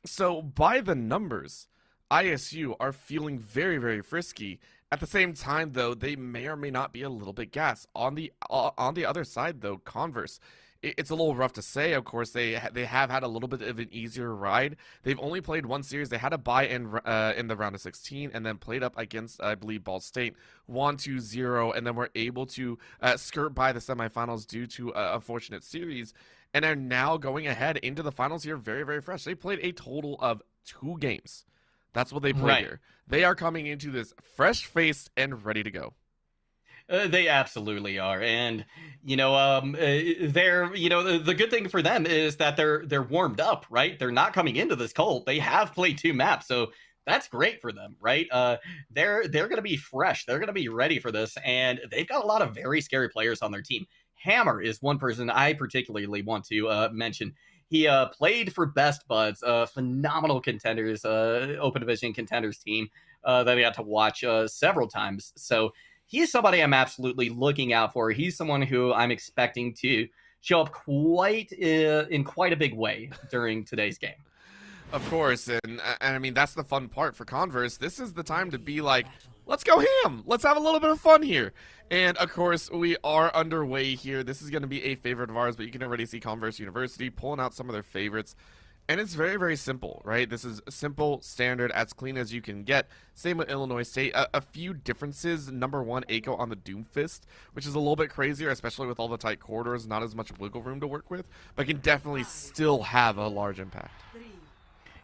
So by the numbers, ISU are feeling very, very frisky. At the same time, though, they may or may not be a little bit gassed. On the other side, though, Converse, it's a little rough to say. Of course, they have had a little bit of an easier ride. They've only played one series. They had a bye in the round of 16, and then played up against, I believe, Ball State 1-2-0, and then were able to skirt by the semifinals due to a unfortunate series. And are now going ahead into the finals here very, very fresh. They played a total of 2 games. That's what they played here. They are coming into this fresh-faced and ready to go. They absolutely are, and they're the good thing for them is that they're warmed up, right? They're not coming into this cold. They have played 2 maps, so that's great for them, right? They're going to be fresh. They're going to be ready for this, and they've got a lot of very scary players on their team. Hammer is one person I particularly want to mention. He played for Best Buds, phenomenal contenders, open division contenders team that I got to watch several times. So he's somebody I'm absolutely looking out for. He's someone who I'm expecting to show up in quite a big way during today's game. Of course, and I mean, that's the fun part for Converse. This is the time to be like, let's go ham. Let's have a little bit of fun here. And, of course, we are underway here. This is going to be a favorite of ours, but you can already see Converse University pulling out some of their favorites. And it's very, very simple, right? This is simple, standard, as clean as you can get. Same with Illinois State. A few differences. Number one, Aiko on the Doomfist, which is a little bit crazier, especially with all the tight corridors, not as much wiggle room to work with, but can definitely still have a large impact.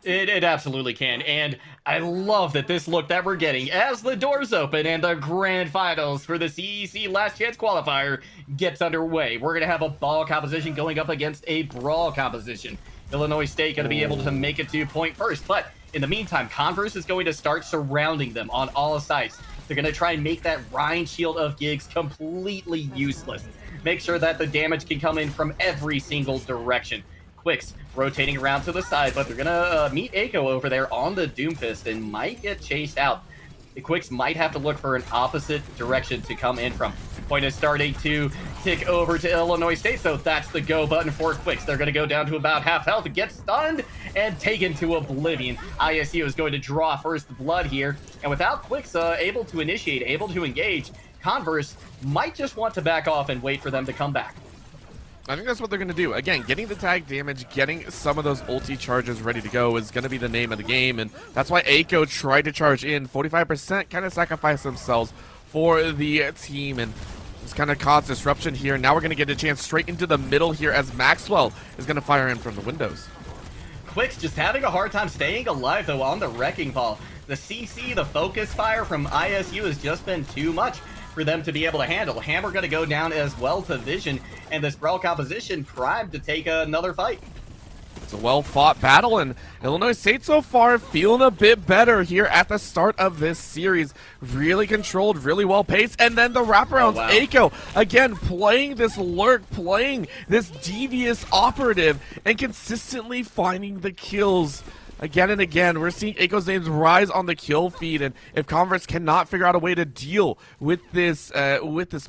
It absolutely can, and I love that this look that we're getting as the doors open and the grand finals for the CEC Last Chance Qualifier gets underway. We're going to have a ball composition going up against a brawl composition. Illinois State going to be able to make it to point first, but in the meantime, Converse is going to start surrounding them on all sides. They're going to try and make that Rhine Shield of Gigs completely useless. Make sure that the damage can come in from every single direction. Quicks rotating around to the side, but they're gonna meet Aiko over there on the Doomfist and might get chased out. The Quicks might have to look for an opposite direction to come in from. Point is starting to tick over to Illinois State, so that's the go button for Quicks. They're gonna go down to about half health, get stunned, and taken to oblivion. ISU is going to draw first blood here, and without Quicks able to initiate, able to engage, Converse might just want to back off and wait for them to come back. I think that's what they're going to do. Again, getting the tag damage, getting some of those ulti charges ready to go is going to be the name of the game, and that's why Aiko tried to charge in. 45% kind of sacrificed themselves for the team, and it's kind of caused disruption here. Now we're going to get a chance straight into the middle here as Maxwell is going to fire in from the windows. Quicks just having a hard time staying alive, though, on the Wrecking Ball. The CC, the focus fire from ISU has just been too much for them to be able to handle. Hammer going to go down as well to Vision, and this brawl composition primed to take another fight. It's a well-fought battle, and Illinois State so far feeling a bit better here at the start of this series. Really controlled, really well-paced, and then the wraparounds. Oh, wow. Aiko, again, playing this lurk, playing this devious operative, and consistently finding the kills. Again and again, we're seeing Aiko's names rise on the kill feed, and if Converse cannot figure out a way to deal with this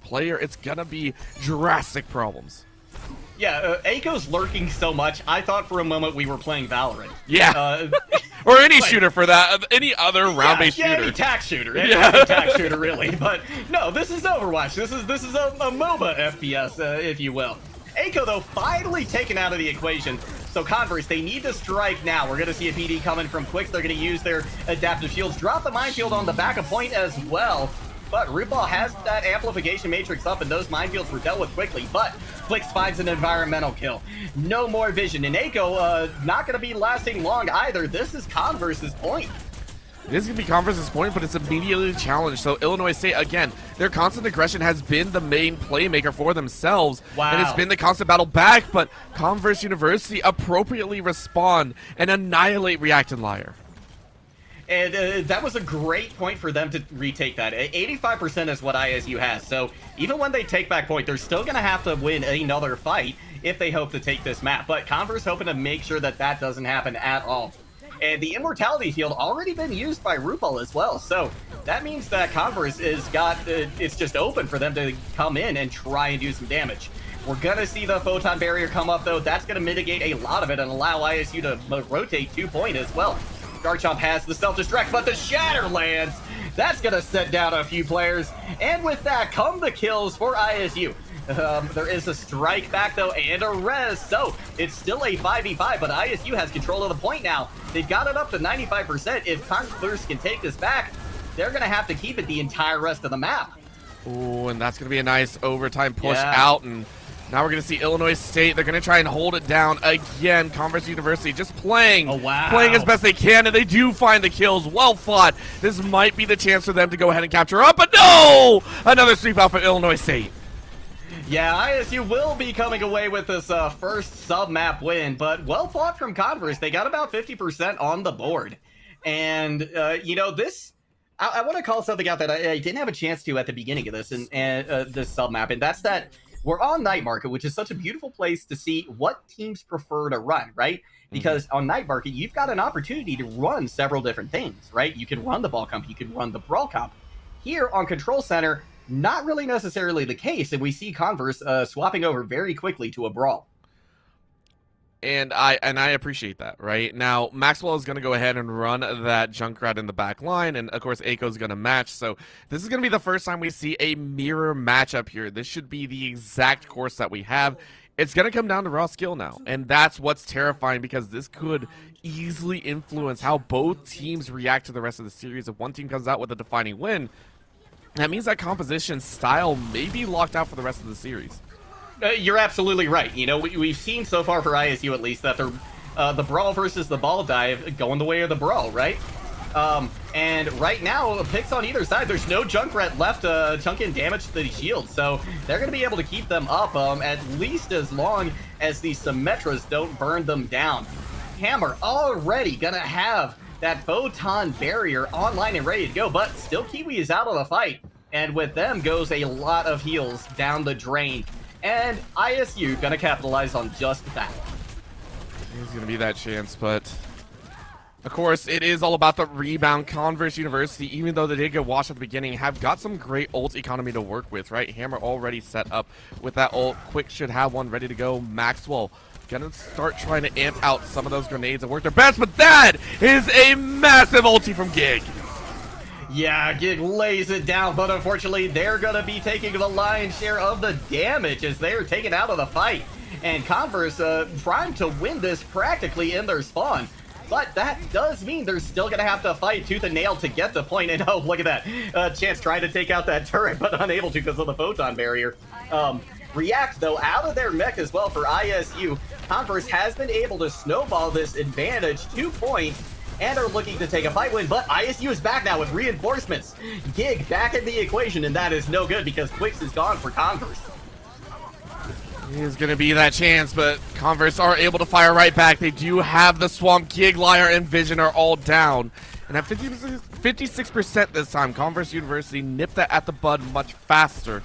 player, it's gonna be drastic problems. Yeah, Aiko's lurking so much, I thought for a moment we were playing Valorant. Yeah, or any shooter for that, any other round-based shooter. Any tac shooter, any tac shooter really. But no, this is Overwatch. This is a MOBA FPS, if you will. Aiko, though, finally taken out of the equation. So Converse, they need to strike now. We're going to see a PD coming from Quicks. They're going to use their adaptive shields, drop the minefield on the back of point as well. But RuPaul has that amplification matrix up, and those minefields were dealt with quickly. But Quicks finds an environmental kill. No more vision. And Eiko not going to be lasting long either. This is Converse's point. It is going to be Converse's point, but it's immediately challenged. So Illinois State, again, their constant aggression has been the main playmaker for themselves. Wow. And it's been the constant battle back, but Converse University appropriately respond and annihilate React and Liar. And that was a great point for them to retake that. 85% is what ISU has. So even when they take back point, they're still going to have to win another fight if they hope to take this map. But Converse hoping to make sure that that doesn't happen at all. And the Immortality Field already been used by RuPaul as well. So that means that Converse is it's just open for them to come in and try and do some damage. We're going to see the Photon Barrier come up, though. That's going to mitigate a lot of it and allow ISU to rotate 2 point as well. Garchomp has the self-destruct, but the Shatter lands. That's going to set down a few players. And with that come the kills for ISU. There is a strike back, though, and a res, so it's still a 5v5, but ISU has control of the point now. They've got it up to 95%. If Converse can take this back, they're going to have to keep it the entire rest of the map. Ooh, and that's going to be a nice overtime push out, and now we're going to see Illinois State. They're going to try and hold it down again. Converse University just playing as best they can, and they do find the kills. Well fought. This might be the chance for them to go ahead and capture up, but no! Another sweep out for Illinois State. Yeah, ISU will be coming away with this first sub-map win, but well fought from Converse. They got about 50% on the board. And, this... I want to call something out that I didn't have a chance to at the beginning of this and this sub-map, and that's that we're on Night Market, which is such a beautiful place to see what teams prefer to run, right? Because on Night Market, you've got an opportunity to run several different things, right? You can run the ball comp, you can run the brawl comp. Here on Control Center, not really necessarily the case, and we see Converse swapping over very quickly to a brawl. And I appreciate that, right? Now, Maxwell is going to go ahead and run that Junkrat in the back line, and of course, Eiko's going to match. So this is going to be the first time we see a mirror matchup here. This should be the exact course that we have. It's going to come down to raw skill now, and that's what's terrifying because this could easily influence how both teams react to the rest of the series. If one team comes out with a defining win, that means that composition style may be locked out for the rest of the series. You're absolutely right. We've seen so far for ISU at least that the brawl versus the ball dive going the way of the brawl, right? And right now, picks on either side. There's no Junkrat left to chunk in damage to the shield, so they're going to be able to keep them up at least as long as the Symmetras don't burn them down. Hammer already going to have that Photon Barrier online and ready to go, but still Kiwi is out of the fight, and with them goes a lot of heals down the drain. And ISU gonna capitalize on just that. There's gonna be that chance, but of course it is all about the rebound. Converse University, even though they did get washed at the beginning, have got some great ult economy to work with, right? Hammer already set up with that ult. Quick should have one ready to go. Maxwell gonna start trying to amp out some of those grenades and work their best, but that is a massive ulti from Gig. Yeah, Gig lays it down, but unfortunately, they're going to be taking the lion's share of the damage as they are taken out of the fight. And Converse trying to win this practically in their spawn. But that does mean they're still going to have to fight tooth and nail to get the point. And oh, look at that. Chance trying to take out that turret, but unable to because of the Photon Barrier. React, though, out of their mech as well for ISU. Converse has been able to snowball this advantage 2 points. And are looking to take a fight win, but ISU is back now with reinforcements. Gig back in the equation, and that is no good because Quicks is gone for Converse. Is going to be that chance, but Converse are able to fire right back. They do have the Swamp. Gig, Liar, and Vision are all down. And at 56% this time, Converse University nipped that at the bud much faster.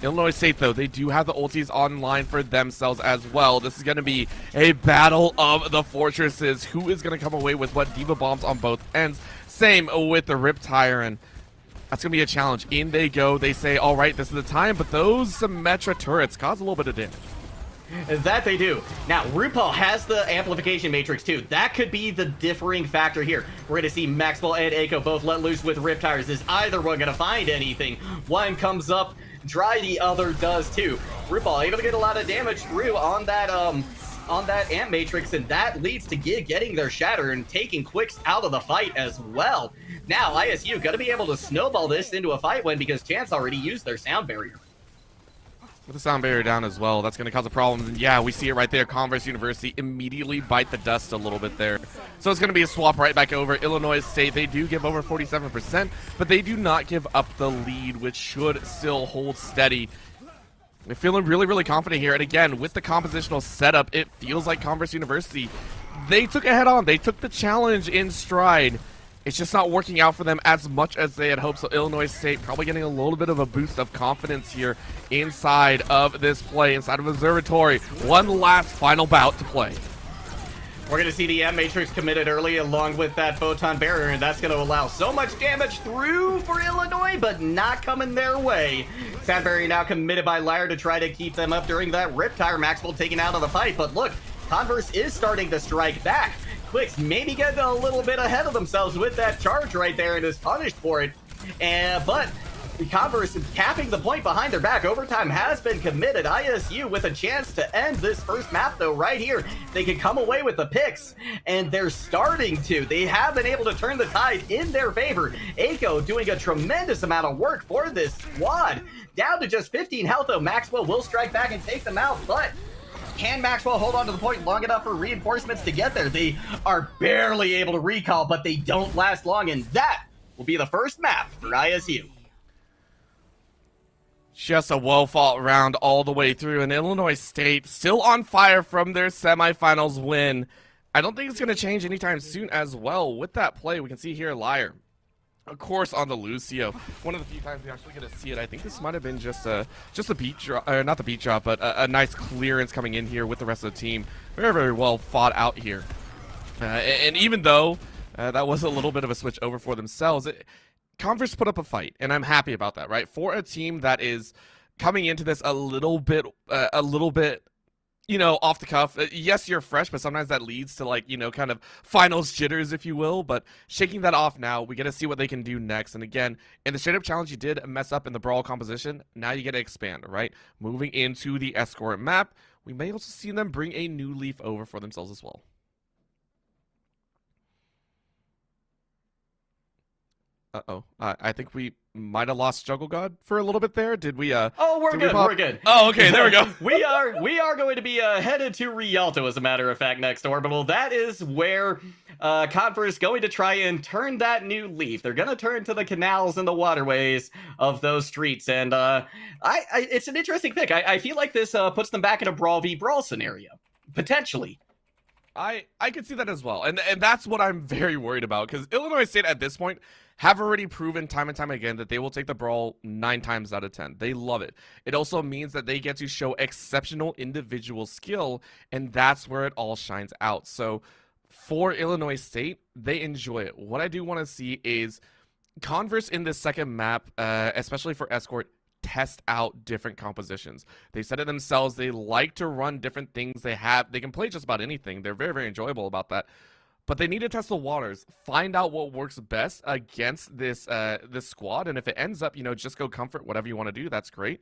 Illinois State, though, they do have the ultis online for themselves as well. This is going to be a battle of the fortresses. Who is going to come away with what diva bombs on both ends? Same with the Riptire, and that's going to be a challenge. In they go. They say, all right, this is the time, but those Symmetra turrets cause a little bit of damage. That they do. Now, RuPaul has the amplification matrix too. That could be the differing factor here. We're going to see Maxwell and Eiko both let loose with Riptires. Is either one going to find anything? One comes up dry, the other does too. RuPaul able to get a lot of damage through on that on that Amp Matrix, and that leads to getting their Shatter and taking Quicks out of the fight as well. Now, ISU going to be able to snowball this into a fight win because Chance already used their sound barrier. With the sound barrier down as well, that's going to cause a problem. And yeah, we see it right there. Converse University immediately bite the dust a little bit there. So it's going to be a swap right back over. Illinois State, they do give over 47%, but they do not give up the lead, which should still hold steady. They're feeling really, really confident here. And again, with the compositional setup, it feels like Converse University, they took it head on. They took the challenge in stride. It's just not working out for them as much as they had hoped. So Illinois State probably getting a little bit of a boost of confidence here inside of this play, inside of Observatory. One last final bout to play. We're going to see the Amp Matrix committed early along with that Photon Barrier, and that's going to allow so much damage through for Illinois, but not coming their way. Sound Barrier now committed by Liar to try to keep them up during that Riptire. Maxwell taken out of the fight, but look, Converse is starting to strike back. Quicks maybe getting a little bit ahead of themselves with that charge right there and is punished for it. But Converse capping the point behind their back. Overtime has been committed. ISU with a chance to end this first map though right here. They can come away with the picks, and they're starting to. They have been able to turn the tide in their favor. Aiko doing a tremendous amount of work for this squad. Down to just 15 health though. Maxwell will strike back and take them out, but can Maxwell hold on to the point long enough for reinforcements to get there? They are barely able to recall, but they don't last long, and that will be the first map for ISU. Just a well-fought round all the way through, and Illinois State still on fire from their semifinals win. I don't think it's going to change anytime soon as well. With that play, we can see here Liar, of course, on the Lucio. One of the few times we actually get to see it. I think this might have been just a beat drop, not the beat drop, but a nice clearance coming in here with the rest of the team. Very, very well fought out here. And even though that was a little bit of a switch over for themselves, Converse put up a fight, and I'm happy about that, right? For a team that is coming into this a little bit, you know, off the cuff. Yes, you're fresh, but sometimes that leads to, like, you know, kind of finals jitters, if you will. But shaking that off now, we get to see what they can do next. And again, in the straight-up challenge, you did mess up in the brawl composition. Now you get to expand, right? Moving into the escort map, we may also see them bring a new leaf over for themselves as well. Uh-oh. I think we might have lost Juggle God for a little bit there. Did we, Oh, we're good, we're good. Oh, okay, there we go. we are going to be headed to Rialto, as a matter of fact, next orbital. That is where Converse is going to try and turn that new leaf. They're going to turn to the canals and the waterways of those streets, and it's an interesting pick. I feel like this puts them back in a Brawl v. Brawl scenario, potentially. I could see that as well, and that's what I'm very worried about, because Illinois State at this point have already proven time and time again that they will take the brawl 9 times out of 10. They love it. It also means that they get to show exceptional individual skill, and that's where it all shines out. So for Illinois State, they enjoy it. What I do want to see is Converse in this second map, especially for Escort, test out different compositions. They said it themselves. They like to run different things. They can play just about anything. They're very, very enjoyable about that. But they need to test the waters, find out what works best against this squad. And if it ends up, you know, just go comfort, whatever you want to do, that's great.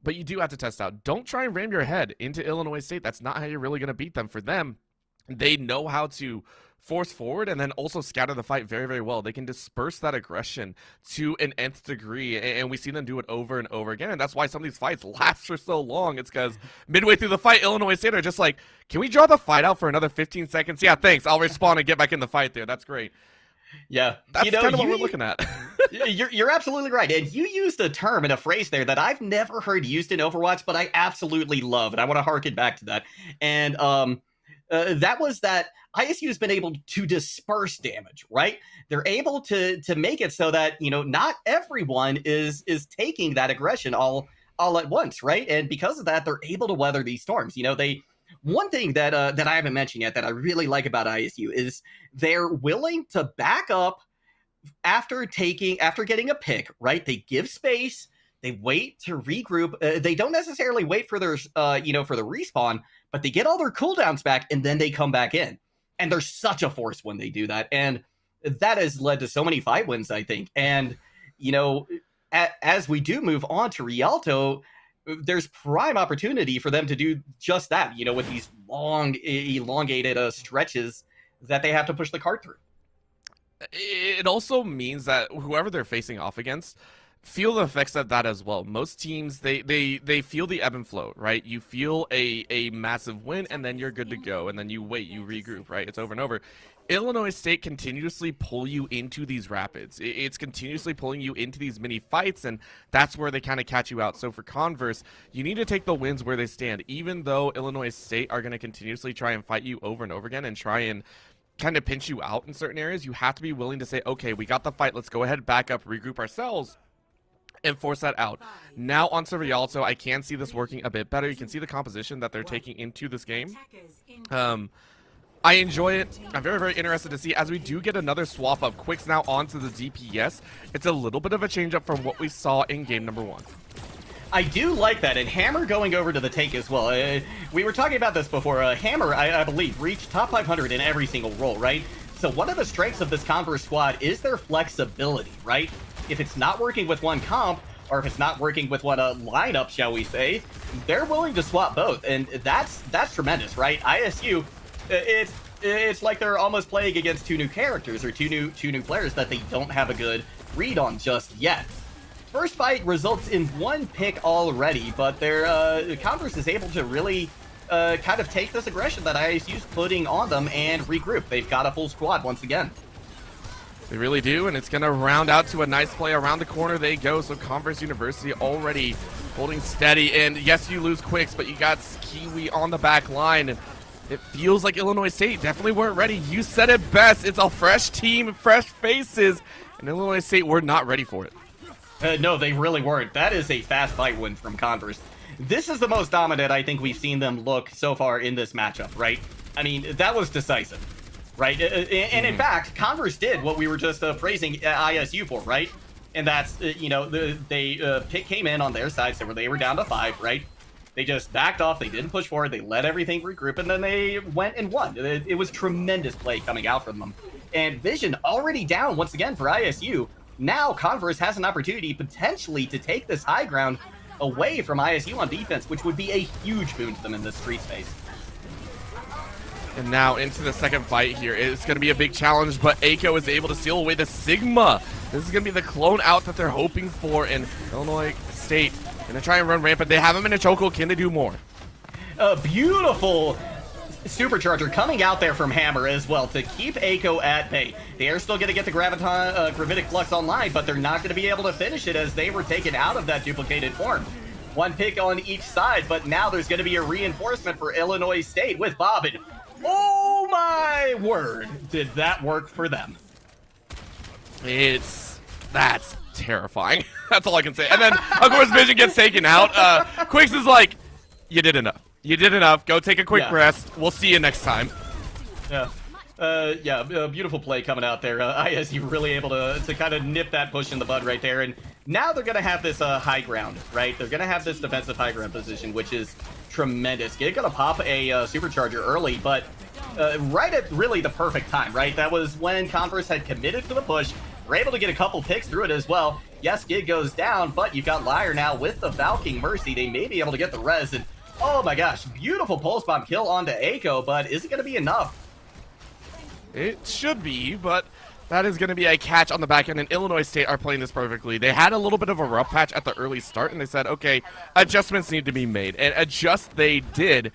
But you do have to test out. Don't try and ram your head into Illinois State. That's not how you're really going to beat them. For them, they know how to force forward and then also scatter the fight very, very well. They can disperse that aggression to an nth degree, and we see them do it over and over again. And that's why some of these fights last for so long. It's because midway through the fight, Illinois State are just like, can we draw the fight out for another 15 seconds? Yeah, thanks. I'll respawn and get back in the fight there. That's great. Yeah. That's kind of what we're looking at. You're absolutely right. And you used a term and a phrase there that I've never heard used in Overwatch, but I absolutely love. And I want to harken back to that. And that was that ISU has been able to disperse damage, right? They're able to make it so that, you know, not everyone is taking that aggression all at once, right? And because of that, they're able to weather these storms. You know, one thing that I haven't mentioned yet that I really like about ISU is they're willing to back up after getting a pick, right? They give space, they wait to regroup. They don't necessarily wait for their for the respawn, but they get all their cooldowns back and then they come back in. And they're such a force when they do that. And that has led to so many fight wins, I think. And, you know, as we do move on to Rialto, there's prime opportunity for them to do just that, with these long, elongated stretches that they have to push the cart through. It also means that whoever they're facing off against feel the effects of that as well. Most teams, they feel the ebb and flow, right? You feel a massive win, and then you're good to go, and then you wait, you regroup, right? It's over and over. Illinois State continuously pull you into these rapids. It's continuously pulling you into these mini fights, and that's where they kind of catch you out. So for Converse, you need to take the wins where they stand, even though Illinois State are going to continuously try and fight you over and over again and try and kind of pinch you out in certain areas. You have to be willing to say, okay, we got the fight. Let's go ahead, back up, regroup ourselves, and force that out. Now on to Rialto, I can see this working a bit better. You can see the composition that they're taking into this game. I enjoy it. I'm very, very interested to see as we do get another swap up. Quicks now onto the DPS. It's a little bit of a change up from what we saw in game number 1. I do like that, and Hammer going over to the tank as well. We were talking about this before. Hammer, I believe, reached top 500 in every single role, right? So one of the strengths of this Converse squad is their flexibility, right? If it's not working with one comp, or if it's not working with one lineup, shall we say, they're willing to swap both, and that's tremendous, right? ISU, it's like they're almost playing against two new characters or two new players that they don't have a good read on just yet. First fight results in 1 pick already, but their Converse is able to really kind of take this aggression that ISU's putting on them and regroup. They've got a full squad once again. They really do, and it's going to round out to a nice play. Around the corner they go, so Converse University already holding steady. And yes, you lose Quicks, but you got Kiwi on the back line. And it feels like Illinois State definitely weren't ready. You said it best. It's a fresh team, fresh faces, and Illinois State were not ready for it. No, they really weren't. That is a fast fight win from Converse. This is the most dominant I think we've seen them look so far in this matchup, right? I mean, that was decisive, right? And in fact, Converse did what we were just praising ISU for, right? And that's, they pick came in on their side, so they were down to 5, right? They just backed off. They didn't push forward. They let everything regroup, and then they went and won. It was tremendous play coming out from them. And Vision already down once again for ISU. Now Converse has an opportunity potentially to take this high ground away from ISU on defense, which would be a huge boon to them in this street space. And now into the second fight here. It's going to be a big challenge, but Aiko is able to steal away the Sigma. This is going to be the clone out that they're hoping for, in Illinois State going to try and run rampant. They have him in a chokehold. Can they do more? A beautiful supercharger coming out there from Hammer as well to keep Aiko at bay. They are still going to get the Gravitic Flux online, but they're not going to be able to finish it as they were taken out of that duplicated form. 1 pick on each side, but now there's going to be a reinforcement for Illinois State with Bobbin. Oh my word, did that work for them? That's terrifying. That's all I can say. And then, of course, Vision gets taken out. Quicks is like, you did enough. You did enough. Go take a quick rest. We'll see you next time. Yeah. Beautiful play coming out there. ISU really able to kind of nip that push in the bud right there. And now they're going to have this high ground, right? They're going to have this defensive high ground position, which is tremendous. They're going to pop a supercharger early, but right at really the perfect time, right? That was when Converse had committed to the push. We're able to get a couple picks through it as well. Yes, Gig goes down, but you've got Liar now with the Valking Mercy. They may be able to get the res, and oh my gosh, beautiful pulse bomb kill onto Aiko, but is it going to be enough? It should be, but that is going to be a catch on the back end, and Illinois State are playing this perfectly. They had a little bit of a rough patch at the early start, and they said, okay, adjustments need to be made, and adjust they did.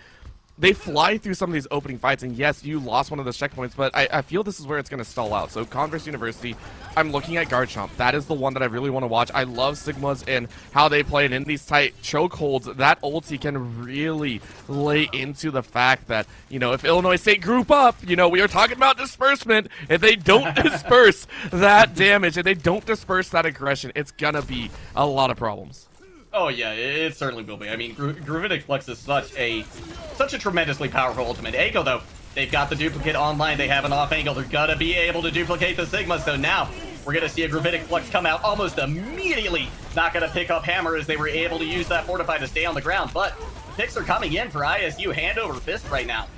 They fly through some of these opening fights, and yes, you lost one of those checkpoints, but I feel this is where it's going to stall out. So Converse University, I'm looking at Guard Chomp. That is the one that I really want to watch. I love Sigmas and how they play it in these tight chokeholds. That ulti can really lay into the fact that, if Illinois State group up, we are talking about disbursement. If they don't disperse that damage, if they don't disperse that aggression, it's going to be a lot of problems. Oh yeah, it certainly will be. I mean, Gravitic Flux is such a tremendously powerful ultimate. Aiko, though, they've got the duplicate online. They have an off angle. They're gonna be able to duplicate the Sigma. So now we're gonna see a Gravitic Flux come out almost immediately. Not gonna pick up Hammer as they were able to use that Fortify to stay on the ground. But the picks are coming in for ISU hand over fist right now.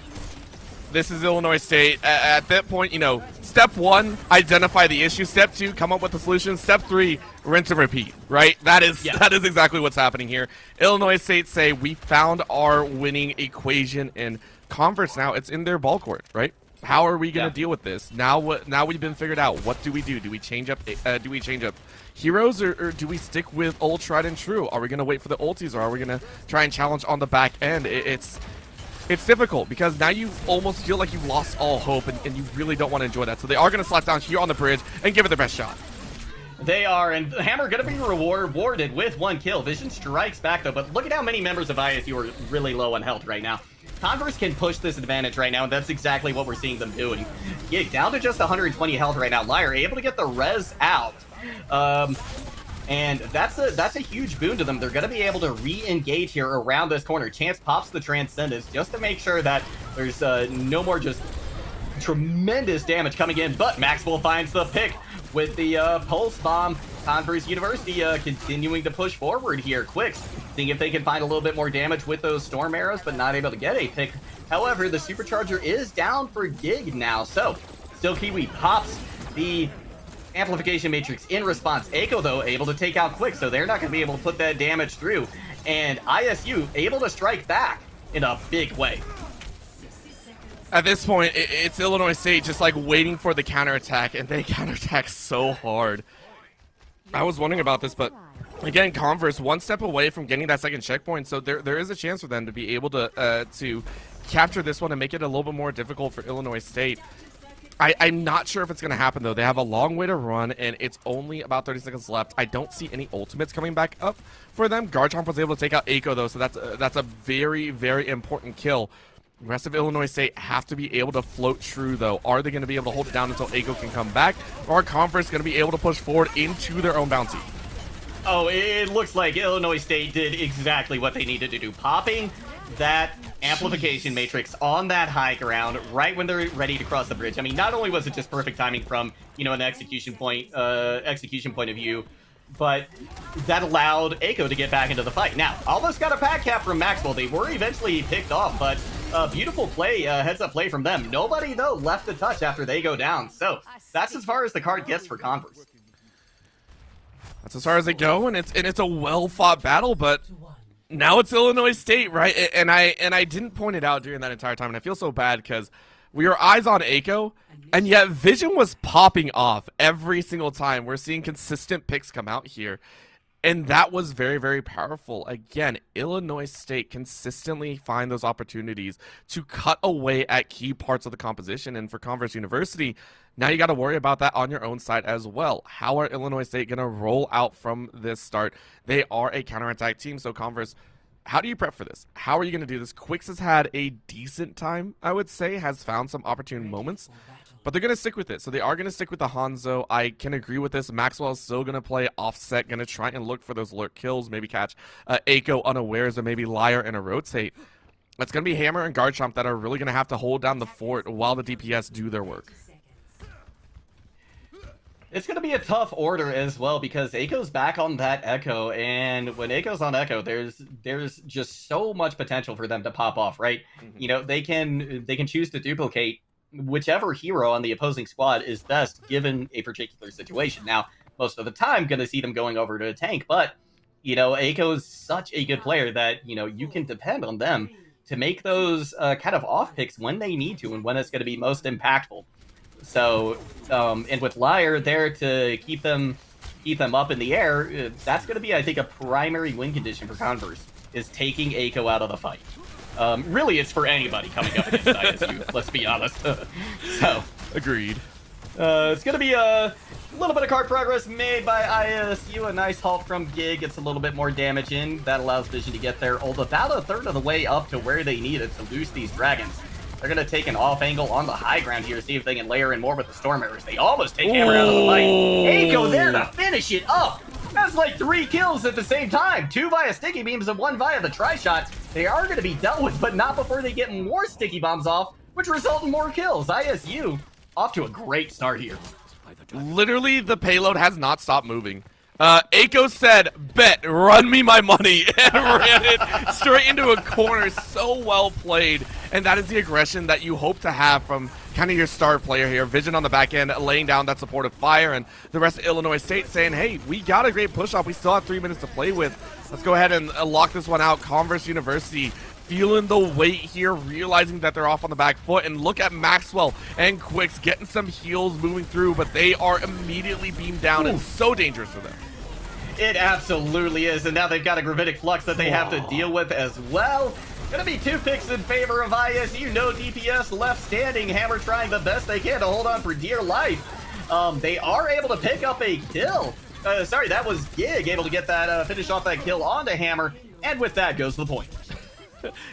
This is Illinois State. At that point, step 1, identify the issue. Step 2, come up with the solution. Step 3, rinse and repeat, right? That is exactly what's happening here. Illinois State say we found our winning equation in Converse. Now it's in their ball court, right? How are we going to deal with this? Now we've been figured out. What do we do? Do we change up heroes, or do we stick with old tried and true? Are we going to wait for the ultis, or are we going to try and challenge on the back end? It's difficult because now you almost feel like you've lost all hope, and you really don't want to enjoy that. So they are going to slap down here on the bridge and give it their best shot. They are, and Hammer going to be rewarded with 1 kill. Vision strikes back, though, but look at how many members of ISU are really low on health right now. Converse can push this advantage right now, and that's exactly what we're seeing them doing. Yeah, down to just 120 health right now. Liar able to get the res out. And that's a huge boon to them. They're going to be able to re-engage here around this corner. Chance pops the Transcendence just to make sure that there's no more just tremendous damage coming in. But Maxwell finds the pick with the Pulse Bomb. Converse University continuing to push forward here. Quicks seeing if they can find a little bit more damage with those Storm Arrows, but not able to get a pick. However, the Supercharger is down for Gig now. So, Still Kiwi pops the Amplification Matrix in response. Echo, though, able to take out Quick, so they're not going to be able to put that damage through. And ISU able to strike back in a big way. At this point, it's Illinois State just like waiting for the counterattack, and they counterattack so hard. I was wondering about this, but again, Converse 1 step away from getting that second checkpoint, so there is a chance for them to be able to capture this one and make it a little bit more difficult for Illinois State. I'm not sure if it's going to happen, though. They have a long way to run, and it's only about 30 seconds left. I don't see any ultimates coming back up for them. Garchomp was able to take out Eiko, though, so that's a very, very important kill. The rest of Illinois State have to be able to float through, though. Are they going to be able to hold it down until Eiko can come back? Or are Converse going to be able to push forward into their own bounty? Oh, it looks like Illinois State did exactly what they needed to do. Popping that amplification matrix on that high ground right when they're ready to cross the bridge. I mean, not only was it just perfect timing from, an execution point of view, but that allowed Eiko to get back into the fight. Now, almost got a pack cap from Maxwell. They were eventually picked off, but beautiful play, heads-up play from them. Nobody, though, left to touch after they go down. So that's as far as the card gets for Converse. That's as far as they go, and it's a well-fought battle, but now it's Illinois State, right? And I didn't point it out during that entire time, and I feel so bad because we were eyes on Eiko, and yet Vision was popping off every single time. We're seeing consistent picks come out here, and that was very, very powerful. Again, Illinois State consistently find those opportunities to cut away at key parts of the composition, and for Converse University, now you got to worry about that on your own side as well. How are Illinois State going to roll out from this start? They are a counterattack team, so Converse, how do you prep for this? How are you going to do this? Quicks has had a decent time, I would say, has found some opportune moments, but they're going to stick with it. So they are going to stick with the Hanzo. I can agree with this. Maxwell is still going to play offset, going to try and look for those lurk kills, maybe catch Eiko unawares, or maybe Liar in a rotate. It's going to be Hammer and Garchomp that are really going to have to hold down the fort while the DPS do their work. It's going to be a tough order as well because Eiko's back on that Echo, and when Eiko's on Echo, there's just so much potential for them to pop off, right? Mm-hmm. They can choose to duplicate whichever hero on the opposing squad is best given a particular situation. Now, most of the time, going to see them going over to a tank, but Eiko's such a good player that you can depend on them to make those kind of off picks when they need to and when it's going to be most impactful. So, and with Liar there to keep them up in the air, that's going to be, I think, a primary win condition for Converse, is taking Eiko out of the fight. Really, it's for anybody coming up against ISU, let's be honest. So, agreed. It's going to be a little bit of card progress made by ISU. A nice halt from Gig. Gets a little bit more damage in. That allows Vision to get there about a third of the way up to where they need it to loose these dragons. They're going to take an off angle on the high ground here, see if they can layer in more with the Storm Arrows. They almost take Hammer out of the fight. Eiko there to finish it up. That's like 3 kills at the same time. 2 via Sticky Beams and 1 via the Tri-Shot. They are going to be dealt with, but not before they get more Sticky Bombs off, which result in more kills. ISU off to a great start here. Literally, the payload has not stopped moving. Eiko said, bet, run me my money, and ran it straight into a corner. So well played, and that is the aggression that you hope to have from kind of your star player here. Vision on the back end, laying down that supportive fire, and the rest of Illinois State saying, hey, we got a great push-off. We still have 3 minutes to play with. Let's go ahead and lock this one out. Converse University feeling the weight here, realizing that they're off on the back foot, and look at Maxwell and Quicks getting some heals moving through, but they are immediately beamed down. It's so dangerous for them. It absolutely is, and now they've got a gravitic flux that they have to deal with as well. Gonna be 2 picks in favor of ISU. No DPS left standing. Hammer trying the best they can to hold on for dear life. They are able to pick up a kill. Sorry, that was Gig able to get that finish off that kill onto Hammer, and with that goes the point.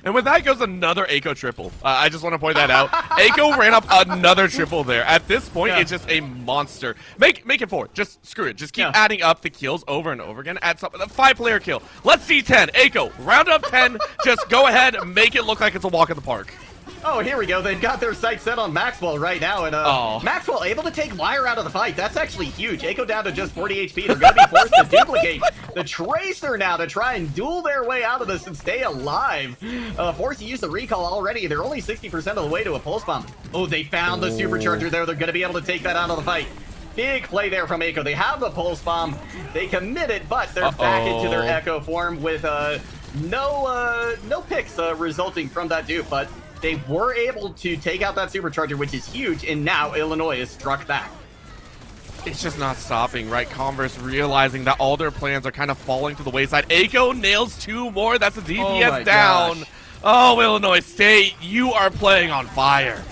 And with that goes another Aiko triple. I just want to point that out. Aiko ran up another triple there. At this point, it's just a monster. Make it 4. Just screw it. Just keep adding up the kills over and over again. Add something. A 5-player kill. Let's see 10. Aiko, round up 10. Just go ahead and make it look like it's a walk in the park. Oh, here we go. They've got their sights set on Maxwell right now, and Maxwell able to take Wire out of the fight. That's actually huge. Aiko down to just 40 HP. They're going to be forced to duplicate the Tracer now to try and duel their way out of this and stay alive. Forced to use the recall already. They're only 60% of the way to a pulse bomb. Oh, they found the supercharger there. They're going to be able to take that out of the fight. Big play there from Aiko. They have the pulse bomb. They commit it, but they're back into their Echo form with no picks resulting from that dupe, but they were able to take out that supercharger, which is huge, and now Illinois is struck back. It's just not stopping, right? Converse realizing that all their plans are kind of falling to the wayside. Aiko nails 2 more. That's a DPS down. Gosh. Oh, Illinois State, you are playing on fire.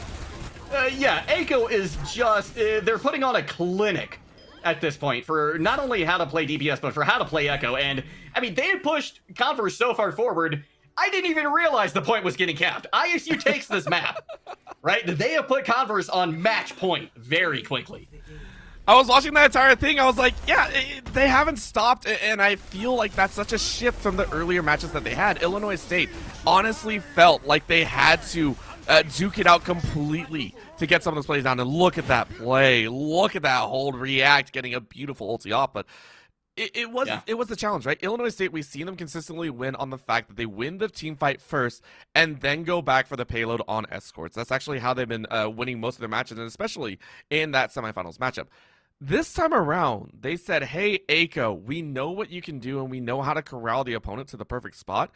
Yeah, Aiko is just, they're putting on a clinic at this point for not only how to play DPS, but for how to play Echo. And, I mean, they had pushed Converse so far forward, I didn't even realize the point was getting capped. ISU takes this map, right? They have put Converse on match point very quickly. I was watching that entire thing. I was like, yeah, they haven't stopped, and I feel like that's such a shift from the earlier matches that they had. Illinois State honestly felt like they had to duke it out completely to get some of those plays down. And look at that play. Look at that hold react, getting a beautiful ulti off. But it was the challenge, right? Illinois State, we've seen them consistently win on the fact that they win the team fight first and then go back for the payload on escorts. That's actually how they've been winning most of their matches, and especially in that semifinals matchup. This time around, they said, hey, Aiko, we know what you can do and we know how to corral the opponent to the perfect spot.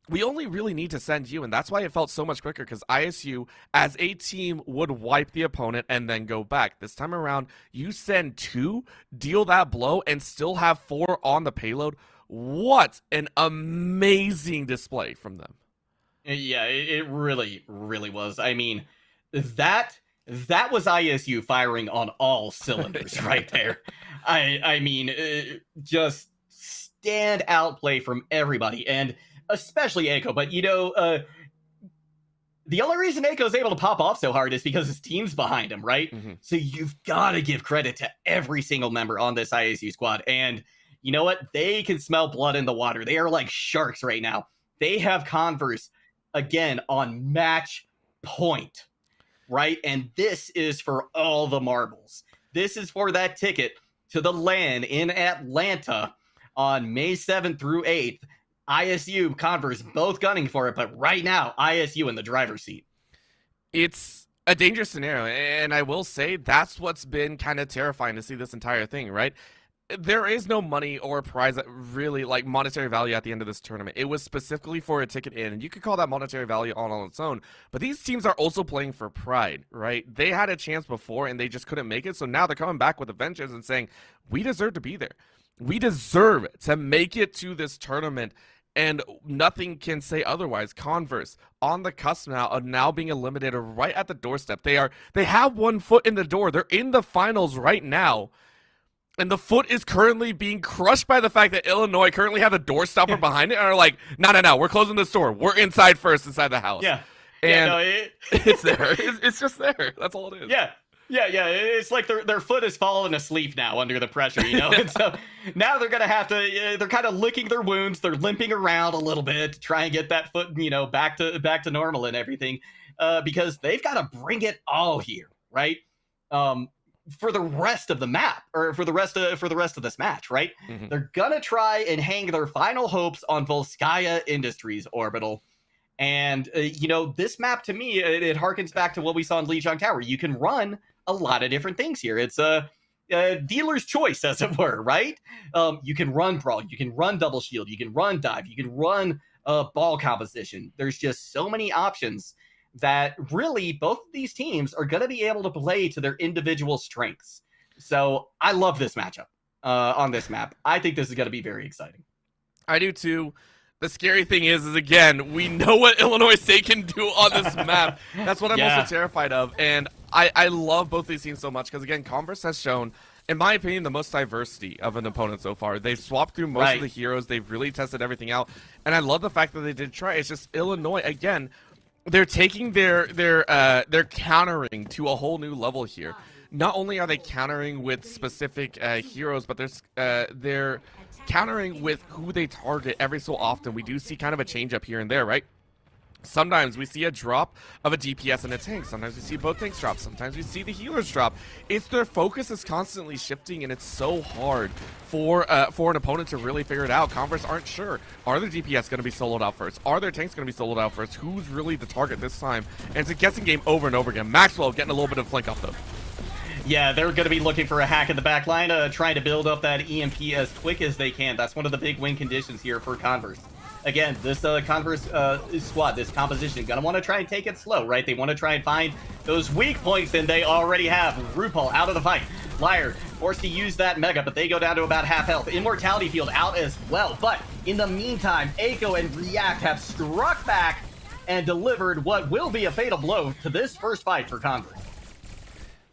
We only really need to send you, and that's why it felt so much quicker, because ISU, as a team, would wipe the opponent and then go back. This time around, you send 2, deal that blow, and still have 4 on the payload. What an amazing display from them. Yeah, it really, really was. I mean, that was ISU firing on all cylinders right there. I mean, just stand-out play from everybody, and especially Aiko. But, you know, the only reason Aiko is able to pop off so hard is because his team's behind him, right? Mm-hmm. So you've got to give credit to every single member on this ISU squad. And you know what? They can smell blood in the water. They are like sharks right now. They have Converse, again, on match point, right? And this is for all the marbles. This is for that ticket to the LAN in Atlanta on May 7th through 8th. ISU, Converse, both gunning for it, but right now, ISU in the driver's seat. It's a dangerous scenario, and I will say that's what's been kind of terrifying to see this entire thing, right? There is no money or prize that really, like, monetary value at the end of this tournament. It was specifically for a ticket in, and you could call that monetary value on its own, but these teams are also playing for pride, right? They had a chance before, and they just couldn't make it, so now they're coming back with a vengeance and saying, we deserve to be there. We deserve to make it to this tournament, and nothing can say otherwise. Converse on the cusp now of now being eliminated right at the doorstep. They have 1 foot in the door. They're in the finals right now, and the foot is currently being crushed by the fact that Illinois currently have a door stopper behind it and are like, no, we're closing this door. We're inside first, inside the house. Yeah. And it's there. It's just there. That's all it is. Yeah. Yeah, it's like their foot is falling asleep now under the pressure, you know? And so now they're going to have to, they're kind of licking their wounds. They're limping around a little bit to try and get that foot, you know, back to normal and everything, because they've got to bring it all here, right? For the rest of the map, or for the rest of this match, right? Mm-hmm. They're going to try and hang their final hopes on Volskaya Industries Orbital. And, this map to me, it harkens back to what we saw in Lijiang Tower. You can run a lot of different things here. It's a dealer's choice, as it were, right? You can run brawl, you can run double shield, you can run dive, you can run ball composition. There's just so many options that really both of these teams are going to be able to play to their individual strengths. So I love this matchup on this map. I think this is going to be very exciting. I do too. The scary thing is again, we know what Illinois State can do on this map. That's what I'm also terrified of. And I love both these teams so much because, again, Converse has shown, in my opinion, the most diversity of an opponent so far. They've swapped through most of the heroes. They've really tested everything out. And I love the fact that they did try. It's just Illinois, again, they're taking their countering to a whole new level here. Not only are they countering with specific heroes, but they're countering with who they target every so often. We do see kind of a change up here and there, right? Sometimes we see a drop of a DPS and a tank. Sometimes we see both tanks drop. Sometimes we see the healers drop. It's their focus is constantly shifting, and it's so hard for an opponent to really figure it out. Converse aren't sure. Are their DPS going to be soloed out first? Are their tanks going to be soloed out first? Who's really the target this time? And it's a guessing game over and over again. Maxwell getting a little bit of flank up, though. Yeah, they're going to be looking for a hack in the back line, trying to build up that EMP as quick as they can. That's one of the big win conditions here for Converse. Again, this Converse squad, this composition, going to want to try and take it slow, right? They want to try and find those weak points, and they already have. RuPaul out of the fight. Liar forced to use that Mega, but they go down to about half health. Immortality Field out as well. But in the meantime, Echo and React have struck back and delivered what will be a fatal blow to this first fight for Converse.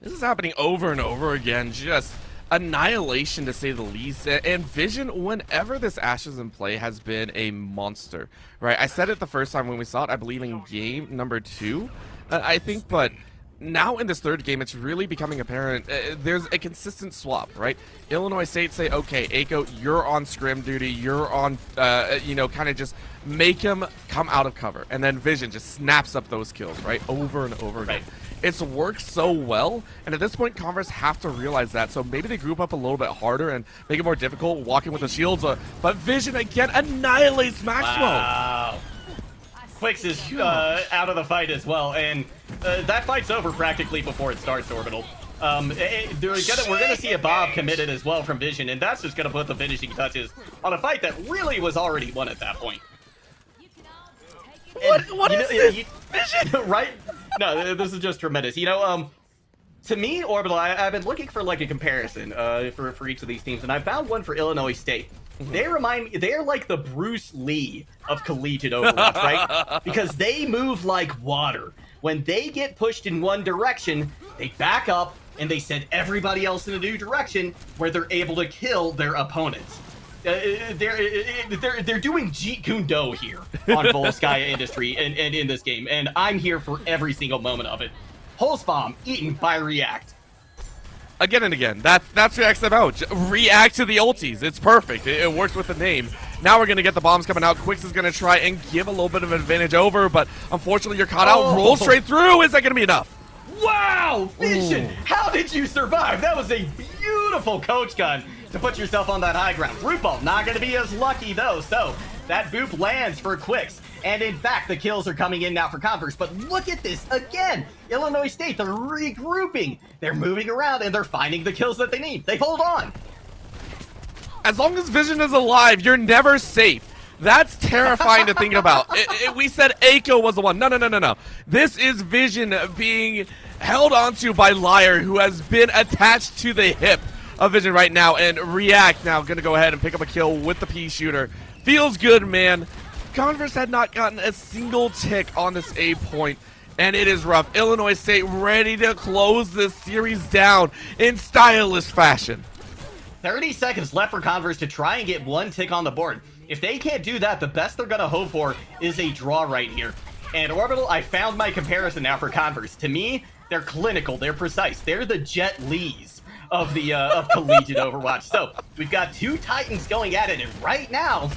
This is happening over and over again. Just annihilation, to say the least. And Vision, whenever this Ashe is in play, has been a monster, right? I said it the first time when we saw it, I believe in game number 2, I think, but now in this third game, it's really becoming apparent. There's a consistent swap, right? Illinois State say, okay, Echo, you're on scrim duty, you're on, kind of just make him come out of cover. And then Vision just snaps up those kills, right? Over and over again. It's worked so well, and at this point, Converse have to realize that. So maybe they group up a little bit harder and make it more difficult walking with the shields. But Vision, again, annihilates Maxwell. Wow. Quix is out of the fight as well, and that fight's over practically before it starts, Orbital. We're going to see a Bob committed as well from Vision, and that's just going to put the finishing touches on a fight that really was already won at that point. What is this? Vision? Right? No, this is just tremendous. To me, Orbital, I've been looking for like a comparison for each of these teams, and I found one for Illinois State. They remind me, they're like the Bruce Lee of collegiate Overwatch, right? Because they move like water. When they get pushed in one direction, they back up and they send everybody else in a new direction where they're able to kill their opponents. They're doing Jeet Kune Do here on Volskaya Industry and in this game, and I'm here for every single moment of it. Pulse Bomb eaten by React. Again and again. That's React's about. React to the ultis. It's perfect. It works with the name. Now we're going to get the bombs coming out. Quix is going to try and give a little bit of advantage over, but unfortunately you're caught out. Roll straight through. Is that going to be enough? Wow! Vision! How did you survive? That was a beautiful coach gun to put yourself on that high ground. RuPaul not going to be as lucky though, so that boop lands for Quix. And in fact, the kills are coming in now for Converse. But look at this again. Illinois State, they're regrouping. They're moving around and they're finding the kills that they need. They hold on. As long as Vision is alive, you're never safe. That's terrifying to think about. We said Echo was the one. No. This is Vision being held onto by Liar, who has been attached to the hip of Vision right now. And React now going to go ahead and pick up a kill with the pea shooter. Feels good, man. Converse had not gotten a single tick on this A point, and it is rough. Illinois State ready to close this series down in stylish fashion. 30 seconds left for Converse to try and get one tick on the board. If they can't do that, the best they're going to hope for is a draw right here. And Orbital, I found my comparison now for Converse. To me, they're clinical, they're precise. They're the Jet Lees of the collegiate Overwatch. So we've got two Titans going at it, and right now,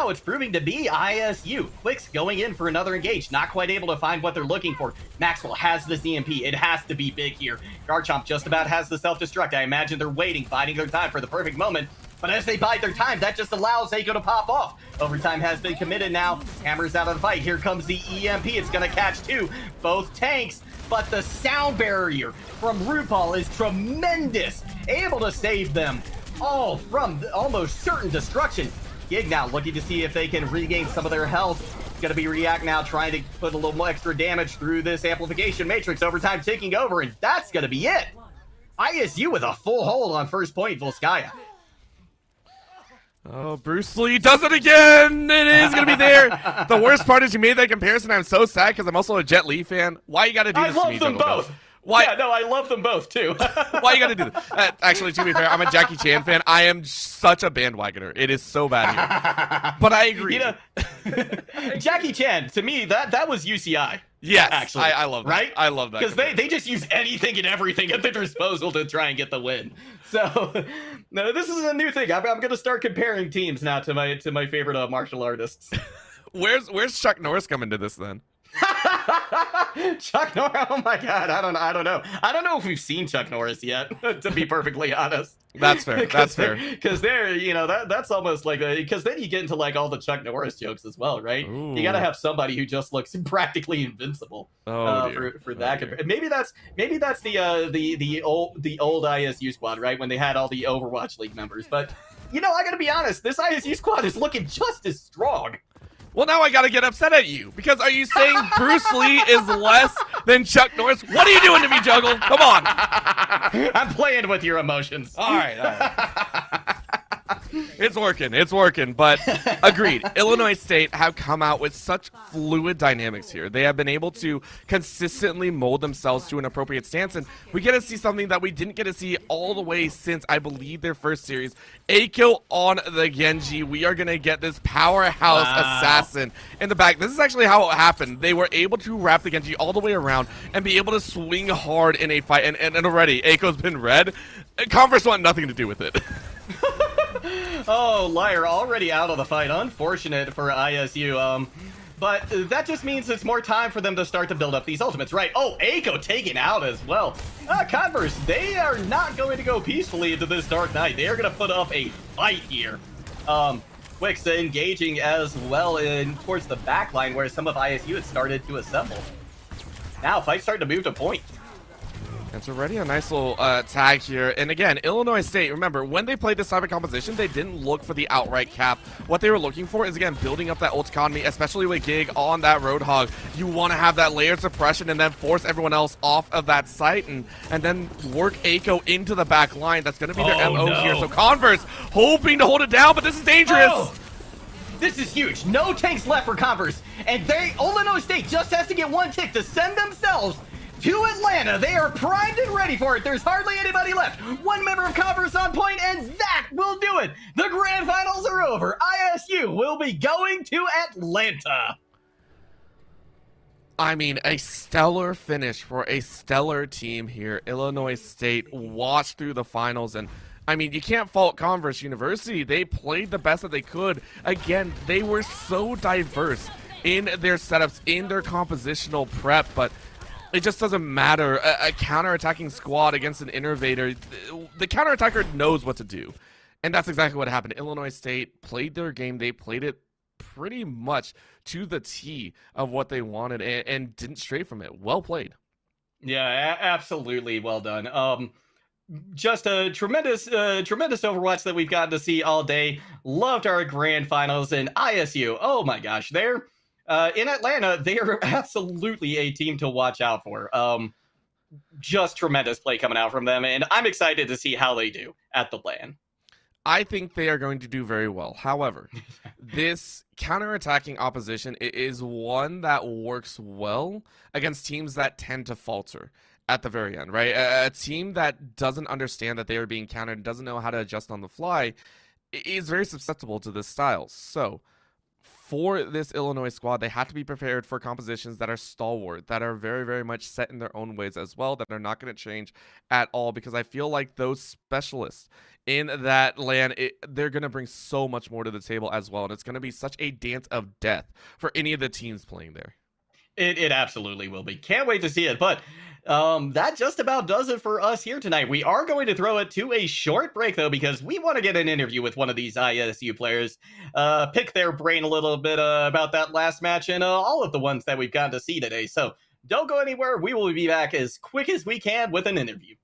it's proving to be ISU. Quix going in for another engage. Not quite able to find what they're looking for. Maxwell has the CMP. It has to be big here. Garchomp just about has the self-destruct. I imagine they're waiting, biding their time for the perfect moment But as they bide their time, that just allows Eiko to pop off. Overtime has been committed now. Hammer's out of the fight. Here comes the EMP. It's going to catch two. Both tanks. But the sound barrier from RuPaul is tremendous. Able to save them all from almost certain destruction. Gig now looking to see if they can regain some of their health. Going to be React now trying to put a little more extra damage through this amplification matrix. Overtime taking over, and that's going to be it. ISU with a full hold on first point, Volskaya. Oh, Bruce Lee does it again! It is going to be there! The worst part is you made that comparison. I'm so sad because I'm also a Jet Li fan. Why you got to do this to me, I love them Jungle both. Bell? Why? Yeah, no, I love them both, too. Why you got to do this? Actually, to be fair, I'm a Jackie Chan fan. I am such a bandwagoner. It is so bad here. But I agree. You know, Jackie Chan, to me, that was UCI. Yes, actually. I love that. Right? I love that. Because they just use anything and everything at their disposal to try and get the win. So, no, this is a new thing. I'm going to start comparing teams now to my favorite martial artists. Where's Chuck Norris coming to this then? Chuck Norris, oh my god, I don't know. I don't know if we've seen Chuck Norris yet, to be perfectly honest. That's fair. That's fair. Because they're, you know, that's almost like because then you get into like all the Chuck Norris jokes as well, right? Ooh. You got to have somebody who just looks practically invincible. For that. dear. Maybe that's the old ISU squad, right? When they had all the Overwatch League members. But you know, I got to be honest, this ISU squad is looking just as strong. Well, now I gotta get upset at you because are you saying Bruce Lee is less than Chuck Norris? What are you doing to me, Juggle? Come on. I'm playing with your emotions. All right. It's working, but agreed. Illinois State have come out with such fluid dynamics here. They have been able to consistently mold themselves to an appropriate stance, and we get to see something that we didn't get to see all the way since, I believe, their first series. Eiko on the Genji. We are going to get this powerhouse assassin in the back. This is actually how it happened. They were able to wrap the Genji all the way around and be able to swing hard in a fight, and already Eiko's been red. Converse want nothing to do with it. Oh, Liar already out of the fight. Unfortunate for ISU. But that just means it's more time for them to start to build up these ultimates, right? Oh, Eiko taken out as well. Converse, they are not going to go peacefully into this Dark Knight. They are going to put up a fight here. Wix engaging as well in towards the back line where some of ISU had started to assemble. Now, fight's starting to move to point. It's already a nice little tag here. And again, Illinois State, remember, when they played this type of composition, they didn't look for the outright cap. What they were looking for is, again, building up that ult economy, especially with Gig on that Roadhog. You want to have that layered suppression and then force everyone else off of that site and then work Eiko into the back line. That's going to be their MO here. So Converse hoping to hold it down, but this is dangerous. Oh, this is huge. No tanks left for Converse. And Illinois State just has to get one tick to send themselves to Atlanta. They are primed and ready for it. There's hardly anybody left. One member of Converse on point, and that will do it. The grand finals are over. ISU will be going to Atlanta. I mean, a stellar finish for a stellar team here. Illinois State watched through the finals, and I mean, you can't fault Converse University. They played the best that they could. Again, they were so diverse in their setups, in their compositional prep, but it just doesn't matter. A counter-attacking squad against an innovator, the counter-attacker knows what to do. And that's exactly what happened. Illinois State played their game. They played it pretty much to the T of what they wanted and didn't stray from it. Well played. Yeah, absolutely well done. Just a tremendous Overwatch that we've gotten to see all day. Loved our grand finals, and ISU, oh my gosh, they're in Atlanta, they are absolutely a team to watch out for. Just tremendous play coming out from them, and I'm excited to see how they do at the LAN. I think they are going to do very well. However, this counter-attacking opposition is one that works well against teams that tend to falter at the very end, right? A team that doesn't understand that they are being countered and doesn't know how to adjust on the fly is very susceptible to this style. So for this Illinois squad, they have to be prepared for compositions that are stalwart, that are very, very much set in their own ways as well, that are not going to change at all, because I feel like those specialists in that LAN, they're going to bring so much more to the table as well, and it's going to be such a dance of death for any of the teams playing there. It absolutely will be. Can't wait to see it. But that just about does it for us here tonight. We are going to throw it to a short break, though, because we want to get an interview with one of these ISU players, pick their brain a little bit about that last match and all of the ones that we've gotten to see today. So don't go anywhere. We will be back as quick as we can with an interview.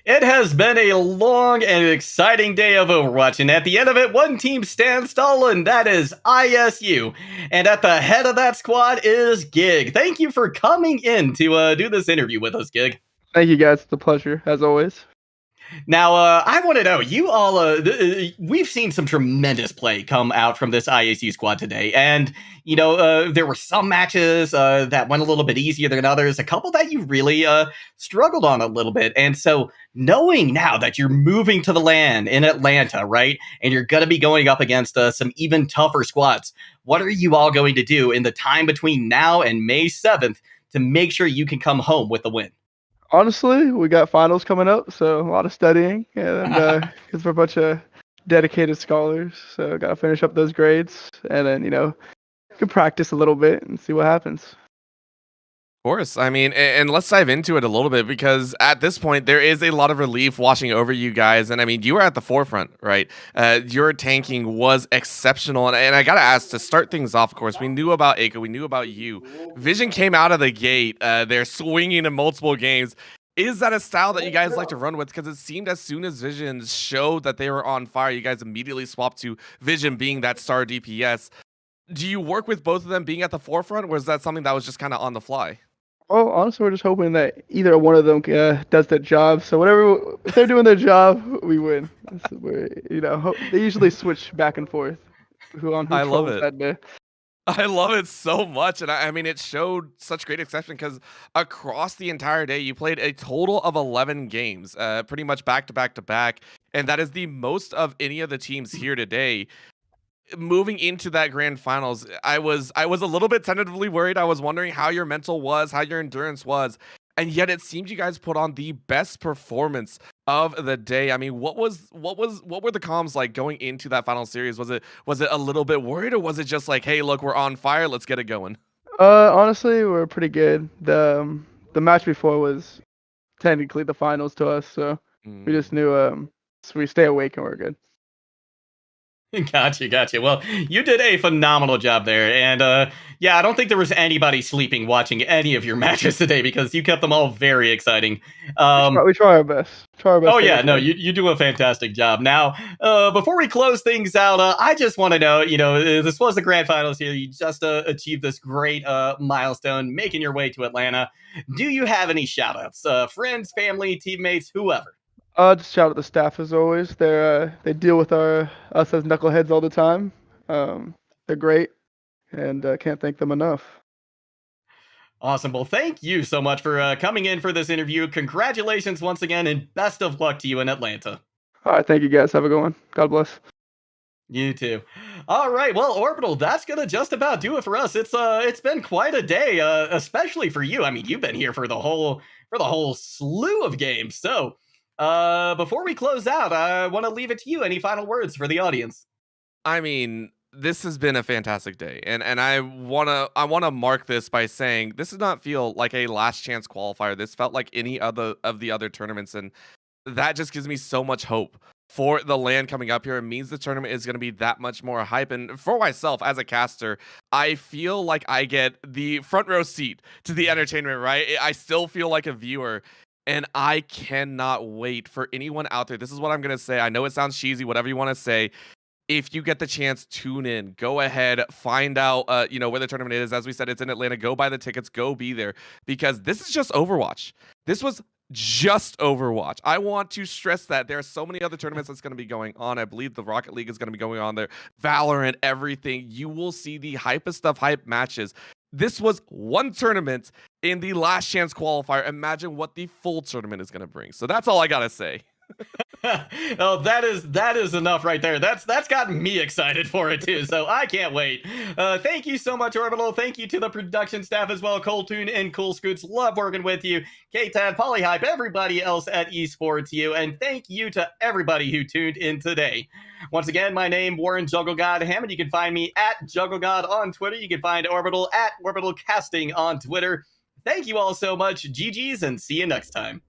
It has been a long and exciting day of Overwatch, and at the end of it, one team stands tall, and that is ISU. And at the head of that squad is Gig. Thank you for coming in to do this interview with us, Gig. Thank you guys. It's a pleasure, as always. Now, I want to know, you all, we've seen some tremendous play come out from this ISU squad today. And, there were some matches that went a little bit easier than others, a couple that you really struggled on a little bit. And so, knowing now that you're moving to the LAN in Atlanta, right, and you're going to be going up against some even tougher squads, what are you all going to do in the time between now and May 7th to make sure you can come home with the win? Honestly, we got finals coming up, so a lot of studying, and because we're a bunch of dedicated scholars, so got to finish up those grades, and then can practice a little bit and see what happens. Of course. I mean, and let's dive into it a little bit, because at this point, there is a lot of relief washing over you guys. And I mean, you were at the forefront, right? Your tanking was exceptional. And I got to ask, to start things off, of course, we knew about Aiko, we knew about you. Vision came out of the gate. They're swinging in multiple games. Is that a style that you guys like to run with? Because it seemed as soon as Vision showed that they were on fire, you guys immediately swapped to Vision being that star DPS. Do you work with both of them being at the forefront, or is that something that was just kind of on the fly? Well, honestly, we're just hoping that either one of them does their job. So if they're doing their job, we win. They usually switch back and forth. I love it. That day. I love it so much. And I mean, it showed such great exception, because across the entire day, you played a total of 11 games, pretty much back to back to back. And that is the most of any of the teams here today. Moving into that grand finals, I was a little bit tentatively worried. I was wondering how your mental was, how your endurance was, and yet it seemed you guys put on the best performance of the day. I mean, what were the comms like going into that final series? Was it a little bit worried, or was it just like, hey, look, we're on fire, let's get it going? Honestly, we're pretty good. The match before was technically the finals to us, so we just knew so we stay awake and we're good. Gotcha. Well, you did a phenomenal job there. And I don't think there was anybody sleeping watching any of your matches today, because you kept them all very exciting. We try our best. Oh, yeah. No, you do a fantastic job. Now, before we close things out, I just want to know, this was the grand finals here. You just achieved this great milestone, making your way to Atlanta. Do you have any shout outs? Friends, family, teammates, whoever? Just shout out the staff as always. They deal with us as knuckleheads all the time. They're great, and can't thank them enough. Awesome. Well, thank you so much for coming in for this interview. Congratulations once again, and best of luck to you in Atlanta. All right, thank you guys. Have a good one. God bless. You too. All right. Well, Orbital, that's gonna just about do it for us. It's been quite a day, especially for you. I mean, you've been here for the whole slew of games. So. Before we close out, I want to leave it to you. Any final words for the audience? I mean, this has been a fantastic day, and I wanna mark this by saying this does not feel like a last chance qualifier. This felt like any other of the other tournaments, and that just gives me so much hope for the LAN coming up here. It means the tournament is going to be that much more hype. And for myself as a caster, I feel like I get the front row seat to the entertainment, right? I still feel like a viewer. And I cannot wait for anyone out there. This is what I'm going to say. I know it sounds cheesy, whatever you want to say. If you get the chance, tune in. Go ahead, find out where the tournament is. As we said, it's in Atlanta. Go buy the tickets. Go be there. Because this is just Overwatch. This was just Overwatch. I want to stress that there are so many other tournaments that's going to be going on. I believe the Rocket League is going to be going on there. Valorant, everything. You will see the hypest of hype matches. This was one tournament in the last chance qualifier. Imagine what the full tournament is going to bring. So that's all I got to say. Oh, that is enough right there. That's gotten me excited for it too. So I can't wait. Thank you so much, Orbital. Thank you to the production staff as well. Coltoon and Cool Scoots. Love working with you. K-Tad, Polyhype, everybody else at Esports U. And thank you to everybody who tuned in today. Once again, my name, Warren Jugglegod Hammond. You can find me at Jugglegod on Twitter. You can find Orbital at Orbital Casting on Twitter. Thank you all so much. GG's, and see you next time.